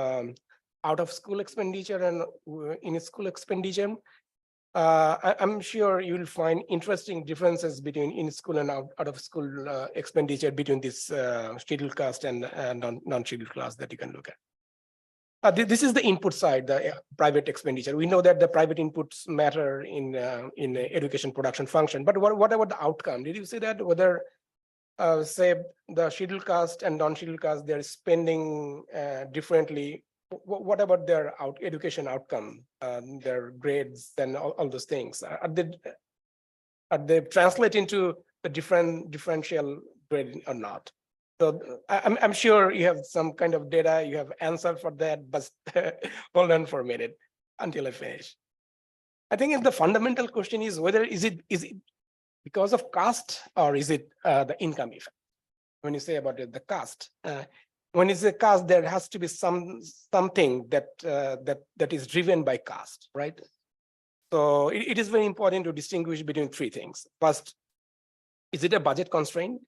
out of school expenditure and in school expenditure. I'm sure you'll find interesting differences between in-school and out of school expenditure between this scheduled caste and non-scheduled class that you can look at. This is the input side, the private expenditure. We know that the private inputs matter in education production function, but what about the outcome? Did you say that whether say the scheduled caste and non-scheduled caste, they're spending differently? What about their education outcome, their grades and all those things? Are they translate into the differential grade or not? So I'm sure you have some kind of data, you have answer for that, but hold on for a minute until I finish. I think the fundamental question is whether is it because of caste or is it the income effect? When you say about the caste, when it's a caste, there has to be something that is driven by caste, right? So it is very important to distinguish between three things. First, is it a budget constraint?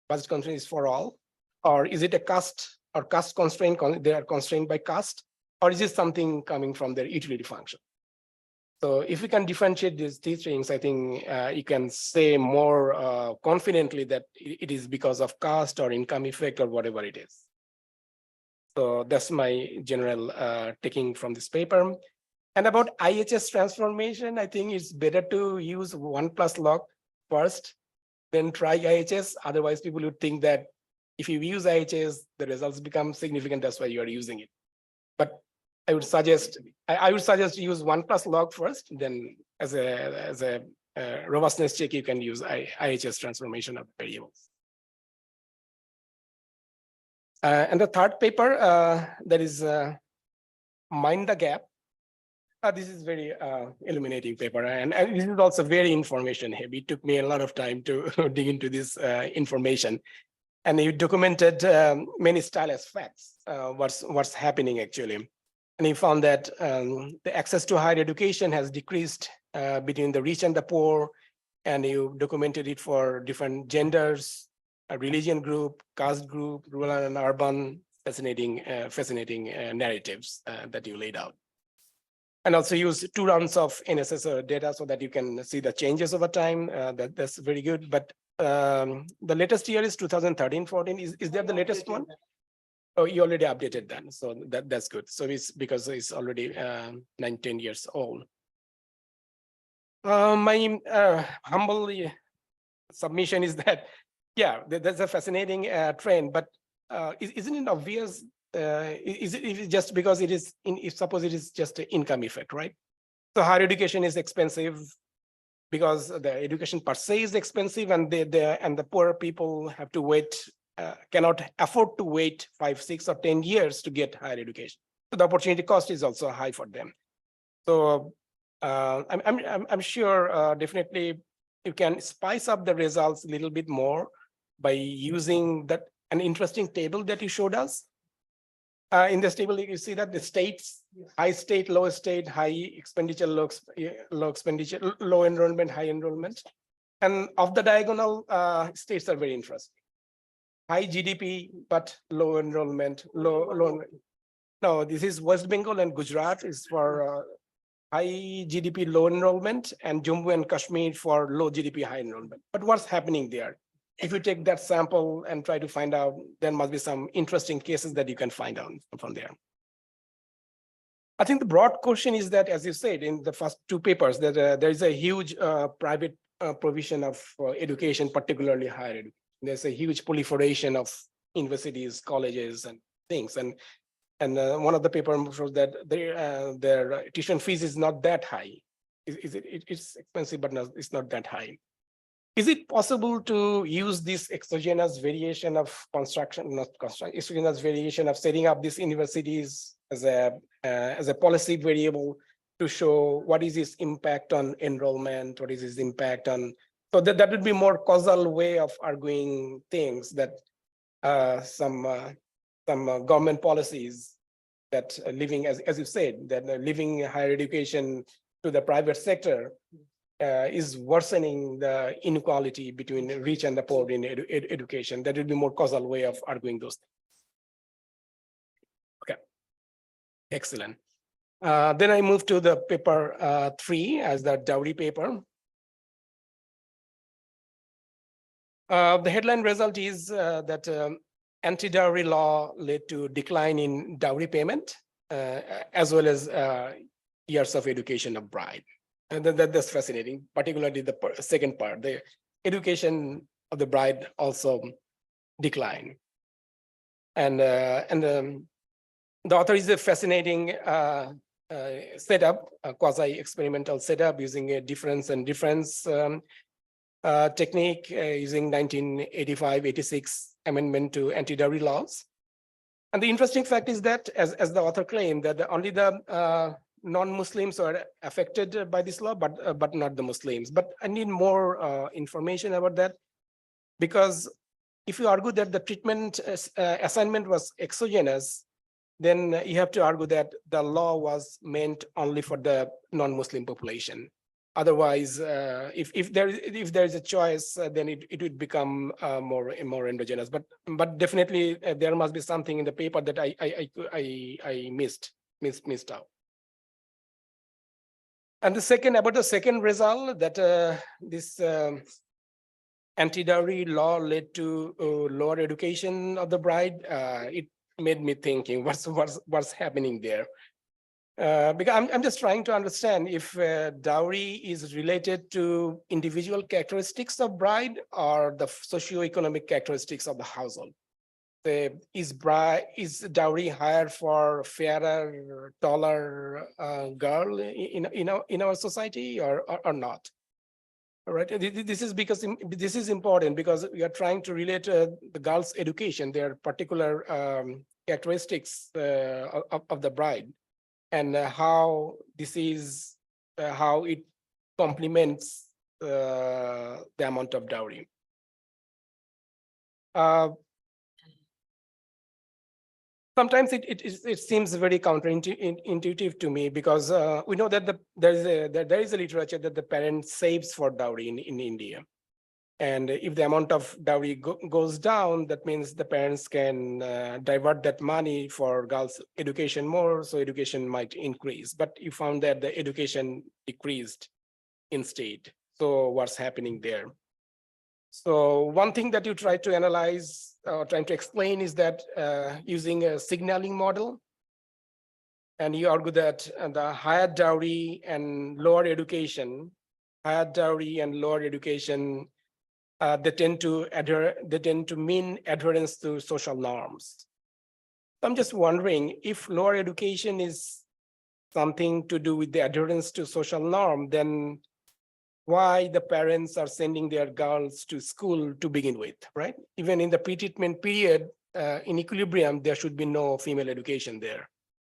Budget constraint is for all, or is it a caste or caste constraint? They are constrained by caste, or is it something coming from their utility function? So if we can differentiate these three things, I think you can say more confidently that it is because of caste or income effect or whatever it is. So that's my general taking from this paper. And about IHS transformation, I think it's better to use 1+ log first, then try IHS. Otherwise, people would think that if you use IHS, the results become significant. That's why you are using it. But I would suggest use 1+ log first. Then as a robustness check, you can use IHS transformation of variables. And the third paper that is Mind the Gap. This is very illuminating paper, and this is also very information heavy. It took me a lot of time to dig into this information, and you documented many stylus facts, what's happening actually. And he found that the access to higher education has decreased between the rich and the poor, and you documented it for different genders, a religion group, caste group, rural and urban. Fascinating narratives that you laid out. And also use 2 rounds of NSS data so that you can see the changes over time. That's very good. But the latest year is 2013-14. Is that the latest one? Oh, you already updated that. So that's good. So it's because it's already 9-10 years old. My humble submission is that, yeah, there's a fascinating trend, but isn't it obvious? Is it just because it is, if suppose it is just an income effect, right? So higher education is expensive. because the education per se is expensive, and the poor people have to wait, cannot afford to wait 5, 6, or 10 years to get higher education. So the opportunity cost is also high for them. So I'm sure definitely you can spice up the results a little bit more by using an interesting table that you showed us. In this table, you see that the states, high state, low state, high expenditure, low expenditure, low enrollment, high enrollment. And of the diagonal, states are very interesting. High GDP, but low enrollment, low. No, this is West Bengal and Gujarat is for high GDP, low enrollment, and Jammu and Kashmir for low GDP, high enrollment. But what's happening there? If you take that sample and try to find out, there must be some interesting cases that you can find out from there. I think the broad question is that, as you said in the first 2 papers, that there is a huge private provision of education, particularly higher education. There's a huge proliferation of universities, colleges, and things. And one of the papers shows that their tuition fees is not that high. It's expensive, but it's not that high. Is it possible to use this exogenous variation of exogenous variation of setting up these universities as a policy variable to show what is its impact on enrollment, what is its impact on, so that would be more causal way of arguing things that some government policies that living, as you said, that living higher education to the private sector is worsening the inequality between rich and the poor in education. That would be more causal way of arguing those things. Okay, excellent. Then I move to the paper 3 as the dowry paper. The headline result is that anti-dowry law led to decline in dowry payment, as well as years of education of bride. And that's fascinating, particularly the second part, the education of the bride also declined. And the author is a fascinating setup, a quasi-experimental setup using a difference and difference technique using 1985-86 amendment to anti-dowry laws. And the interesting fact is that, as the author claimed, that only the non-Muslims are affected by this law, but not the Muslims. But I need more information about that, because if you argue that the treatment assignment was exogenous, then you have to argue that the law was meant only for the non-Muslim population. Otherwise, if there is a choice, then it would become more endogenous. But definitely there must be something in the paper that I missed out. And the second result, that this anti-dowry law led to lower education of the bride, it made me thinking what's happening there. Because I'm just trying to understand if dowry is related to individual characteristics of bride or the socioeconomic characteristics of the household. Is dowry higher for fairer, taller girl in our society or not? All right. This is because this is important, because we are trying to relate the girl's education, their particular characteristics of the bride, and how this is how it complements the amount of dowry. Sometimes it seems very counterintuitive to me, because we know that there is a literature that the parent saves for dowry in India. And if the amount of dowry goes down, that means the parents can divert that money for girls' education more, so education might increase. But you found that the education decreased instead. So what's happening there? So one thing that you try to analyze, trying to explain, is that using a signaling model, and you argue that the higher dowry and lower education, they tend to mean adherence to social norms. I'm just wondering if lower education is something to do with the adherence to social norm, then why the parents are sending their girls to school to begin with, right? Even in the pre-treatment period, in equilibrium, there should be no female education there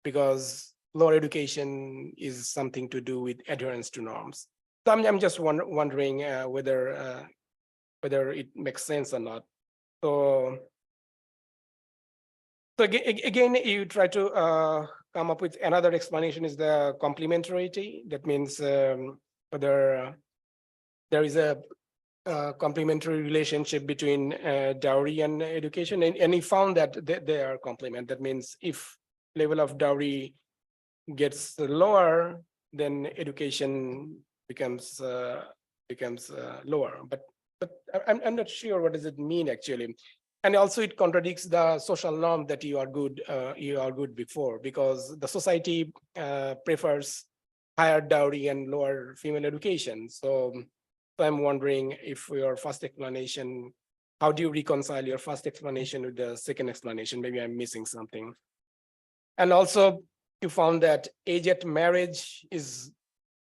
because lower education is something to do with adherence to norms. So I'm just wondering whether it makes sense or not. So again, you try to come up with another explanation is the complementarity. That means whether there is a complementary relationship between dowry and education, and he found that they are complement. That means if level of dowry gets lower, then education becomes lower. But I'm not sure what does it mean actually. And also it contradicts the social norm that you are good before, because the society prefers higher dowry and lower female education. So I'm wondering if your first explanation, how do you reconcile your first explanation with the second explanation? Maybe I'm missing something. And also you found that age at marriage is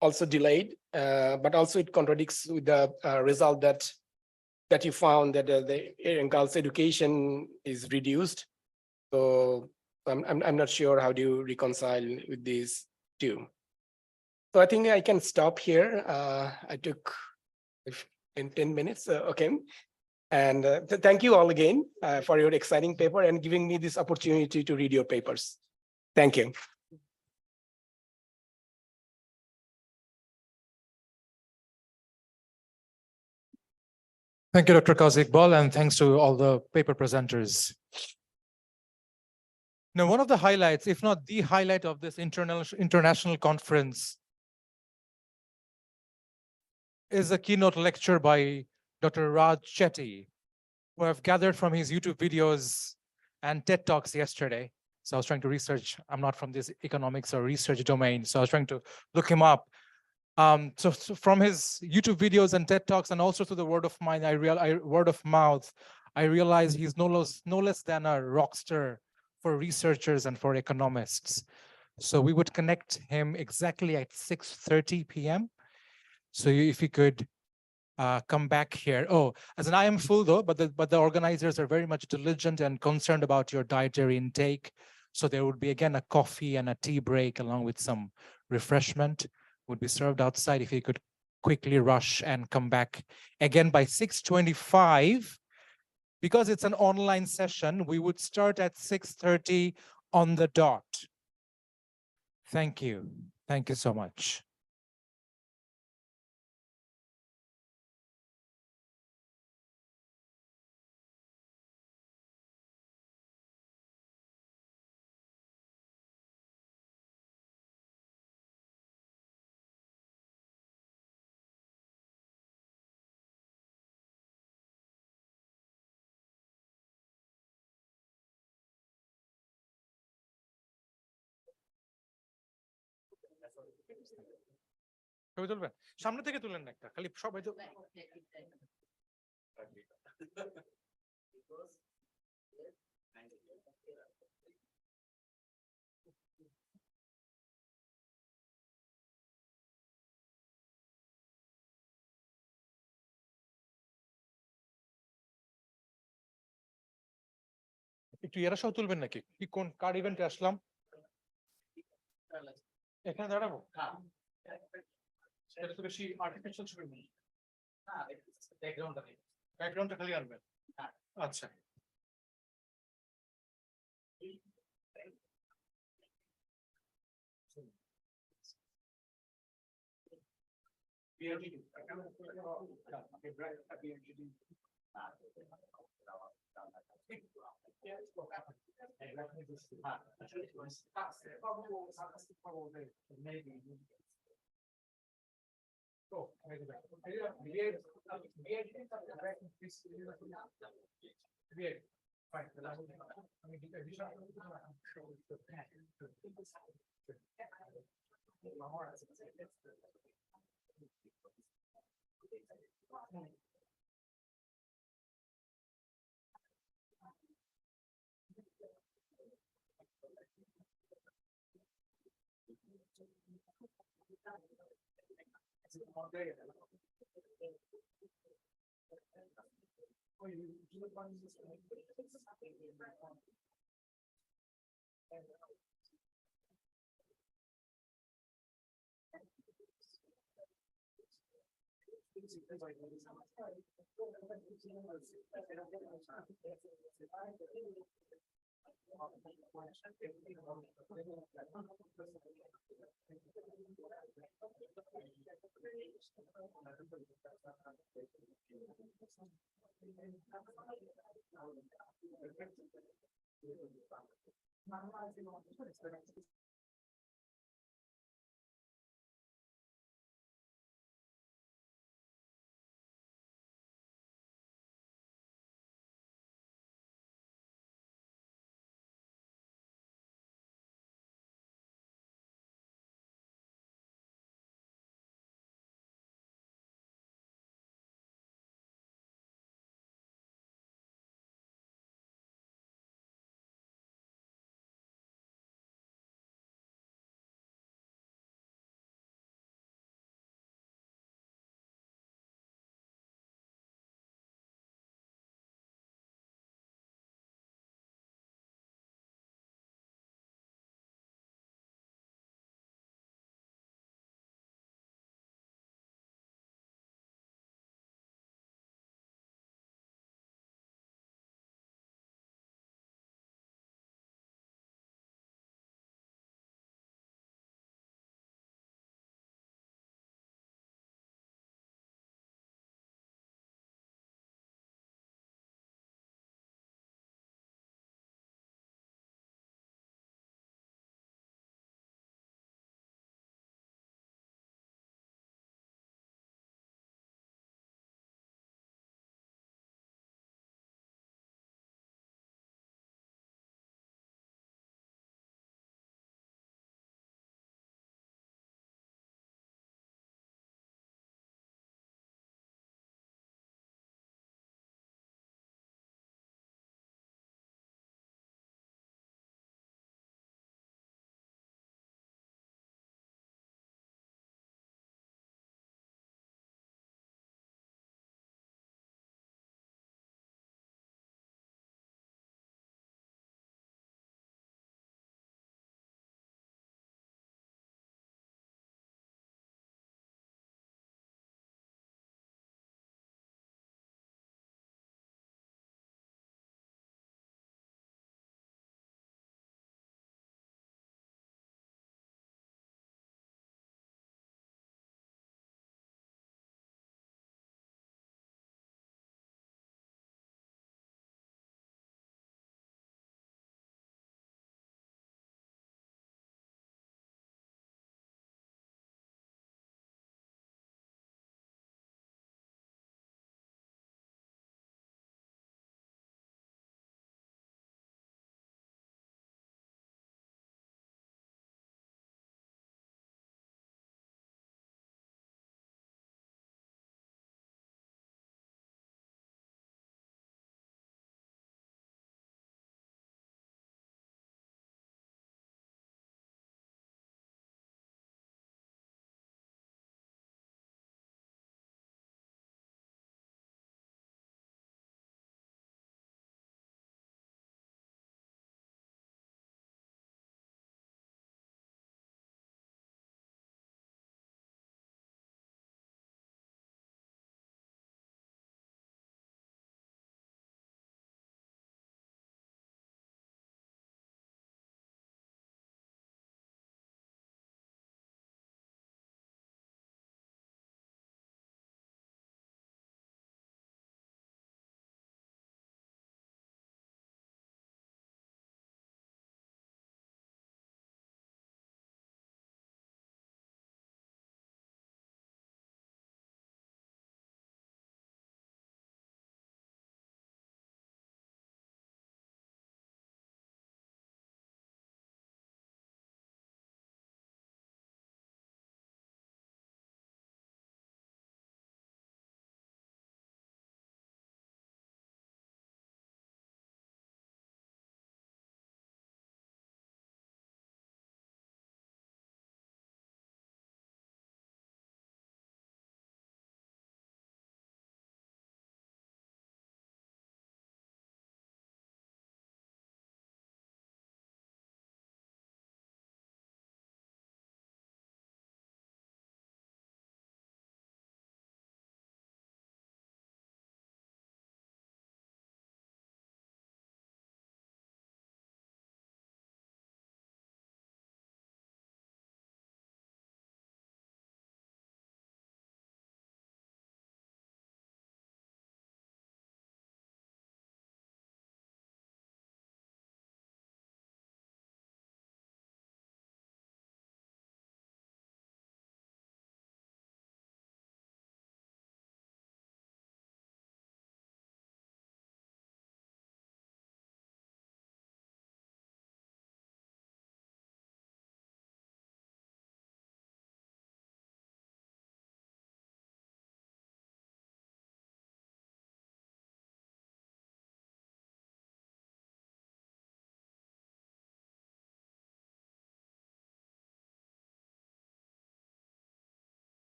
also delayed, but also it contradicts with the result that you found that the girls' education is reduced. So I'm not sure how do you reconcile with these two. So I think I can stop here. I took in 10 minutes, okay. And thank you all again for your exciting paper and giving me this opportunity to read your papers. Thank you. Thank you, Dr. Qazi Iqbal, and thanks to all the paper presenters. Now, one of the highlights, if not the highlight of this international conference, is a keynote lecture by Dr. Raj Chetty, who I've gathered from his YouTube videos and TED Talks yesterday. So I was trying to research. I'm not from this economics or research domain, so I was trying to look him up. So from his YouTube videos and TED Talks, and also through the word of mouth, I realized he's no less than a rock star for researchers and for economists. So we would connect him exactly at 6:30 p.m. So if you could come back here. Oh, as an I am full though, but the organizers are very much diligent and concerned about your dietary intake. So there would be again a coffee and a tea break along with some refreshment would be served outside. If you could quickly rush and come back again by 6:25, because it's an online session, we would start at 6:30 on the dot. Thank you. Thank you so much. ছবি তুলবেন সামনে থেকে তুলেন না একটা খালি সবাই তো একটু এরা সব তুলবেন নাকি কি কোন কার ইভেন্টে আসলাম এখানে দাঁড়াবো সেটা তো বেশি আর্টিফিশিয়াল ছবি নেই হ্যাঁ ব্যাকগ্রাউন্ডটা খালি আনবেন আচ্ছা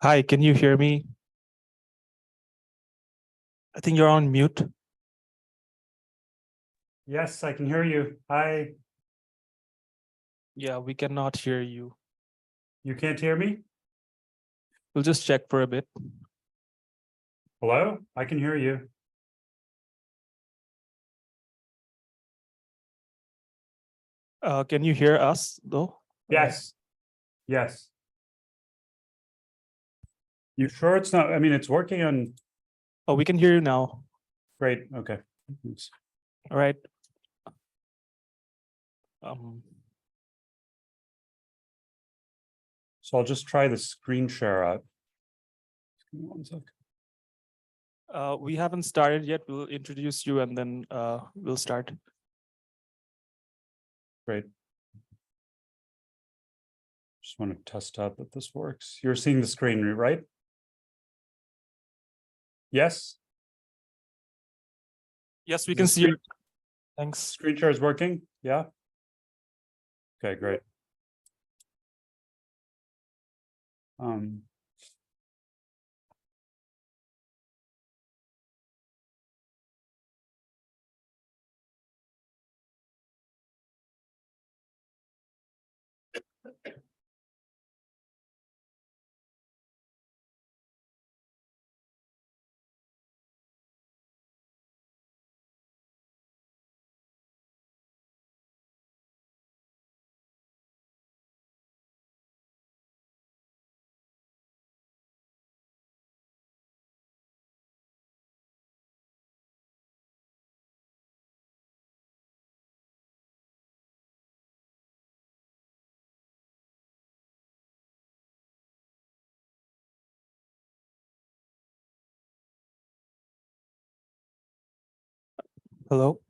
Hi, can you hear me? I think you're on mute. Yes, I can hear you. Hi. Yeah, we cannot hear you. You can't hear me? We'll just check for a bit. Hello? I can hear you. Can you hear us though? Yes. Yes. You sure it's not? I mean, it's working on. Oh, we can hear you now. Great. Okay. Thanks. All right. So I'll just try the screen share out. Give me 1 sec. We haven't started yet. We'll introduce you and then we'll start. Great. Just want to test out that this works. You're seeing the screen, right? Yes. Yes, we can see you. Thanks. Screen share is working. Yeah. Okay, great. Hello.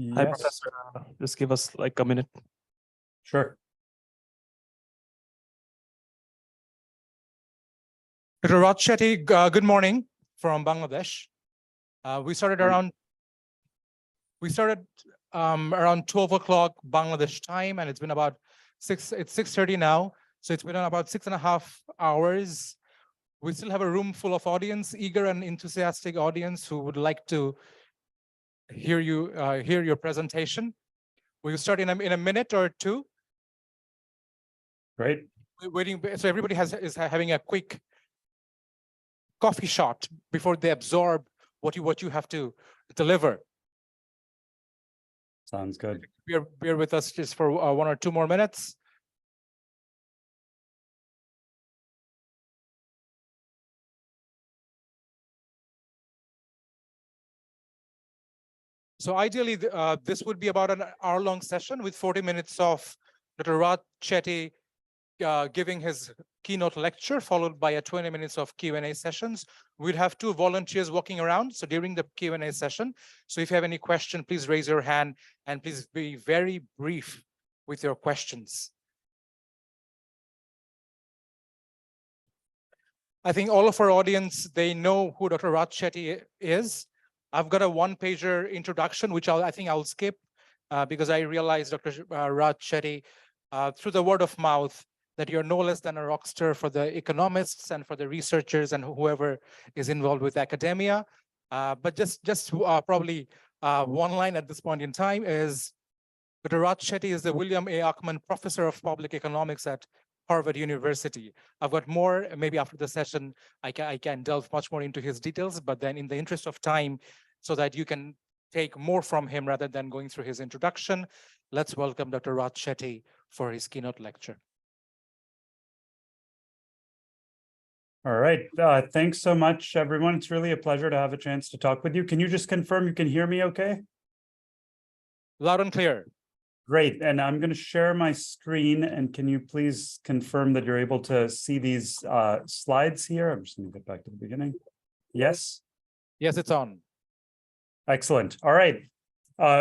Hi, Yes. Professor. Just give us like a minute. Sure. Dr. Raj Shetty, good morning from Bangladesh. We started around 12 o'clock Bangladesh time, and it's been about it's 6:30 now. So it's been about 6.5 hours. We still have a room full of audience, eager and enthusiastic audience who would like to hear your presentation. We'll start in a minute or two. Great. We're waiting, so everybody is having a quick coffee shot before they absorb what you have to deliver. Sounds good. Bear with us just for 1 or 2 more minutes. So ideally, this would be about an hour-long session with 40 minutes of Dr. Raj Shetty giving his keynote lecture, followed by a 20 minutes of Q&A sessions. We'd have 2 volunteers walking around. So during the Q&A session, so if you have any question, please raise your hand and please be very brief with your questions. I think all of our audience, they know who Dr. Raj Shetty is. I've got a 1-pager introduction, which I think I'll skip because I realized Dr. Raj Shetty, through the word of mouth, that you're no less than a rock star for the economists and for the researchers and whoever is involved with academia. But just probably one line at this point in time is Dr. Raj Shetty is the William A. Ackman Professor of Public Economics at Harvard University. I've got more, maybe after the session, I can delve much more into his details, but then in the interest of time, so that you can take more from him rather than going through his introduction, let's welcome Dr. Raj Shetty for his keynote lecture. All right. Thanks so much, everyone. It's really a pleasure to have a chance to talk with you. Can you just confirm you can hear me okay? Loud and clear. Great. And I'm going to share my screen. And can you please confirm that you're able to see these slides here? I'm just going to get back to the beginning. Yes? Yes, it's on. Excellent. All right.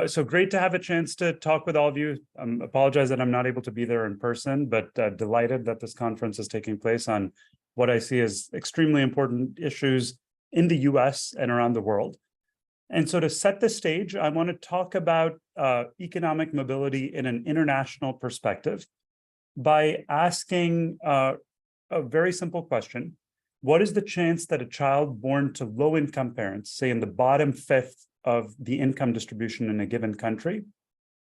So great to have a chance to talk with all of you. Apologize that I'm not able to be there in person, but delighted that this conference is taking place on what I see as extremely important issues in the US and around the world. And so to set the stage, I want to talk about economic mobility in an international perspective by asking a very simple question. What is the chance that a child born to low-income parents, say in the bottom fifth of the income distribution in a given country,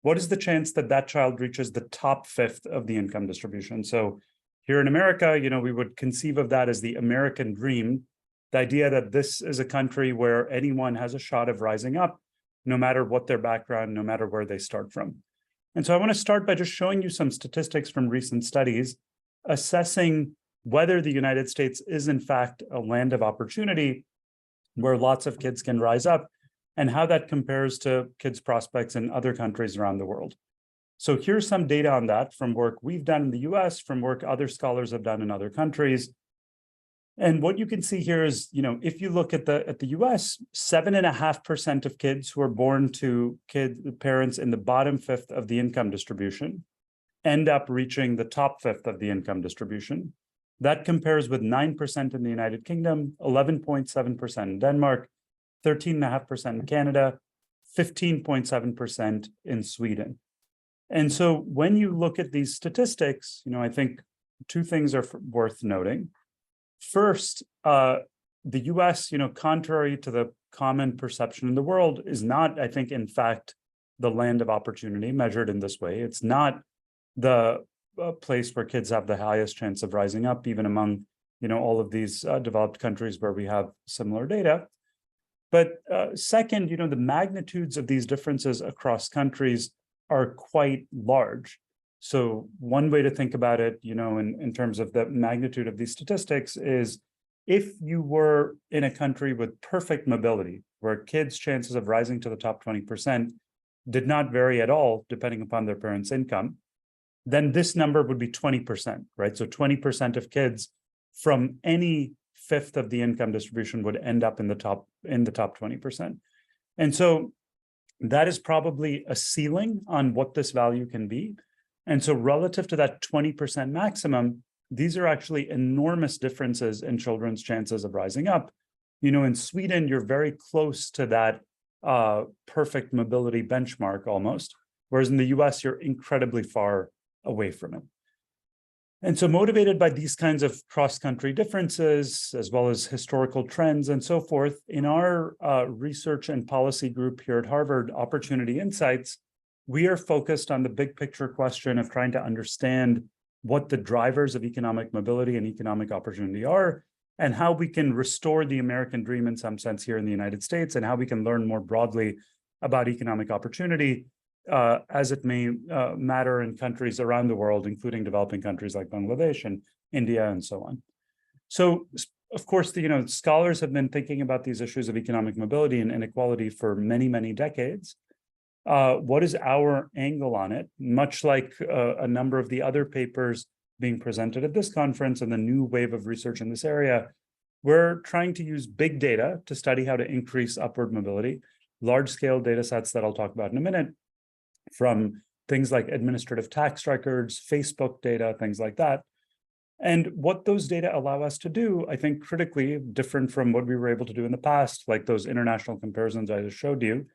what is the chance that that child reaches the top fifth of the income distribution? So here in America, we would conceive of that as the American dream, the idea that this is a country where anyone has a shot of rising up, no matter what their background, no matter where they start from. And so I want to start by just showing you some statistics from recent studies assessing whether the United States is in fact a land of opportunity where lots of kids can rise up, and how that compares to kids' prospects in other countries around the world. So here's some data on that from work we've done in the US, from work other scholars have done in other countries. And what you can see here is, if you look at the US, 7.5% of kids who are born to parents in the bottom fifth of the income distribution end up reaching the top fifth of the income distribution. That compares with 9% in the United Kingdom, 11.7% in Denmark, 13.5% in Canada, 15.7% in Sweden. And so when you look at these statistics, I think two things are worth noting. First, the US, contrary to the common perception in the world, is not, I think, in fact, the land of opportunity measured in this way. It's not the place where kids have the highest chance of rising up, even among, all of these developed countries where we have similar data. But second, the magnitudes of these differences across countries are quite large. So one way to think about it, in terms of the magnitude of these statistics is if you were in a country with perfect mobility, where kids' chances of rising to the top 20% did not vary at all, depending upon their parents' income, then this number would be 20%, right? So 20% of kids from any fifth of the income distribution would end up in the top 20%. And so that is probably a ceiling on what this value can be. And so relative to that 20% maximum, these are actually enormous differences in children's chances of rising up. In Sweden, you're very close to that perfect mobility benchmark almost, whereas in the US, you're incredibly far away from it. And so motivated by these kinds of cross-country differences, as well as historical trends and so forth, in our research and policy group here at Harvard, Opportunity Insights, we are focused on the big picture question of trying to understand what the drivers of economic mobility and economic opportunity are, and how we can restore the American dream in some sense here in the United States, and how we can learn more broadly about economic opportunity as it may matter in countries around the world, including developing countries like Bangladesh and India and so on. So, of course, scholars have been thinking about these issues of economic mobility and inequality for many, many decades. What is our angle on it? Much like a number of the other papers being presented at this conference and the new wave of research in this area, we're trying to use big data to study how to increase upward mobility, large-scale data sets that I'll talk about in a minute, from things like administrative tax records, Facebook data, things like that. And what those data allow us to do, I think critically different from what we were able to do in the past, like those international comparisons I just showed you,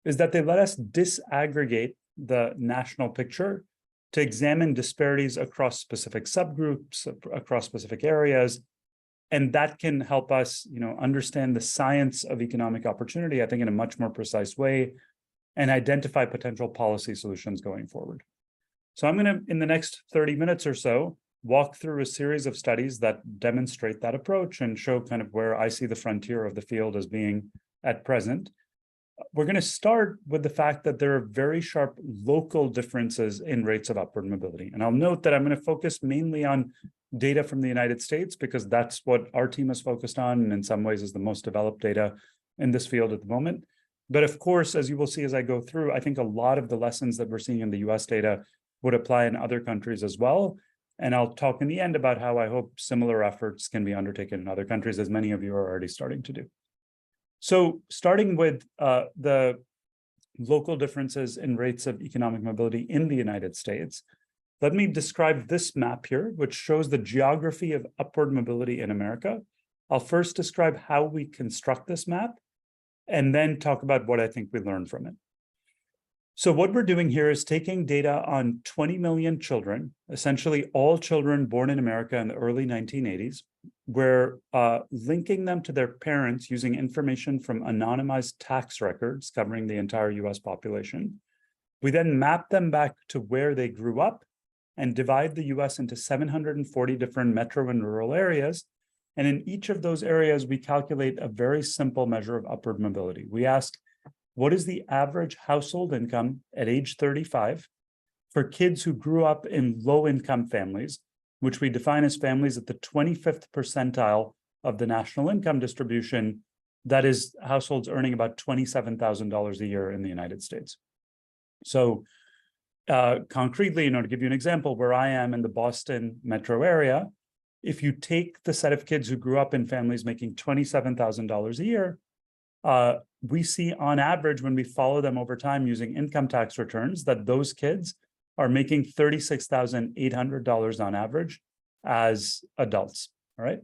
is that they let us disaggregate the national picture to examine disparities across specific subgroups, across specific areas. And that can help us, understand the science of economic opportunity, I think, in a much more precise way, and identify potential policy solutions going forward. So I'm going to, in the next 30 minutes or so, walk through a series of studies that demonstrate that approach and show kind of where I see the frontier of the field as being at present. We're going to start with the fact that there are very sharp local differences in rates of upward mobility. And I'll note that I'm going to focus mainly on data from the United States because that's what our team is focused on, and in some ways is the most developed data in this field at the moment. But of course, as you will see as I go through, I think a lot of the lessons that we're seeing in the US data would apply in other countries as well. And I'll talk in the end about how I hope similar efforts can be undertaken in other countries, as many of you are already starting to do. So starting with the local differences in rates of economic mobility in the United States, let me describe this map here, which shows the geography of upward mobility in America. I'll first describe how we construct this map, and then talk about what I think we learned from it. So what we're doing here is taking data on 20 million children, essentially all children born in America in the early 1980s. We're linking them to their parents using information from anonymized tax records covering the entire US population. We then map them back to where they grew up and divide the US into 740 different metro and rural areas. And in each of those areas, we calculate a very simple measure of upward mobility. We ask, what is the average household income at age 35 for kids who grew up in low-income families, which we define as families at the 25th percentile of the national income distribution, that is households earning about $27,000 a year in the United States. So concretely, to give you an example, where I am in the Boston metro area, if you take the set of kids who grew up in families making $27,000 a year, we see on average, when we follow them over time using income tax returns, that those kids are making $36,800 on average as adults, all right?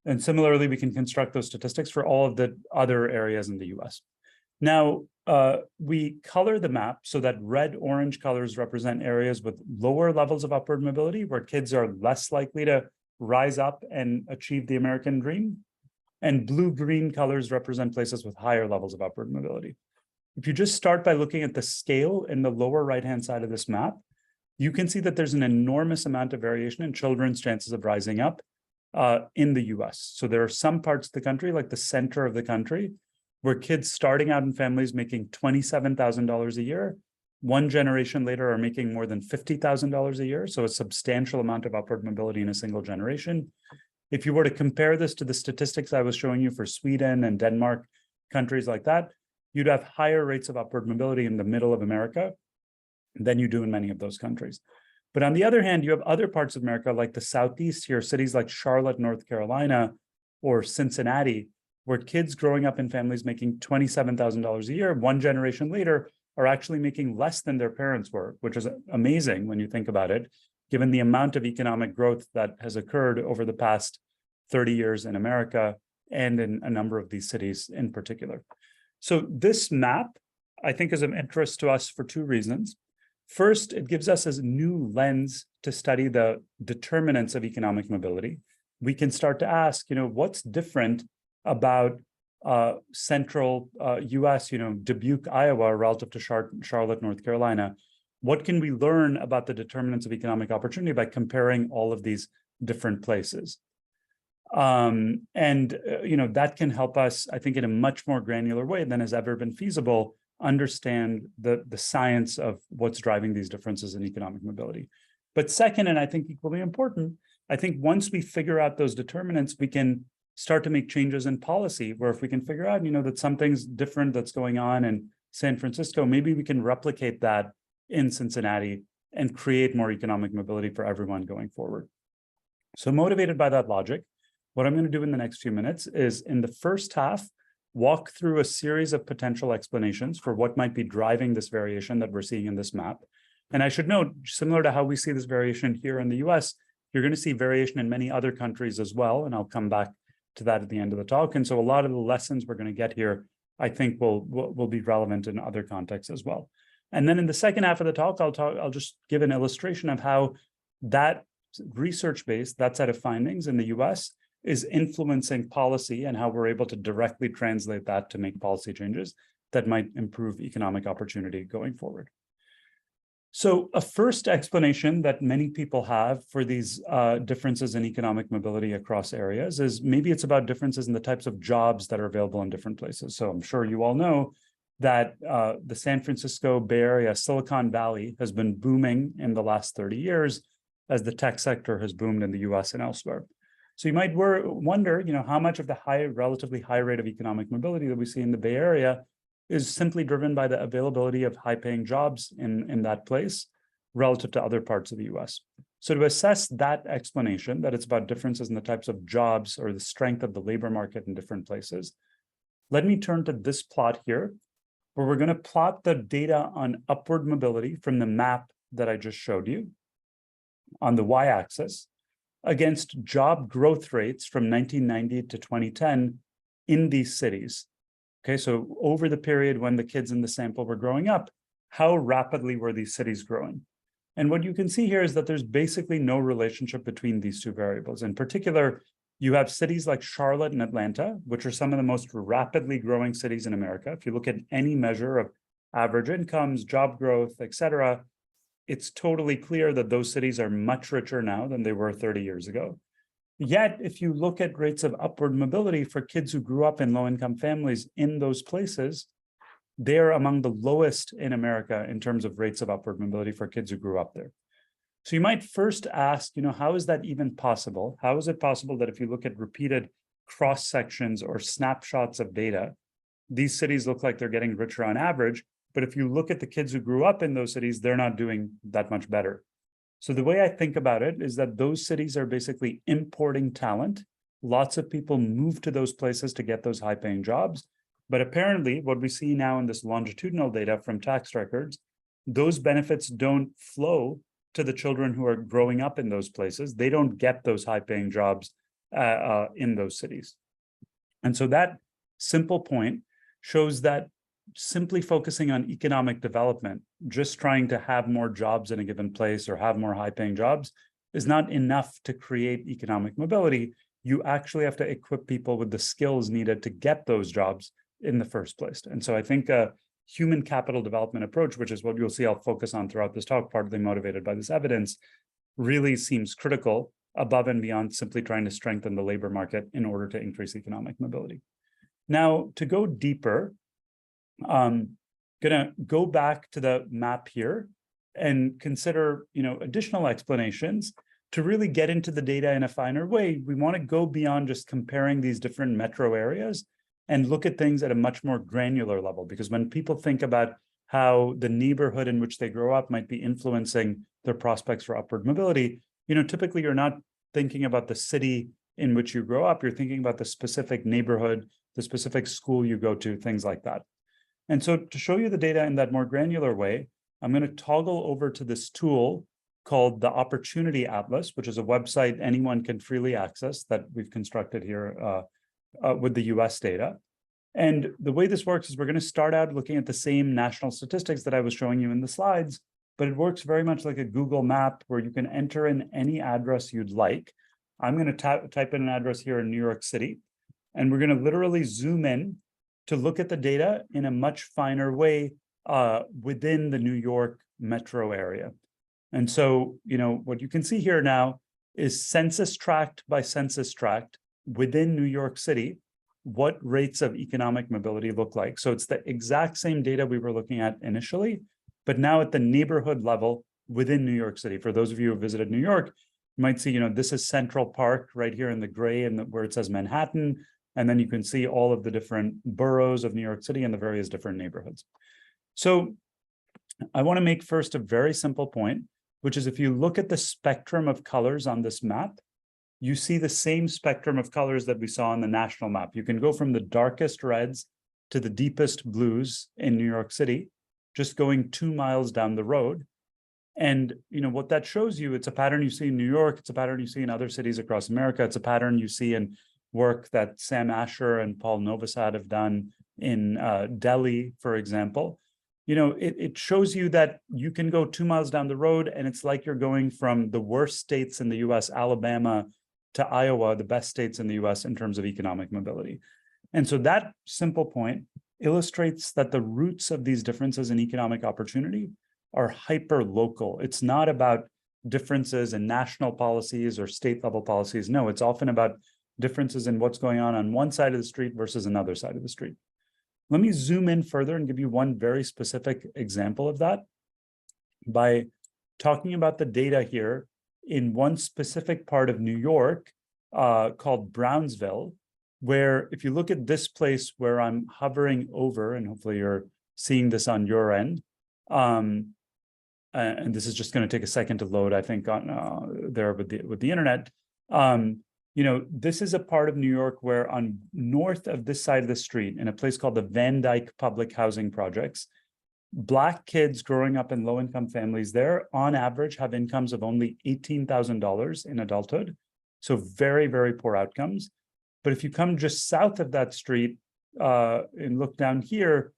And similarly, we can construct those statistics for all of the other areas in the US. Now, we color the map so that red-orange colors represent areas with lower levels of upward mobility, where kids are less likely to rise up and achieve the American dream. And blue-green colors represent places with higher levels of upward mobility. If you just start by looking at the scale in the lower right-hand side of this map, you can see that there's an enormous amount of variation in children's chances of rising up in the US. So there are some parts of the country, like the center of the country, where kids starting out in families making $27,000 a year, one generation later are making more than $50,000 a year. So a substantial amount of upward mobility in a single generation. If you were to compare this to the statistics I was showing you for Sweden and Denmark, countries like that, you'd have higher rates of upward mobility in the middle of America than you do in many of those countries. But on the other hand, you have other parts of America, like the Southeast here, cities like Charlotte, North Carolina, or Cincinnati, where kids growing up in families making $27,000 a year, one generation later, are actually making less than their parents were, which is amazing when you think about it, given the amount of economic growth that has occurred over the past 30 years in America and in a number of these cities in particular. So this map, I think, is of interest to us for two reasons. First, it gives us a new lens to study the determinants of economic mobility. We can start to ask, what's different about central US, Dubuque, Iowa, relative to Charlotte, North Carolina? What can we learn about the determinants of economic opportunity by comparing all of these different places? That can help us, I think, in a much more granular way than has ever been feasible, understand the science of what's driving these differences in economic mobility. But second, and I think equally important, I think once we figure out those determinants, we can start to make changes in policy, where if we can figure out, that something's different that's going on in San Francisco, maybe we can replicate that in Cincinnati and create more economic mobility for everyone going forward. So motivated by that logic, what I'm going to do in the next few minutes is, in the first half, walk through a series of potential explanations for what might be driving this variation that we're seeing in this map. And I should note, similar to how we see this variation here in the US, you're going to see variation in many other countries as well. And I'll come back to that at the end of the talk. And so a lot of the lessons we're going to get here, I think will be relevant in other contexts as well. And then in the second half of the talk, I'll just give an illustration of how that research base, that set of findings in the US, is influencing policy and how we're able to directly translate that to make policy changes that might improve economic opportunity going forward. So a first explanation that many people have for these differences in economic mobility across areas is maybe it's about differences in the types of jobs that are available in different places. So I'm sure you all know that the San Francisco Bay Area, Silicon Valley, has been booming in the last 30 years as the tech sector has boomed in the US and elsewhere. So you might wonder, how much of the relatively high rate of economic mobility that we see in the Bay Area is simply driven by the availability of high-paying jobs in that place relative to other parts of the US. So to assess that explanation, that it's about differences in the types of jobs or the strength of the labor market in different places, let me turn to this plot here, where we're going to plot the data on upward mobility from the map that I just showed you on the y-axis against job growth rates from 1990 to 2010 in these cities. Okay, so over the period when the kids in the sample were growing up, how rapidly were these cities growing? And what you can see here is that there's basically no relationship between these two variables. In particular, you have cities like Charlotte and Atlanta, which are some of the most rapidly growing cities in America. If you look at any measure of average incomes, job growth, et cetera, it's totally clear that those cities are much richer now than they were 30 years ago. Yet, if you look at rates of upward mobility for kids who grew up in low-income families in those places, they're among the lowest in America in terms of rates of upward mobility for kids who grew up there. So you might first ask, how is that even possible? How is it possible that if you look at repeated cross sections or snapshots of data, these cities look like they're getting richer on average, but if you look at the kids who grew up in those cities, they're not doing that much better. So the way I think about it is that those cities are basically importing talent. Lots of people move to those places to get those high-paying jobs. But apparently, what we see now in this longitudinal data from tax records, those benefits don't flow to the children who are growing up in those places. They don't get those high-paying jobs in those cities. And so that simple point shows that simply focusing on economic development, just trying to have more jobs in a given place or have more high-paying jobs is not enough to create economic mobility. You actually have to equip people with the skills needed to get those jobs in the first place. And so I think a human capital development approach, which is what you'll see I'll focus on throughout this talk, partly motivated by this evidence, really seems critical above and beyond simply trying to strengthen the labor market in order to increase economic mobility. Now, to go deeper, I'm gonna go back to the map here and consider, additional explanations to really get into the data in a finer way. We want to go beyond just comparing these different metro areas and look at things at a much more granular level, because when people think about how the neighborhood in which they grow up might be influencing their prospects for upward mobility, typically you're not thinking about the city in which you grow up, you're thinking about the specific neighborhood, the specific school you go to, things like that. And so to show you the data in that more granular way, I'm going to toggle over to this tool called the Opportunity Atlas, which is a website anyone can freely access that we've constructed here with the US data. And the way this works is we're going to start out looking at the same national statistics that I was showing you in the slides, but it works very much like a Google map where you can enter in any address you'd like. I'm going to type in an address here in New York City, and we're going to literally zoom in to look at the data in a much finer way within the New York metro area. And so, what you can see here now is census tract by census tract within New York City, what rates of economic mobility look like. So it's the exact same data we were looking at initially, but now at the neighborhood level within New York City. For those of you who visited New York, you might see, this is Central Park right here in the gray and where it says Manhattan. And then you can see all of the different boroughs of New York City and the various different neighborhoods. So I want to make first a very simple point, which is if you look at the spectrum of colors on this map, you see the same spectrum of colors that we saw on the national map. You can go from the darkest reds to the deepest blues in New York City, just going 2 miles down the road. And what that shows you, it's a pattern you see in New York, it's a pattern you see in other cities across America, it's a pattern you see in work that Sam Asher and Paul Novosad have done in Delhi, for example. It shows you that you can go 2 miles down the road and it's like you're going from the worst states in the US, Alabama, to Iowa, the best states in the US in terms of economic mobility. And so that simple point illustrates that the roots of these differences in economic opportunity are hyper local. It's not about differences in national policies or state level policies. No, it's often about differences in what's going on one side of the street versus another side of the street. Let me zoom in further and give you one very specific example of that by talking about the data here in one specific part of New York called Brownsville, where if you look at this place where I'm hovering over, and hopefully you're seeing this on your end, and this is just going to take a second to load, I think, on there with the internet. This is a part of New York where on north of this side of the street, in a place called the Van Dyke Public Housing Projects, Black kids growing up in low-income families there, on average, have incomes of only $18,000 in adulthood. So very, very poor outcomes. But if you come just south of that street and look down here,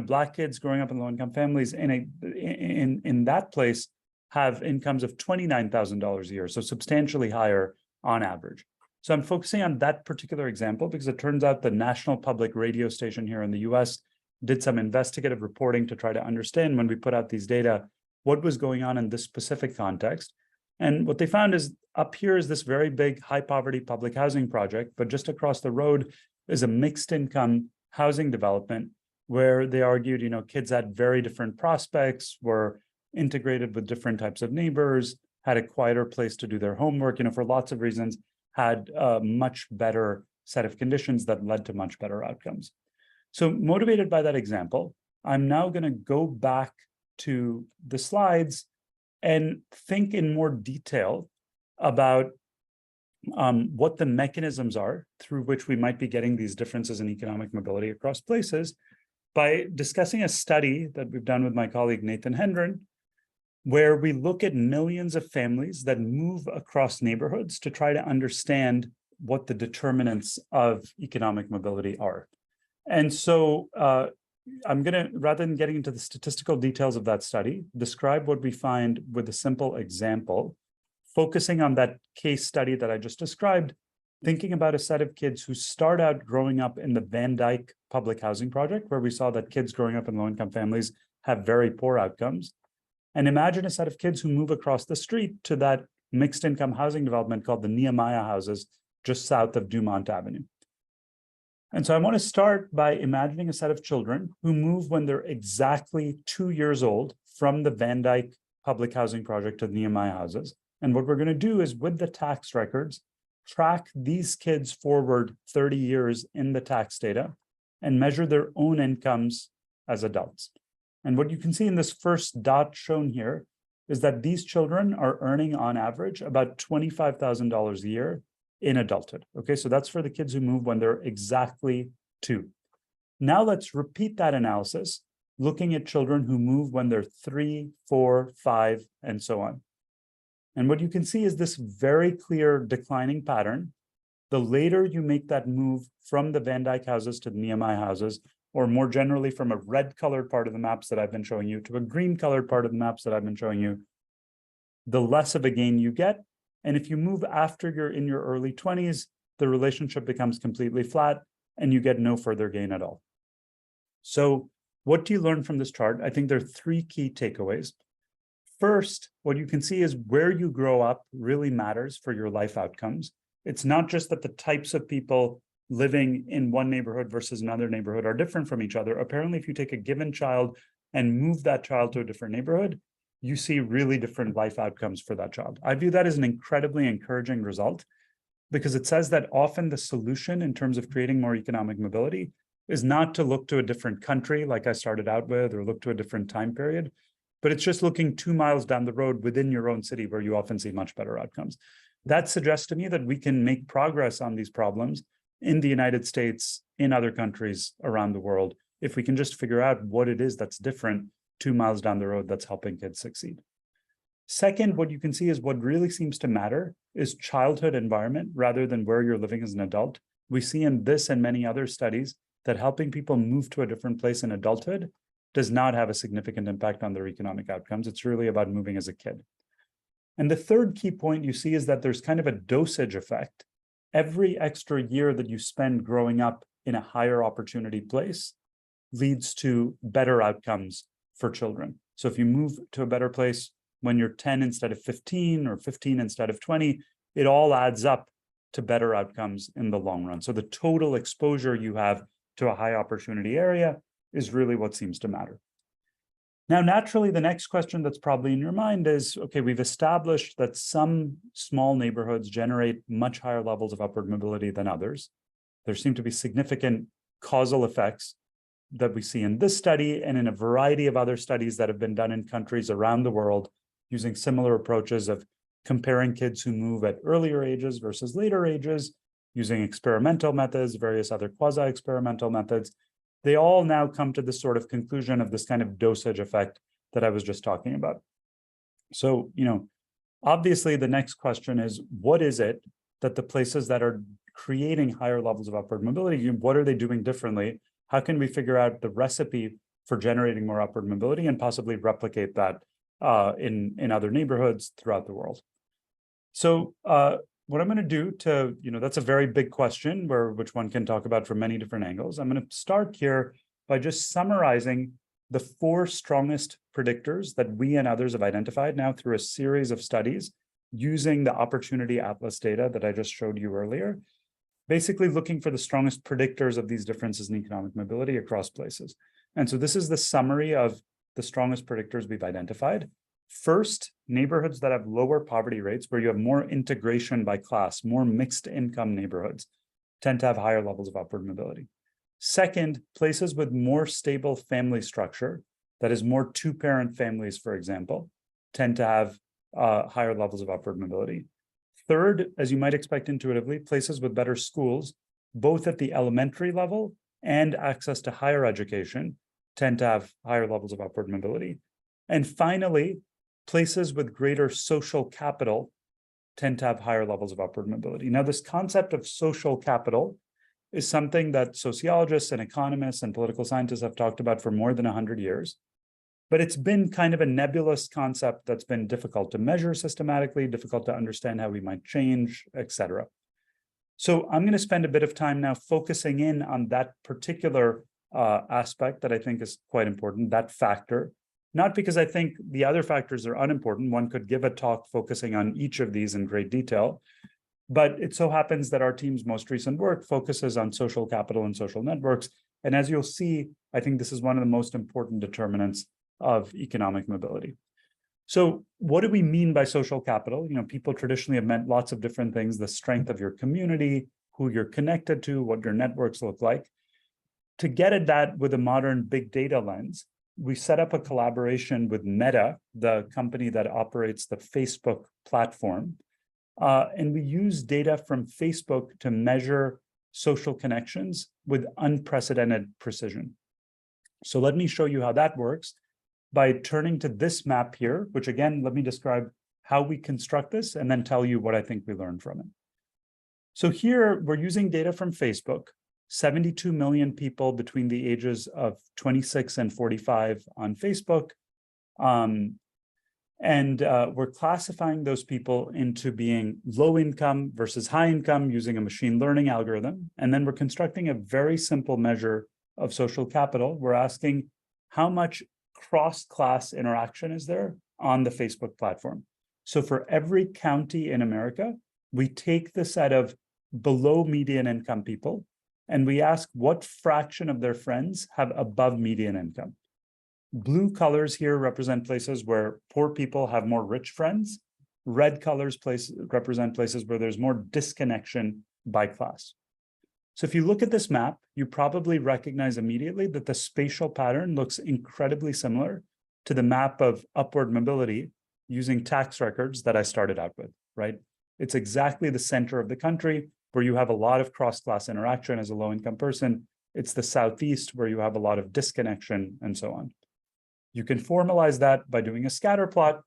Black kids growing up in low-income families in that place have incomes of $29,000 a year, so substantially higher on average. So I'm focusing on that particular example because it turns out the National Public Radio station here in the US did some investigative reporting to try to understand, when we put out these data, what was going on in this specific context. And what they found is up here is this very big high poverty public housing project, but just across the road is a mixed income housing development where they argued, kids had very different prospects, were integrated with different types of neighbors, had a quieter place to do their homework, for lots of reasons, had a much better set of conditions that led to much better outcomes. So motivated by that example, I'm now going to go back to the slides and think in more detail about what the mechanisms are through which we might be getting these differences in economic mobility across places by discussing a study that we've done with my colleague Nathan Hendren, where we look at millions of families that move across neighborhoods to try to understand what the determinants of economic mobility are. And so I'm going to, rather than getting into the statistical details of that study, describe what we find with a simple example, focusing on that case study that I just described, thinking about a set of kids who start out growing up in the Van Dyke public housing project, where we saw that kids growing up in low-income families have very poor outcomes. And imagine a set of kids who move across the street to that mixed income housing development called the Nehemiah houses, just south of Dumont Avenue. And so I want to start by imagining a set of children who move when they're exactly 2 years old from the Van Dyke public housing project to the Nehemiah houses. And what we're going to do is, with the tax records, track these kids forward 30 years in the tax data and measure their own incomes as adults. And what you can see in this first dot shown here is that these children are earning on average about $25,000 a year in adulthood. Okay, so that's for the kids who move when they're exactly 2. Now let's repeat that analysis, looking at children who move when they're 3, 4, 5, and so on. And what you can see is this very clear declining pattern. The later you make that move from the Van Dyke houses to the Nehemiah houses, or more generally from a red colored part of the maps that I've been showing you to a green colored part of the maps that I've been showing you, the less of a gain you get. And if you move after you're in your early 20s, the relationship becomes completely flat and you get no further gain at all. So what do you learn from this chart? I think there are 3 key takeaways. First, what you can see is where you grow up really matters for your life outcomes. It's not just that the types of people living in one neighborhood versus another neighborhood are different from each other. Apparently, if you take a given child and move that child to a different neighborhood, you see really different life outcomes for that child. I view that as an incredibly encouraging result because it says that often the solution in terms of creating more economic mobility is not to look to a different country like I started out with, or look to a different time period, but it's just looking 2 miles down the road within your own city where you often see much better outcomes. That suggests to me that we can make progress on these problems in the United States, in other countries around the world, if we can just figure out what it is that's different 2 miles down the road that's helping kids succeed. Second, what you can see is what really seems to matter is childhood environment rather than where you're living as an adult. We see in this and many other studies that helping people move to a different place in adulthood does not have a significant impact on their economic outcomes. It's really about moving as a kid. And the third key point you see is that there's kind of a dosage effect. Every extra year that you spend growing up in a higher opportunity place leads to better outcomes for children. So if you move to a better place when you're 10 instead of 15 or 15 instead of 20, it all adds up to better outcomes in the long run. So the total exposure you have to a high opportunity area is really what seems to matter. Now, naturally, the next question that's probably in your mind is, okay, we've established that some small neighborhoods generate much higher levels of upward mobility than others. There seem to be significant causal effects that we see in this study and in a variety of other studies that have been done in countries around the world using similar approaches of comparing kids who move at earlier ages versus later ages, using experimental methods, various other quasi-experimental methods. They all now come to this sort of conclusion of this kind of dosage effect that I was just talking about. So, obviously the next question is, what is it that the places that are creating higher levels of upward mobility, what are they doing differently? How can we figure out the recipe for generating more upward mobility and possibly replicate that in other neighborhoods throughout the world. So what I'm going to do to, that's a very big question which one can talk about from many different angles. I'm going to start here by just summarizing the 4 strongest predictors that we and others have identified now through a series of studies using the Opportunity Atlas data that I just showed you earlier, basically looking for the strongest predictors of these differences in economic mobility across places. And so this is the summary of the strongest predictors we've identified. First, neighborhoods that have lower poverty rates, where you have more integration by class, more mixed income neighborhoods, tend to have higher levels of upward mobility. Second, places with more stable family structure, that is more 2-parent families, for example, tend to have higher levels of upward mobility. Third, as you might expect intuitively, places with better schools, both at the elementary level and access to higher education, tend to have higher levels of upward mobility. And finally, places with greater social capital tend to have higher levels of upward mobility. Now, this concept of social capital is something that sociologists and economists and political scientists have talked about for more than 100 years. But it's been kind of a nebulous concept that's been difficult to measure systematically, difficult to understand how we might change, etc. So I'm going to spend a bit of time now focusing in on that particular aspect that I think is quite important, that factor. Not because I think the other factors are unimportant. One could give a talk focusing on each of these in great detail. But it so happens that our team's most recent work focuses on social capital and social networks. And as you'll see, I think this is one of the most important determinants of economic mobility. So what do we mean by social capital? People traditionally have meant lots of different things: the strength of your community, who you're connected to, what your networks look like. To get at that with a modern big data lens, we set up a collaboration with Meta, the company that operates the Facebook platform. And we use data from Facebook to measure social connections with unprecedented precision. So let me show you how that works by turning to this map here, which again, let me describe how we construct this and then tell you what I think we learned from it. So here we're using data from Facebook, 72 million people between the ages of 26 and 45 on Facebook. And we're classifying those people into being low income versus high income using a machine learning algorithm. And then we're constructing a very simple measure of social capital. We're asking how much cross-class interaction is there on the Facebook platform. So for every county in America, we take the set of below median income people, and we ask what fraction of their friends have above median income. Blue colors here represent places where poor people have more rich friends. Red colors represent places where there's more disconnection by class. So if you look at this map, you probably recognize immediately that the spatial pattern looks incredibly similar to the map of upward mobility using tax records that I started out with, right? It's exactly the center of the country where you have a lot of cross-class interaction as a low-income person. It's the Southeast where you have a lot of disconnection and so on. You can formalize that by doing a scatter plot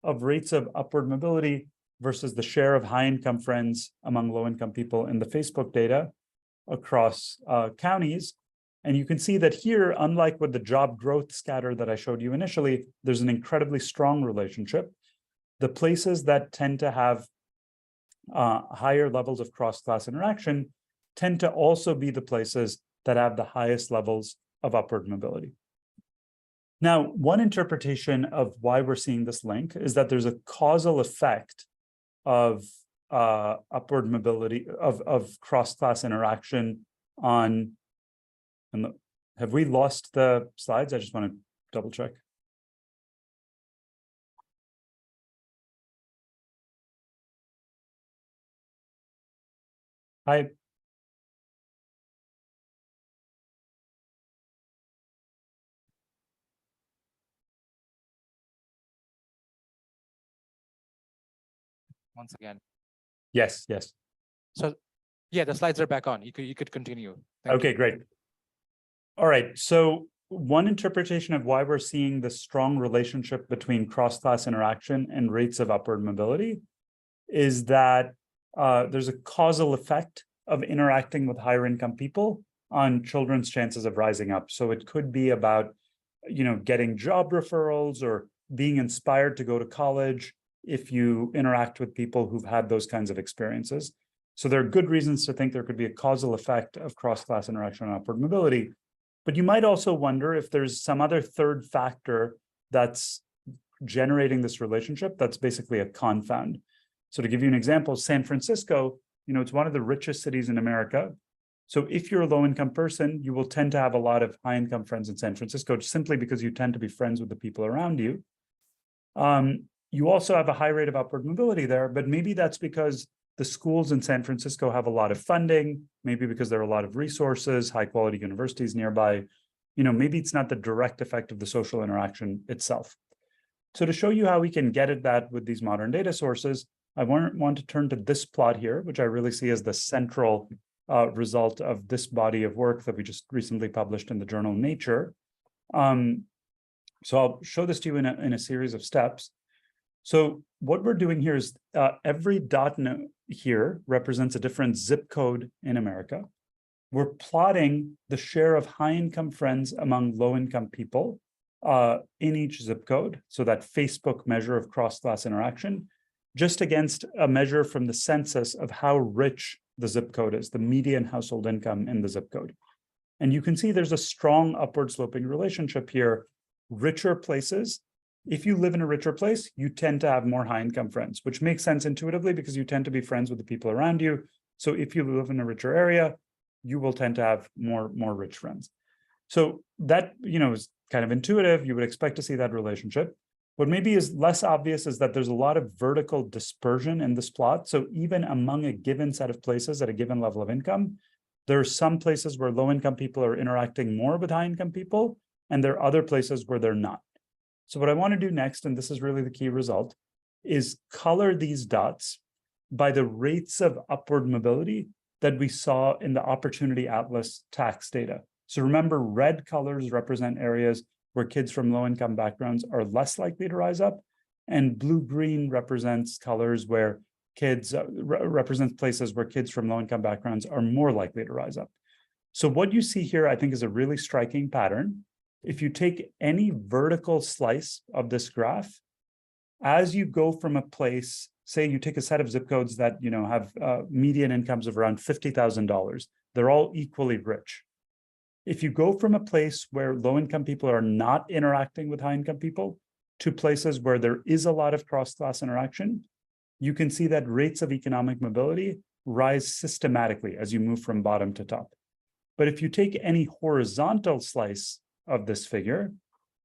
of rates of upward mobility versus the share of high-income friends among low-income people in the Facebook data across counties. And you can see that here, unlike with the job growth scatter that I showed you initially, there's an incredibly strong relationship. The places that tend to have higher levels of cross-class interaction tend to also be the places that have the highest levels of upward mobility. Now, one interpretation of why we're seeing this link is that there's a causal effect of upward mobility, of cross-class interaction on, have we lost the slides? I just want to double check. Hi. Once again. Yes, yes. So yeah, the slides are back on. You could continue. Thank Okay, you. great. All right. So one interpretation of why we're seeing the strong relationship between cross-class interaction and rates of upward mobility is that there's a causal effect of interacting with higher income people on children's chances of rising up. So it could be about getting job referrals or being inspired to go to college if you interact with people who've had those kinds of experiences. So there are good reasons to think there could be a causal effect of cross-class interaction on upward mobility. But you might also wonder if there's some other third factor that's generating this relationship that's basically a confound. So to give you an example, San Francisco, it's one of the richest cities in America. So if you're a low-income person, you will tend to have a lot of high-income friends in San Francisco, simply because you tend to be friends with the people around you. You also have a high rate of upward mobility there, but maybe that's because the schools in San Francisco have a lot of funding, maybe because there are a lot of resources, high-quality universities nearby. Maybe it's not the direct effect of the social interaction itself. So to show you how we can get at that with these modern data sources, I want to turn to this plot here, which I really see as the central result of this body of work that we just recently published in the journal Nature. So I'll show this to you in a series of steps. So what we're doing here is every dot here represents a different zip code in America. We're plotting the share of high-income friends among low-income people in each zip code, so that Facebook measure of cross-class interaction, just against a measure from the census of how rich the zip code is, the median household income in the zip code. And you can see there's a strong upward sloping relationship here. Richer places, if you live in a richer place, you tend to have more high-income friends, which makes sense intuitively because you tend to be friends with the people around you. So if you live in a richer area, you will tend to have more rich friends. So that, is kind of intuitive. You would expect to see that relationship. What maybe is less obvious is that there's a lot of vertical dispersion in this plot. So even among a given set of places at a given level of income, there are some places where low-income people are interacting more with high-income people, and there are other places where they're not. So what I want to do next, and this is really the key result, is color these dots by the rates of upward mobility that we saw in the Opportunity Atlas tax data. So remember, red colors represent areas where kids from low-income backgrounds are less likely to rise up, and blue-green represents colors where represents places where kids from low-income backgrounds are more likely to rise up. So what you see here, I think, is a really striking pattern. If you take any vertical slice of this graph, as you go from a place, say you take a set of zip codes that have median incomes of around $50,000, they're all equally rich. If you go from a place where low-income people are not interacting with high-income people to places where there is a lot of cross-class interaction, you can see that rates of economic mobility rise systematically as you move from bottom to top. But if you take any horizontal slice of this figure,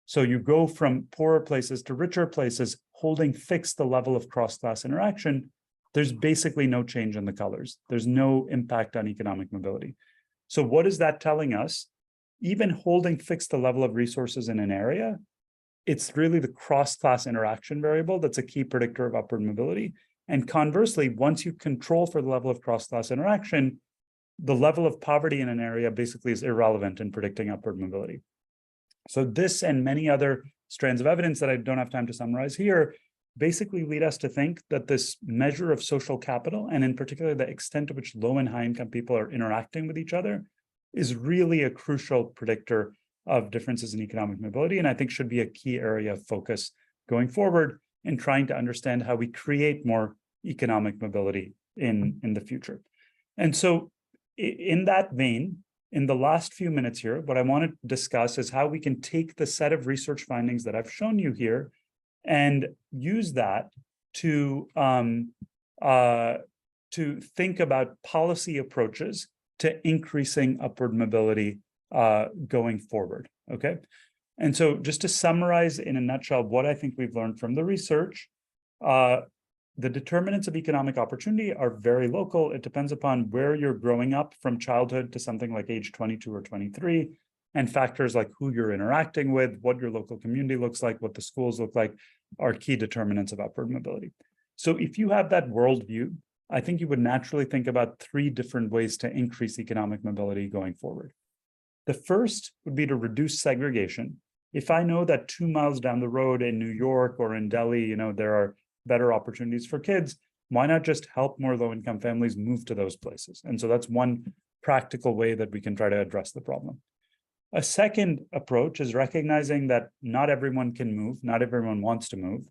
so you go from poorer places to richer places, holding fixed the level of cross-class interaction, there's basically no change in the colors. There's no impact on economic mobility. So what is that telling us? Even holding fixed the level of resources in an area, it's really the cross-class interaction variable that's a key predictor of upward mobility. And conversely, once you control for the level of cross-class interaction, the level of poverty in an area basically is irrelevant in predicting upward mobility. So this and many other strands of evidence that I don't have time to summarize here basically lead us to think that this measure of social capital, and in particular the extent to which low and high income people are interacting with each other, is really a crucial predictor of differences in economic mobility, and I think should be a key area of focus going forward in trying to understand how we create more economic mobility in the future. And so in that vein, in the last few minutes here, what I want to discuss is how we can take the set of research findings that I've shown you here and use that to think about policy approaches to increasing upward mobility going forward, okay? And so just to summarize in a nutshell what I think we've learned from the research, the determinants of economic opportunity are very local. It depends upon where you're growing up from childhood to something like age 22 or 23, and factors like who you're interacting with, what your local community looks like, what the schools look like, are key determinants of upward mobility. So if you have that worldview, I think you would naturally think about three different ways to increase economic mobility going forward. The first would be to reduce segregation. If I know that 2 miles down the road in New York or in Delhi, there are better opportunities for kids, why not just help more low-income families move to those places? And so that's one practical way that we can try to address the problem. A second approach is recognizing that not everyone can move, not everyone wants to move.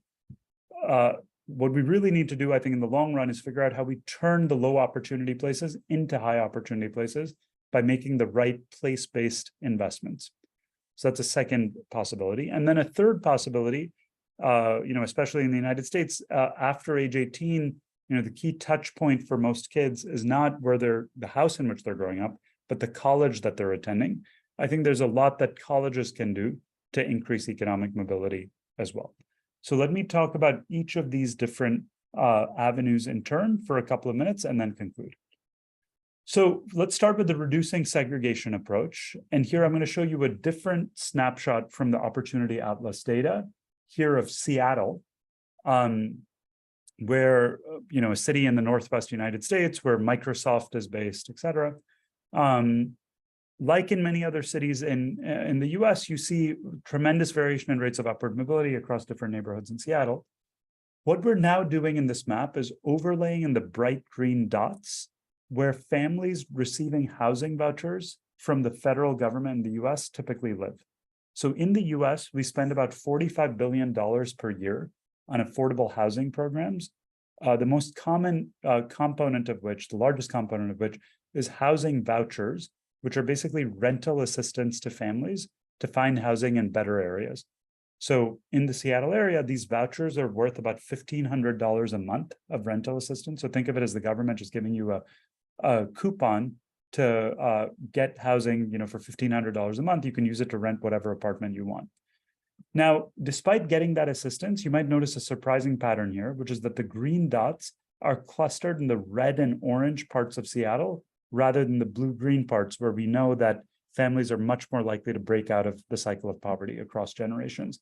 What we really need to do, I think, in the long run is figure out how we turn the low opportunity places into high opportunity places by making the right place-based investments. So that's a second possibility. And then a third possibility, especially in the United States, after age 18, the key touch point for most kids is not where the house in which they're growing up, but the college that they're attending. I think there's a lot that colleges can do to increase economic mobility as well. So let me talk about each of these different avenues in turn for a couple of minutes and then conclude. So let's start with the reducing segregation approach. And here I'm going to show you a different snapshot from the Opportunity Atlas data here of Seattle, where, a city in the Northwest United States where Microsoft is based, et cetera. Like in many other cities in the US, you see tremendous variation in rates of upward mobility across different neighborhoods in Seattle. What we're now doing in this map is overlaying in the bright green dots where families receiving housing vouchers from the federal government in the US typically live. So in the US, we spend about $45 billion per year on affordable housing programs. The most common component of which, the largest component of which, is housing vouchers, which are basically rental assistance to families to find housing in better areas. So in the Seattle area, these vouchers are worth about $1,500 a month of rental assistance. So think of it as the government just giving you a coupon to get housing, for $1,500 a month. You can use it to rent whatever apartment you want. Now, despite getting that assistance, you might notice a surprising pattern here, which is that the green dots are clustered in the red and orange parts of Seattle, rather than the blue-green parts where we know that families are much more likely to break out of the cycle of poverty across generations.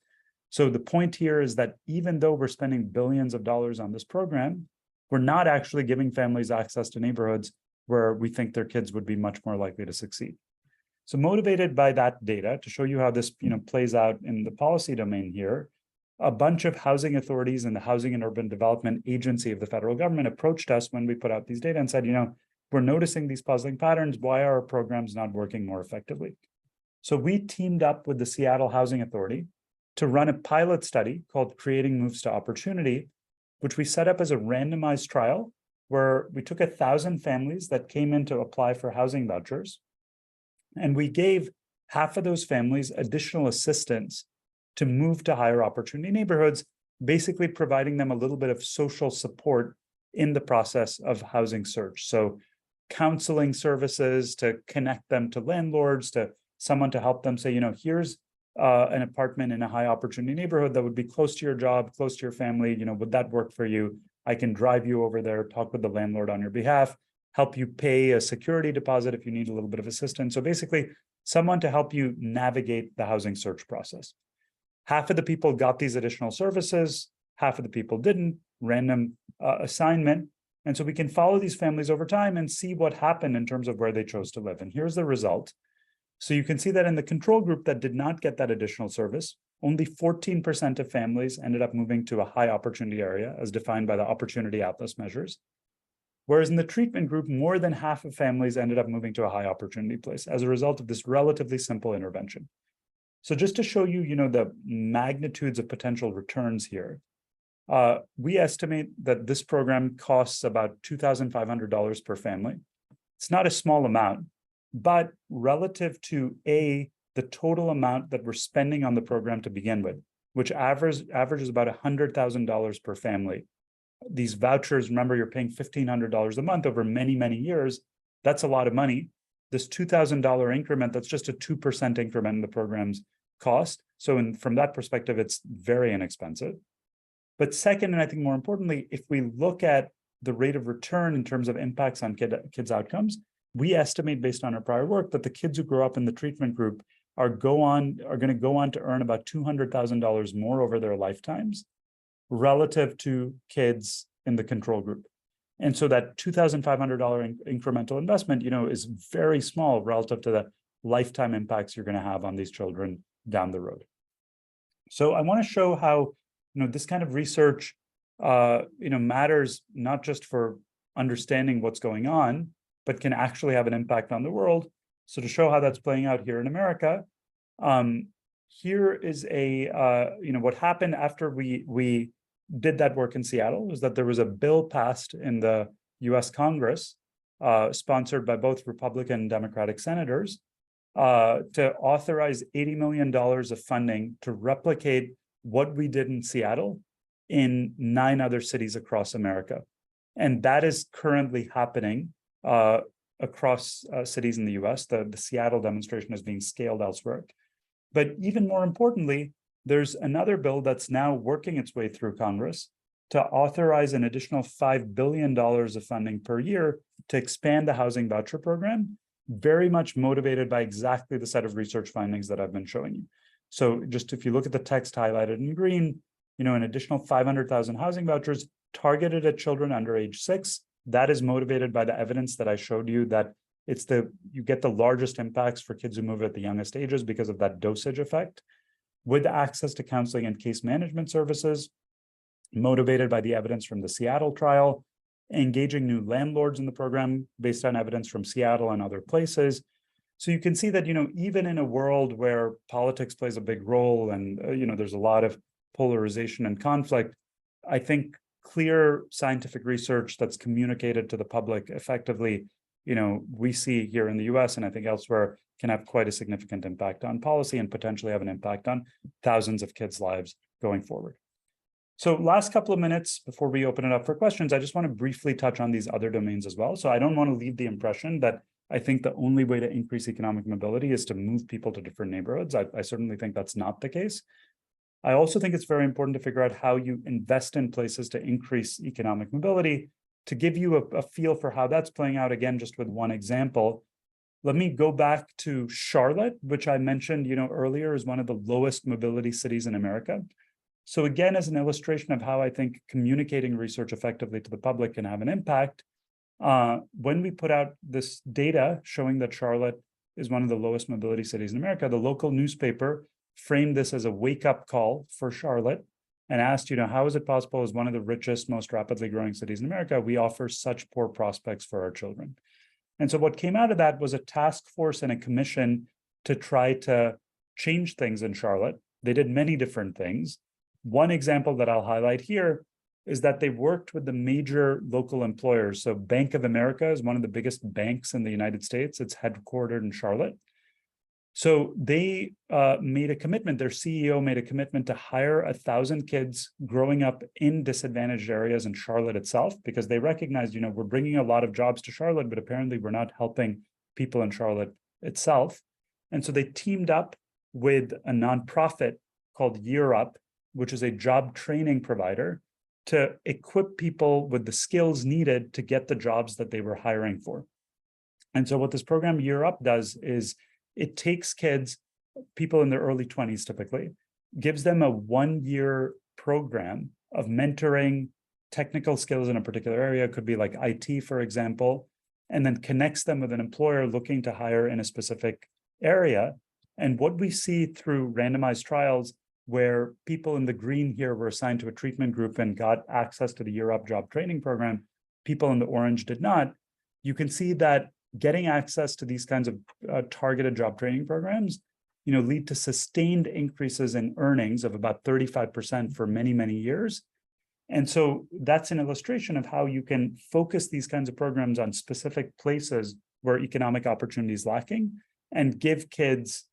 So the point here is that even though we're spending billions of dollars on this program, we're not actually giving families access to neighborhoods where we think their kids would be much more likely to succeed. So motivated by that data, to show you how this plays out in the policy domain here, a bunch of housing authorities and the Housing and Urban Development Agency of the federal government approached us when we put out these data and said, we're noticing these puzzling patterns. Why are our programs not working more effectively? So we teamed up with the Seattle Housing Authority to run a pilot study called Creating Moves to Opportunity, which we set up as a randomized trial where we took 1,000 families that came in to apply for housing vouchers. And we gave half of those families additional assistance to move to higher opportunity neighborhoods, basically providing them a little bit of social support in the process of housing search. So counseling services to connect them to landlords, to someone to help them say, here's an apartment in a high opportunity neighborhood that would be close to your job, close to your family, would that work for you? I can drive you over there, talk with the landlord on your behalf, help you pay a security deposit if you need a little bit of assistance. So basically, someone to help you navigate the housing search process. Half of the people got these additional services, half of the people didn't, random assignment. And so we can follow these families over time and see what happened in terms of where they chose to live. And here's the result. So you can see that in the control group that did not get that additional service, only 14% of families ended up moving to a high opportunity area as defined by the Opportunity Atlas measures. Whereas in the treatment group, more than half of families ended up moving to a high opportunity place as a result of this relatively simple intervention. So just to show you, the magnitudes of potential returns here, we estimate that this program costs about $2,500 per family. It's not a small amount, but relative to the total amount that we're spending on the program to begin with, which averages about $100,000 per family. These vouchers, remember, you're paying $1,500 a month over many, many years. That's a lot of money. This $2,000 increment, that's just a 2% increment in the program's cost. So from that perspective, it's very inexpensive. But second, and I think more importantly, if we look at the rate of return in terms of impacts on kids' outcomes, we estimate based on our prior work that the kids who grow up in the treatment group are going to go on to earn about $200,000 more over their lifetimes relative to kids in the control group. And so that $2,500 incremental investment, is very small relative to the lifetime impacts you're going to have on these children down the road. So I want to show how, this kind of research, matters not just for understanding what's going on, but can actually have an impact on the world. So to show how that's playing out here in America, Here is what happened after we did that work in Seattle was that there was a bill passed in the US Congress, sponsored by both Republican and Democratic senators, to authorize $80 million of funding to replicate what we did in Seattle in 9 other cities across America. And that is currently happening across cities in the US. The Seattle demonstration is being scaled elsewhere. But even more importantly, there's another bill that's now working its way through Congress to authorize an additional $5 billion of funding per year to expand the housing voucher program, very much motivated by exactly the set of research findings that I've been showing you. So just if you look at the text highlighted in green, an additional 500,000 housing vouchers targeted at children under age 6, that is motivated by the evidence that I showed you that you get the largest impacts for kids who move at the youngest ages because of that dosage effect, with access to counseling and case management services, motivated by the evidence from the Seattle trial, engaging new landlords in the program based on evidence from Seattle and other places. So you can see that, even in a world where politics plays a big role and, there's a lot of polarization and conflict, I think clear scientific research that's communicated to the public effectively, we see here in the US and I think elsewhere can have quite a significant impact on policy and potentially have an impact on thousands of kids' lives going forward. So last couple of minutes before we open it up for questions, I just want to briefly touch on these other domains as well. So I don't want to leave the impression that I think the only way to increase economic mobility is to move people to different neighborhoods. I certainly think that's not the case. I also think it's very important to figure out how you invest in places to increase economic mobility. To give you a feel for how that's playing out, again, just with one example, let me go back to Charlotte, which I mentioned earlier is one of the lowest mobility cities in America. So again, as an illustration of how I think communicating research effectively to the public can have an impact, when we put out this data showing that Charlotte is one of the lowest mobility cities in America, the local newspaper framed this as a wake-up call for Charlotte and asked, how is it possible as one of the richest, most rapidly growing cities in America, we offer such poor prospects for our children? And so what came out of that was a task force and a commission to try to change things in Charlotte. They did many different things. One example that I'll highlight here is that they worked with the major local employers. So Bank of America is one of the biggest banks in the United States. It's headquartered in Charlotte. So they made a commitment, their CEO made a commitment to hire 1,000 kids growing up in disadvantaged areas in Charlotte itself, because they recognized, we're bringing a lot of jobs to Charlotte, but apparently we're not helping people in Charlotte itself. And so they teamed up with a nonprofit called Year Up, which is a job training provider, to equip people with the skills needed to get the jobs that they were hiring for. And so what this program Year Up does is it takes kids, people in their early 20s typically, gives them a 1-year program of mentoring, technical skills in a particular area, it could be like IT, for example, and then connects them with an employer looking to hire in a specific area. And what we see through randomized trials where people in the green here were assigned to a treatment group and got access to the Year Up job training program, people in the orange did not, you can see that getting access to these kinds of targeted job training programs, lead to sustained increases in earnings of about 35% for many, many years. And so that's an illustration of how you can focus these kinds of programs on specific places where economic opportunity is lacking and give kids,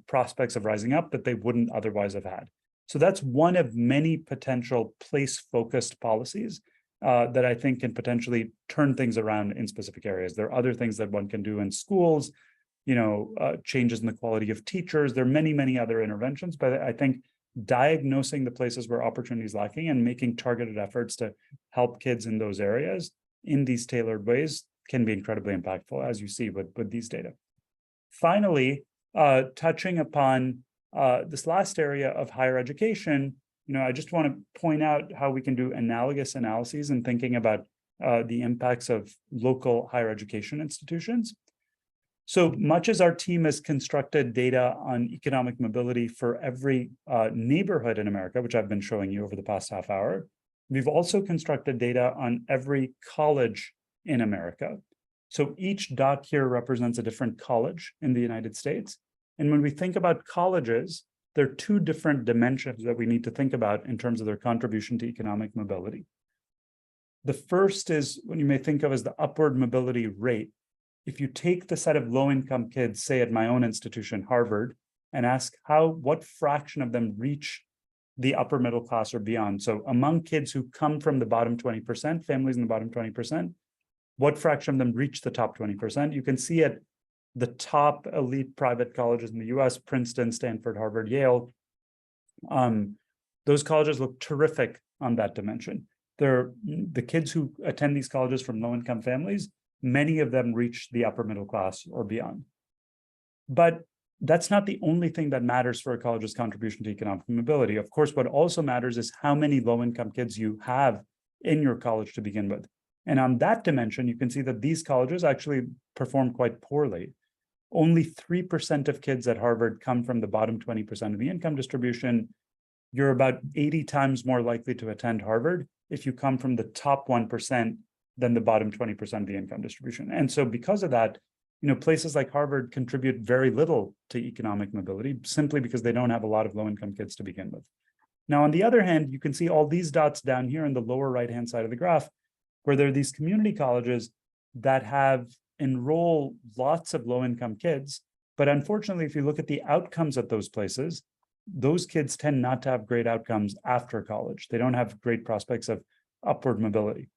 prospects of rising up that they wouldn't otherwise have had. So that's one of many potential place-focused policies that I think can potentially turn things around in specific areas. There are other things that one can do in schools, changes in the quality of teachers. There are many, many other interventions, but I think diagnosing the places where opportunity is lacking and making targeted efforts to help kids in those areas in these tailored ways can be incredibly impactful, as you see with these data. Finally, touching upon this last area of higher education, I just want to point out how we can do analogous analyses and thinking about the impacts of local higher education institutions. So much as our team has constructed data on economic mobility for every neighborhood in America, which I've been showing you over the past half hour, we've also constructed data on every college in America. So each dot here represents a different college in the United States. And when we think about colleges, there are two different dimensions that we need to think about in terms of their contribution to economic mobility. The first is what you may think of as the upward mobility rate. If you take the set of low-income kids, say at my own institution, Harvard, and ask what fraction of them reach the upper middle class or beyond. So among kids who come from the bottom 20%, families in the bottom 20%, what fraction of them reach the top 20%? You can see at the top elite private colleges in the US, Princeton, Stanford, Harvard, Yale, those colleges look terrific on that dimension. The kids who attend these colleges from low-income families, many of them reach the upper middle class or beyond. But that's not the only thing that matters for a college's contribution to economic mobility. Of course, what also matters is how many low-income kids you have in your college to begin with. And on that dimension, you can see that these colleges actually perform quite poorly. Only 3% of kids at Harvard come from the bottom 20% of the income distribution. You're about 80 times more likely to attend Harvard if you come from the top 1% than the bottom 20% of the income distribution. And so because of that, places like Harvard contribute very little to economic mobility simply because they don't have a lot of low-income kids to begin with. Now, on the other hand, you can see all these dots down here in the lower right-hand side of the graph, where there are these community colleges that enroll lots of low-income kids. But unfortunately, if you look at the outcomes at those places, those kids tend not to have great outcomes after college. They don't have great prospects of upward mobility.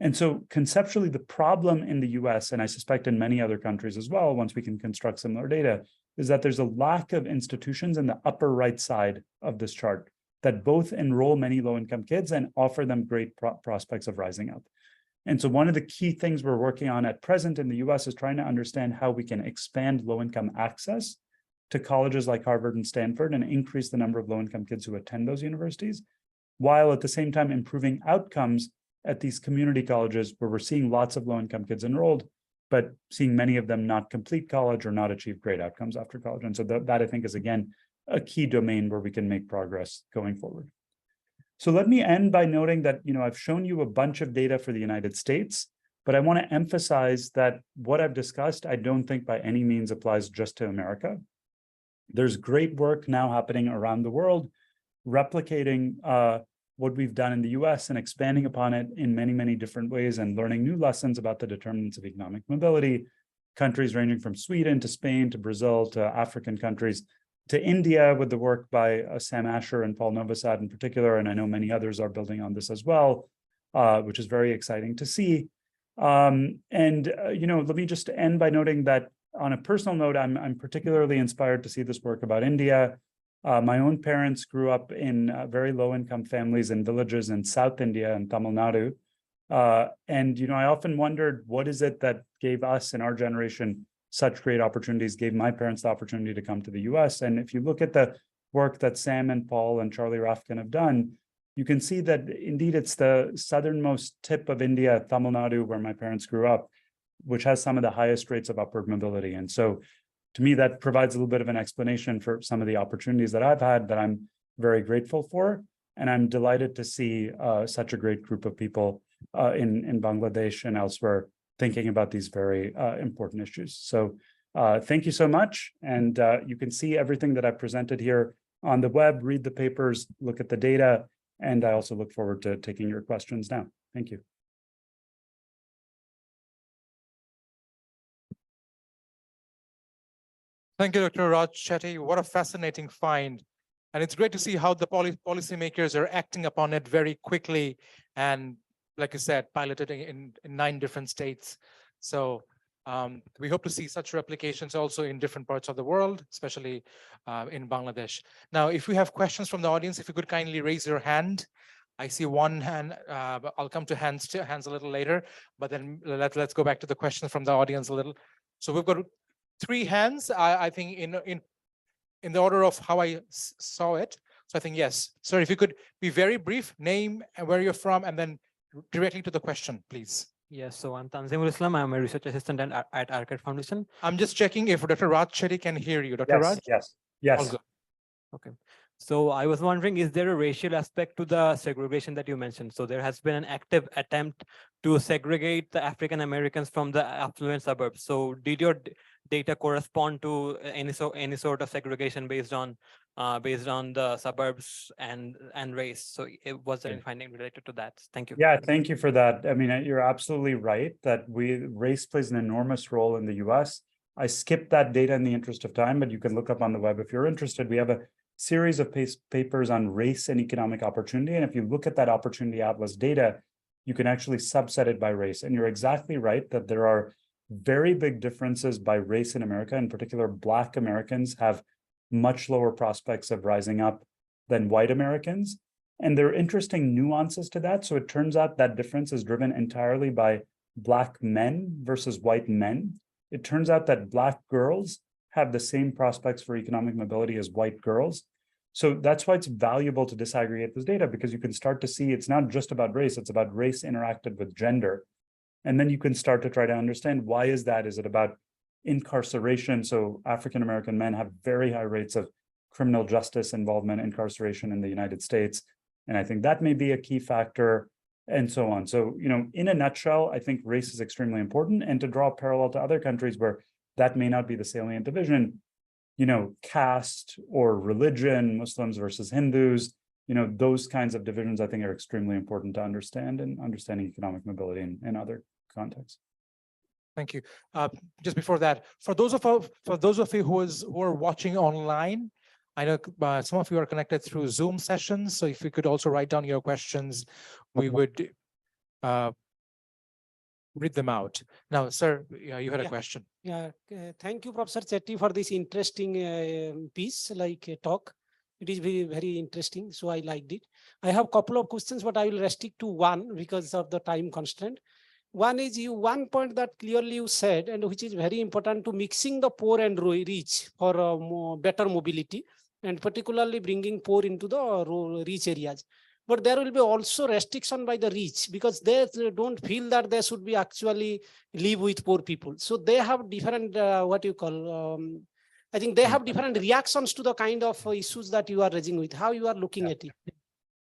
And so conceptually, the problem in the US, and I suspect in many other countries as well, once we can construct similar data, is that there's a lack of institutions in the upper right side of this chart that both enroll many low-income kids and offer them great prospects of rising up. And so one of the key things we're working on at present in the US is trying to understand how we can expand low-income access to colleges like Harvard and Stanford and increase the number of low-income kids who attend those universities, while at the same time improving outcomes at these community colleges where we're seeing lots of low-income kids enrolled, but seeing many of them not complete college or not achieve great outcomes after college. And so that I think is, again, a key domain where we can make progress going forward. So let me end by noting that, I've shown you a bunch of data for the United States, but I want to emphasize that what I've discussed, I don't think by any means applies just to America. There's great work now happening around the world, replicating what we've done in the US and expanding upon it in many, many different ways and learning new lessons about the determinants of economic mobility, countries ranging from Sweden to Spain to Brazil to African countries to India with the work by Sam Asher and Paul Novosad in particular, and I know many others are building on this as well, which is very exciting to see. Let me just end by noting that on a personal note, I'm particularly inspired to see this work about India. My own parents grew up in very low-income families in villages in South India and Tamil Nadu. I often wondered, what is it that gave us in our generation such great opportunities, gave my parents the opportunity to come to the US. And if you look at the work that Sam and Paul and Charlie Rafkin have done, you can see that indeed it's the southernmost tip of India, Tamil Nadu, where my parents grew up, which has some of the highest rates of upward mobility. And so to me, that provides a little bit of an explanation for some of the opportunities that I've had that I'm very grateful for. And I'm delighted to see such a great group of people in Bangladesh and elsewhere thinking about these very important issues. So thank you so much. And you can see everything that I've presented here on the web, read the papers, look at the data, and I also look forward to taking your questions now. Thank you. Thank you, Dr. Raj Chetty. What a fascinating find. And it's great to see how the policymakers are acting upon it very quickly and, like you said, piloted in 9 different states. So we hope to see such replications also in different parts of the world, especially in Bangladesh. Now, if we have questions from the audience, if you could kindly raise your hand. I see one hand. I'll come to hands a little later, but then let's go back to the questions from the audience a little. So we've got 3 hands, I think, in the order of how I saw it. So I think, yes. Sir, if you could be very brief, name and where you're from, and then directly to the question, please. Yes, so I'm Tanzimul Islam. I'm a research assistant at Arcade Foundation. I'm just checking if Dr. Raj Chetty can hear you. Dr. Raj? Yes. All good. Okay. So I was wondering, is there a racial aspect to the segregation that you mentioned? So there has been an active attempt to segregate the African Americans from the affluent suburbs. So did your data correspond to any sort of segregation based on the suburbs and race. So was there any finding related to that? Thank you. Yeah, thank you for that. I mean, you're absolutely right that race plays an enormous role in the US. I skipped that data in the interest of time, but you can look up on the web if you're interested. We have a series of papers on race and economic opportunity. And if you look at that Opportunity Atlas data, you can actually subset it by race. And you're exactly right that there are very big differences by race in America. In particular, Black Americans have much lower prospects of rising up than white Americans. And there are interesting nuances to that. So it turns out that difference is driven entirely by Black men versus white men. It turns out that Black girls have the same prospects for economic mobility as white girls. So that's why it's valuable to disaggregate this data, because you can start to see it's not just about race, it's about race interacted with gender. And then you can start to try to understand, why is that? Is it about incarceration? So African-American men have very high rates of criminal justice involvement, incarceration in the United States. And I think that may be a key factor, and so on. So, in a nutshell, I think race is extremely important. And to draw a parallel to other countries where that may not be the salient division, caste or religion, Muslims versus Hindus, those kinds of divisions, I think, are extremely important to understand in understanding economic mobility in other contexts. Thank you. Just before that, for those of you who are watching online, I know some of you are connected through Zoom sessions. So if you could also write down your questions, we would read them out. Now, sir, you had a question. Yeah, thank you, Professor Chetty, for this interesting piece, talk. It is very, very interesting. So I liked it. I have a couple of questions, but I will restrict to one because of the time constraint. One is one point that clearly you said, and which is very important, to mixing the poor and rich for better mobility, and particularly bringing poor into the rich areas. But there will be also restriction by the rich, because they don't feel that they should be actually live with poor people. So they have different, I think they have different reactions to the kind of issues that you are raising with, how you are looking at it.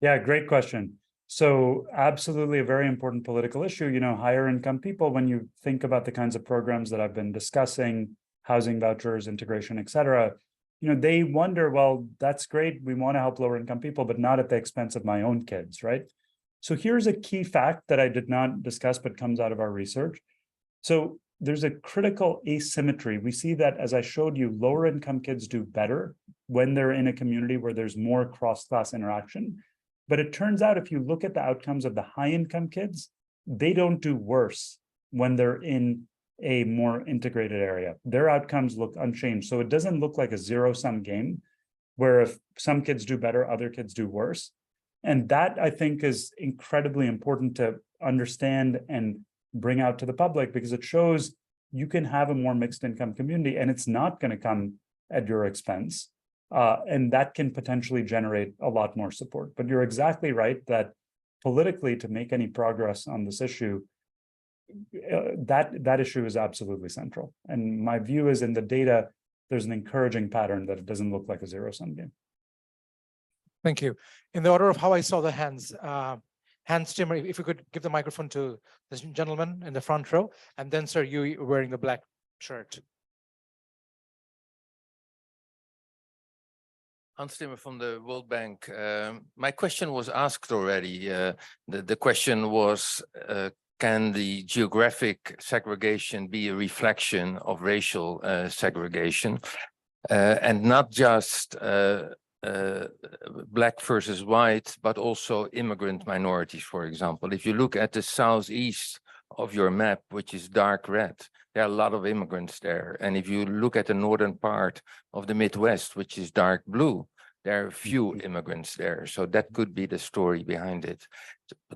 Yeah, great question. So absolutely a very important political issue, higher income people, when you think about the kinds of programs that I've been discussing, housing vouchers, integration, et cetera, they wonder, well, that's great. We want to help lower income people, but not at the expense of my own kids, right? So here's a key fact that I did not discuss, but comes out of our research. So there's a critical asymmetry. We see that, as I showed you, lower income kids do better when they're in a community where there's more cross-class interaction. But it turns out, if you look at the outcomes of the high income kids, they don't do worse when they're in a more integrated area. Their outcomes look unchanged. So it doesn't look like a zero-sum game where if some kids do better, other kids do worse. And that, I think, is incredibly important to understand and bring out to the public, because it shows you can have a more mixed income community and it's not going to come at your expense. And that can potentially generate a lot more support. But you're exactly right that politically, to make any progress on this issue, that issue is absolutely central. And my view is, in the data, there's an encouraging pattern that it doesn't look like a zero-sum game. Thank you. In the order of how I saw the hands, Hans Timmer, if you could give the microphone to this gentleman in the front row, and then, sir, you wearing the black shirt. Hans Timmer from the World Bank. My question was asked already. The question was, can the geographic segregation be a reflection of racial segregation, and not just black versus white, but also immigrant minorities, for example? If you look at the southeast of your map, which is dark red, there are a lot of immigrants there. And if you look at the northern part of the Midwest, which is dark blue, there are few immigrants there. So that could be the story behind it.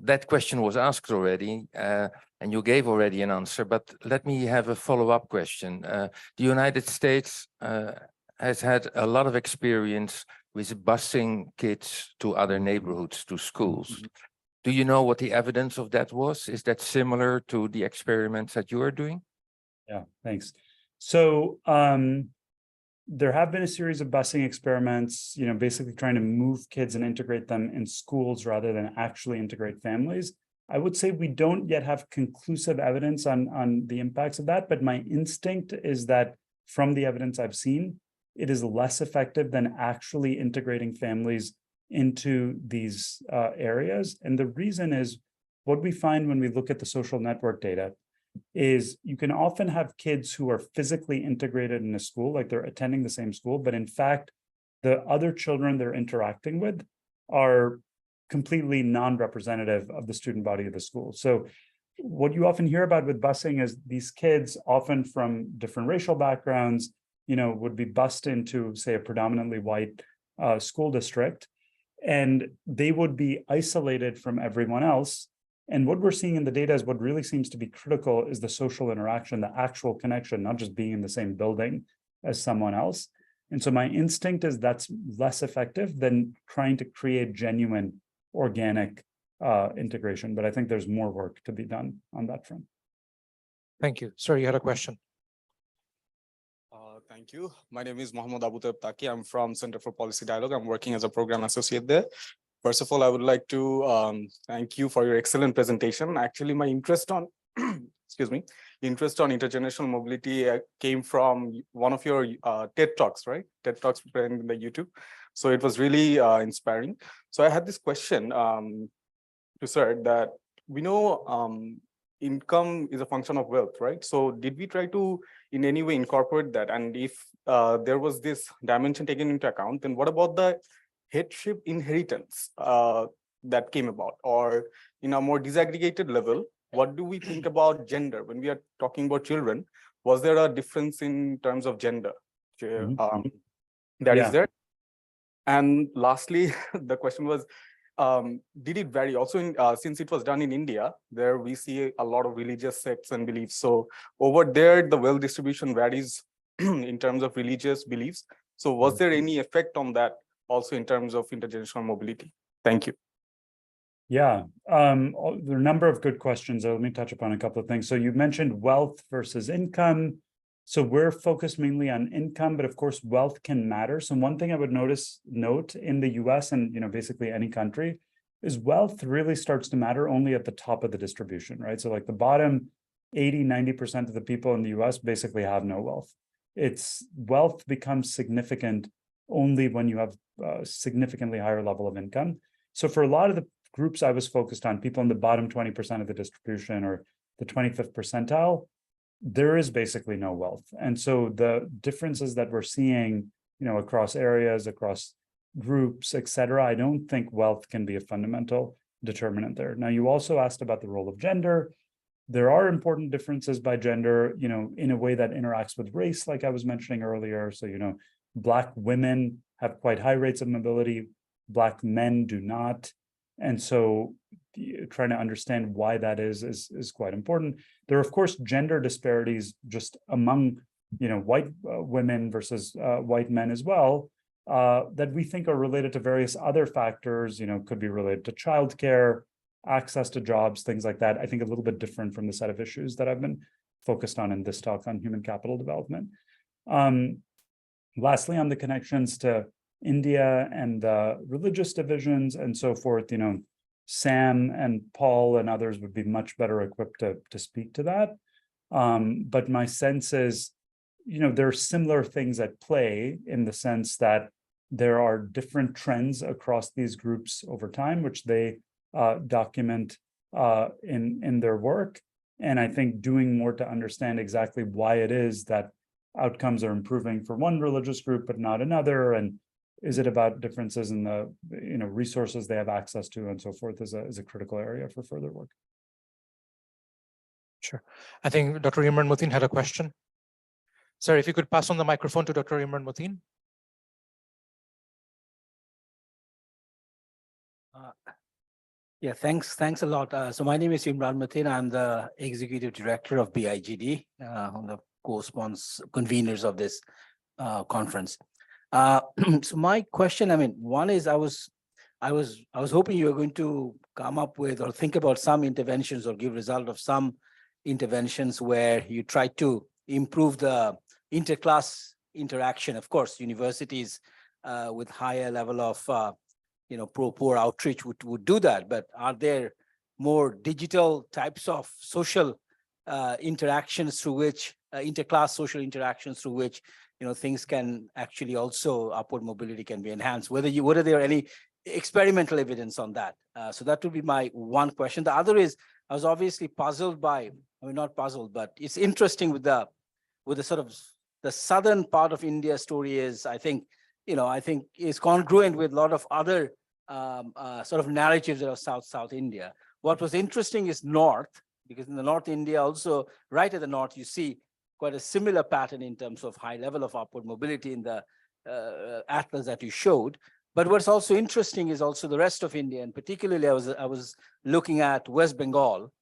That question was asked already, and you gave already an answer, but let me have a follow-up question. The United States has had a lot of experience with busing kids to other neighborhoods, to schools. Do you know what the evidence of that was? Is that similar to the experiments that you are doing? Yeah, thanks. So there have been a series of busing experiments, basically trying to move kids and integrate them in schools rather than actually integrate families. I would say we don't yet have conclusive evidence on the impacts of that, but my instinct is that from the evidence I've seen, it is less effective than actually integrating families into these areas. And the reason is what we find when we look at the social network data is you can often have kids who are physically integrated in a school, like they're attending the same school, but in fact, the other children they're interacting with are completely non-representative of the student body of the school. So what you often hear about with busing is these kids, often from different racial backgrounds, would be bused into, say, a predominantly white school district, and they would be isolated from everyone else. And what we're seeing in the data is what really seems to be critical is the social interaction, the actual connection, not just being in the same building as someone else. And so my instinct is that's less effective than trying to create genuine organic integration. But I think there's more work to be done on that front. Thank you. Sir, you had a question. Thank you. My name is Mohammad Abu Taki. I'm from Center for Policy Dialogue. I'm working as a program associate there. First of all, I would like to thank you for your excellent presentation. Actually, my interest on, interest on intergenerational mobility came from one of your TED Talks, right? TED Talks preparing in the YouTube. So it was really inspiring. So I had this question to sir that we know income is a function of wealth, right? So did we try to in any way incorporate that? And if there was this dimension taken into account, then what about the headship inheritance that came about? Or in a more disaggregated level, what do we think about gender when we are talking about children? Was there a difference in terms of gender that is there? And lastly, the question was, did it vary also in since it was done in India, there we see a lot of religious sects and beliefs. So over there, the wealth distribution varies in terms of religious beliefs. So was there any effect on that also in terms of intergenerational mobility? Thank you. Yeah, there are a number of good questions. Let me touch upon a couple of things. So you mentioned wealth versus income. So we're focused mainly on income, but of course, wealth can matter. So one thing I would note in the US and basically any country is wealth really starts to matter only at the top of the distribution, right? So like the bottom 80, 90% of the people in the US basically have no wealth. Wealth becomes significant only when you have a significantly higher level of income. So for a lot of the groups I was focused on, people in the bottom 20% of the distribution or the 25th percentile, there is basically no wealth. And so the differences that we're seeing, across areas, across groups, et cetera, I don't think wealth can be a fundamental determinant there. Now, you also asked about the role of gender. There are important differences by gender, in a way that interacts with race, like I was mentioning earlier. So, Black women have quite high rates of mobility, Black men do not. And so trying to understand why that is quite important. There are, of course, gender disparities just among, white women versus white men as well, that we think are related to various other factors, could be related to childcare, access to jobs, things like that. I think a little bit different from the set of issues that I've been focused on in this talk on human capital development. Lastly, on the connections to India and the religious divisions and so forth, Sam and Paul and others would be much better equipped to speak to that. But my sense is, there are similar things at play in the sense that there are different trends across these groups over time, which they document in their work. And I think doing more to understand exactly why it is that outcomes are improving for one religious group, but not another. And is it about differences in the resources they have access to and so forth is a critical area for further work. Sure. I think Dr. Imran Muthin had a question. Sir, if you could pass on the microphone to Dr. Imran Muthin. Yeah, thanks a lot. So my name is Imran Muthin. I'm the executive director of BIGD, one of the conveners of this conference. So my question, one is I was hoping you were going to come up with or think about some interventions or give result of some interventions where you try to improve the interclass interaction. Of course, universities with higher level of poor outreach would do that, but are there more digital types of social interactions through which interclass social interactions through which, things can actually also upward mobility can be enhanced. Whether there are any experimental evidence on that. So that would be my one question. The other is, I was obviously puzzled by, not puzzled, but it's interesting with the sort of the southern part of India story is, I think is congruent with a lot of other sort of narratives that are South India. What was interesting is North, because in the North India also, right at the North, you see quite a similar pattern in terms of high level of upward mobility in the atlas that you showed. But what's also interesting is also the rest of India, and particularly I was looking at West Bengal,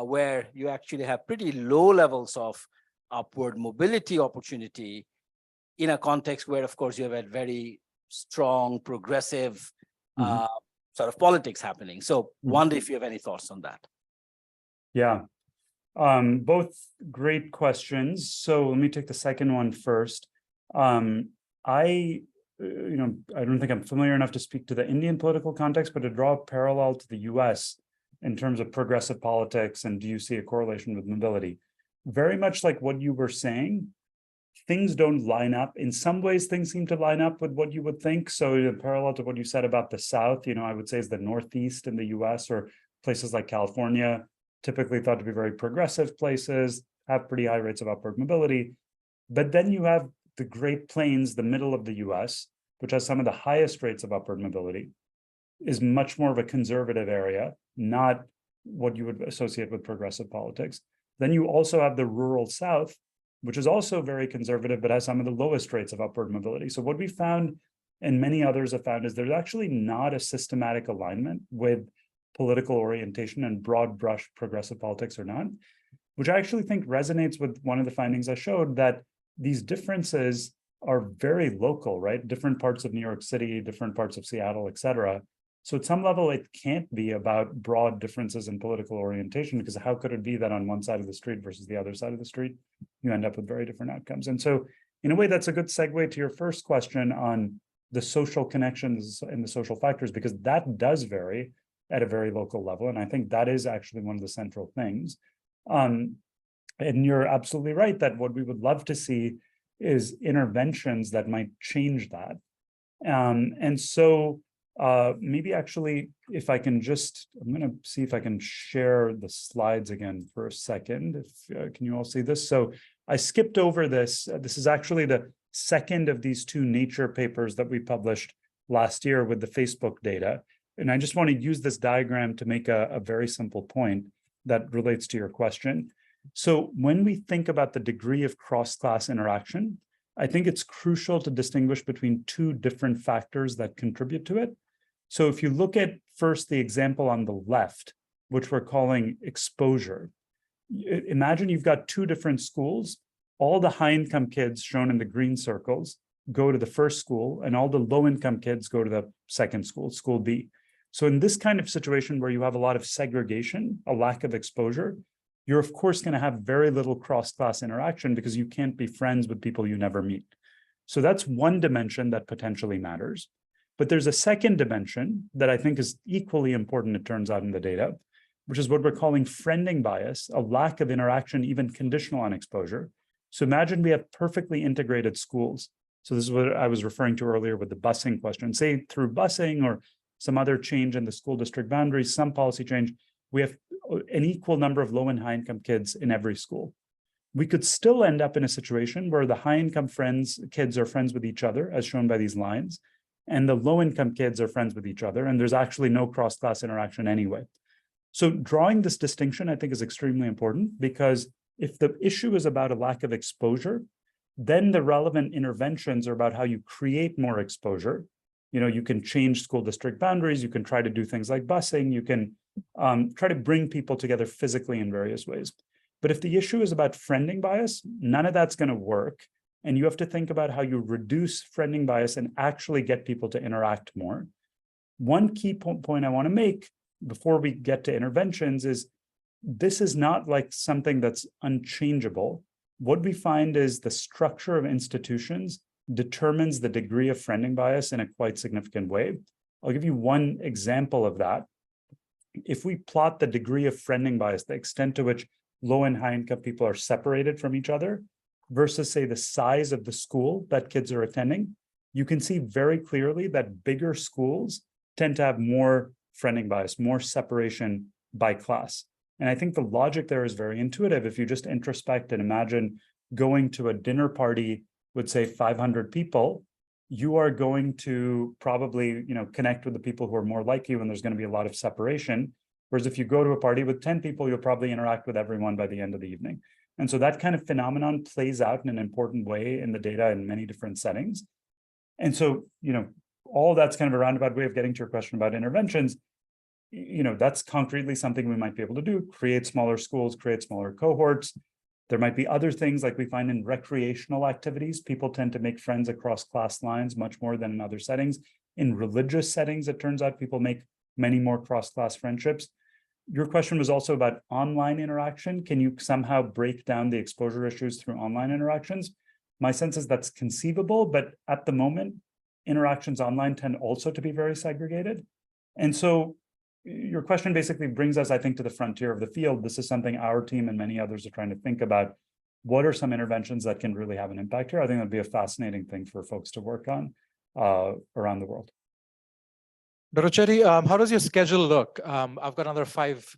where you actually have pretty low levels of upward mobility opportunity in a context where, of course, you have had very strong, progressive sort of politics happening. So wonder if you have any thoughts on that. Yeah, both great questions. So let me take the second one first. I don't think I'm familiar enough to speak to the Indian political context, but to draw a parallel to the US in terms of progressive politics and do you see a correlation with mobility? Very much like what you were saying, things don't line up. In some ways, things seem to line up with what you would think. So in parallel to what you said about the South, I would say is the Northeast in the US or places like California, typically thought to be very progressive places, have pretty high rates of upward mobility. But then you have the Great Plains, the middle of the US, which has some of the highest rates of upward mobility, is much more of a conservative area, not what you would associate with progressive politics. Then you also have the rural South, which is also very conservative, but has some of the lowest rates of upward mobility. So what we found, and many others have found, is there's actually not a systematic alignment with political orientation and broad brush progressive politics or not, which I actually think resonates with one of the findings I showed, that these differences are very local, right? Different parts of New York City, different parts of Seattle, et cetera. So at some level, it can't be about broad differences in political orientation, because how could it be that on one side of the street versus the other side of the street, you end up with very different outcomes? And so in a way, that's a good segue to your first question on the social connections and the social factors, because that does vary at a very local level. And I think that is actually one of the central things. And you're absolutely right that what we would love to see is interventions that might change that. And so maybe actually, if I can just, I'm going to see if I can share the slides again for a second. Can you all see this? So I skipped over this. This is actually the second of these two Nature papers that we published last year with the Facebook data. And I just want to use this diagram to make a very simple point that relates to your question. So when we think about the degree of cross-class interaction, I think it's crucial to distinguish between two different factors that contribute to it. So if you look at first the example on the left, which we're calling exposure, imagine you've got two different schools. All the high-income kids shown in the green circles go to the first school, and all the low-income kids go to the second school, school B. So in this kind of situation where you have a lot of segregation, a lack of exposure, you're of course going to have very little cross-class interaction because you can't be friends with people you never meet. So that's one dimension that potentially matters. But there's a second dimension that I think is equally important, it turns out in the data, which is what we're calling friending bias, a lack of interaction, even conditional on exposure. So imagine we have perfectly integrated schools. So this is what I was referring to earlier with the busing question. Say through busing or some other change in the school district boundaries, some policy change, we have an equal number of low and high income kids in every school. We could still end up in a situation where the high income kids are friends with each other, as shown by these lines, and the low income kids are friends with each other, and there's actually no cross-class interaction anyway. So drawing this distinction, I think, is extremely important, because if the issue is about a lack of exposure, then the relevant interventions are about how you create more exposure. You can change school district boundaries, you can try to do things like busing, you can try to bring people together physically in various ways. But if the issue is about friending bias, none of that's going to work. And you have to think about how you reduce friending bias and actually get people to interact more. One key point I want to make before we get to interventions is this is not like something that's unchangeable. What we find is the structure of institutions determines the degree of friending bias in a quite significant way. I'll give you one example of that. If we plot the degree of friending bias, the extent to which low and high income people are separated from each other versus say the size of the school that kids are attending, you can see very clearly that bigger schools tend to have more friending bias, more separation by class. And I think the logic there is very intuitive. If you just introspect and imagine going to a dinner party with say 500 people, you are going to probably, connect with the people who are more like you, and there's going to be a lot of separation. Whereas if you go to a party with 10 people, you'll probably interact with everyone by the end of the evening. And so that kind of phenomenon plays out in an important way in the data in many different settings. And so, all that's kind of a roundabout way of getting to your question about interventions. That's concretely something we might be able to do, create smaller schools, create smaller cohorts. There might be other things like we find in recreational activities. People tend to make friends across class lines much more than in other settings. In religious settings, it turns out people make many more cross-class friendships. Your question was also about online interaction. Can you somehow break down the exposure issues through online interactions? My sense is that's conceivable, but at the moment, interactions online tend also to be very segregated. And so your question basically brings us, I think, to the frontier of the field. This is something our team and many others are trying to think about. What are some interventions that can really have an impact here? I think that'd be a fascinating thing for folks to work on around the world. Dr. Chetty, how does your schedule look? I've got another 5-6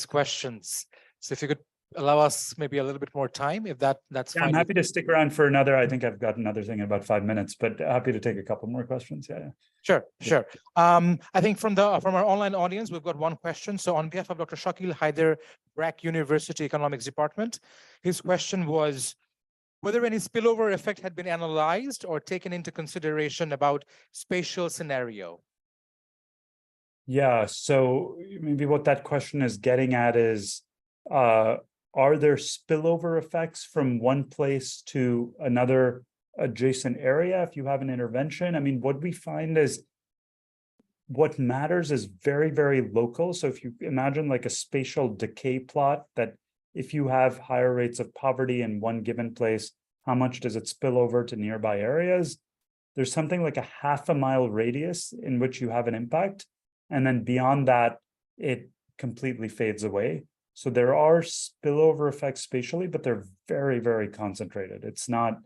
questions. So if you could allow us maybe a little bit more time, if that's fine. I'm happy to stick around for another. I think I've got another thing in about 5 minutes, but happy to take a couple more questions. Yeah. Sure. I think from our online audience, we've got one question. So on behalf of Dr. Shakil Haider, BRAC University Economics Department, his question was whether any spillover effect had been analyzed or taken into consideration about spatial scenario. Yeah, so maybe what that question is getting at is, are there spillover effects from one place to another adjacent area if you have an intervention? I mean, what we find is what matters is very, very local. So if you imagine like a spatial decay plot, that if you have higher rates of poverty in one given place, how much does it spill over to nearby areas? There's something like a half a mile radius in which you have an impact. And then beyond that, it completely fades away. So there are spillover effects spatially, but they're very, very concentrated. It's not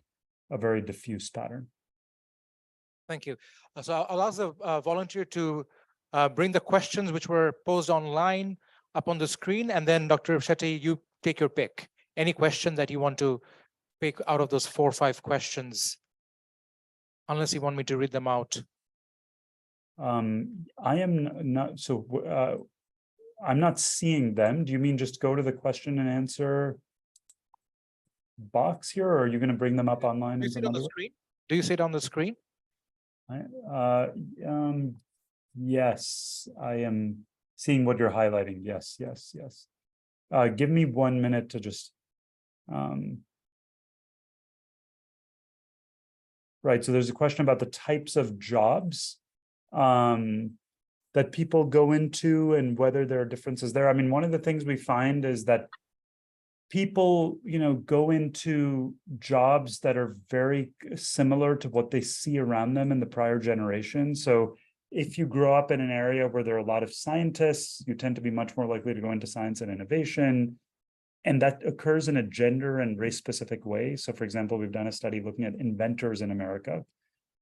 a very diffuse pattern. Thank you. So I'll ask the volunteer to bring the questions which were posed online up on the screen. And then Dr. Shetty, you take your pick. Any question that you want to pick out of those 4 or 5 questions, unless you want me to read them out. I am not, so I'm not seeing them. Do you mean just go to the question and answer box here, or are you going to bring them up online? Do you see it on the screen? Do you see it on the screen? Yes, I am seeing what you're highlighting. Yes. Give me 1 minute to just, right. So there's a question about the types of jobs that people go into and whether there are differences there. I mean, one of the things we find is that people, go into jobs that are very similar to what they see around them in the prior generation. So if you grow up in an area where there are a lot of scientists, you tend to be much more likely to go into science and innovation. And that occurs in a gender and race specific way. So for example, we've done a study looking at inventors in America.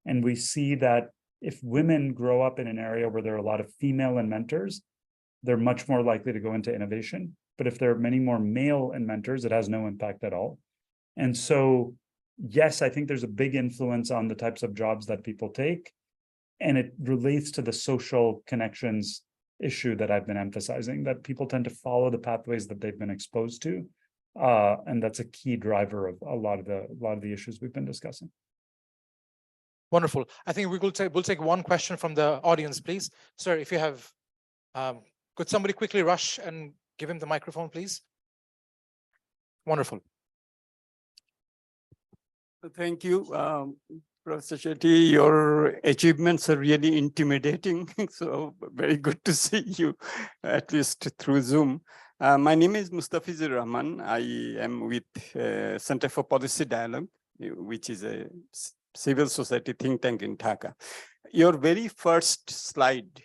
And we see that if women grow up in an area where there are a lot of female inventors, they're much more likely to go into innovation. But if there are many more male inventors, it has no impact at all. And so, yes, I think there's a big influence on the types of jobs that people take. And it relates to the social connections issue that I've been emphasizing, that people tend to follow the pathways that they've been exposed to. And that's a key driver of a lot of the issues we've been discussing. Wonderful. I think we'll take one question from the audience, please. Sir, if you have, could somebody quickly rush and give him the microphone, please? Wonderful. Thank you, Professor Shetty. Your achievements are really intimidating. So very good to see you, at least through Zoom. My name is Mustafizur Rahman. I am with Center for Policy Dialogue, which is a civil society think tank in Dhaka. Your very first slide,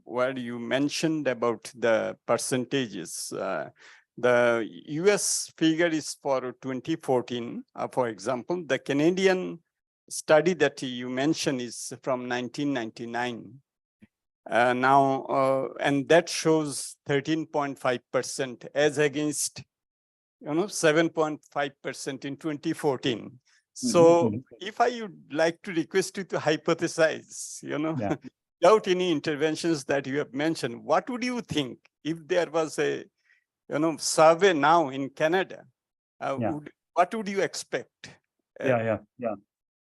where you mentioned about the percentages, The US figure is for 2014, for example. The Canadian study that you mentioned is from 1999. And that shows 13.5% as against 7.5% in 2014. So if I would like to request you to hypothesize, without any interventions that you have mentioned, what would you think if there was a survey now in Canada? What would you expect? Yeah.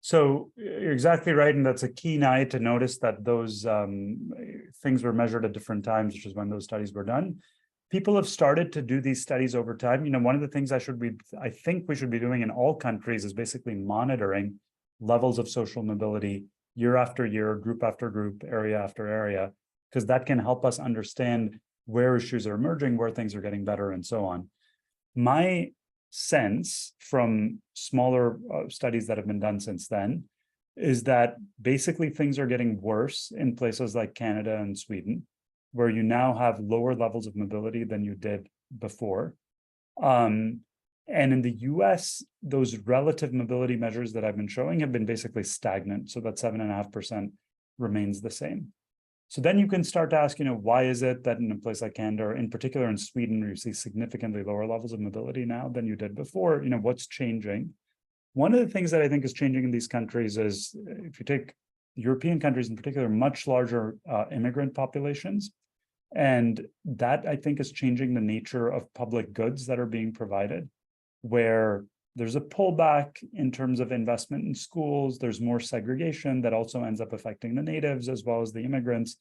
So you're exactly right. And that's a key night to notice that those things were measured at different times, which is when those studies were done. People have started to do these studies over time. One of the things I think we should be doing in all countries is basically monitoring levels of social mobility year after year, group after group, area after area, because that can help us understand where issues are emerging, where things are getting better, and so on. My sense from smaller studies that have been done since then is that basically things are getting worse in places like Canada and Sweden, where you now have lower levels of mobility than you did before. And in the US, those relative mobility measures that I've been showing have been basically stagnant. So that 7.5% remains the same. So then you can start to ask, why is it that in a place like Canada, or in particular in Sweden, where you see significantly lower levels of mobility now than you did before, what's changing? One of the things that I think is changing in these countries is, if you take European countries in particular, much larger immigrant populations. And that, I think, is changing the nature of public goods that are being provided, where there's a pullback in terms of investment in schools. There's more segregation that also ends up affecting the natives as well as the immigrants.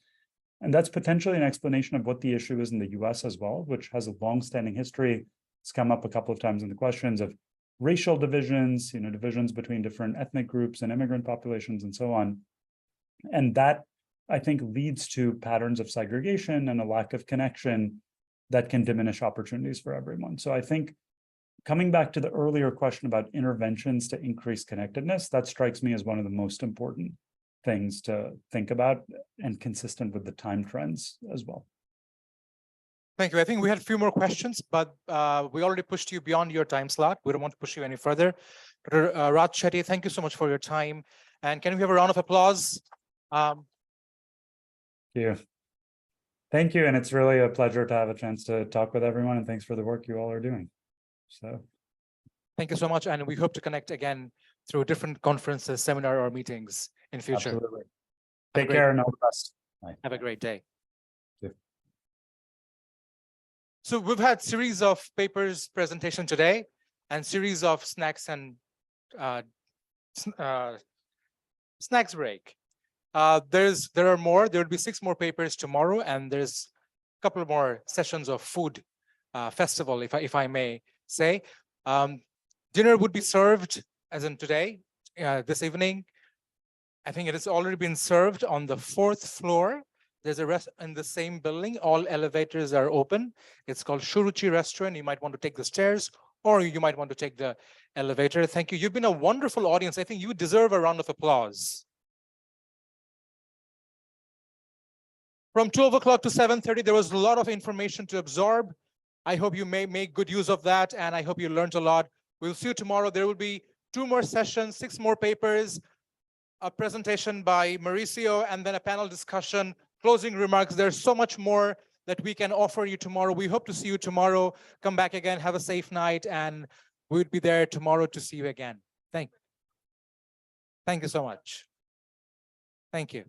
And that's potentially an explanation of what the issue is in the US as well, which has a long-standing history. It's come up a couple of times in the questions of racial divisions, divisions between different ethnic groups and immigrant populations and so on. And that, I think, leads to patterns of segregation and a lack of connection that can diminish opportunities for everyone. So I think, coming back to the earlier question about interventions to increase connectedness, that strikes me as one of the most important things to think about and consistent with the time trends as well. Thank you. I think we had a few more questions, but we already pushed you beyond your time slot. We don't want to push you any further. Dr. Raj Chetty, thank you so much for your time. And can we have a round of applause? Thank you. Thank you. And it's really a pleasure to have a chance to talk with everyone. And thanks for the work you all are doing. So thank you so much. And we hope to connect again through different conferences, seminar, or meetings in future. Absolutely. Take care and all the best. Bye. Have a great day. Thank you. So we've had series of papers presentation today and series of snacks and snacks break. There are more. There will be 6 more papers tomorrow, and there's a couple more sessions of food festival, if I may say. Dinner would be served as in today, this evening. I think it has already been served on the 4th floor. There's a restaurant in the same building. All elevators are open. It's called Shuruchi Restaurant. You might want to take the stairs, or you might want to take the elevator. Thank you. You've been a wonderful audience. I think you deserve a round of applause. From 12 o'clock to 7:30, there was a lot of information to absorb. I hope you may make good use of that, and I hope you learned a lot. We'll see you tomorrow. There will be 2 more sessions, 6 more papers, a presentation by Mauricio, and then a panel discussion, closing remarks. There's so much more that we can offer you tomorrow. We hope to see you tomorrow. Come back again, have a safe night, and we'll be there tomorrow to see you again. Thank you so much. Thank you.